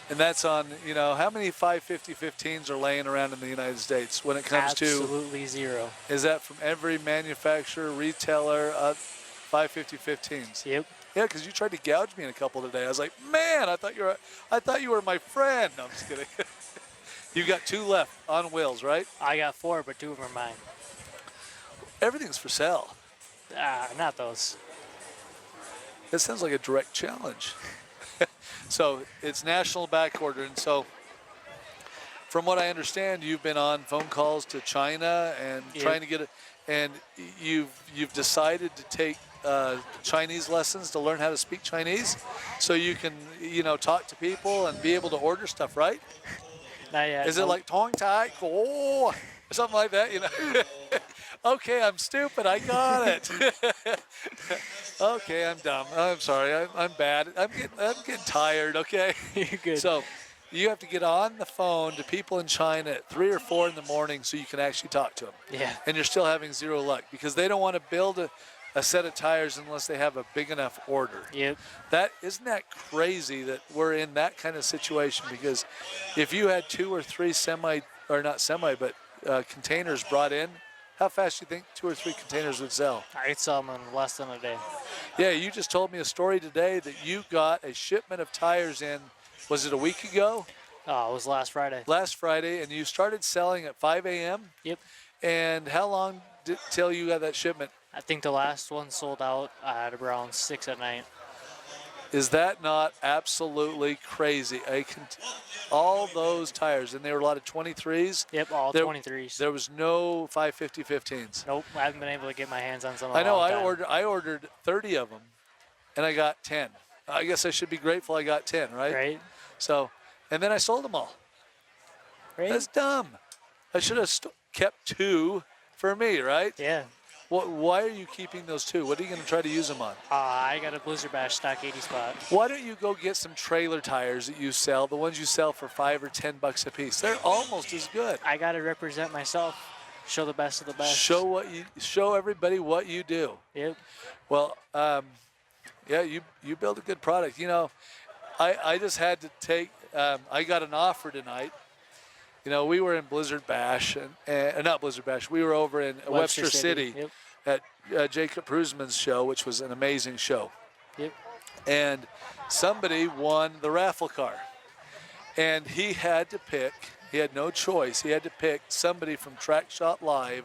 And that's on, how many 550-15s are laying around in the United States when it comes Absolutely zero. Is that from every manufacturer, retailer, 550-15s? Yep. Yeah, because you tried to gouge me in a couple today. I was like, man, I thought you were my friend. No, I'm just kidding. You've got 2 left on wheels, right? I got 4, but 2 of them are mine. Everything's for sale. Not those. That sounds like a direct challenge. So it's national back order, and so from what I understand, you've been on phone calls to China and trying to get it, and you've decided to take Chinese lessons to learn how to speak Chinese, so you can talk to people and be able to order stuff, right? Not yet. Is it like Tong Tai Go or something like that? Okay, I'm stupid. I got it. Okay, I'm dumb. I'm sorry. I'm bad. I'm getting tired. Okay. You're good. So you have to get on the phone to people in China at 3 or 4 in the morning so you can actually talk to them. Yeah. And you're still having zero luck because they don't want to build a set of tires unless they have a big enough order. Yep. Isn't that crazy that we're in that kind of situation? Because if you had 2 or 3 containers brought in, how fast do you think 2 or 3 containers would sell? I'd sell them in less than a day. Yeah, you just told me a story today that you got a shipment of tires in, was it a week ago? Oh, it was last Friday. Last Friday, and you started selling at 5 a.m.? Yep. And how long till you got that shipment? I think the last one sold out at around 6 at night. Is that not absolutely crazy? All those tires, and there were a lot of 23s. Yep, all 23s. There was no 550-15s. Nope, I haven't been able to get my hands on some of them. I know. I ordered 30 of them, and I got 10. I guess I should be grateful I got 10, right? Right. So, and then I sold them all. Right. That's dumb. I should have kept 2 for me, right? Yeah. Why are you keeping those 2? What are you going to try to use them on? I got a Blizzard Bash stock 80 spot. Why don't you go get some trailer tires that you sell, the ones you sell for $5 or $10 a piece? They're almost as good. I got to represent myself, show the best of the best. Show everybody what you do. Yep. Well, yeah, you build a good product. I just had to take. I got an offer tonight. We were in Blizzard Bash, and not Blizzard Bash. We were over in Webster City yep. at Jacob Prusman's show, which was an amazing show. Yep. And somebody won the raffle car. And he had to pick, he had no choice, he had to pick somebody from Track Shot Live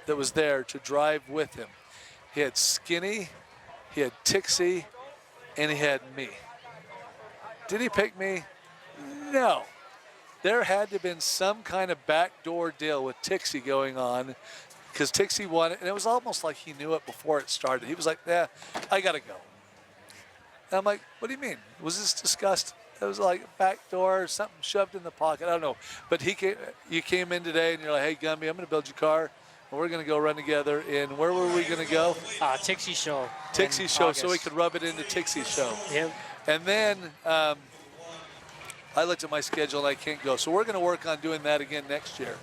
that was there to drive with him. He had Skinny, he had Tixie, and he had me. Did he pick me? No. There had to have been some kind of backdoor deal with Tixie going on because Tixie won it, and it was almost like he knew it before it started. He was like, yeah, I got to go. And I'm like, what do you mean? Was this discussed? It was like a backdoor or something shoved in the pocket. I don't know. But you came in today, and you're like, hey, Gumby, I'm going to build your car, and we're going to go run together. And where were we going to go? Tixie show. Tixie show, August. so we could rub it into Tixie's show. Yep. And then I looked at my schedule and I can't go. So we're going to work on doing that again next year.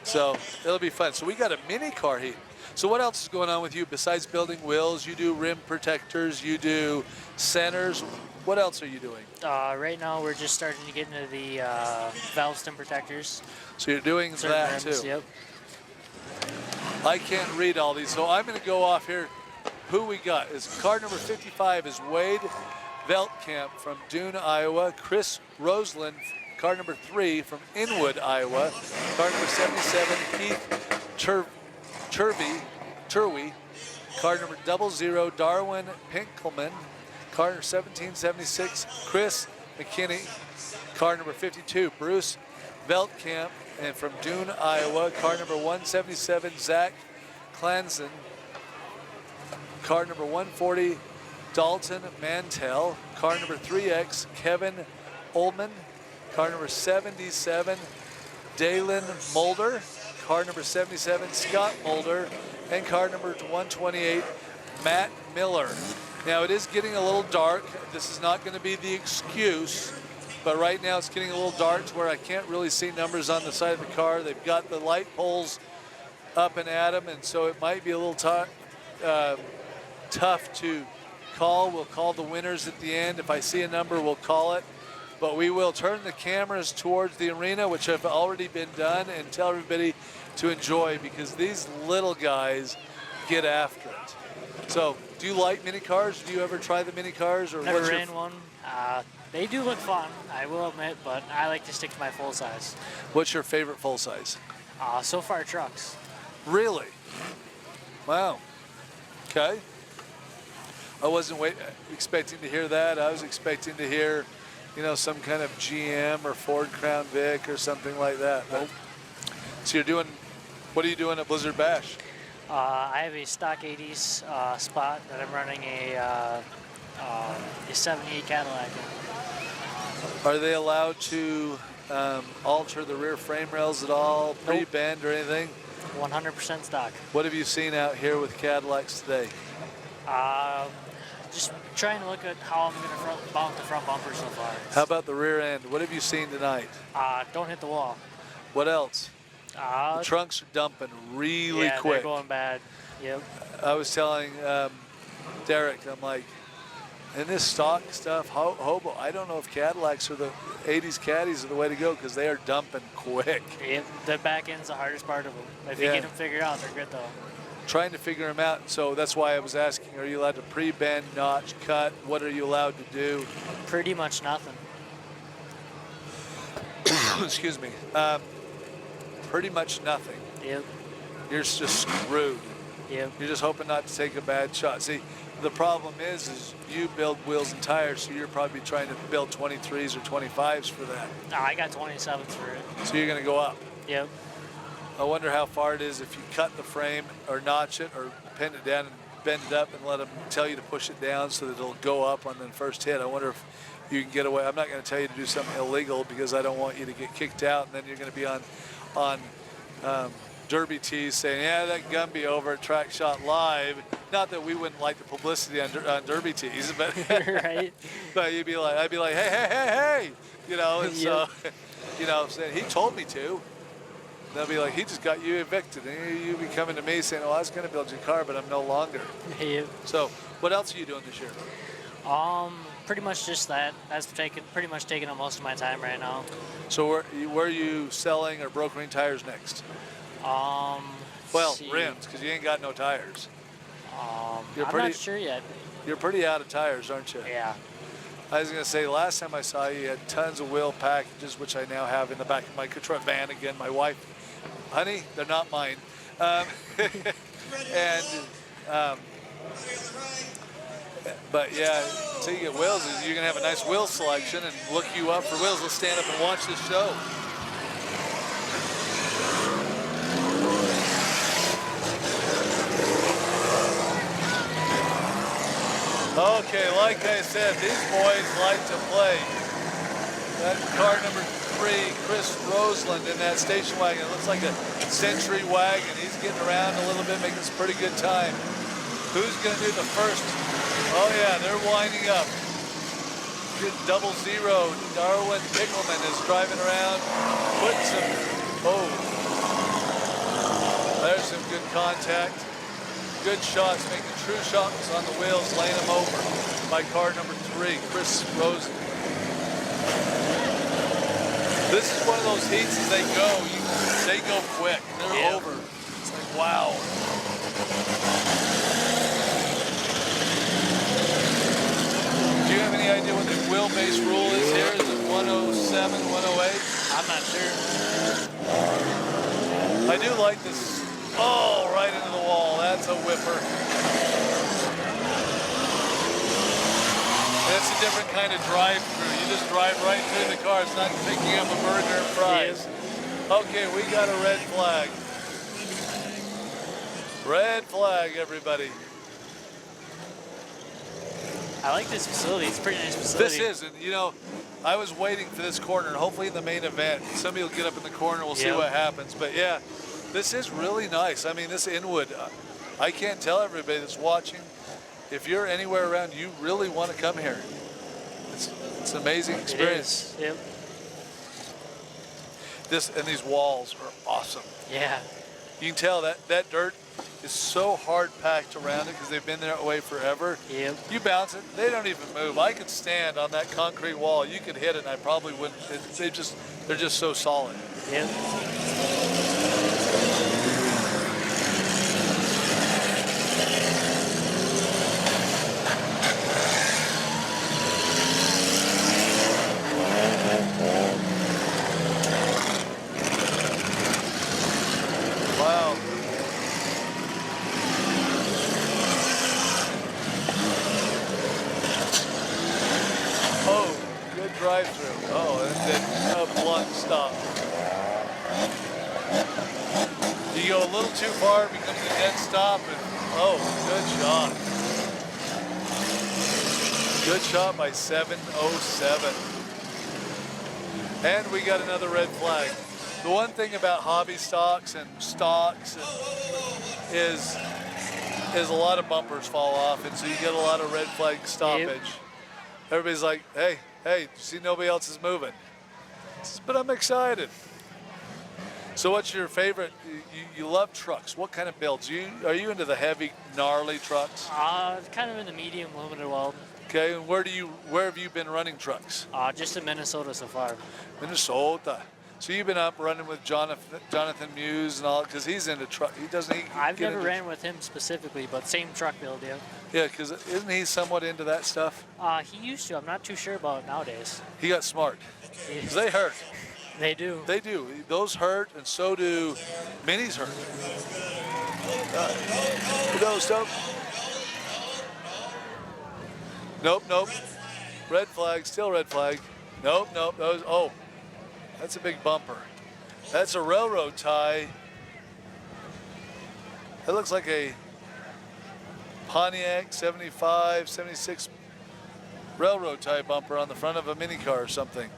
So it'll be fun. So we got a mini car heat. So what else is going on with you besides building wheels? You do rim protectors, you do centers. What else are you doing? Right now, we're just starting to get into the valve stem protectors. So you're doing Certain that rims, too. Yep. I can't read all these, so I'm going to go off here. Who we got is car number 55 is Wade Veltkamp from Dune, Iowa. Chris Roseland, car number 3 from Inwood, Iowa. Car number 77, Keith Turvey, car number 00, Darwin Pinkelman. Car number 1776, Chris McKinney. Car number 52, Bruce Veltkamp, and from Dune, Iowa. Car number 177, Zach Clanson. Car number 140, Dalton Mantell. Car number 3X, Kevin Ullman. Car number 77, Dalen Mulder. Car number 77, Scott Mulder. And car number 128, Matt Miller. Now it is getting a little dark. This is not going to be the excuse, but right now it's getting a little dark to where I can't really see numbers on the side of the car. They've got the light poles up and at them, and so it might be a little tough to call. We'll call the winners at the end. If I see a number, we'll call it. But we will turn the cameras towards the arena, which have already been done, and tell everybody to enjoy, because these little guys get after it. So, do you like mini cars? Do you ever try the mini cars? Or Never ran one. They do look fun, I will admit, but I like to stick to my full size. What's your favorite full size? So far, trucks. Really? Wow. Okay. I wasn't expecting to hear that. I was expecting to hear, you know, some kind of GM or Ford Crown Vic or something like that. But, so you're doing, what are you doing at Blizzard Bash? I have a stock 80s spot that I'm running a 78 Cadillac in. Are they allowed to alter the rear frame rails at all, pre-bend or anything? 100% stock. What have you seen out here with Cadillacs today? Just trying to look at how I'm going to mount the front bumper so far. How about the rear end? What have you seen tonight? Don't hit the wall. What else? The trunks are dumping really yeah, quick. They're going bad. Yep. I was telling Derek, I'm like, and this stock stuff, hobo, I don't know if Cadillacs or the 80s Caddies are the way to go, because they are dumping quick. Yep. The back end's the hardest part of them. If you get them figured out, they're good though. Trying to figure them out, so that's why I was asking, are you allowed to pre-bend, notch, cut? What are you allowed to do? Pretty much nothing. Excuse me. Pretty much nothing. Yep. You're just screwed. Yep. You're just hoping not to take a bad shot. See, the problem is you build wheels and tires, so you're probably trying to build 23s or 25s for that. I got 27s for it. So you're going to go up. Yep. I wonder how far it is if you cut the frame or notch it or pin it down and bend it up and let them tell you to push it down so that it'll go up on the first hit. I wonder if you can get away. I'm not going to tell you to do something illegal, because I don't want you to get kicked out, and then you're going to be on Derby tees saying, yeah, that Gumby over at Track Shot Live. Not that we wouldn't like the publicity on Derby tees, but right. But I'd be like, hey, you know, and so, you know, saying he told me to. They'll be like, he just got you evicted, and you be coming to me saying, oh, I was going to build your car, but I'm no longer. Yep. So, what else are you doing this year? Pretty much just that. That's pretty much taking up most of my time right now. So where are you selling or brokering tires next? Well, rims, because you ain't got no tires. I'm not sure yet. You're pretty out of tires, aren't you? Yeah. I was going to say, last time I saw you, you had tons of wheel packages, which I now have in the back of my truck van. Again, my wife, honey, they're not mine. But yeah, until you get wheels, you're going to have a nice wheel selection and look you up for wheels. Let's stand up and watch this show. Okay, like I said, these boys like to play. That's car number 3, Chris Roseland in that station wagon. It looks like a Century wagon. He's getting around a little bit, making some pretty good time. Who's going to do the first? Oh yeah, they're winding up. good 00. Darwin Pickelman is driving around, putting some, there's some good contact. Good shots, making true shots on the wheels, laying them over by car number 3, Chris Rosen. This is one of those heats as they go quick. They're over. It's like, wow. Do you have any idea what the wheelbase rule is here? Is it 107, 108? I'm not sure. I do like this. Oh, right into the wall. That's a whipper. That's a different kind of drive-through. You just drive right through the car. It's not picking up a burger and fries. Okay, we got a red flag. Red flag, everybody. I like this facility. It's a pretty nice facility. This is, and you know, I was waiting for this corner, and hopefully in the main event, somebody will get up in the corner. We'll see what happens. But yeah, this is really nice. I mean, this Inwood, I can't tell everybody that's watching, if you're anywhere around, you really want to come here. It's an amazing experience. It is. Yep. This and these walls are awesome. Yeah. You can tell that dirt is so hard packed around it because they've been there away forever. Yep. You bounce it, they don't even move. I could stand on that concrete wall. You could hit it, and I probably wouldn't. They're just so solid. Yep. Wow. Oh, good drive-through. Oh, and then a blunt stop. You go a little too far, it becomes a dead stop, and good shot. Good shot by 707. And we got another red flag. The one thing about hobby stocks is a lot of bumpers fall off, and so you get a lot of red flag stoppage. Yep. Everybody's like, hey, you see nobody else is moving. But I'm excited. So what's your favorite? You love trucks. What kind of builds? Are you into the heavy, gnarly trucks? Kind of in the medium limited weld. Okay, and where have you been running trucks? Just in Minnesota so far. Minnesota. So you've been up running with Jonathan Muse and all, because he's into truck. I've never ran with him specifically, but same truck build, yeah. Yeah, because isn't he somewhat into that stuff? He used to. I'm not too sure about it nowadays. He got smart. 'Cause they hurt. They do. They do. Those hurt, and so do minis hurt. No, stop. Nope. Red flag, still red flag. Nope. That's a big bumper. That's a railroad tie. That looks like a Pontiac 75, 76 railroad tie bumper on the front of a mini car or something.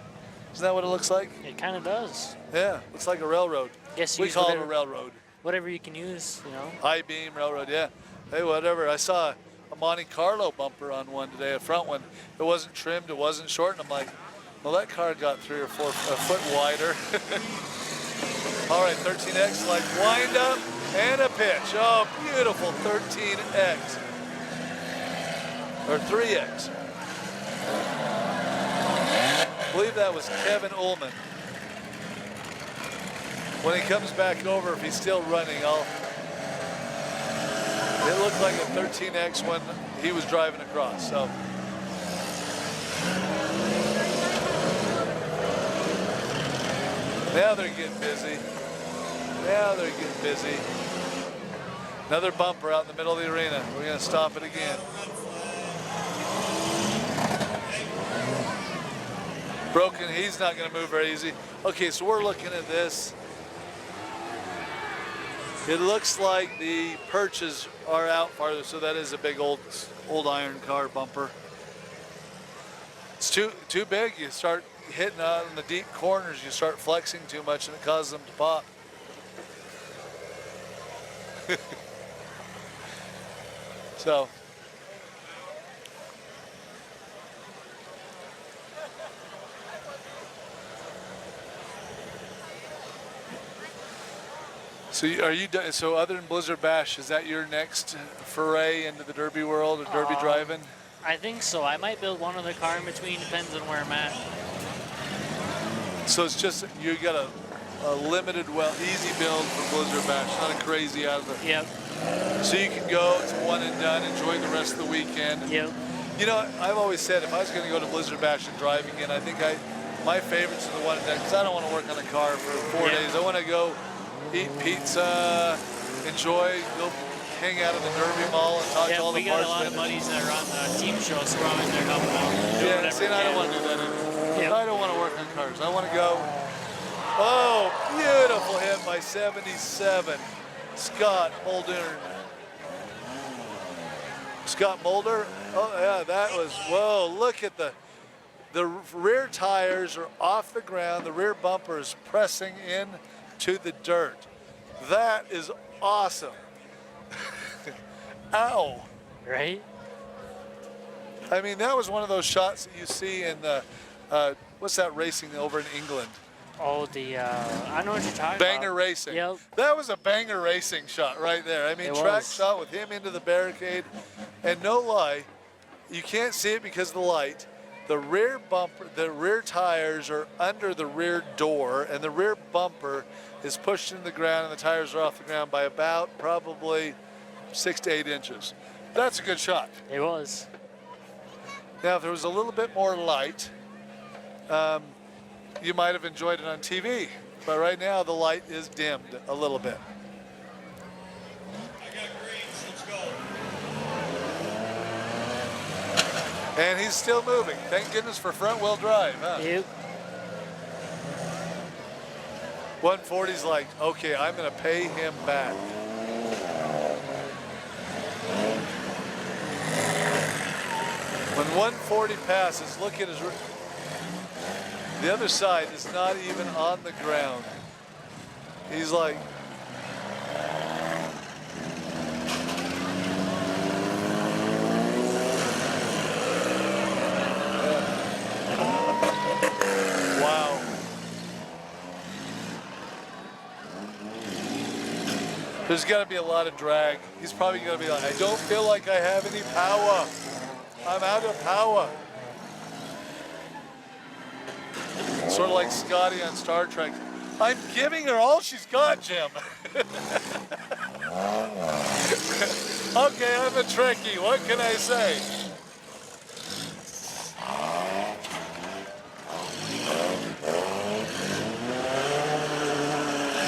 Isn't that what it looks like? It kind of does. Yeah, looks like a railroad. Guess we use call it a whatever- railroad. Whatever you can use, you know. I-beam railroad, yeah. Hey, whatever. I saw a Monte Carlo bumper on one today, a front one. It wasn't trimmed, it wasn't short, and I'm like, well, that car got 3 or 4 a foot wider. All right, 13X, like wind up and a pitch. Oh, beautiful 13X. Or 3X. I believe that was Kevin Ullman. When he comes back over, if he's still running, it looked like a 13X when he was driving across, so. Now they're getting busy. Another bumper out in the middle of the arena. We're gonna stop it again. Broken, he's not gonna move very easy. Okay, so we're looking at this. It looks like the perches are out farther, so that is a big old iron car bumper. It's too big. You start hitting out in the deep corners, you start flexing too much, and it causes them to pop. So So are you done? So other than Blizzard Bash, is that your next foray into the derby world or derby driving? I think so. I might build one other car in between, depends on where I'm at. So it's just you got a limited, easy build for Blizzard Bash, not a crazy out of the. Yep. So you can go, it's one and done, enjoy the rest of the weekend. Yep. You know, I've always said if I was going to go to Blizzard Bash and drive again, I think my favorites are the one and done because I don't want to work on a car for 4 days. I want to go eat pizza, enjoy, go hang out at the Derby Mall and talk to all the we got a parts lot of buddies that are on the team show, so we're always there helping out. Yeah, see, and I don't want to do that either. Yep. I don't want to work on cars. I want to go. Oh, beautiful hit by 77. Scott Mulder. Oh, yeah, that was, whoa, look at the rear tires are off the ground. The rear bumper is pressing in to the dirt. That is awesome. Ow. Right? I mean, that was one of those shots that you see in the, what's that racing over in England? Oh, I know what you're talking Banger about. Racing. Yep. That was a banger racing shot right there. I mean, It track was. shot with him into the barricade. And no lie, you can't see it because of the light. The rear bumper, the rear tires are under the rear door, and the rear bumper is pushed into the ground, and the tires are off the ground by about probably 6 to 8 inches. That's a good shot. It was. Now, if there was a little bit more light, you might have enjoyed it on TV. But right now, the light is dimmed a little bit. I got greens. Let's go. And he's still moving. Thank goodness for front-wheel drive, huh? Yep. 140's like, okay, I'm going to pay him back. When 140 passes, look at his... The other side is not even on the ground. He's like... Wow. There's got to be a lot of drag. He's probably going to be like, I don't feel like I have any power. I'm out of power. Sort of like Scotty on Star Trek. I'm giving her all she's got, Jim. Okay, I'm a Trekkie. What can I say?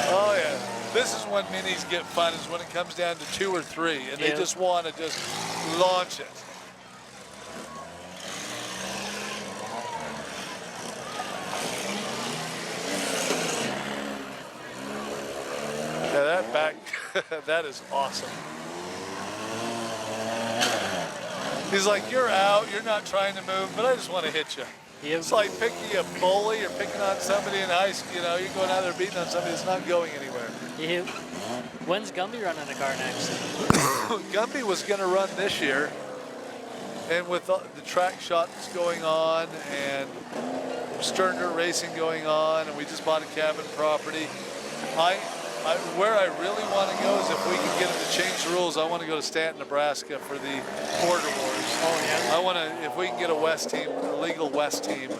Oh, yeah. This is when minis get fun, is when it comes down to 2 or 3, and they just want to just launch it. Yeah, that back, that is awesome. He's like, you're out, you're not trying to move, but I just want to hit you. Yep. It's like picking a bully or picking on somebody in high school. You know, you're going out there beating on somebody that's not going anywhere. Yep. When's Gumby running a car next? Gumby was going to run this year, and with the track shots going on and Stern Dirt Racing going on, and we just bought a cabin property. Where I really want to go is if we can get them to change the rules. I want to go to Stanton, Nebraska for the Border Wars. Oh yeah. I want to, if we can get a West team, a legal West team,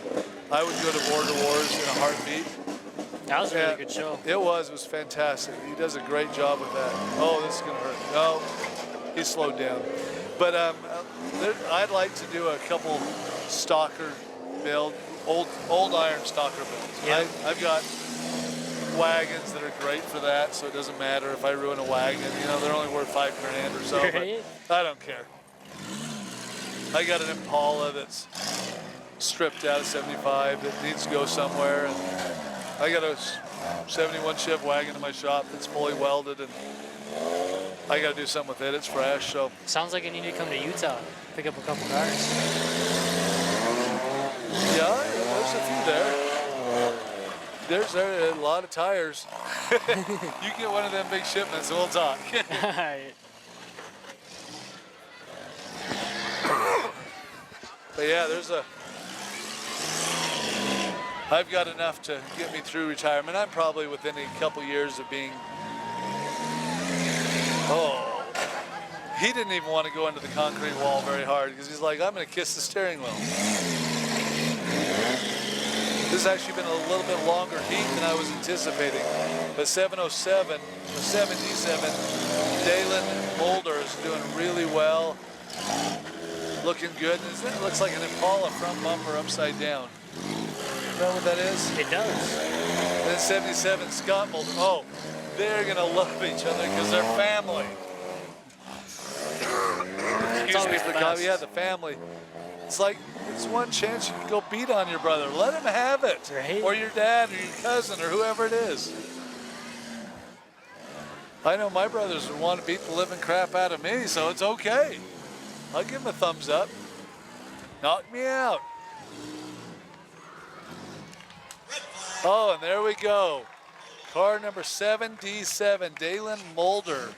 I would go to Border Wars in a heartbeat. That was a really good show. It was fantastic. He does a great job with that. Oh, this is gonna hurt. No, he slowed down. But I'd like to do a couple stalker build, old iron stalker builds. Yeah. I've got wagons that are great for that, so it doesn't matter if I ruin a wagon. You know, they're only worth $5 grand or so, Right. but I don't care. I got an Impala that's stripped out of 75 that needs to go somewhere, and I got a 71 Chevy wagon in my shop that's fully welded, and I got to do something with it. It's fresh, so. Sounds like you need to come to Utah, pick up a couple cars. Yeah, there's a few there. There's a lot of tires. You can get one of them big shipments and we'll talk. Alright. But yeah, I've got enough to get me through retirement. I'm probably within a couple years of being Oh. He didn't even want to go into the concrete wall very hard because he's like, I'm going to kiss the steering wheel. This has actually been a little bit longer heat than I was anticipating. But 707, or 77, Dalen Mulder is doing really well. Looking good. It looks like an Impala front bumper upside down. You know what that is? It does. And then 77, Scott Mulder. Oh, they're going to love each other because they're family. Excuse me for the comment. Yeah, the family. It's like, it's one chance you can go beat on your brother. Let him have it. Right. Or your dad or your cousin or whoever it is. I know my brothers would want to beat the living crap out of me, so it's okay. I'll give him a thumbs up. Knock me out. Oh, and there we go. Car number 7D7, Dalen Mulder.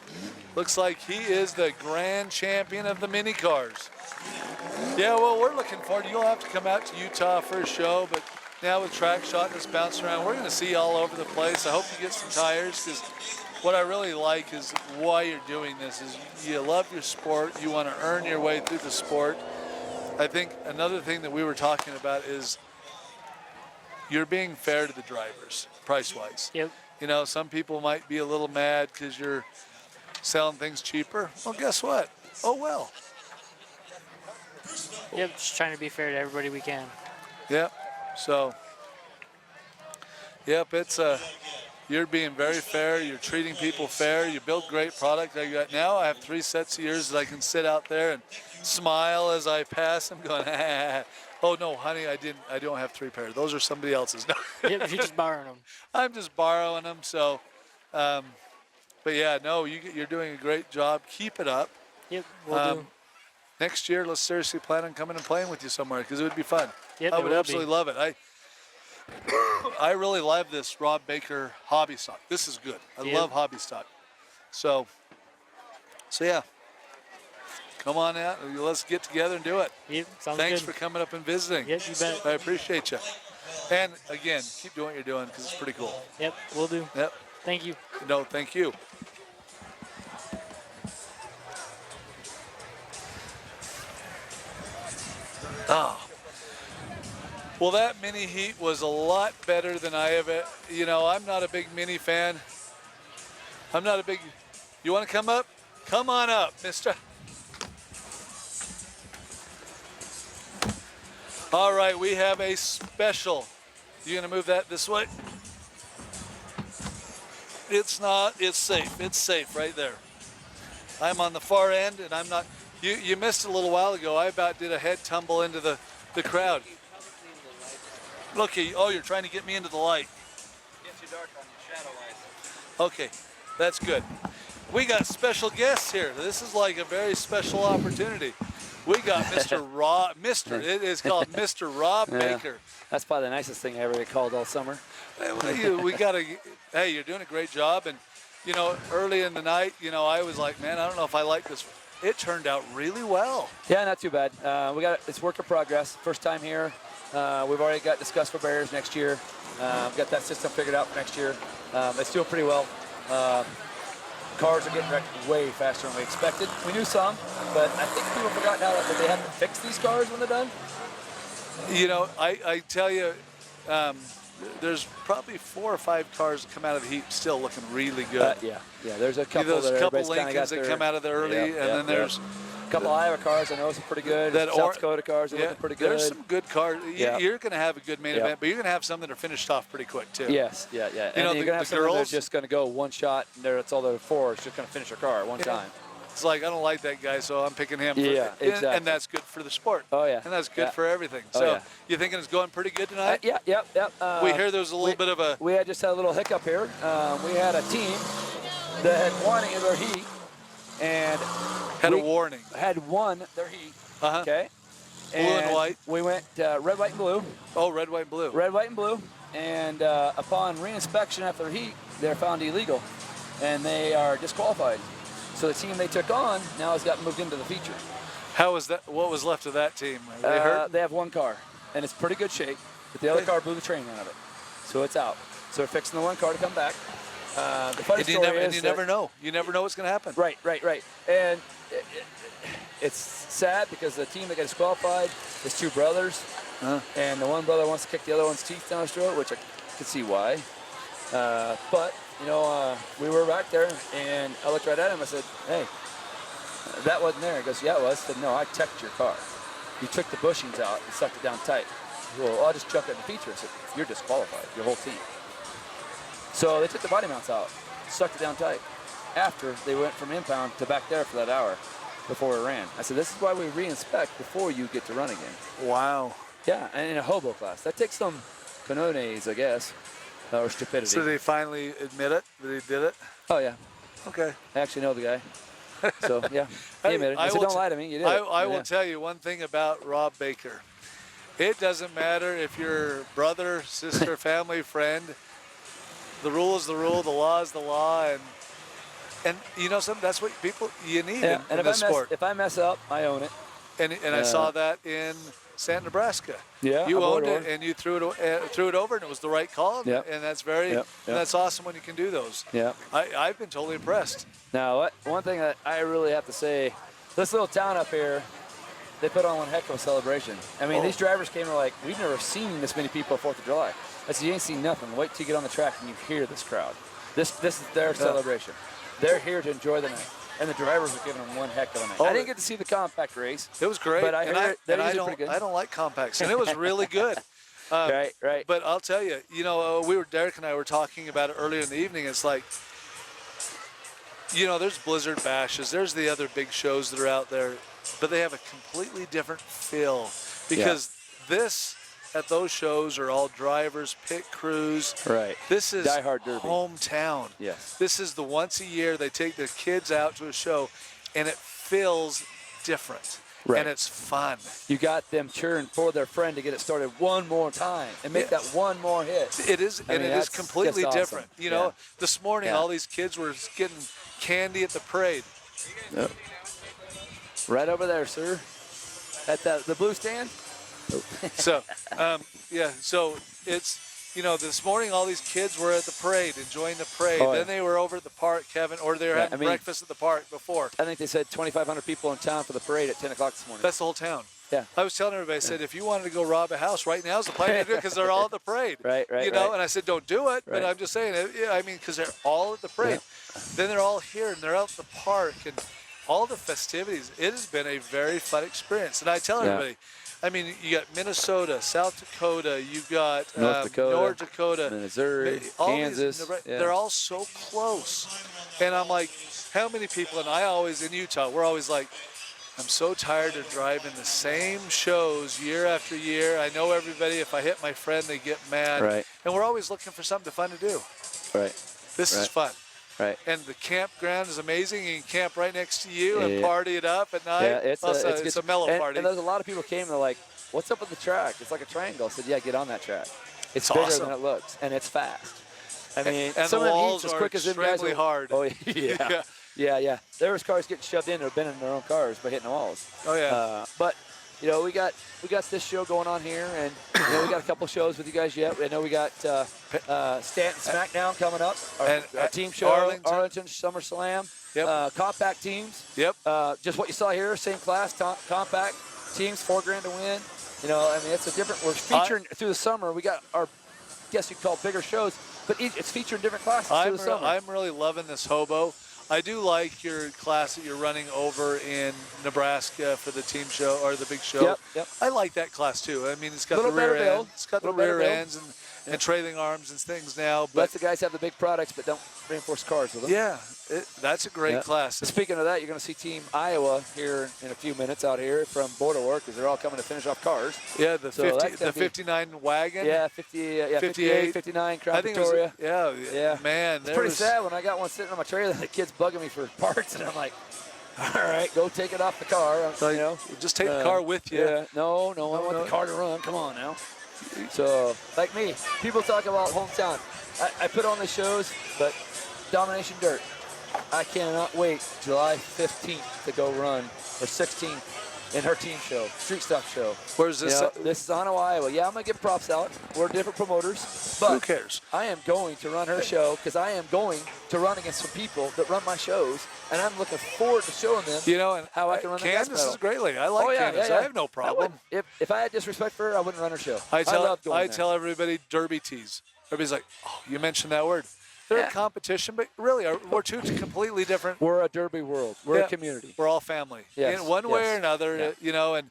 Looks like he is the grand champion of the mini cars. Yeah, well, we're looking forward. You'll have to come out to Utah for a show, but now with track shot and this bounce around, we're going to see you all over the place. I hope you get some tires, because what I really like is why you're doing this is you love your sport. You want to earn your way through the sport. I think another thing that we were talking about is you're being fair to the drivers, price-wise. Yep. You know, some people might be a little mad because you're selling things cheaper. Well, guess what? Oh, well. Yep, just trying to be fair to everybody we can. Yep. So, yep, it's you're being very fair. You're treating people fair. You build great product. Now I have 3 sets of ears that I can sit out there and smile as I pass. I'm going, oh no, honey, I don't have 3 pairs. Those are somebody else's. No. Yep, you're just borrowing them. I'm just borrowing them. So, but yeah, no, you're doing a great job. Keep it up. Yep, we'll do. Next year, let's seriously plan on coming and playing with you somewhere because it would be fun. Yep, I it would will absolutely love it. I really love this Rob Baker hobby stock. This is good. I love hobby stock. So yeah, come on out. Let's get together and do it. Yep, sounds Thanks good. for coming up and visiting. Yep, you bet. I appreciate you. And again, keep doing what you're doing because it's pretty cool. Yep, we'll do. Yep. Thank you. No, thank you. Oh. Well, that mini heat was a lot better than I have it. You know, I'm not a big mini fan. You want to come up? Come on up, mister. All right, we have a special. You gonna move that this way? It's not, it's safe. It's safe right there. I'm on the far end and I'm not, you missed it a little while ago. I about did a head tumble into the crowd. Look, oh, you're trying to get me into the light. Gets you dark on your shadow lights. Okay, that's good. We got special guests here. This is like a very special opportunity. We got Mr. Rob, it is called Mr. Rob Baker. That's probably the nicest thing I ever get called all summer. We got to, hey, you're doing a great job. And, you know, early in the night, you know, I was like, man, I don't know if I like this. It turned out really well. Yeah, not too bad. It's work in progress. First time here. We've already got discussed for barriers next year. We've got that system figured out for next year. It's doing pretty well. Cars are getting wrecked way faster than we expected. We knew some, but I think people forgot now that they have to fix these cars when they're done. You know, I tell you, there's probably 4 or 5 cars that come out of the heat still looking really good. Yeah. There's a couple There's a couple that Lincolns that come out of there early, and then there's a couple Iowa cars I know some pretty good. South Dakota cars are looking pretty good. There's some good cars. You're going to have a good main event, but you're going to have some that are finished off pretty quick too. Yes, yeah. You And know, you're going to have some that are girls, just going to go one shot, and that's all they're for. It's just going to finish their car at one time. It's like, I don't like that guy, so I'm picking him. Yeah, exactly. And that's good for the sport. Oh, yeah. And that's good for everything. Oh, So yeah. you thinking it's going pretty good tonight? Yeah. We hear there's a little bit of a... We had just had a little hiccup here. We had a team that had won in their heat, and Had a warning. Had won their heat. Uh-huh. Okay. Blue and white. We went red, white, and blue. Oh, red, white, blue. Red, white, and blue. And upon reinspection after their heat, they're found illegal, and they are disqualified. So the team they took on now has got moved into the feature. How was that? What was left of that team? Are they hurt? They have one car, and it's pretty good shape, but the other car blew the train out of it. So it's out. So they're fixing the one car to come back. The funny And you story never, is and you that- never know. You never know what's going to happen. Right. And it's sad because the team that got disqualified is two brothers, and the one brother wants to kick the other one's teeth down his throat, which I could see why. But we were back there, and I looked right at him. I said, "Hey, that wasn't there." He goes, "Yeah, it was." I said, "No, I checked your car. You took the bushings out and sucked it down tight." Well, I'll just chuck it in the feature. I said, "You're disqualified, your whole team." So they took the body mounts out, sucked it down tight. After they went from impound to back there for that hour before we ran. I said, "This is why we re-inspect before you get to run again." Wow. Yeah, and in a hobo class. That takes some cojones, I guess, or stupidity. So they finally admit it that he did it? Oh, yeah. Okay. I actually know the guy. So, yeah, he admitted. I said, "Don't lie to me. You did it." I will Yeah. tell you one thing about Rob Baker. It doesn't matter if you're brother, sister, family, friend. The rule is the rule. The law is the law. And you know something? That's what you need Yeah, in this sport. if I mess up, I own it. And I saw that in Santa Nebraska. Yeah, you I'm owned over. it and you threw it over, and it was the right call. Yep. And that's very Yep. and that's awesome when you can do those. Yeah. I've been totally impressed. Now, one thing that I really have to say, this little town up here, they put on one heck of a celebration. I mean, these drivers came and were like, "We've never seen this many people at 4th of July." I said, "You ain't seen nothing. Wait till you get on the track and you hear this crowd. This is their celebration. They're here to enjoy the night." And the drivers are giving them one heck of a night. I didn't get to see the compact race. It was great. But I heard that I usually don't pretty good. I don't like compacts, and it was really good. Right. But I'll tell you, Derek and I were talking about it earlier in the evening. It's like, there's Blizzard Bashes, there's the other big shows that are out there, but they have a completely different feel because this at those shows are all drivers, pit crews. Right. This is Die Hard Derby. hometown. Yes. This is the once a year they take their kids out to a show, and it feels different. Right. And it's fun. You got them cheering for their friend to get it started one more time and make that one more hit. It is, I mean, and it is that's completely just awesome. different. You know, Yeah. this morning Yeah. all these kids were getting candy at the parade. Yep. Right over there, sir. At the blue stand. So, so it's, this morning all these kids were at the parade, enjoying the parade. Oh, yeah. Then they were over at the park, Kevin, or they were having breakfast at the park before. I think they said 2,500 people in town for the parade at 10 o'clock this morning. That's the whole town. Yeah. I was telling everybody, I said, if you wanted to go rob a house right now is the time to do it because they're all at the parade. Right. And I said, don't do it. But I'm just saying, because they're all at the parade. Yeah. Then they're all here and they're out at the park and all the festivities. It has been a very fun experience. And I tell everybody, you got Minnesota, South Dakota, you've got North Dakota, Missouri, all Kansas. they're all so close. And I'm like, how many people, and I always, in Utah, we're always like, I'm so tired of driving the same shows year after year. I know everybody, if I hit my friend, they get mad. Right. And we're always looking for something fun to do. Right. This is fun. Right. And the campground is amazing. You can camp right next to you and party it up at night. Yeah, it's a mellow party. And there's a lot of people came and they're like, "What's up with the track? It's like a triangle." I said, "Yeah, get on that track. It's bigger awesome. than it looks, and it's fast." I mean, and some the of them walls heats as are quick as them guys. extremely hard. Oh yeah. Yeah. There was cars getting shoved in or been in their own cars by hitting the walls. Oh yeah. But we got this show going on here, and we got a couple shows with you guys yet. I know we got Stanton SmackDown coming up. Our team show, Arlington SummerSlam. Yep. Compact teams. Yep. Just what you saw here, same class, compact teams, $4,000 to win. It's a different. We're featuring through the summer. We got our, guess you call bigger shows, but it's featuring different classes through the summer. I'm really loving this hobo. I do like your class that you're running over in Nebraska for the team show or the big show. Yep. I like that class too. I mean, it's got the Little better rear build. end. It's got the Little better rear build. ends and trailing arms and things now. But Let the guys have the big products, but don't reinforce cars with them. yeah, that's a great class. Speaking of that, you're going to see Team Iowa here in a few minutes out here from Border Work because they're all coming to finish off cars. Yeah, the So that's gonna 59 Wagon. Yeah, 58, 59, Crown I think it was, Victoria. yeah, man. It's pretty sad when I got one sitting on my trailer. The kid's bugging me for parts, and I'm like, all right, go take it off the car. Just take the car with you. Yeah, no, I want the car to run. Come on now. So, like me, people talk about hometown. I put on the shows, but Domination Dirt. I cannot wait July 15th to go run, or 16th, in her team show, street stuff show. Where's this? This is Ono, Iowa. Yeah, I'm going to give props out. We're different promoters. But Who cares? I am going to run her show because I am going to run against some people that run my shows, and I'm looking forward to showing them And how I can run the gas Candace pedal. is a great lady. I like Candace. I have no problem. If I had disrespect for her, I wouldn't run her show. I love tell everybody derby tees. Everybody's like, oh, you mentioned that word. They're a competition, but really, we're two completely different. We're a derby world. We're a community. We're all family. Yes, In one way or another, and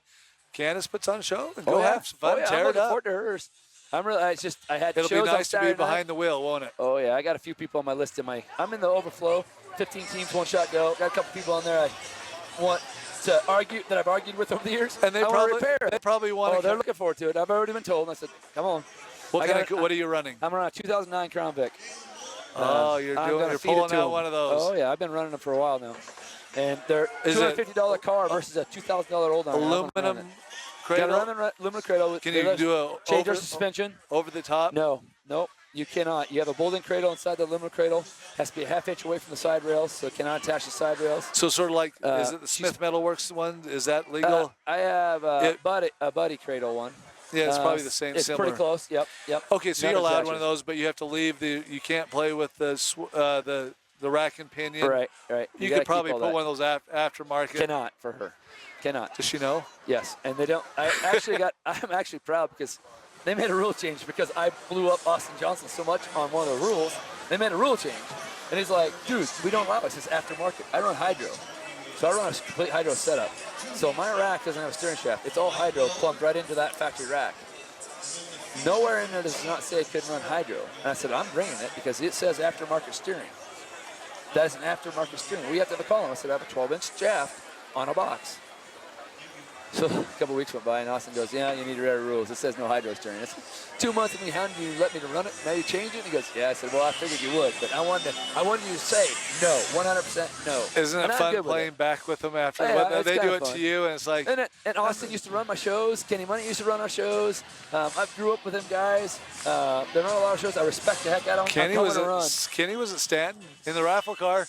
Candace puts on a show and go have some fun, tear I'm it looking up. forward to hers. I had It'll shows be on nice to be Saturday behind night. the wheel, won't it? Oh yeah, I got a few people on my list. I'm in the overflow. 15 teams, one shot go. Got a couple people on there I want to argue that I've argued with over the years. And they probably want to. Oh, they're looking forward to it. I've already been told. And I said, come on. What are you running? I'm running a 2009 Crown Vic. You're pulling out one of those. Oh yeah, I've been running them for a while now. And they're $250 car versus a $2,000 old one. Aluminum cradle. Got an aluminum cradle. Can you do a change your suspension? Over the top? No, you cannot. You have a Bolden cradle inside the aluminum cradle. Has to be a half inch away from the side rails, so it cannot attach the side rails. So sort of like, is it the Smith Metalworks one? Is that legal? I have a buddy cradle one. Yeah, it's probably the same. It's similar. pretty close. Yep. Okay, so you're allowed one of those, but you have to leave you can't play with the rack and pinion. Right. You could probably put one of those aftermarket. Cannot for her. Cannot. Does she know? Yes, and they don't. I'm actually proud because they made a rule change because I blew up Austin Johnson so much on one of the rules. They made a rule change, and he's like, dude, we don't allow it. It's aftermarket. I run hydro. So I run a complete hydro setup. So my rack doesn't have a steering shaft. It's all hydro plugged right into that factory rack. Nowhere in there does not say it couldn't run hydro. And I said, I'm bringing it because it says aftermarket steering. That is an aftermarket steering. We have to have a column. I said, I have a 12-inch shaft on a box. So a couple weeks went by, and Austin goes, yeah, you need to read the rules. It says no hydro steering. It's 2 months of me hounding you, let me to run it. Now you change it? And he goes, yeah. I said, well, I figured you would, but I wanted you to say no, 100% no. Isn't it fun playing back with them after? Yeah, they do it to you, and it's like. And Austin used to run my shows. Kenny Money used to run our shows. I grew up with them guys. They run a lot of shows. I respect the heck out of them. Kenny was at Stanton in the raffle car.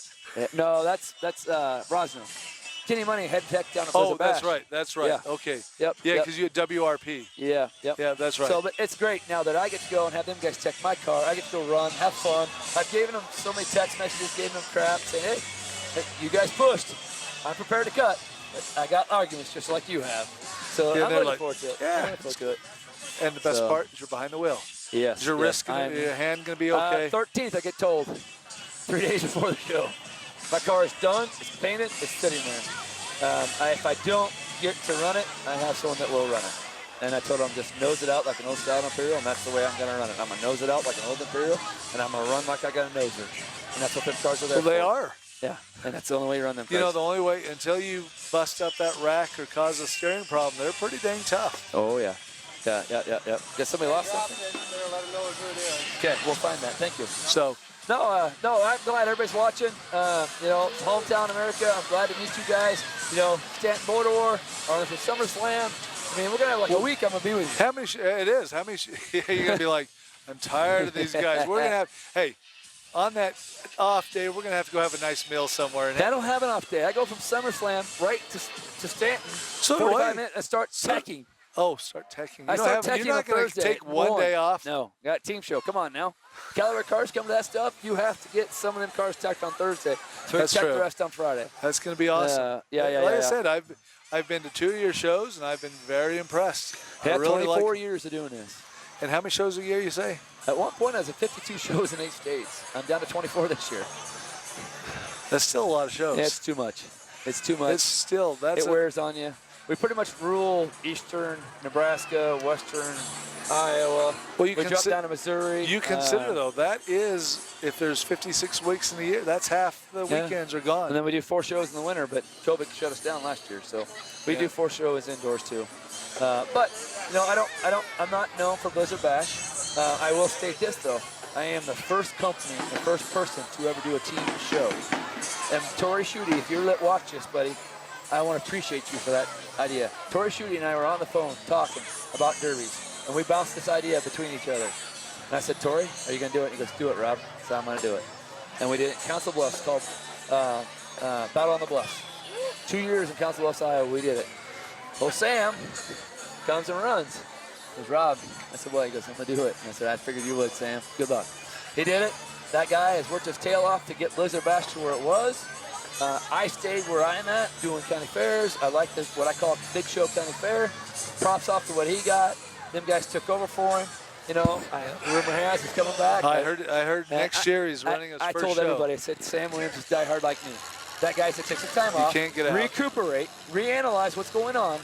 No, that's Rosno. Kenny Money head tech down at Blizzard Bash. That's right. Yeah. Okay. Yep. Yeah, because you had WRP. Yeah. Yeah, that's right. So, but it's great now that I get to go and have them guys check my car. I get to go run, have fun. I've given them so many text messages, gave them crap, saying, hey, you guys pushed. I'm prepared to cut. But I got arguments just like you have. So I'm looking forward to it. Yeah. I'm looking forward to it. And the best part is you're behind the wheel. Yes. Is your hand going to be okay? 13th, I get told 3 days before the show. My car is done. It's painted. It's sitting there. If I don't get to run it, I have someone that will run it. And I told them just nose it out like an old style Imperial, and that's the way I'm going to run it. I'm going to nose it out like an old Imperial, and I'm going to run like I got a noser. And that's what them cars are there for. They are. Yeah, and that's the only way you run them cars. You know, the only way, until you bust up that rack or cause a steering problem, they're pretty dang tough. Oh, yeah. Yeah. Guess somebody lost something? Okay, we'll find that. Thank you. So. No, I'm glad everybody's watching. Hometown America, I'm glad to meet you guys. Stanton Border War, or for SummerSlam. I mean, we're going to have like a week I'm going to be with you. How many, it is. How many, you're going to be like, I'm tired of these guys. We're going to have, hey, on that off day, we're going to have to go have a nice meal somewhere. I don't have an off day. I go from SummerSlam right to Stanton, 45 minutes, and start teching. Oh, start teching. You're not going to take one day off? No, got team show. Come on now. Caliber cars come to that stuff. You have to get some of them cars teched on Thursday. So we check the rest on Friday. That's going to be awesome. Like I said, I've been to 2 of your shows, and I've been very impressed. I had 24 years of doing this. And how many shows a year, you say? At one point, I was at 52 shows in 8 states. I'm down to 24 this year. That's still a lot of shows. Yeah, it's too much. It's too much. It wears on you. We pretty much rule eastern Nebraska, western Iowa. Well, we drop down to Missouri. You consider, though, that is, if there's 56 weeks in the year, that's half the weekends are gone. And then we do 4 shows in the winter, but COVID shut us down last year, so we do 4 shows indoors too. But I'm not known for Blizzard Bash. I will state this though: I am the first company, the first person to ever do a team show. And Tori Schutte, if you're watch this, buddy, I want to appreciate you for that idea. Tori Schutte and I were on the phone talking about derbies, and we bounced this idea between each other. And I said, Tori, are you going to do it? And he goes, do it, Rob. So I'm going to do it. And we did it in Council Bluffs, called Battle on the Bluffs. 2 years in Council Bluffs, Iowa, we did it. Oh, Sam comes and runs. Goes, Rob. I said, what? He goes, I'm going to do it. And I said, I figured you would, Sam. Good luck. He did it. That guy has worked his tail off to get Blizzard Bash to where it was. I stayed where I'm at, doing county fairs. I like this, what I call Big Show County Fair. Props off to what he got. Them guys took over for him. You know, rumor has he's coming back. I heard next year he's running his I first told show. everybody, I said, Sam Williams is diehard like me. That guy said, take some time off, can't get out. recuperate, reanalyze what's going on,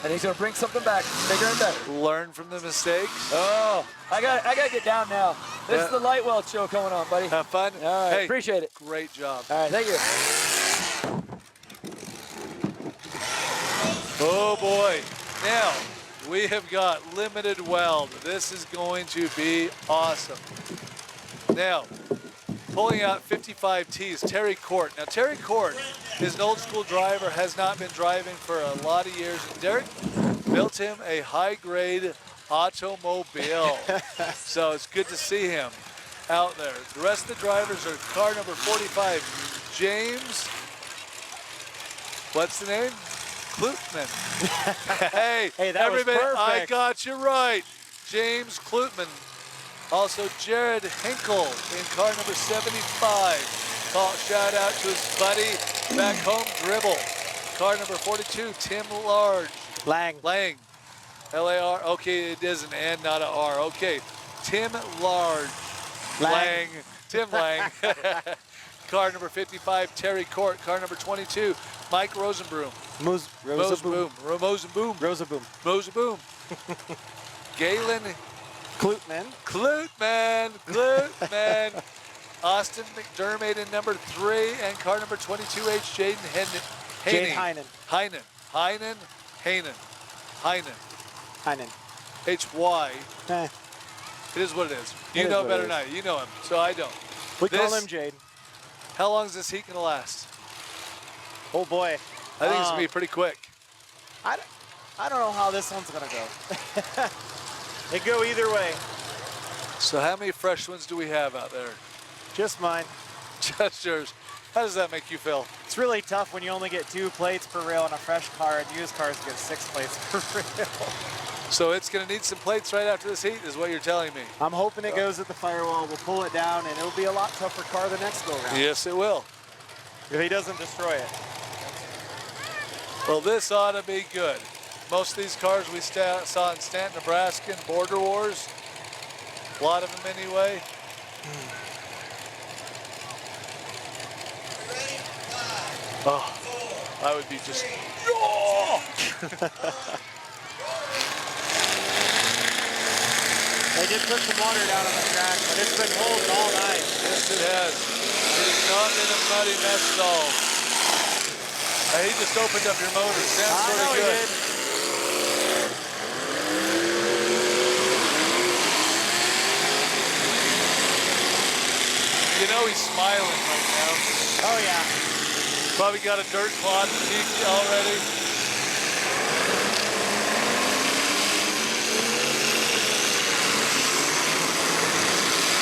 and he's going to bring something back bigger and better. Learn from the mistakes. Oh, I got to get down now. This is the Light Weld show coming on, buddy. Have fun. All right, Hey, appreciate it. great job. All right, thank you. Oh boy. Now, we have got limited weld. This is going to be awesome. Now, pulling out 55Ts, Terry Court. Now, Terry Court is an old school driver, has not been driving for a lot of years. Derek built him a high-grade automobile. So it's good to see him out there. The rest of the drivers are car number 45, James, what's the name? Klutman. Hey, Hey, that was everybody, I perfect. got you right. James Klutman. Also, Jared Hinkle in car number 75. Shout out to his buddy back home, Dribble. Car number 42, Tim Large. Lang. L-A-R. Okay, it is an N, not an R. Okay, Tim Large. Lang. Tim Lang. Car number 55, Terry Court. Car number 22, Mike Rosenbroom. Rosaboom. Rosenboom. Galen Klutman. Klutman. Austin McDermott in number 3 and car number 22H, Jaden Heinen. H-Y. Eh, It is what it is. It You is know what better it than I. You know him, so I don't. we call This- him Jade. How long is this heat going to last? Oh boy. I think it's going to be pretty quick. I don't know how this one's gonna go. They go either way. So how many fresh ones do we have out there? Just mine. Just yours. How does that make you feel? It's really tough when you only get 2 plates per rail in a fresh car, and used cars get 6 plates per rail. So it's going to need some plates right after this heat is what you're telling me. I'm hoping it goes at the firewall. We'll pull it down, and it'll be a lot tougher car the next go round. Yes, it will. If he doesn't destroy it. Well, this ought to be good. Most of these cars we saw in Stanton, Nebraska, in Border Wars. A lot of them anyway. Oh, I would be just. They did put some water down on the track, but it's been holding all night. Yes, it has. It has not been a muddy mess at all. He just opened up your motor. Sounds I know pretty he good. did. You know he's smiling right now. Oh yeah. Probably got a dirt clot in the teeth already.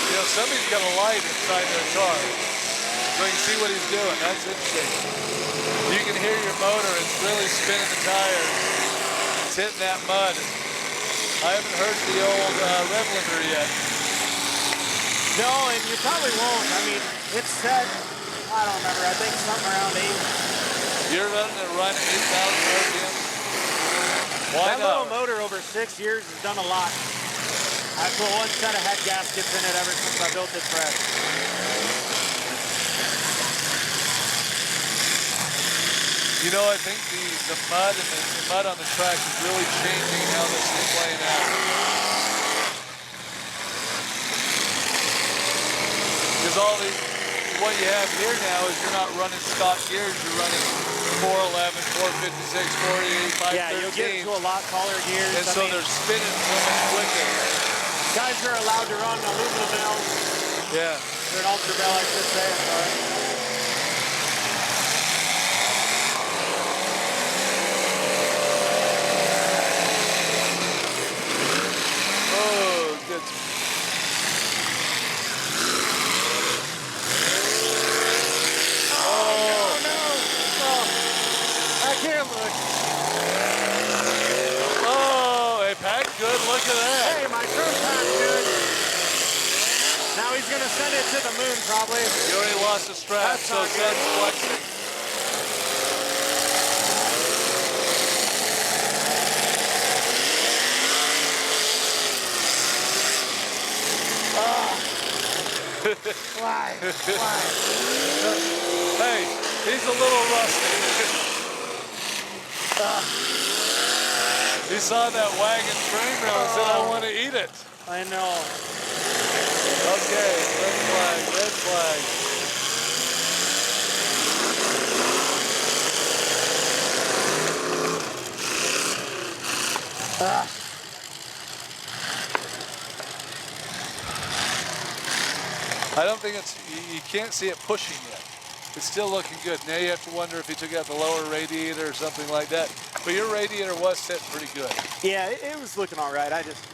You know, somebody's got a light inside their car. So you can see what he's doing. That's interesting. You can hear your motor. It's really spinning the tire. It's hitting that mud. I haven't heard the old rev limiter yet. No, and you probably won't. I mean, it's set, I don't remember, I think something around 8. You're running it run 8,000 RPM. Why That not? little motor over 6 years has done a lot. I put 1 set of head gaskets in it ever since I built it fresh. You know, I think the mud and the mud on the track is really changing how this is playing out. Because what you have here now is you're not running stock gears, you're running 411, 456, 488, 513. Yeah, you'll get into a lot taller gears. And so they're spinning so much quicker. Guys are allowed to run aluminum bells. Yeah. They're an ultra bell, I should say. I'm sorry. Oh, good. Oh, no. Oh, I can't look. look at that. Hey, my turn pack, dude. Now he's gonna send it to the moon, probably. You already lost the strap, That's so not it's good. flexing. Why? Why? Hey, he's a little rusty. He saw that wagon train rail and said, I want to eat it. I know. Okay, red flag, red flag. I don't think it's, you can't see it pushing yet. It's still looking good. Now you have to wonder if he took out the lower radiator or something like that. But your radiator was set pretty good. Yeah, it was looking all right. I just,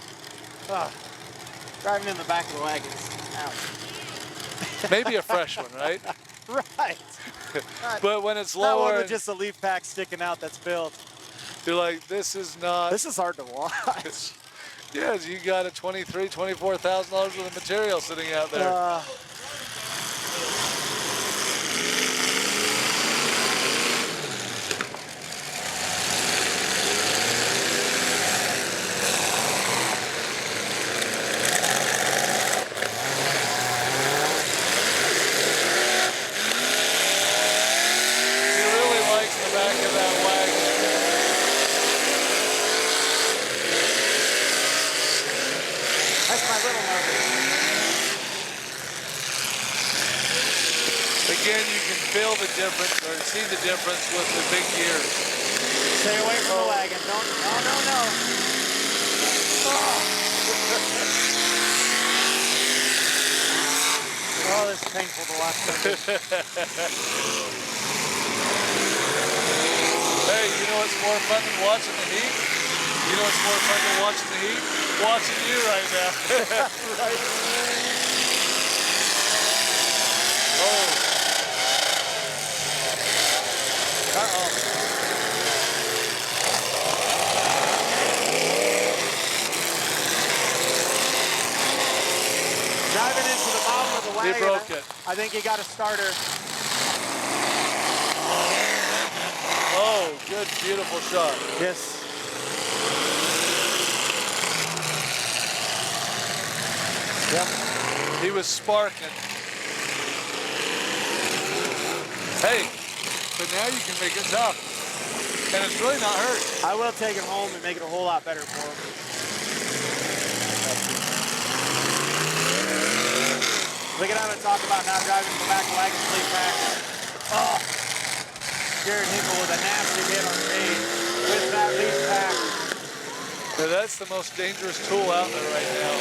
driving in the back of the wagon. Ouch. Maybe a fresh one, right? Right. But when it's That one lower, with just a leaf pack sticking out that's built. you're like, this is not. This is hard to watch. Yes, you got a $23,000, $24,000 worth of material sitting out there. He really likes the back of that wagon. That's my little motor. Again, you can feel the difference or see the difference with the big gears. Stay away from the wagon. Don't. No, no, no. Oh, this is painful to watch. Hey, you know what's more fun than watching the heat? You know what's more fun than watching the heat? Watching you right now. Right. Oh, Uh-oh. Driving into the bottom of the he wagon. broke it. I think he got a starter. Oh, good, beautiful shot. Yes. Yep. He was sparking. Hey, but now you can make it tough. And it's really not hurt. I will take it home and make it a whole lot better for him. Look at how to talk about not driving the back wagon sleep pack. Oh, Jared Hinkle with a nasty hit on me with that leaf pack. Now that's the most dangerous tool out there right now.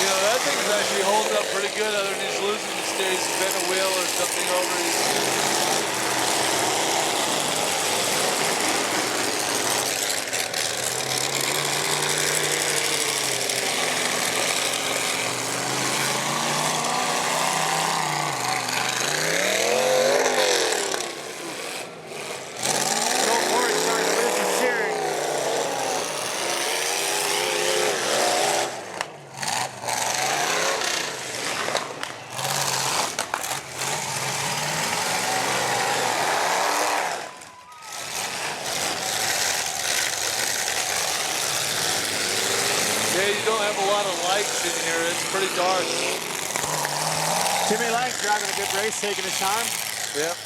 You know, that thing's actually holding up pretty good other than he's losing the steer. He's bent a wheel or something over. Go for it, starting to lose his steering. Yeah, you don't have a lot of lights in here. It's pretty dark. Timmy Lang's driving a good race, taking his time. Yep.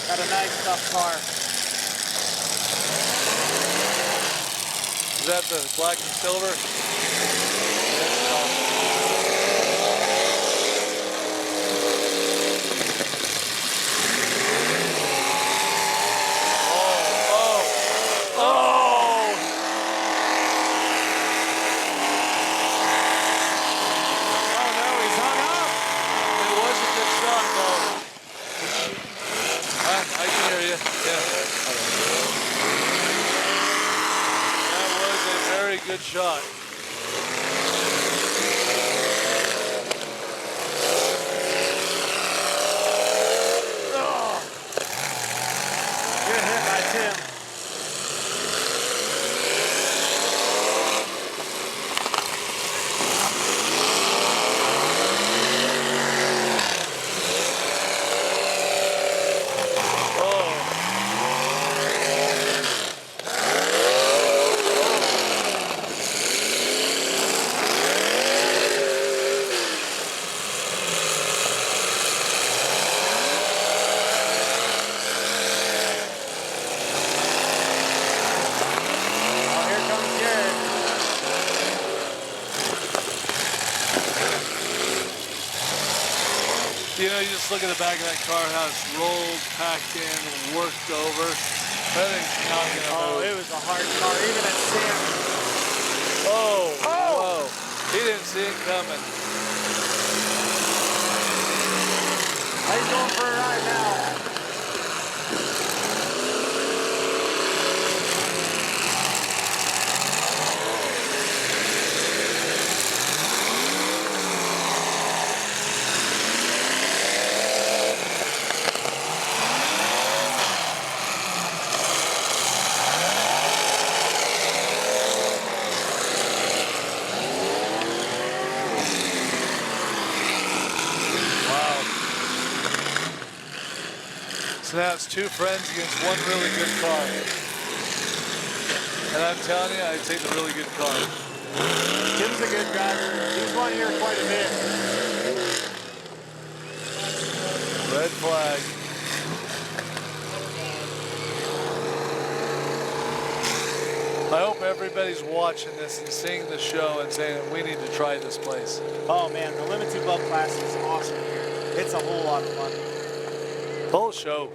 Got a nice, tough car. Is that the black and silver? Oh, oh, oh! shot. Good hit by Tim. You know, you just look at the back of that car, how it's rolled, packed in, worked over. That thing's not gonna move. It was a hard car, even at Sam. Whoa. He didn't see it coming. He's going for a ride now. So now it's two friends against one really good car. And I'm telling you, I take the really good car. Tim's a good driver. He's won here quite a bit. Red flag. I hope everybody's watching this and seeing the show and saying we need to try this place. Oh man, the Limited Club class is awesome here. It's a whole lot of fun. The whole show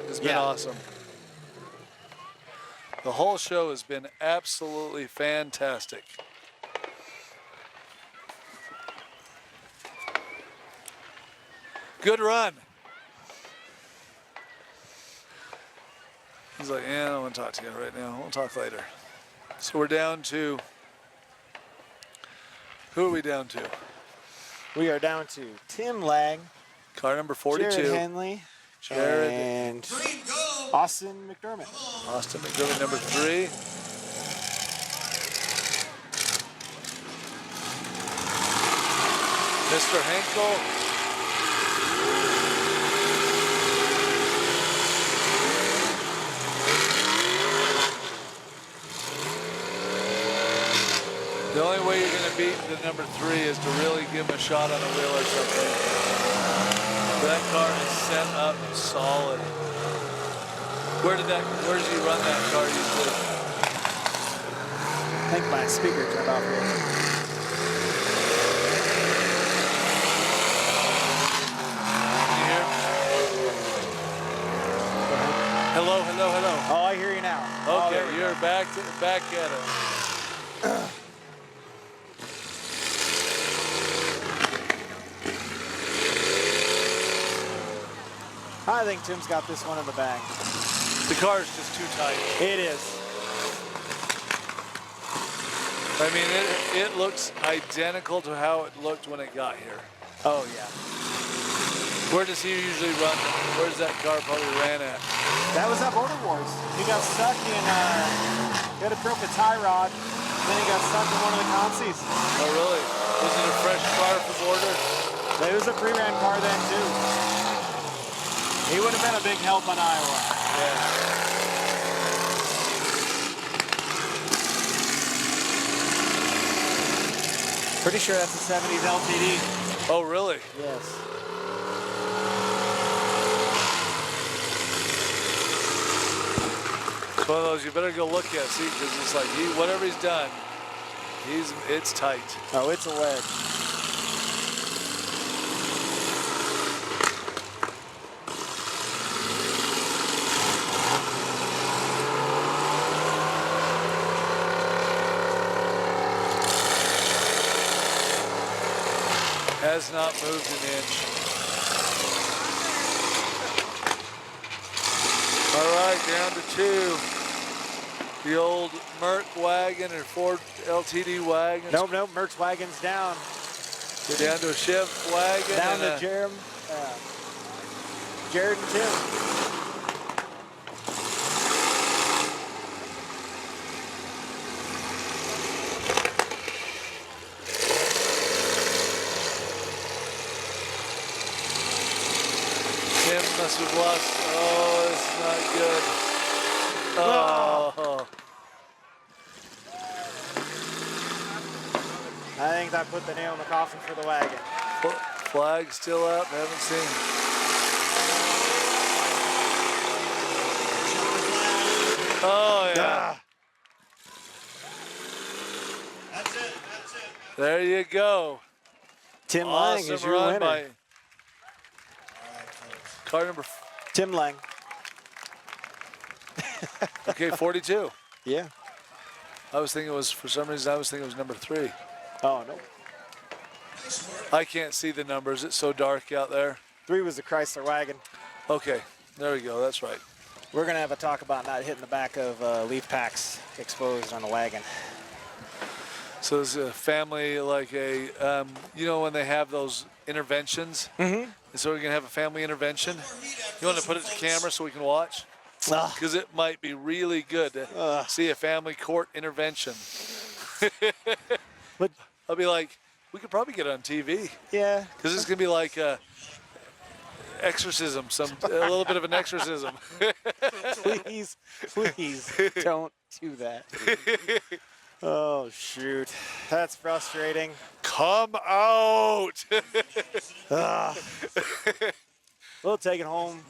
has been awesome. The whole show has been absolutely fantastic. Good run. He's like, yeah, I don't want to talk to you right now. We'll talk later. So we're down to, who are we down to? We are down to Tim Lang, Car number 42. Jared Henley, Jared. and Austin McDermott. Austin McDermott, number 3. Mr. Henkel. The only way you're going to beat the number 3 is to really give him a shot on a wheel or something. That car is set up solid. Where does he run that car usually? I think my speaker turned off here. Can you hear? Hello, hello, hello. Oh, I hear you now. Okay, you're back at it. I think Tim's got this one in the bag. The car is just too tight. It is. I mean, it looks identical to how it looked when it got here. Oh, yeah. Where does he usually run? Where's that car probably ran at? That was at Border Wars. He got stuck in, he had a broken tie rod, and then he got stuck in one of the consies. Oh, really? Was it a fresh car for Border? It was a pre-ran car then, too. He would have been a big help on Iowa. Yeah. Pretty sure that's a 70s LTD. Oh, really? Yes. It's one of those you better go look at, see, because it's like whatever he's done, it's tight. Oh, it's a wedge. Has not moved an inch. All right, down to 2. The old Merc wagon or Ford LTD wagon. Nope, Merck's wagon's down. Go down to a Chev wagon. Down and to Jared and Tim. Tim must have lost. Oh, it's not good. Oh. I think that put the nail in the coffin for the wagon. Flag still up. Haven't seen. Oh, yeah. That's it. There you go. Tim Lang is Awesome your run winner. by car number, Tim Lang. okay, 42. Yeah. I was thinking it was, for some reason, I was thinking it was number 3. Oh, no. I can't see the numbers. It's so dark out there. 3 was the Chrysler wagon. Okay, there we go. That's right. We're going to have a talk about not hitting the back of leaf packs exposed on the wagon. So it's a family, like a, you know, when they have those interventions? Mm-hmm. And so we're going to have a family intervention. You want to put it to camera so we can watch? Because it might be really good to see a family court intervention. But I'll be like, we could probably get it on TV. yeah. Because it's going to be like exorcism, a little bit of an exorcism. Please don't do that. Oh, shoot. That's frustrating. Come out! We'll take it home.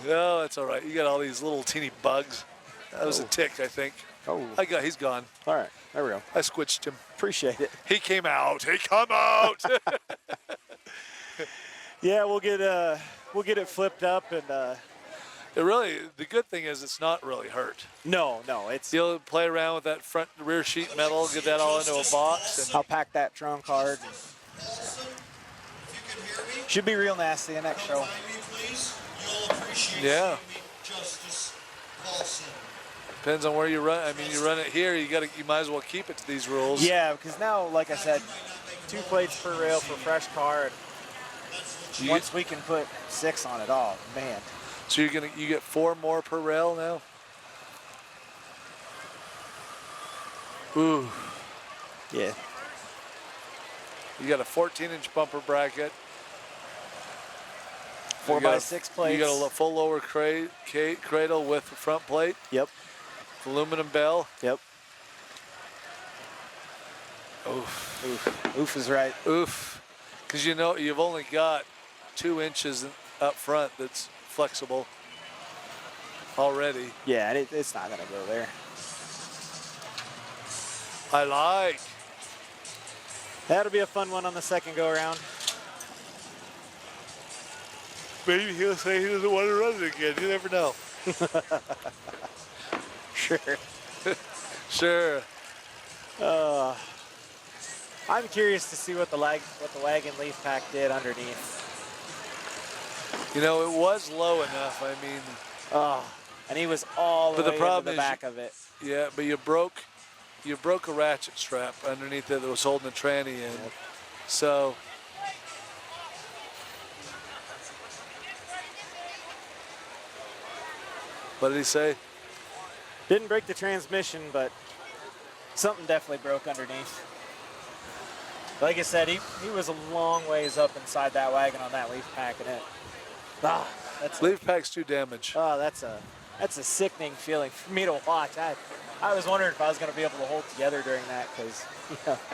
No, that's all right. You got all these little teeny bugs. That was a tick, I think. Oh, He's gone. all right. There we go. I squitched him. Appreciate it. He came out. He come out. Yeah, we'll get it flipped up and It really, the good thing is it's not really hurt. no, it's. You'll play around with that front rear sheet metal, get that all into a box. And I'll pack that trunk hard. Should be real nasty the next show. yeah, depends on where you run. I mean, you run it here, you might as well keep it to these rules. Yeah, because now, like I said, 2 plates per rail for fresh car. And once we can put 6 on it all, man. So you get 4 more per rail now. Ooh, Yeah. you got a 14-inch bumper bracket. 4x6 plates. You got a full lower cradle with the front plate, Yep. aluminum bell. Yep. Oof. Oof is right. Oof. Because you know you've only got 2 inches up front that's flexible already. Yeah, and it's not gonna go there. I like. That'll be a fun one on the second go around. Maybe he'll say he doesn't want to run it again. You never know. Sure. Sure. I'm curious to see what the wagon leaf pack did underneath. You know, it was low enough. I mean, And he was all the But the way problem into the is back of it. yeah, but you broke a ratchet strap underneath it that was holding the tranny in. Yep. So what did he say? Didn't break the transmission, but something definitely broke underneath. Like I said, he was a long ways up inside that wagon on that leaf pack, and that's Leaf pack's too damaged. that's a sickening feeling for me to watch. I was wondering if I was going to be able to hold together during that because,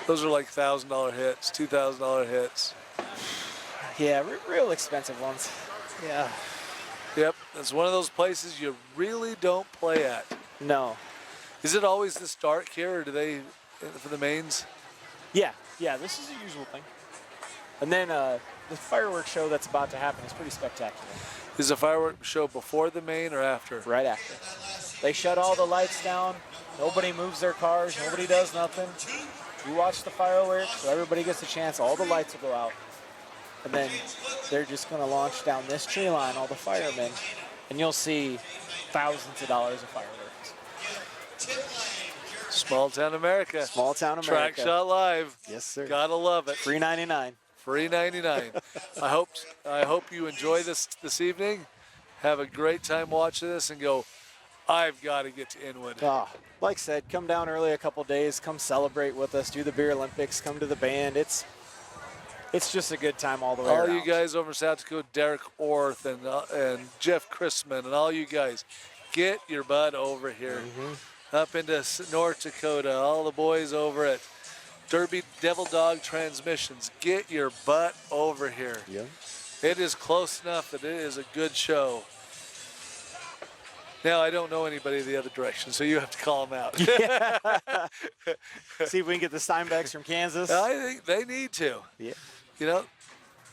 Those are like $1,000 hits, $2,000 hits. yeah, real expensive ones. Yeah. Yep, it's one of those places you really don't play at. No. Is it always this dark here, or do they, for the mains? Yeah, this is the usual thing. And then the fireworks show that's about to happen is pretty spectacular. Is the fireworks show before the main or after? Right after. They shut all the lights down. Nobody moves their cars. Nobody does nothing. You watch the fireworks, so everybody gets a chance. All the lights will go out. And then they're just going to launch down this tree line, all the firemen, and you'll see thousands of dollars of fireworks. Small town America. Small town America. Track Shot Live. Yes, sir. Gotta love it. Free 99. Free 99. I hope you enjoy this evening. Have a great time watching this and go, I've got to get to Inwood. Like I said, come down early a couple days, come celebrate with us, do the Beer Olympics, come to the band. It's just a good time all the way All around. you guys over in South Dakota, Derek Orth and Jeff Chrisman and all you guys, get your butt over here. Up into North Dakota, all the boys over at Derby Devil Dog Transmissions, get your butt over here. Yeah. It is close enough that it is a good show. Now, I don't know anybody the other direction, so you have to call them out. See if we can get the Steinbecks from Kansas. I think they need to. Yeah. You know,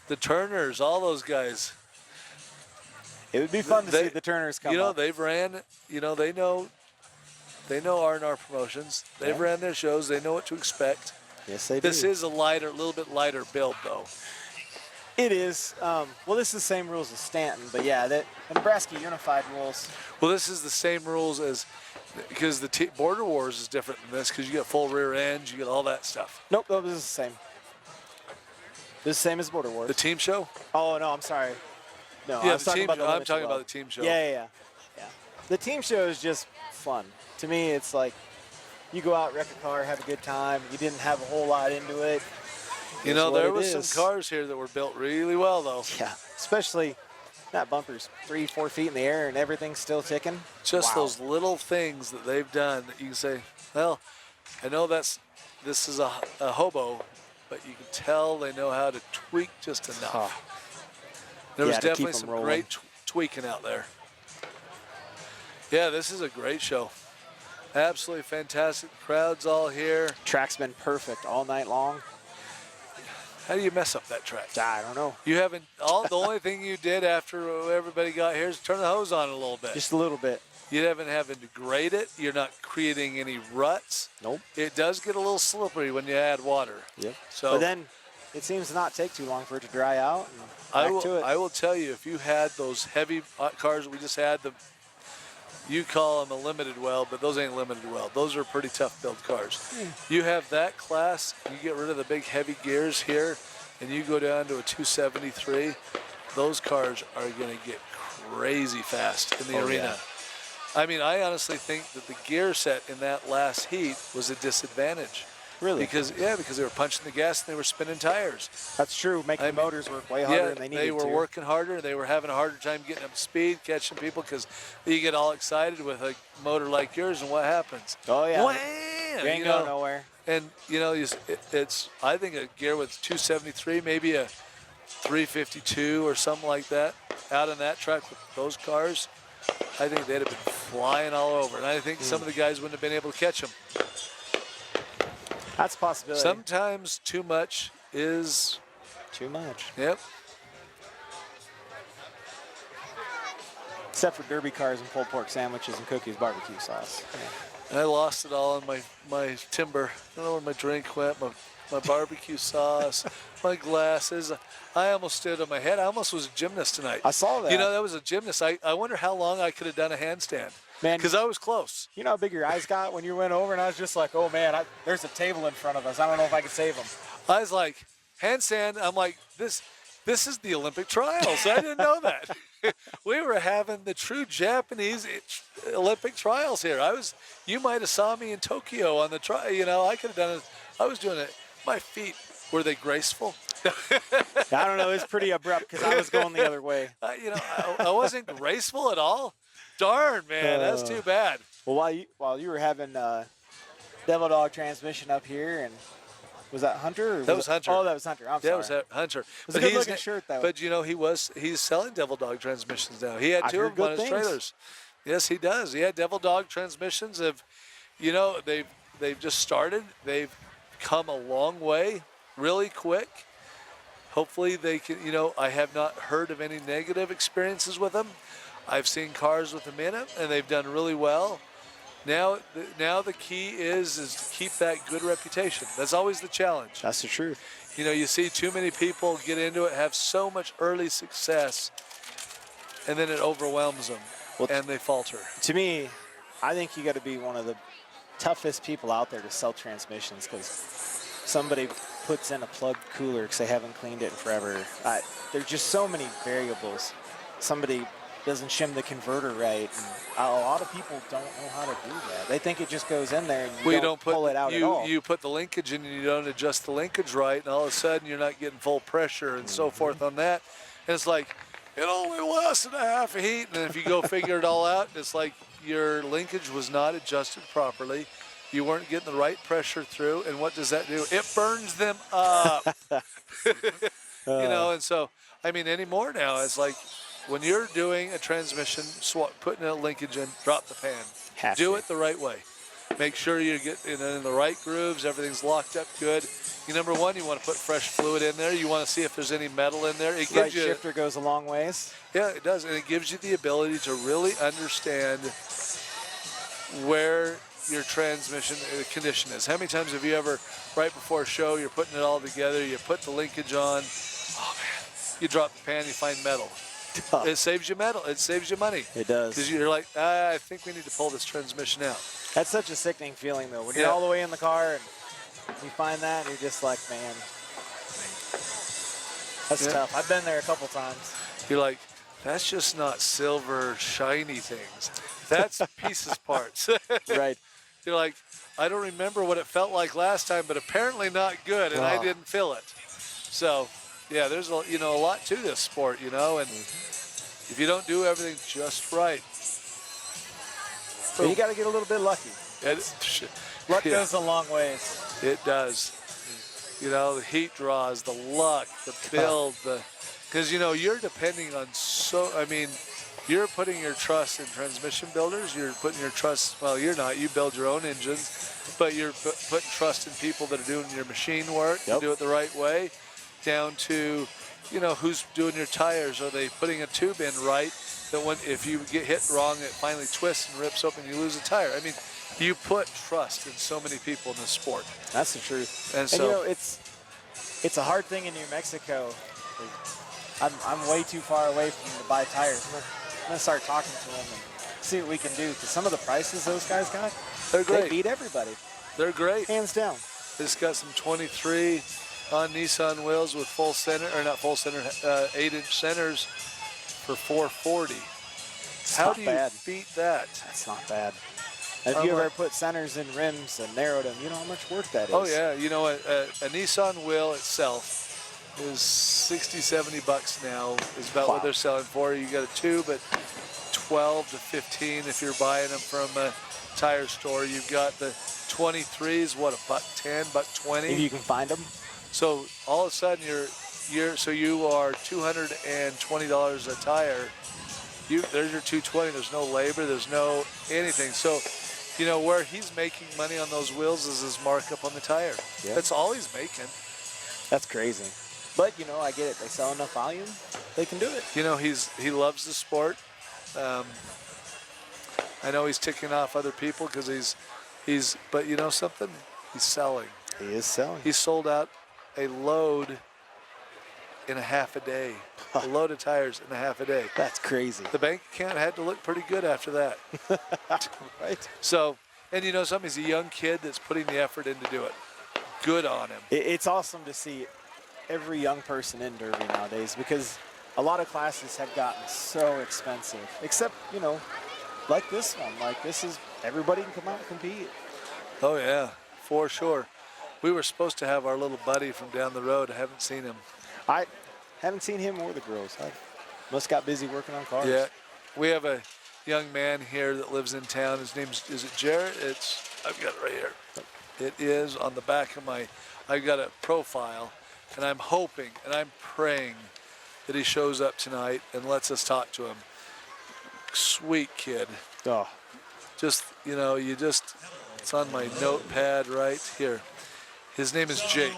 the Turners, all those guys. It would be fun to see the Turners come up. They've ran, they know R&R Promotions. They've ran their shows. They know what to expect. Yes, they do. This is a little bit lighter build, though. It is. Well, this is the same rules as Stanton, but yeah, the Nebraska Unified rules. Well, this is the same rules as, because the Border Wars is different than this because you get full rear ends, you get all that stuff. Nope, this is the same. This is the same as Border Wars. The team show? Oh, no, I'm sorry. No, Yeah, I was talking about the I'm talking about the team show. Yeah. The team show is just fun. To me, it's like you go out, wreck a car, have a good time. You didn't have a whole lot into it. You know, there were some cars here that were built really well, though. Yeah, especially that bumper's 3-4 feet in the air and everything's still ticking. Just those little things that they've done that you can say, well, I know this is a hobo, but you can tell they know how to tweak just enough. There was definitely some great tweaking out there. Yeah, this is a great show. Absolutely fantastic. Crowd's all here. Track's been perfect all night long. How do you mess up that track? I don't know. You haven't. The only thing you did after everybody got here is turn the hose on a little bit. Just a little bit. You haven't having to grade it. You're not creating any ruts. Nope. It does get a little slippery when you add water. Yep. So, but then it seems to not take too long for it to dry out. And back to it. I will tell you, if you had those heavy cars we just had, you call them a limited weld, but those ain't limited weld. Those are pretty tough build cars. You have that class, you get rid of the big heavy gears here, and you go down to a 273, those cars are going to get crazy fast in the arena. Yeah. I mean, I honestly think that the gear set in that last heat was a disadvantage. Really? Because they were punching the gas and they were spinning tires. That's true. Making the motors work way harder than they needed to. They were working harder. They were having a harder time getting up to speed, catching people, because you get all excited with a motor like yours, and what happens? Oh, yeah. Wham! You ain't going nowhere. And, it's I think a gear with 273, maybe a 352 or something like that, out on that track with those cars, I think they'd have been flying all over. And I think some of the guys wouldn't have been able to catch them. That's a possibility. Sometimes too much is too much. Yep. Except for derby cars and pulled pork sandwiches and cookies barbecue sauce. And I lost it all in my timber. I don't know where my drink went, my barbecue sauce, my glasses. I almost stood on my head. I almost was a gymnast tonight. I saw that. That was a gymnast. I wonder how long I could have done a handstand. Man, because I was close. You know how big your eyes got when you went over, and I was just like, oh man, there's a table in front of us. I don't know if I can save them. I was like, handstand. I'm like, this is the Olympic trials. I didn't know that. We were having the true Japanese Olympic trials here. You might have saw me in Tokyo on the I could have done it. I was doing it. My feet, were they graceful? I don't know. It was pretty abrupt because I was going the other way. I wasn't graceful at all. Darn, man, that's too bad. Well, while you were having Devil Dog Transmission up here, and was that Hunter? That was Hunter. Oh, that was Hunter. I'm sorry. That was Hunter. It was a good-looking shirt, though. But he's selling Devil Dog Transmissions now. He had two of them on his trailers. Yes, he does. He had Devil Dog Transmissions. They've just started. They've come a long way, really quick. Hopefully they can. I have not heard of any negative experiences with them. I've seen cars with them in them, and they've done really well. Now the key is to keep that good reputation. That's always the challenge. That's the truth. You see too many people get into it, have so much early success, and then it overwhelms them, and they falter. To me, I think you got to be one of the toughest people out there to sell transmissions because somebody puts in a plugged cooler because they haven't cleaned it in forever. There's just so many variables. Somebody doesn't shim the converter right. And a lot of people don't know how to do that. They think it just goes in there and you don't pull it out at all. You put the linkage in and you don't adjust the linkage right, and all of a sudden you're not getting full pressure and so forth on that. And it's like, it only lasted a half a heat, and then if you go figure it all out, it's like your linkage was not adjusted properly. You weren't getting the right pressure through, and what does that do? It burns them up. You know, and so, I mean, anymore now, it's like when you're doing a transmission, putting a linkage in, drop the pan. Do it the right way. Make sure you're getting in the right grooves, everything's locked up good. Number one, you want to put fresh fluid in there. You want to see if there's any metal in there. It gives right you, shifter goes a long ways. Yeah, it does, and it gives you the ability to really understand where your transmission condition is. How many times have you ever, right before a show, you're putting it all together, you put the linkage on, oh man, you drop the pan, you find metal. It saves you metal. It saves you money. It does. Because you're like, I think we need to pull this transmission out. That's such a sickening feeling, though. When you're all the way in the car and you find that, and you're just like, man, that's tough. I've been there a couple times. You're like, that's just not silver, shiny things. That's pieces parts. Right. You're like, I don't remember what it felt like last time, but apparently not good, and I didn't feel it. So, yeah, there's a lot to this sport, and if you don't do everything just right, but you got to get a little bit lucky. Luck goes a long ways. It does. The heat draws, the luck, the build, because you're depending on you're putting your trust in transmission builders. You're putting your trust. Well, you're not. You build your own engines, but you're putting trust in people that are doing your machine work to do it the right way. Down to, who's doing your tires. Are they putting a tube in right? That if you get hit wrong, it finally twists and rips open, you lose a tire. I mean, you put trust in so many people in this sport. That's the truth. And so, it's a hard thing in New Mexico. I'm way too far away from them to buy tires. I'm gonna start talking to them and see what we can do. Because some of the prices those guys got, they're great. They beat everybody. They're great, hands down. This got some 23 on Nissan wheels with full center, or not full center, 8-inch centers for $440. How do you beat that? That's not bad. Have you ever put centers in rims and narrowed them? You know how much work that is. Oh yeah, a Nissan wheel itself is $60-70 now. Is about what they're selling for. You got a tube at $12 to $15 if you're buying them from a tire store. You've got the 23s, what, $110, $120? If you can find them. So all of a sudden you are $220 a tire. There's your $220. There's no labor. There's no anything. So, where he's making money on those wheels is his markup on the tire. Yeah. That's all he's making. That's crazy. But I get it. They sell enough volume, they can do it. He loves the sport. I know he's ticking off other people because but you know something? He's selling. He is selling. He sold out a load in a half a day. A load of tires in a half a day. That's crazy. The bank account had to look pretty good after that. Right. So, and something, he's a young kid that's putting the effort in to do it. Good on him. It's awesome to see every young person in Derby nowadays because a lot of classes have gotten so expensive. Except, like this one. Like this is, everybody can come out and compete. Oh yeah, for sure. We were supposed to have our little buddy from down the road. I haven't seen him. I haven't seen him or the girls. I must got busy working on cars. Yeah, we have a young man here that lives in town. His name's, is it Jared? I've got it right here. It is on the back of I've got a profile, and I'm hoping and I'm praying that he shows up tonight and lets us talk to him. Sweet kid. Oh. Just, it's on my notepad right here. His name is Jake.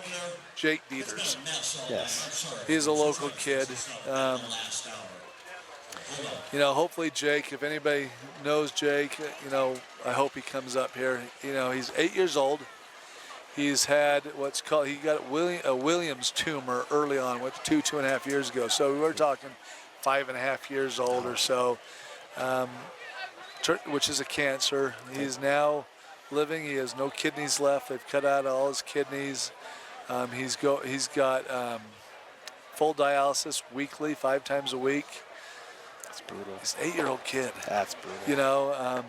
Jake Dieters. Yes. He's a local kid. Hopefully Jake, if anybody knows Jake, I hope he comes up here. He's 8 years old. He's had he got a Williams tumor early on, went to 2.5 years ago. So we were talking 5.5 years old or so, which is a cancer. He's now living. He has no kidneys left. They've cut out all his kidneys. He's got full dialysis weekly, 5 times a week. That's brutal. He's an 8-year-old kid. That's brutal. You know,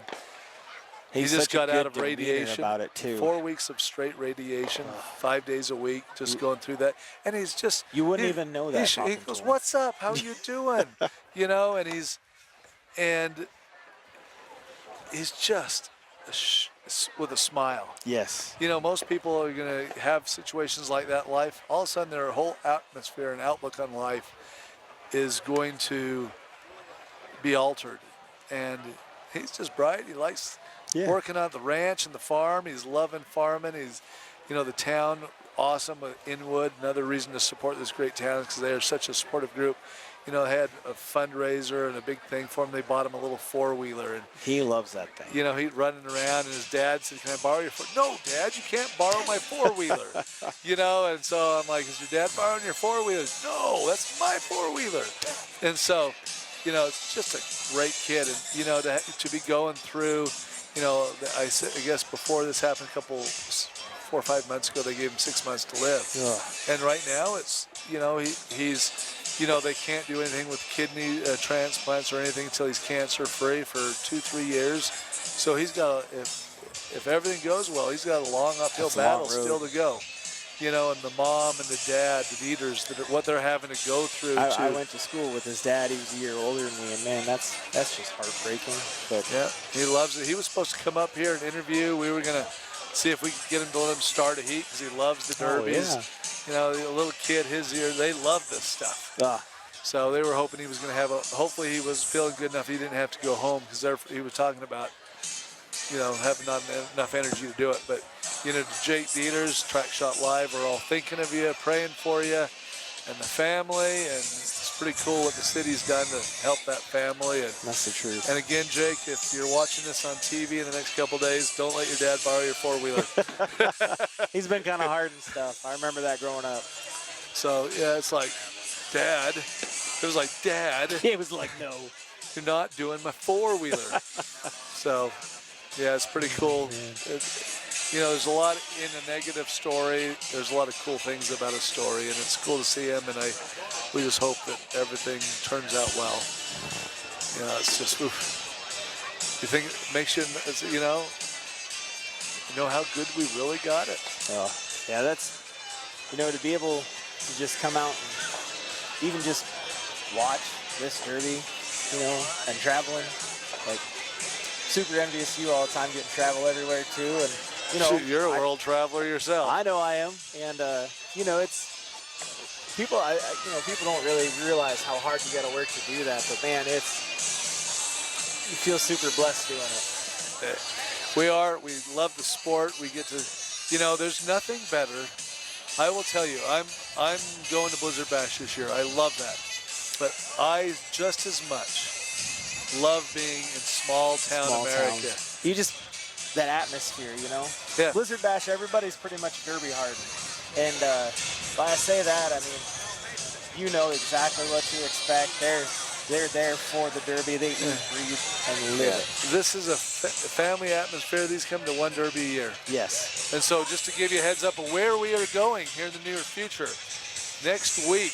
he He's just such a got good out of demeanor radiation. about it too. 4 weeks of straight radiation, 5 days a week, just going through that. And he's just You wouldn't even know that. He talking goes, to him. "What's up? How you doing?" You know, and he's just with a smile. Yes. You know, most people are going to have situations like that in life. All of a sudden, their whole atmosphere and outlook on life is going to be altered. And he's just bright. He likes working on the ranch and the farm. He's loving farming. He's, you know, the town, awesome with Inwood. Another reason to support this great town is because they are such a supportive group. You know, they had a fundraiser and a big thing for him. They bought him a little 4-wheeler. And, He loves that thing. you know, he's running around, and his dad said, "Can I borrow your 4?" "No, Dad, you can't borrow my 4-wheeler." You know, and so I'm like, "Is your dad borrowing your 4-wheeler?" "No, that's my 4-wheeler." And so, you know, it's just a great kid. And, you know, to be going through, you know, I guess before this happened 4 or 5 months ago, they gave him 6 months to live. Ugh. And right now it's, you know, he's, you know, they can't do anything with kidney transplants or anything until he's cancer-free for 2-3 years. So he's got, if everything goes well, he's got a long uphill That's a long battle road. still to go. You know, and the mom and the dad, the Dieters, what they're having to go through. I went to school with his dad. He was a year older than me, and man, that's just heartbreaking. But yeah, he loves it. He was supposed to come up here and interview. We were gonna see if we could get him to let him start a heat because he loves the derbies. You know, a little kid his year, they love this stuff. So they were hoping he was going to have hopefully he was feeling good enough he didn't have to go home because he was talking about, you know, having not enough energy to do it. But, you know, Jake Dieters, Track Shot Live, are all thinking of you, praying for you and the family. And it's pretty cool what the city's done to help that family. And that's the truth. And again, Jake, if you're watching this on TV in the next couple of days, don't let your dad borrow your 4-wheeler. He's been kind of hard and stuff. I remember that growing up. So, yeah, it's like, Dad. It was like, Dad. He was like, no. You're not doing my 4-wheeler. So, yeah, it's pretty cool. You know, there's a lot in a negative story. There's a lot of cool things about a story, and it's cool to see him, and we just hope that everything turns out well. You know, it's just, oof. You think it makes you, you know how good we really got it. Yeah, that's, you know, to be able to just come out and even just watch this derby, you know, and traveling, like, super envious of you all the time, getting to travel everywhere too, and you know, shoot, you're a world traveler yourself. I know I am, and you know, it's people. You know, people don't really realize how hard you got to work to do that, but man, you feel super blessed doing it. We love the sport. We get to, you know, there's nothing better. I will tell you, I'm going to Blizzard Bash this year. I love that, but I just as much love being in small town America. Towns. You just, that atmosphere, you know? Yeah. Blizzard Bash, everybody's pretty much derby hardened. And when I say that, I mean, you know exactly what to expect. They're there for the derby. They eat, breathe, and live it. This is a family atmosphere. These come to one derby a year. Yes. And so just to give you a heads up of where we are going here in the near future, next week,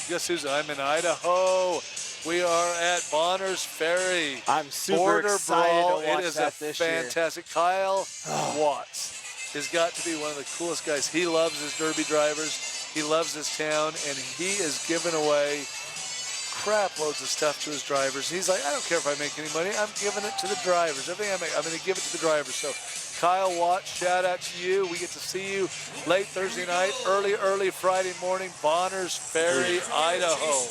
guess who's, I'm in Idaho. We are at Bonner's Ferry. I'm super Border excited Brawl. to watch It is that a this fantastic. Kyle Watts has got to be one of the coolest guys. He loves his derby drivers. He loves his town, and he is giving away crap loads of stuff to his drivers. He's like, I don't care if I make any money. I'm giving it to the drivers. Everything I make, I'm going to give it to the drivers. So Kyle Watts, shout out to you. We get to see you late Thursday night, early Friday morning, Bonner's Ferry, Idaho.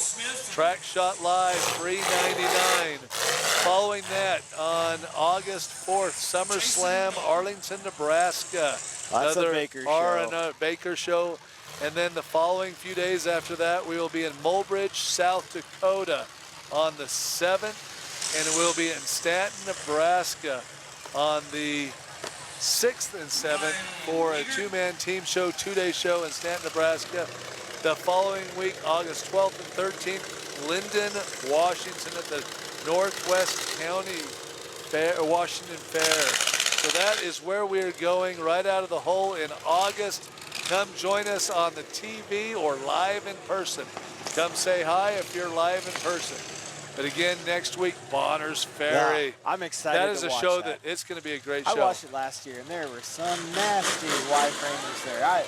Track Shot Live, $3.99. Following that, on August 4th, SummerSlam, Arlington, Nebraska. That's a Baker show. Another Baker show. And then the following few days after that, we will be in Mulbridge, South Dakota on the 7th. And we'll be in Stanton, Nebraska on the 6th and 7th for a two-man team show, two-day show in Stanton, Nebraska. The following week, August 12th and 13th, Linden, Washington at the Northwest County Fair, Washington Fair. So that is where we're going, right out of the hole in August. Come join us on the TV or live in person. Come say hi if you're live in person. But again, next week, Bonners Ferry. Yeah, I'm excited That is to a watch show that. it's going to be a great show. I watched it last year, and there were some nasty Y-framers there.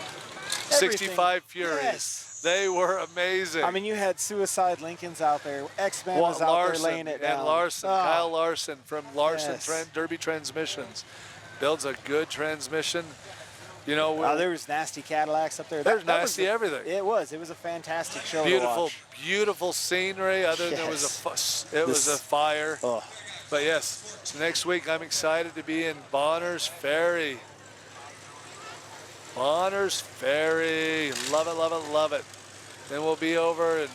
65 Furies. Yes. They were amazing. I mean, you had Suicide Lincolns out there. X-Men Walt was out Larson there laying it down. and Larson, Oh, Kyle Larson from Larson Yes. Derby Transmissions. Builds a good transmission. You know, there was nasty Cadillacs up there. there's That was nasty everything. It was a fantastic show to Beautiful, watch. beautiful scenery. Other than Yes. it was a fire. Oh, But yes, so next week I'm excited to be in Bonners Ferry. Bonners Ferry. Love it, love it, love it. Then we'll be over and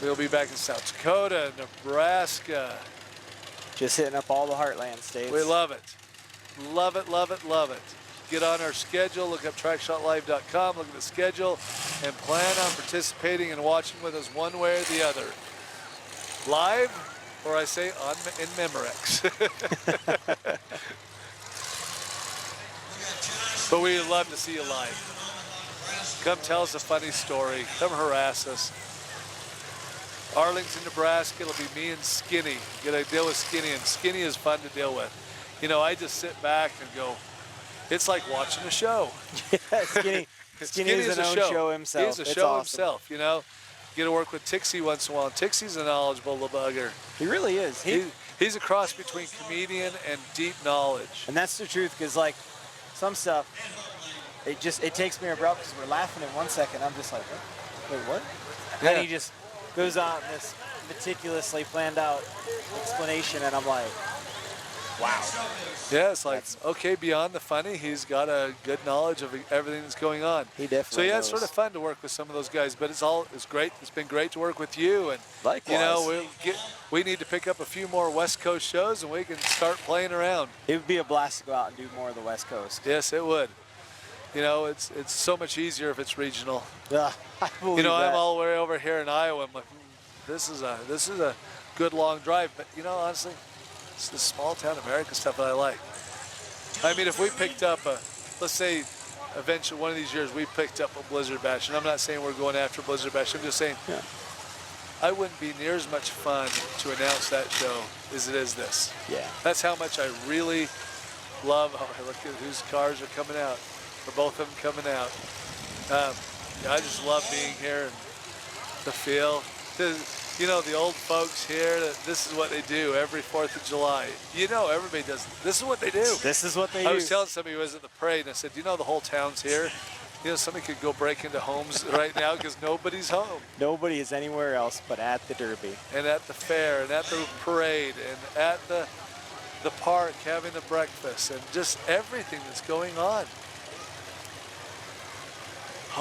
we'll be back in South Dakota, Nebraska. just hitting up all the Heartland states. We love it. Love it, love it, love it. Get on our schedule, look up trackshotlive.com, look at the schedule, and plan on participating and watching with us one way or the other. Live, or I say in Memorex. But we'd love to see you live. Come tell us a funny story. Come harass us. Arlington, Nebraska, it'll be me and Skinny. Get to deal with Skinny, and Skinny is fun to deal with. You know, I just sit back and go, it's like watching a show. Skinny is an own show himself. He's a It's show awesome. himself, you know. Get to work with Tixie once in a while. Tixie's a knowledgeable little bugger. He really is. He's a cross between comedian and deep knowledge. And that's the truth, because like some stuff, it takes me abrupt because we're laughing in 1 second. I'm just like, what? Wait, what? Yeah. And he just goes on this meticulously planned out explanation, and I'm like, wow. Yeah, it's like, okay, beyond the funny, he's got a good knowledge of everything that's going on. He definitely So yeah, it's knows. sort of fun to work with some of those guys, but it's great. It's been great to work with you, and Likewise. you know, we need to pick up a few more West Coast shows, and we can start playing around. It would be a blast to go out and do more of the West Coast. Yes, it would. You know, it's so much easier if it's regional. Yeah, I believe You know, that. I'm all the way over here in Iowa. I'm like, this is a good long drive, but you know, honestly, it's the small town America stuff that I like. I mean, if we picked up let's say, eventually one of these years we picked up a Blizzard Bash, and I'm not saying we're going after Blizzard Bash. I'm just saying, Yeah. I wouldn't be near as much fun to announce that show as it is this. Yeah. That's how much I really love. Oh, look at whose cars are coming out. Or both of them coming out. I just love being here and the feel. You know, the old folks here, this is what they do every 4th of July. You know, everybody does. This is what they do. This is what they I do. was telling somebody who was at the parade, and I said, do you know the whole town's here? You know, somebody could go break into homes right now because nobody's home. Nobody is anywhere else but at the Derby. And at the fair, and at the parade, and at the park having the breakfast, and just everything that's going on.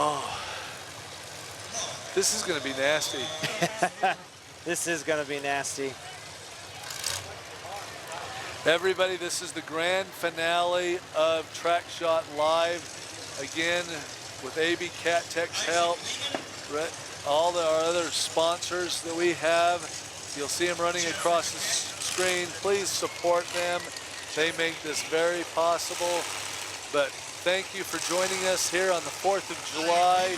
Oh, this is going to be nasty. This is going to be nasty. Everybody, this is the grand finale of Track Shot Live. Again, with AB Cat Tech's help, all our other sponsors that we have. You'll see them running across the screen. Please support them. They make this very possible. But thank you for joining us here on the 4th of July.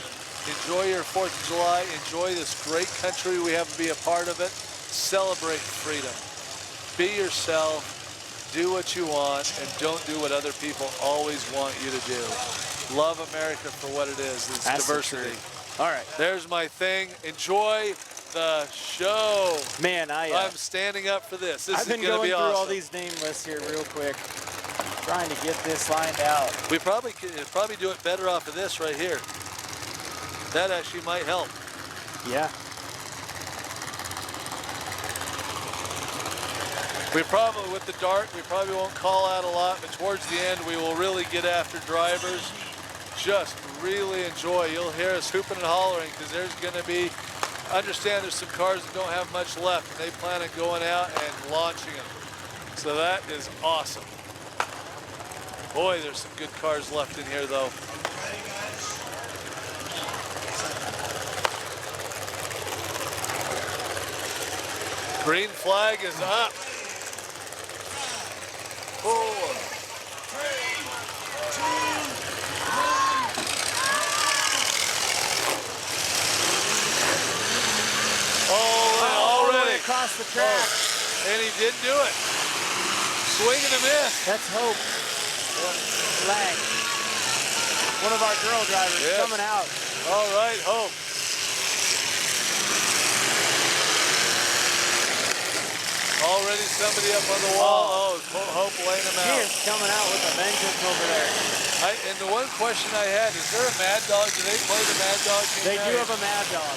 Enjoy your 4th of July. Enjoy this great country we have to be a part of it. Celebrate freedom. Be yourself. Do what you want, and don't do what other people always want you to do. Love America for what it is. It's That's the diversity. truth. All right. There's my thing. Enjoy the show. Man, I'm standing up for this. This I've is been going to going be through awesome. all these name lists here real quick, trying to get this lined out. We probably could do it better off of this right here. That actually might help. Yeah. We probably, with the dark, we probably won't call out a lot, but towards the end, we will really get after drivers. Just really enjoy. You'll hear us hooping and hollering because there's going to be, understand there's some cars that don't have much left, and they plan on going out and launching them. So that is awesome. Boy, there's some good cars left in here, though. Green flag is up. 4, across the track. And he did do it. Swing and a miss. That's Hope. Lag. One of our girl drivers Yes. coming out. All right, Hope. Already somebody up on the wall. Oh, Hope laying him He out. is coming out with a vengeance over there. And the one question I had, is there a Mad Dog? Do they play the Mad Dog game? They do now? have a Mad Dog.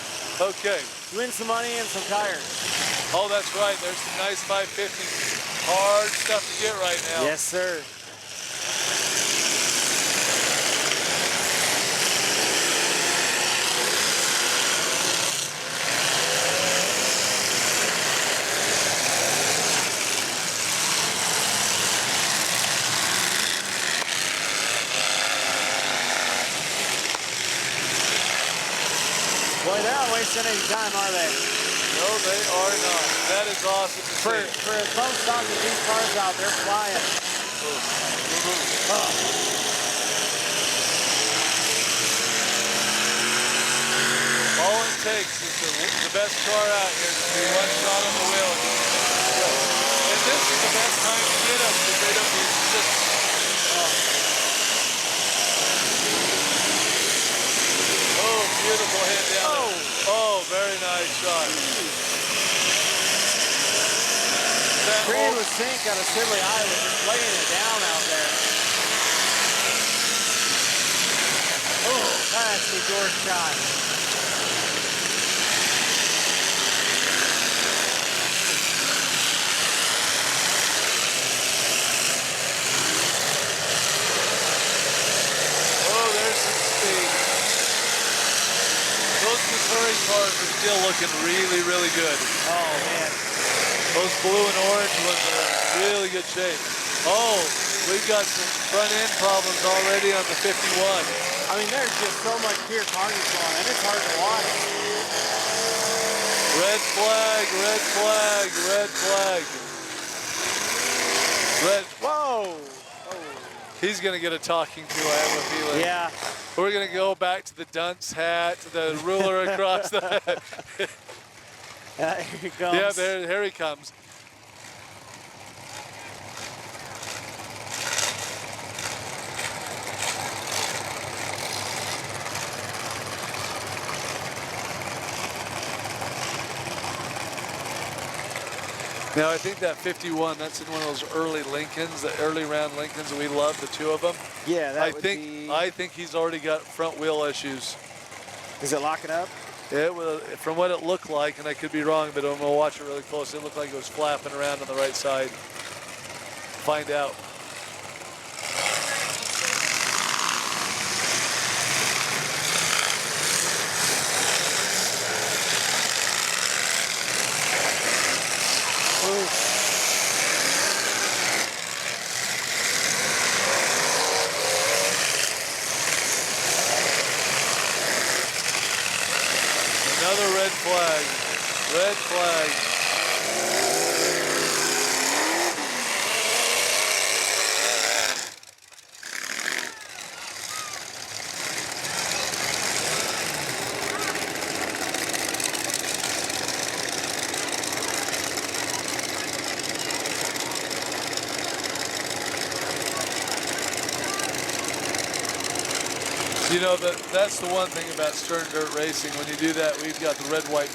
Okay. Win some money and some tires. Oh, that's right. There's some nice 550. Hard stuff to get right now. Yes, sir. Boy, they're not wasting any time, are they? No, they are not. That is awesome to For see. as most stock as these cars out, they're flying. All it takes is the best car out here to be one shot on the wheel. And this is the best time to get them because they don't need just. Oh, beautiful hit down. Oh, very nice shot. Green was sink out of Sibley Island, just laying it down out there. Oh, nasty door shot. Oh, there's some speed. Those Missouri cars are still looking really, really good. Oh, man. Those blue and orange ones are in really good shape. Oh, we've got some front end problems already on the 51. I mean, there's just so much pure carnage going, and it's hard to watch. Red flag, red flag, red flag. Red. Whoa! He's going to get a talking to, I have a feeling. Yeah. We're going to go back to the dunce hat, the ruler across the head. Here he comes. Yeah, here he comes. Now, I think that 51, that's in one of those early Lincolns, the early round Lincolns that we love, the two of them. Yeah, that I would think be... I think he's already got front wheel issues. Is it locking up? It was, from what it looked like, and I could be wrong, but I'm gonna watch it really close. It looked like it was flapping around on the right side. Find out. Another red flag. Red flag. You know, that's the one thing about Stern Dirt Racing. When you do that, we've got the red, white,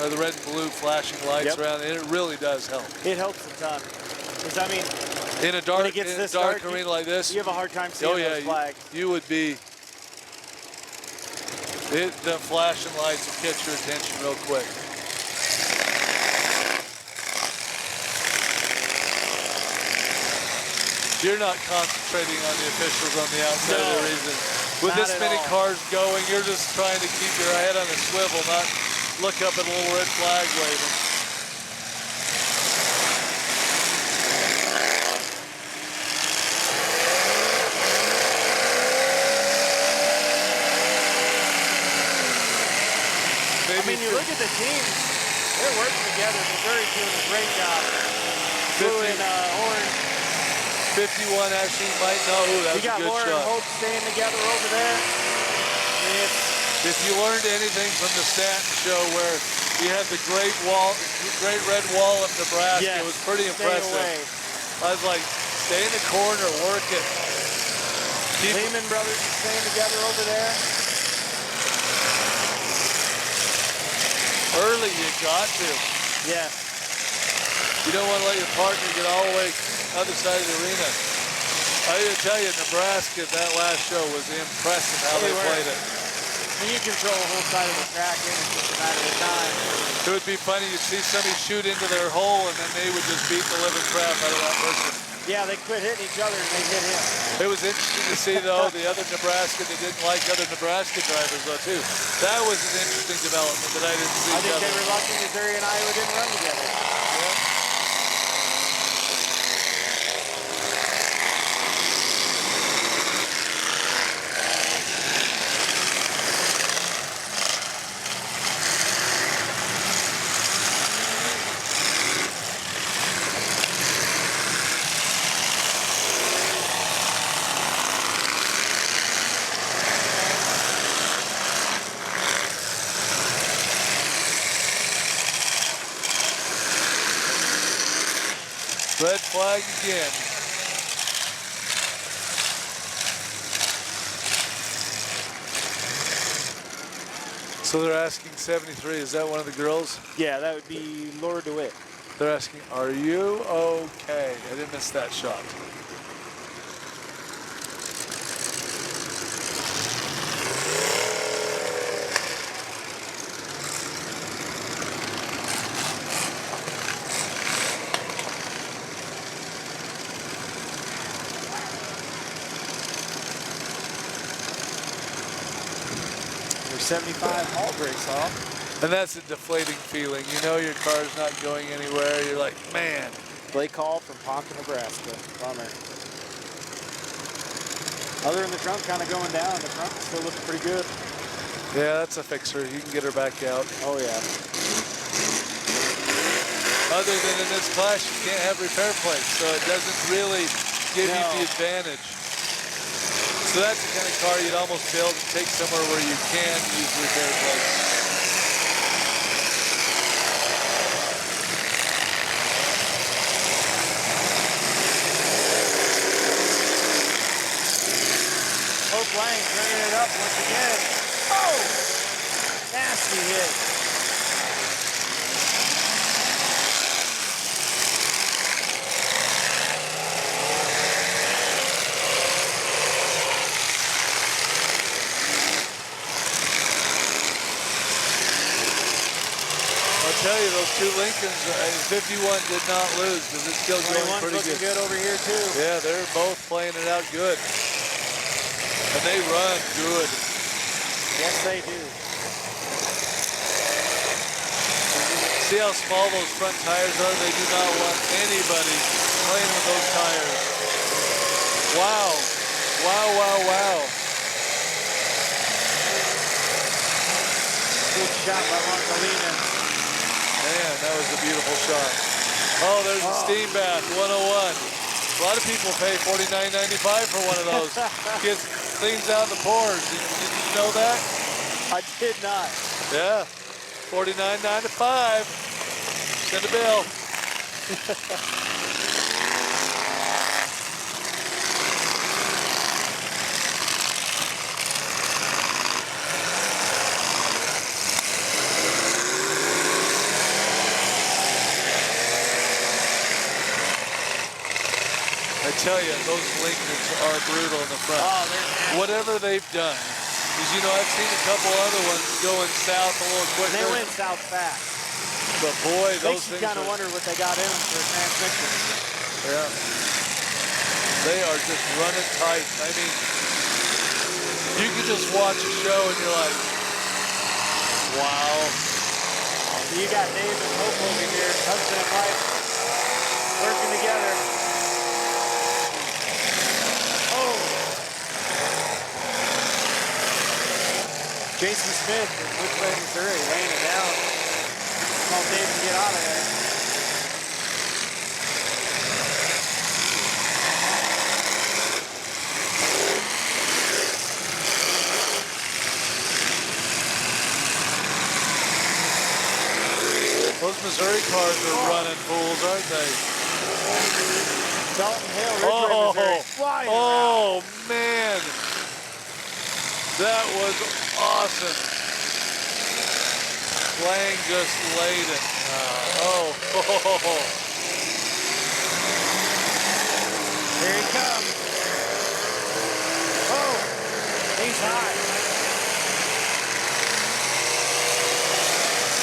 or the red and blue flashing lights around, and it really does help. It helps a ton. Because, I mean, In a dark, when it gets in a this dark dark, arena like this, you have a hard time seeing those flags. You would be. The flashing lights will catch your attention real quick. You're not concentrating on the officials on the outside of the reason. With Not this at many all. cars going, you're just trying to keep your head on a swivel, not look up at a little red flag waving. I mean, you look at the teams, they're working together. Missouri's doing a great job. Blue and orange. 51 actually might know. Ooh, that was You a got good Laura shot. and Hope staying together over there. If you learned anything from the stat show where You had the Great Red Wall of Nebraska. Yes, It was pretty stay impressive. away. I was like, stay in the corner, work it. Lehman brothers are staying together over there. Early, you got to. Yes. You don't want to let your partner get all the way other side of the arena. I gotta tell you, Nebraska, that last show was impressive how they played it. When you control the whole side of the track, and it's just a matter of time. It would be funny to see somebody shoot into their hole and then they would just beat the living crap out of that person. Yeah, they quit hitting each other and they hit him. It was interesting to see, though, the other Nebraska that didn't like other Nebraska drivers, though, too. That was an interesting development that I didn't see. I think they were lucky Missouri and Iowa didn't run together. Yeah. Red flag again. So they're asking 73. Is that one of the girls? Yeah, that would be Laura DeWitt. They're asking, are you okay? I didn't miss that shot. There's 75 hall brakes off. And that's a deflating feeling. You know your car's not going anywhere. You're like, man. Blake Hall from Ponca, Nebraska. Bummer. Other than the trunk kind of going down, the front still looks pretty good. Yeah, that's a fixer. You can get her back out. Oh, yeah. Other than in this class, you can't have repair plates, so it doesn't really give you the advantage. So that's the kind of car you'd almost be able to take somewhere where you can use repair plates. Hope Lang bringing it up once again. Oh! Nasty hit. I'll tell you, those two Lincolns, 51 did not lose because it's still going pretty looking good. good over here, too. Yeah, they're both playing it out good. And they run good. Yes, they do. See how small those front tires are? They do not want anybody playing with those tires. Wow. Wow, wow, wow. Good shot by Montalina. Man, that was a beautiful shot. Oh, there's a steam bath, 101. A lot of people pay $49.95 for one of those. Gets cleans out the pores. Did you know that? I did not. Yeah, $49.95. Send a bill. I tell you, those Lincolns are brutal in the front. Oh, they're Whatever they've done. Because, you know, I've seen a couple other ones going south a little quicker. They went south fast. But boy, those Makes you things kind of are, wonder what they got in them for a transmission. yeah. They are just running tight. I mean, you can just watch a show and you're like, wow. You got Dave and Hope over here, husband and wife, working together. Oh! Jason Smith in Woodland, Missouri, laying it down. Call Dave to get out of there. Missouri cars are running fools, aren't they? Dalton Hill, Ridgeway, Missouri. Flying around. Oh, man. That was awesome. Lang just laid it. Oh. Here he comes. Oh, he's high.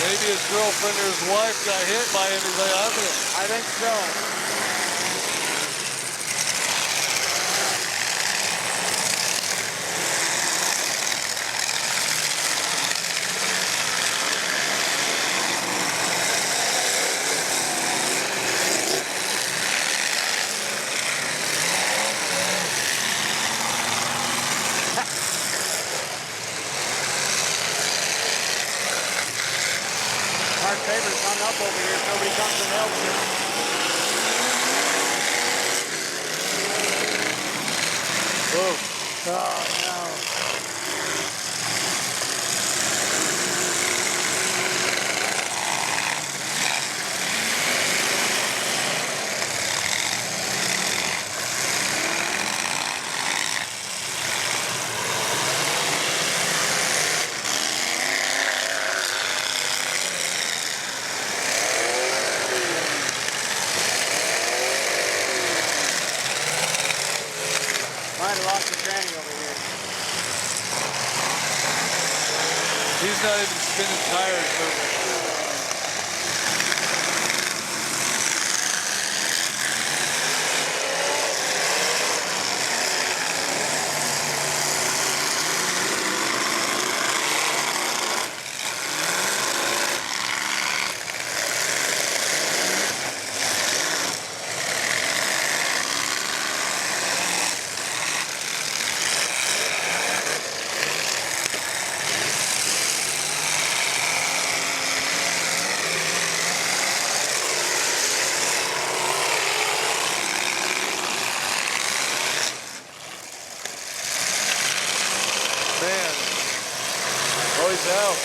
Maybe his girlfriend or his wife got hit by him. He's like, I'm gonna. I think so. Our favorite's hung up over here. Nobody comes and helps him. Whoa. Oh, no. Might have lost a tranny over here. He's not even spinning tires. Man. Oh, he's out.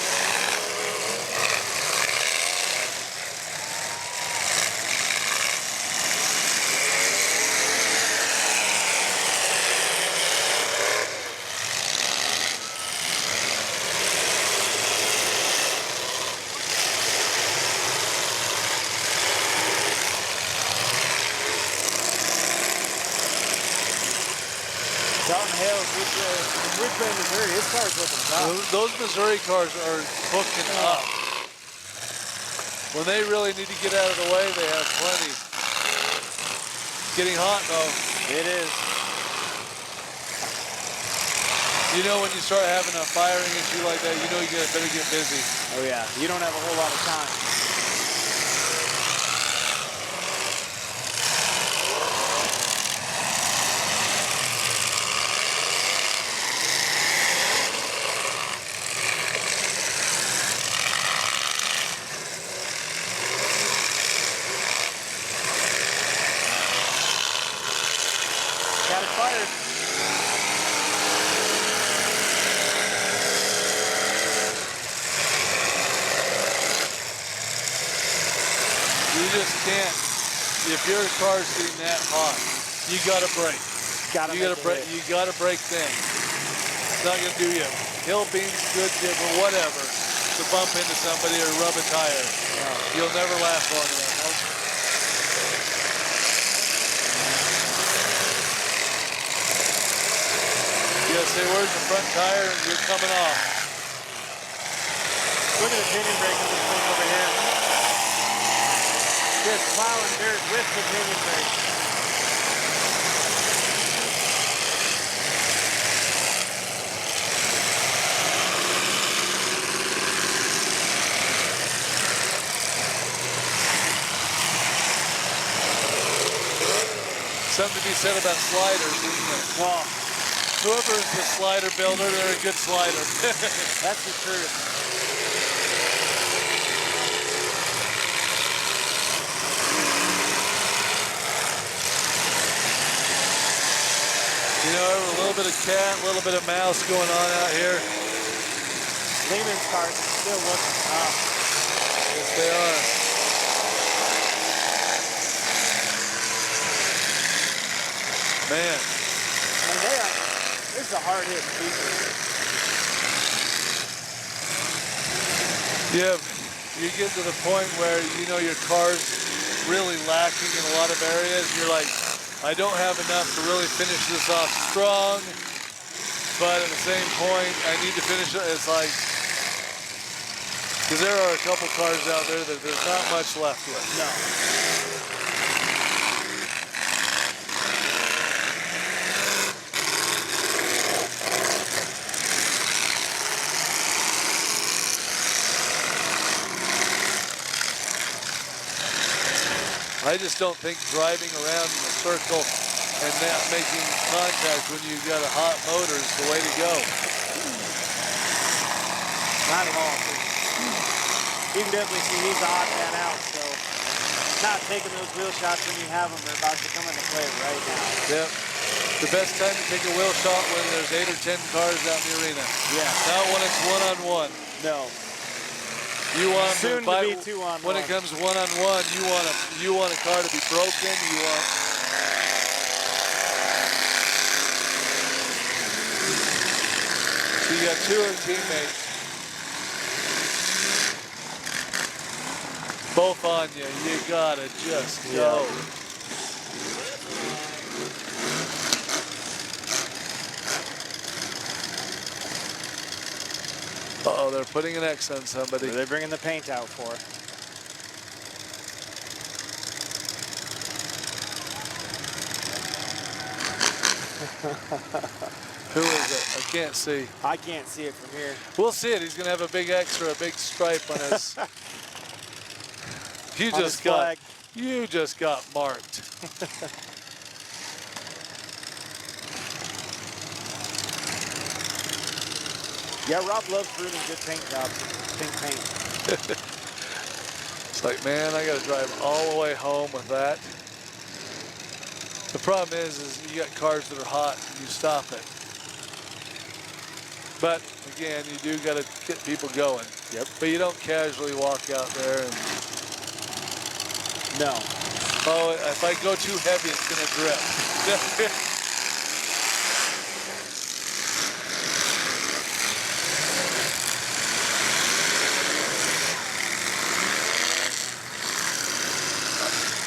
Dalton Hill, Ridgeway, Missouri. His car's looking tough. Those Missouri cars are hooking up. When they really need to get out of the way, they have plenty. Getting hot though. It is. You know when you start having a firing issue like that, you know you better get busy. Oh, yeah. You don't have a whole lot of time. Got it fired. You just can't. If your car's getting that hot, you gotta brake. You gotta brake then. It's not gonna do you. Hill beans good for whatever. To bump into somebody or rub a tire. You'll never last long enough. You gotta say, where's the front tire? You're coming off. Look at the pinion brake on this thing over here. Just plowing dirt with the pinion brake. Something to be said about sliders, isn't it? Well, Whoever's the slider builder, they're a good slider. that's the truth. You know, a little bit of cat, a little bit of mouse going on out here. Lehman's cars are still looking tough. Yes, they are. Man. I mean, this is a hard hit feature. Yeah, you get to the point where you know your car's really lacking in a lot of areas. You're like, I don't have enough to really finish this off strong, but at the same point, I need to finish it. It's like, because there are a couple cars out there that there's not much left with. No. I just don't think driving around in a circle and not making contact when you've got a hot motor is the way to go. Not at all. You can definitely see he's the odd man out, so not taking those wheel shots when you have them are about to come into play right now. Yep. The best time to take a wheel shot when there's 8 or 10 cars out in the arena. Yeah. Not when it's one-on-one. No. You want Soon to be two-on-one. When it comes one-on-one, you want a car to be broken. You want. So you got 2 of your teammates. Both on you. You gotta just go. Uh-oh, they're putting an X on somebody. They're bringing the paint out for. Who is it? I can't see. I can't see it from here. We'll see it. He's going to have a big X or a big stripe on his. You just got marked. Yeah, Rob loves ruining good paint jobs. Pink paint. It's like, man, I got to drive all the way home with that. The problem is you got cars that are hot and you stop it. But again, you do got to get people going. Yep. But you don't casually walk out there and. No. Oh, if I go too heavy, it's going to drip.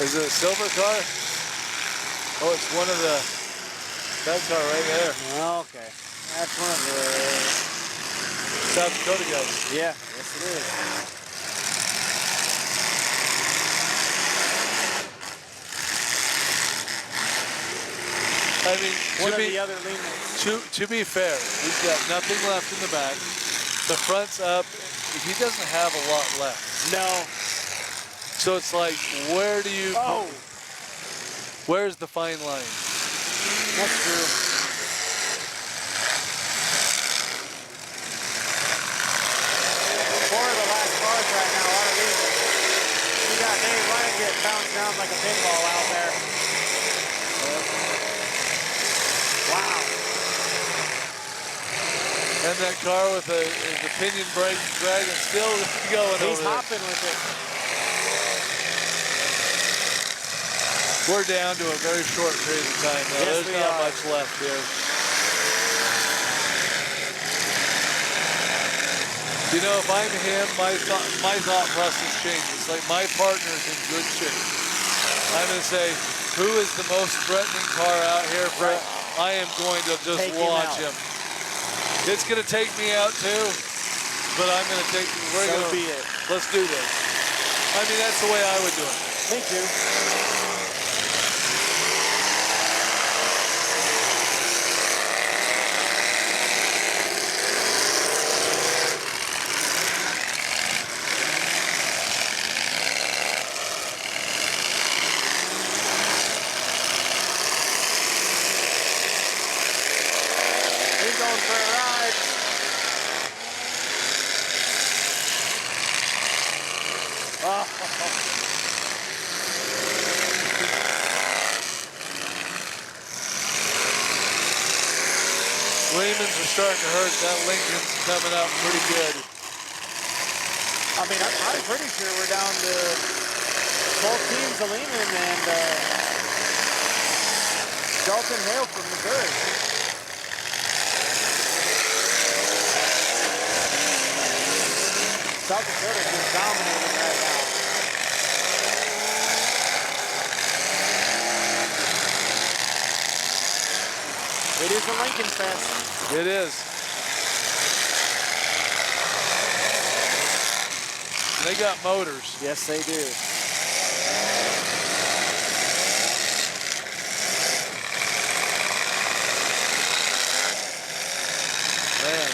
Is it a silver car? Oh, it's one of the, that car right there. Okay. That's one of the South Dakota guys. Yeah, yes it is. I mean, One of the other lean. to be fair, he's got nothing left in the back. The front's up. He doesn't have a lot left. No. So it's like, where do you? Oh. Where's the fine line? That's true. Four of the last cars right now are leaving. You got Dave Ryan getting bounced down like a pinball out there. Wow. And that car with the pinion brake dragon still going. He's over there. hopping with it. We're down to a very short period of time now. Yes, There's we not are. much left here. You know, if I'm him, my thought process changes. Like, my partner's in good shape. I'm going to say, who is the most threatening car out here? For, I am going to just Take launch him him. It's going to take me out too, but I'm going to take. We're So going to be it. Let's do this. I mean, that's the way I would do it. Me too. He's going for a ride. Lehman's are starting to hurt. That Lincoln's coming up pretty good. I mean, I'm pretty sure we're down to both teams of Lehman and Dalton Hale from Missouri. South Dakota just dominating right now. It is a Lincoln Fest. It is. They got motors. Yes, they do. Man.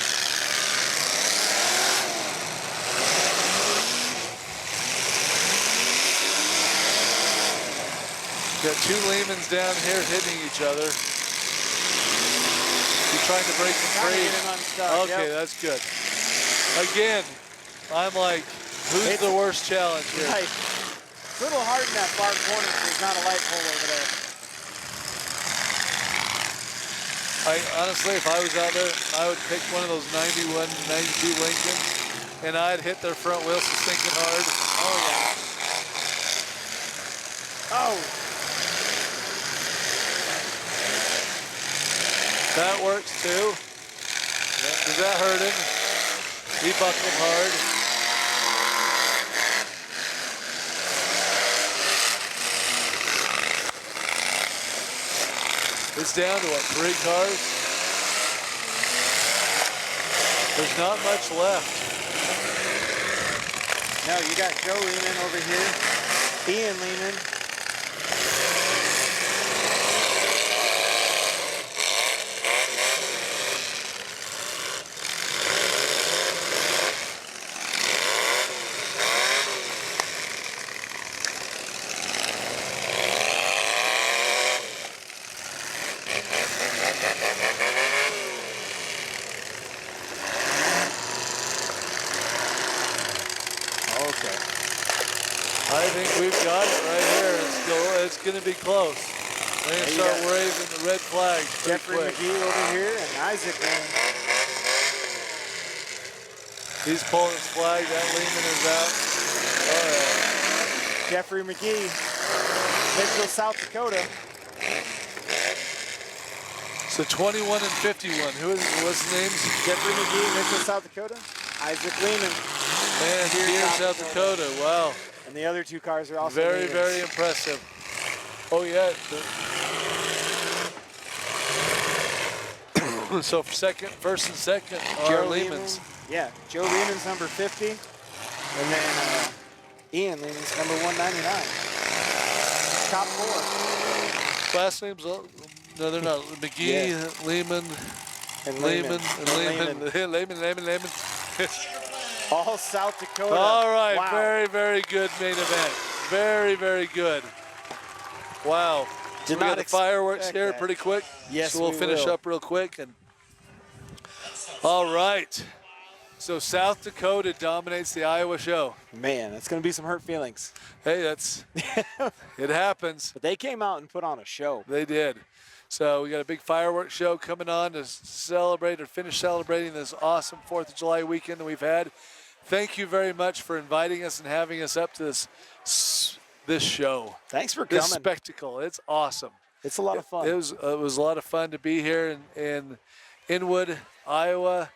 Got two Lehmans down here hitting each other. You're trying to break them Trying to free. get him unstuck, Okay, yep. that's good. Again, I'm like, who's the worst challenge here? Right. It's a little hard in that far corner. There's not a light pole over there. Honestly, if I was out there, I would pick one of those 91, 92 Lincolns, and I'd hit their front wheels so stinking hard. Oh, yeah. Oh. That works too. Does that hurt him? He buckled hard. It's down to what, 3 cars? There's not much left. No, you got Joe Lehman over here. Ian Lehman. I think we've got it right here. It's going to be close. They're going to start waving the red flag pretty Jeffrey quick. McGee over here and Isaac Lehman. He's pulling his flag. That Lehman is out. All right. Jeffrey McGee, Mitchell, South Dakota. So 21 and 51. What's the names? Jeffrey McGee, Mitchell, South Dakota. Isaac Lehman. Man, here, South Dakota. Wow. And the other two cars are also Very, Lehmans. very impressive. Oh, yeah. So first and second are Joe Lehmans. Lehman, yeah, Joe Lehman's number 50. And then Ian Lehman's number 199. Top 4. Last names, no, they're not. McGee, Yeah. Lehman, And Lehman, and Lehman. Lehman. All South Dakota. All right, Wow. very, very good main event. Very, very good. Wow. Did We not got the fireworks expect here that. pretty quick. Yes, so we'll we finish will. up real quick. And all right. So South Dakota dominates the Iowa show. Man, that's going to be some hurt feelings. Hey, it happens. But they came out and put on a show. They did. So we got a big fireworks show coming on to celebrate or finish celebrating this awesome 4th of July weekend that we've had. Thank you very much for inviting us and having us up to this show. Thanks for This coming. spectacle. It's awesome. It's a lot of fun. It was a lot of fun to be here in Inwood, Iowa.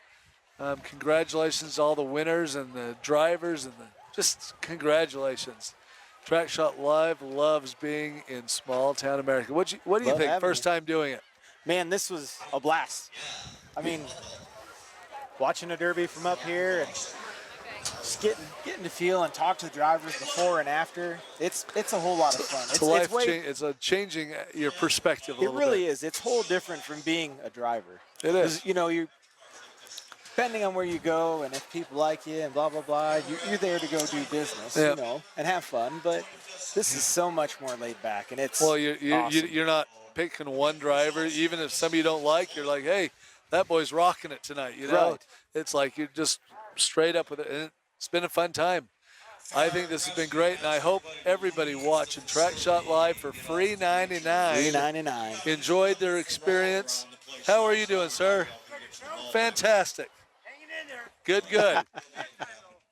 Congratulations to all the winners and the drivers and just congratulations. Track Shot Live loves being in small town America. What do you Love think? having First you. time doing it? Man, this was a blast. I mean, watching a derby from up here and just getting to feel and talk to the drivers before and after, it's a whole lot of fun. It's a changing your perspective a It little really bit. is. It's whole different from being a driver. It is. 'Cause, you know, depending on where you go and if people like you and blah, blah, blah, you're there to go do business, Yeah. you know, and have fun. But this is so much more laid back, and it's Well, awesome. you're not picking one driver. Even if somebody you don't like, you're like, hey, that boy's rocking it tonight. You know, Right. It's like you're just straight up with it. And it's been a fun time. I think this has been great, and I hope everybody watching Track Shot Live for free 99 $3.99. enjoyed their experience. How are you doing, sir? Fantastic. Good.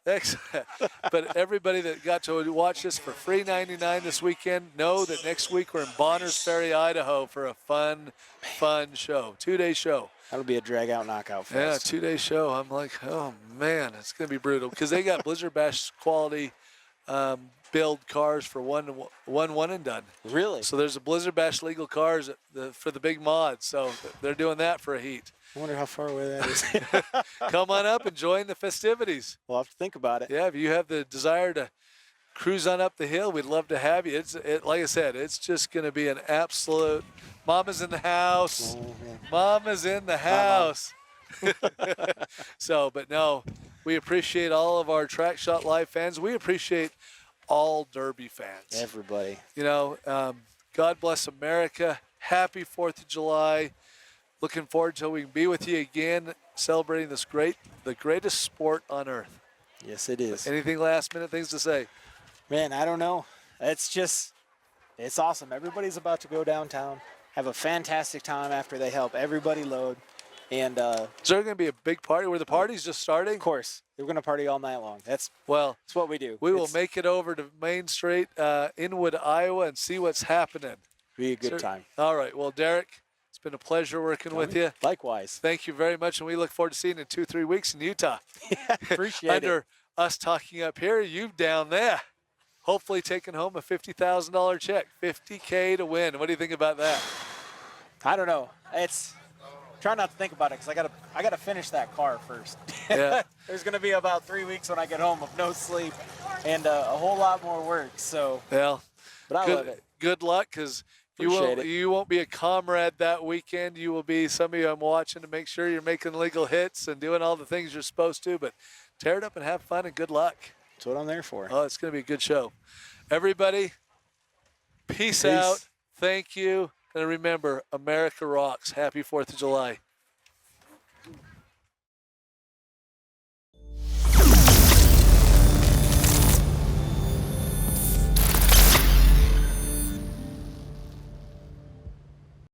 But everybody that got to watch this for free $99 this weekend, know that next week we're in Bonners Ferry, Idaho for a fun show, 2-day show. That'll be a drag-out knockout fest. Yeah, 2-day show. I'm like, oh, man, it's going to be brutal because they got Blizzard Bash quality build cars for one and done. Really? So there's a Blizzard Bash legal cars for the big mods. So they're doing that for a heat. I wonder how far away that is. Come on up and join the festivities. We'll have to think about it. Yeah, if you have the desire to cruise on up the hill, we'd love to have you. Like I said, it's just going to be an absolute. Mama's in the house. Mama's in the house. So, but no, we appreciate all of our Track Shot Live fans. We appreciate all Derby fans. Everybody. You know, God bless America. Happy 4th of July. Looking forward till we can be with you again, celebrating the greatest sport on earth. Yes, it is. Anything last minute things to say? Man, I don't know. It's awesome. Everybody's about to go downtown, have a fantastic time after they help everybody load. And is there going to be a big party where the party's just starting? Of course. We're going to party all night long. That's what we do. We will make it over to Main Street, Inwood, Iowa, and see what's happening. Be a good time. All right. Well, Derek, it's been a pleasure working with you. Likewise. Thank you very much, and we look forward to seeing you in 2-3 weeks in Utah. Appreciate it. Under us talking up here, you down there. Hopefully taking home a $50,000 check, $50K to win. What do you think about that? I don't know. Try not to think about it because I gotta finish that car first. Yeah. There's gonna be about 3 weeks when I get home of no sleep and a whole lot more work. So. Well, but I love it. Good luck, because you won't be a comrade that weekend. You will be somebody I'm watching to make sure you're making legal hits and doing all the things you're supposed to. But tear it up and have fun, and good luck. That's what I'm there for. Oh, it's going to be a good show. Everybody, peace out. Thank you. And remember, America rocks. Happy 4th of July.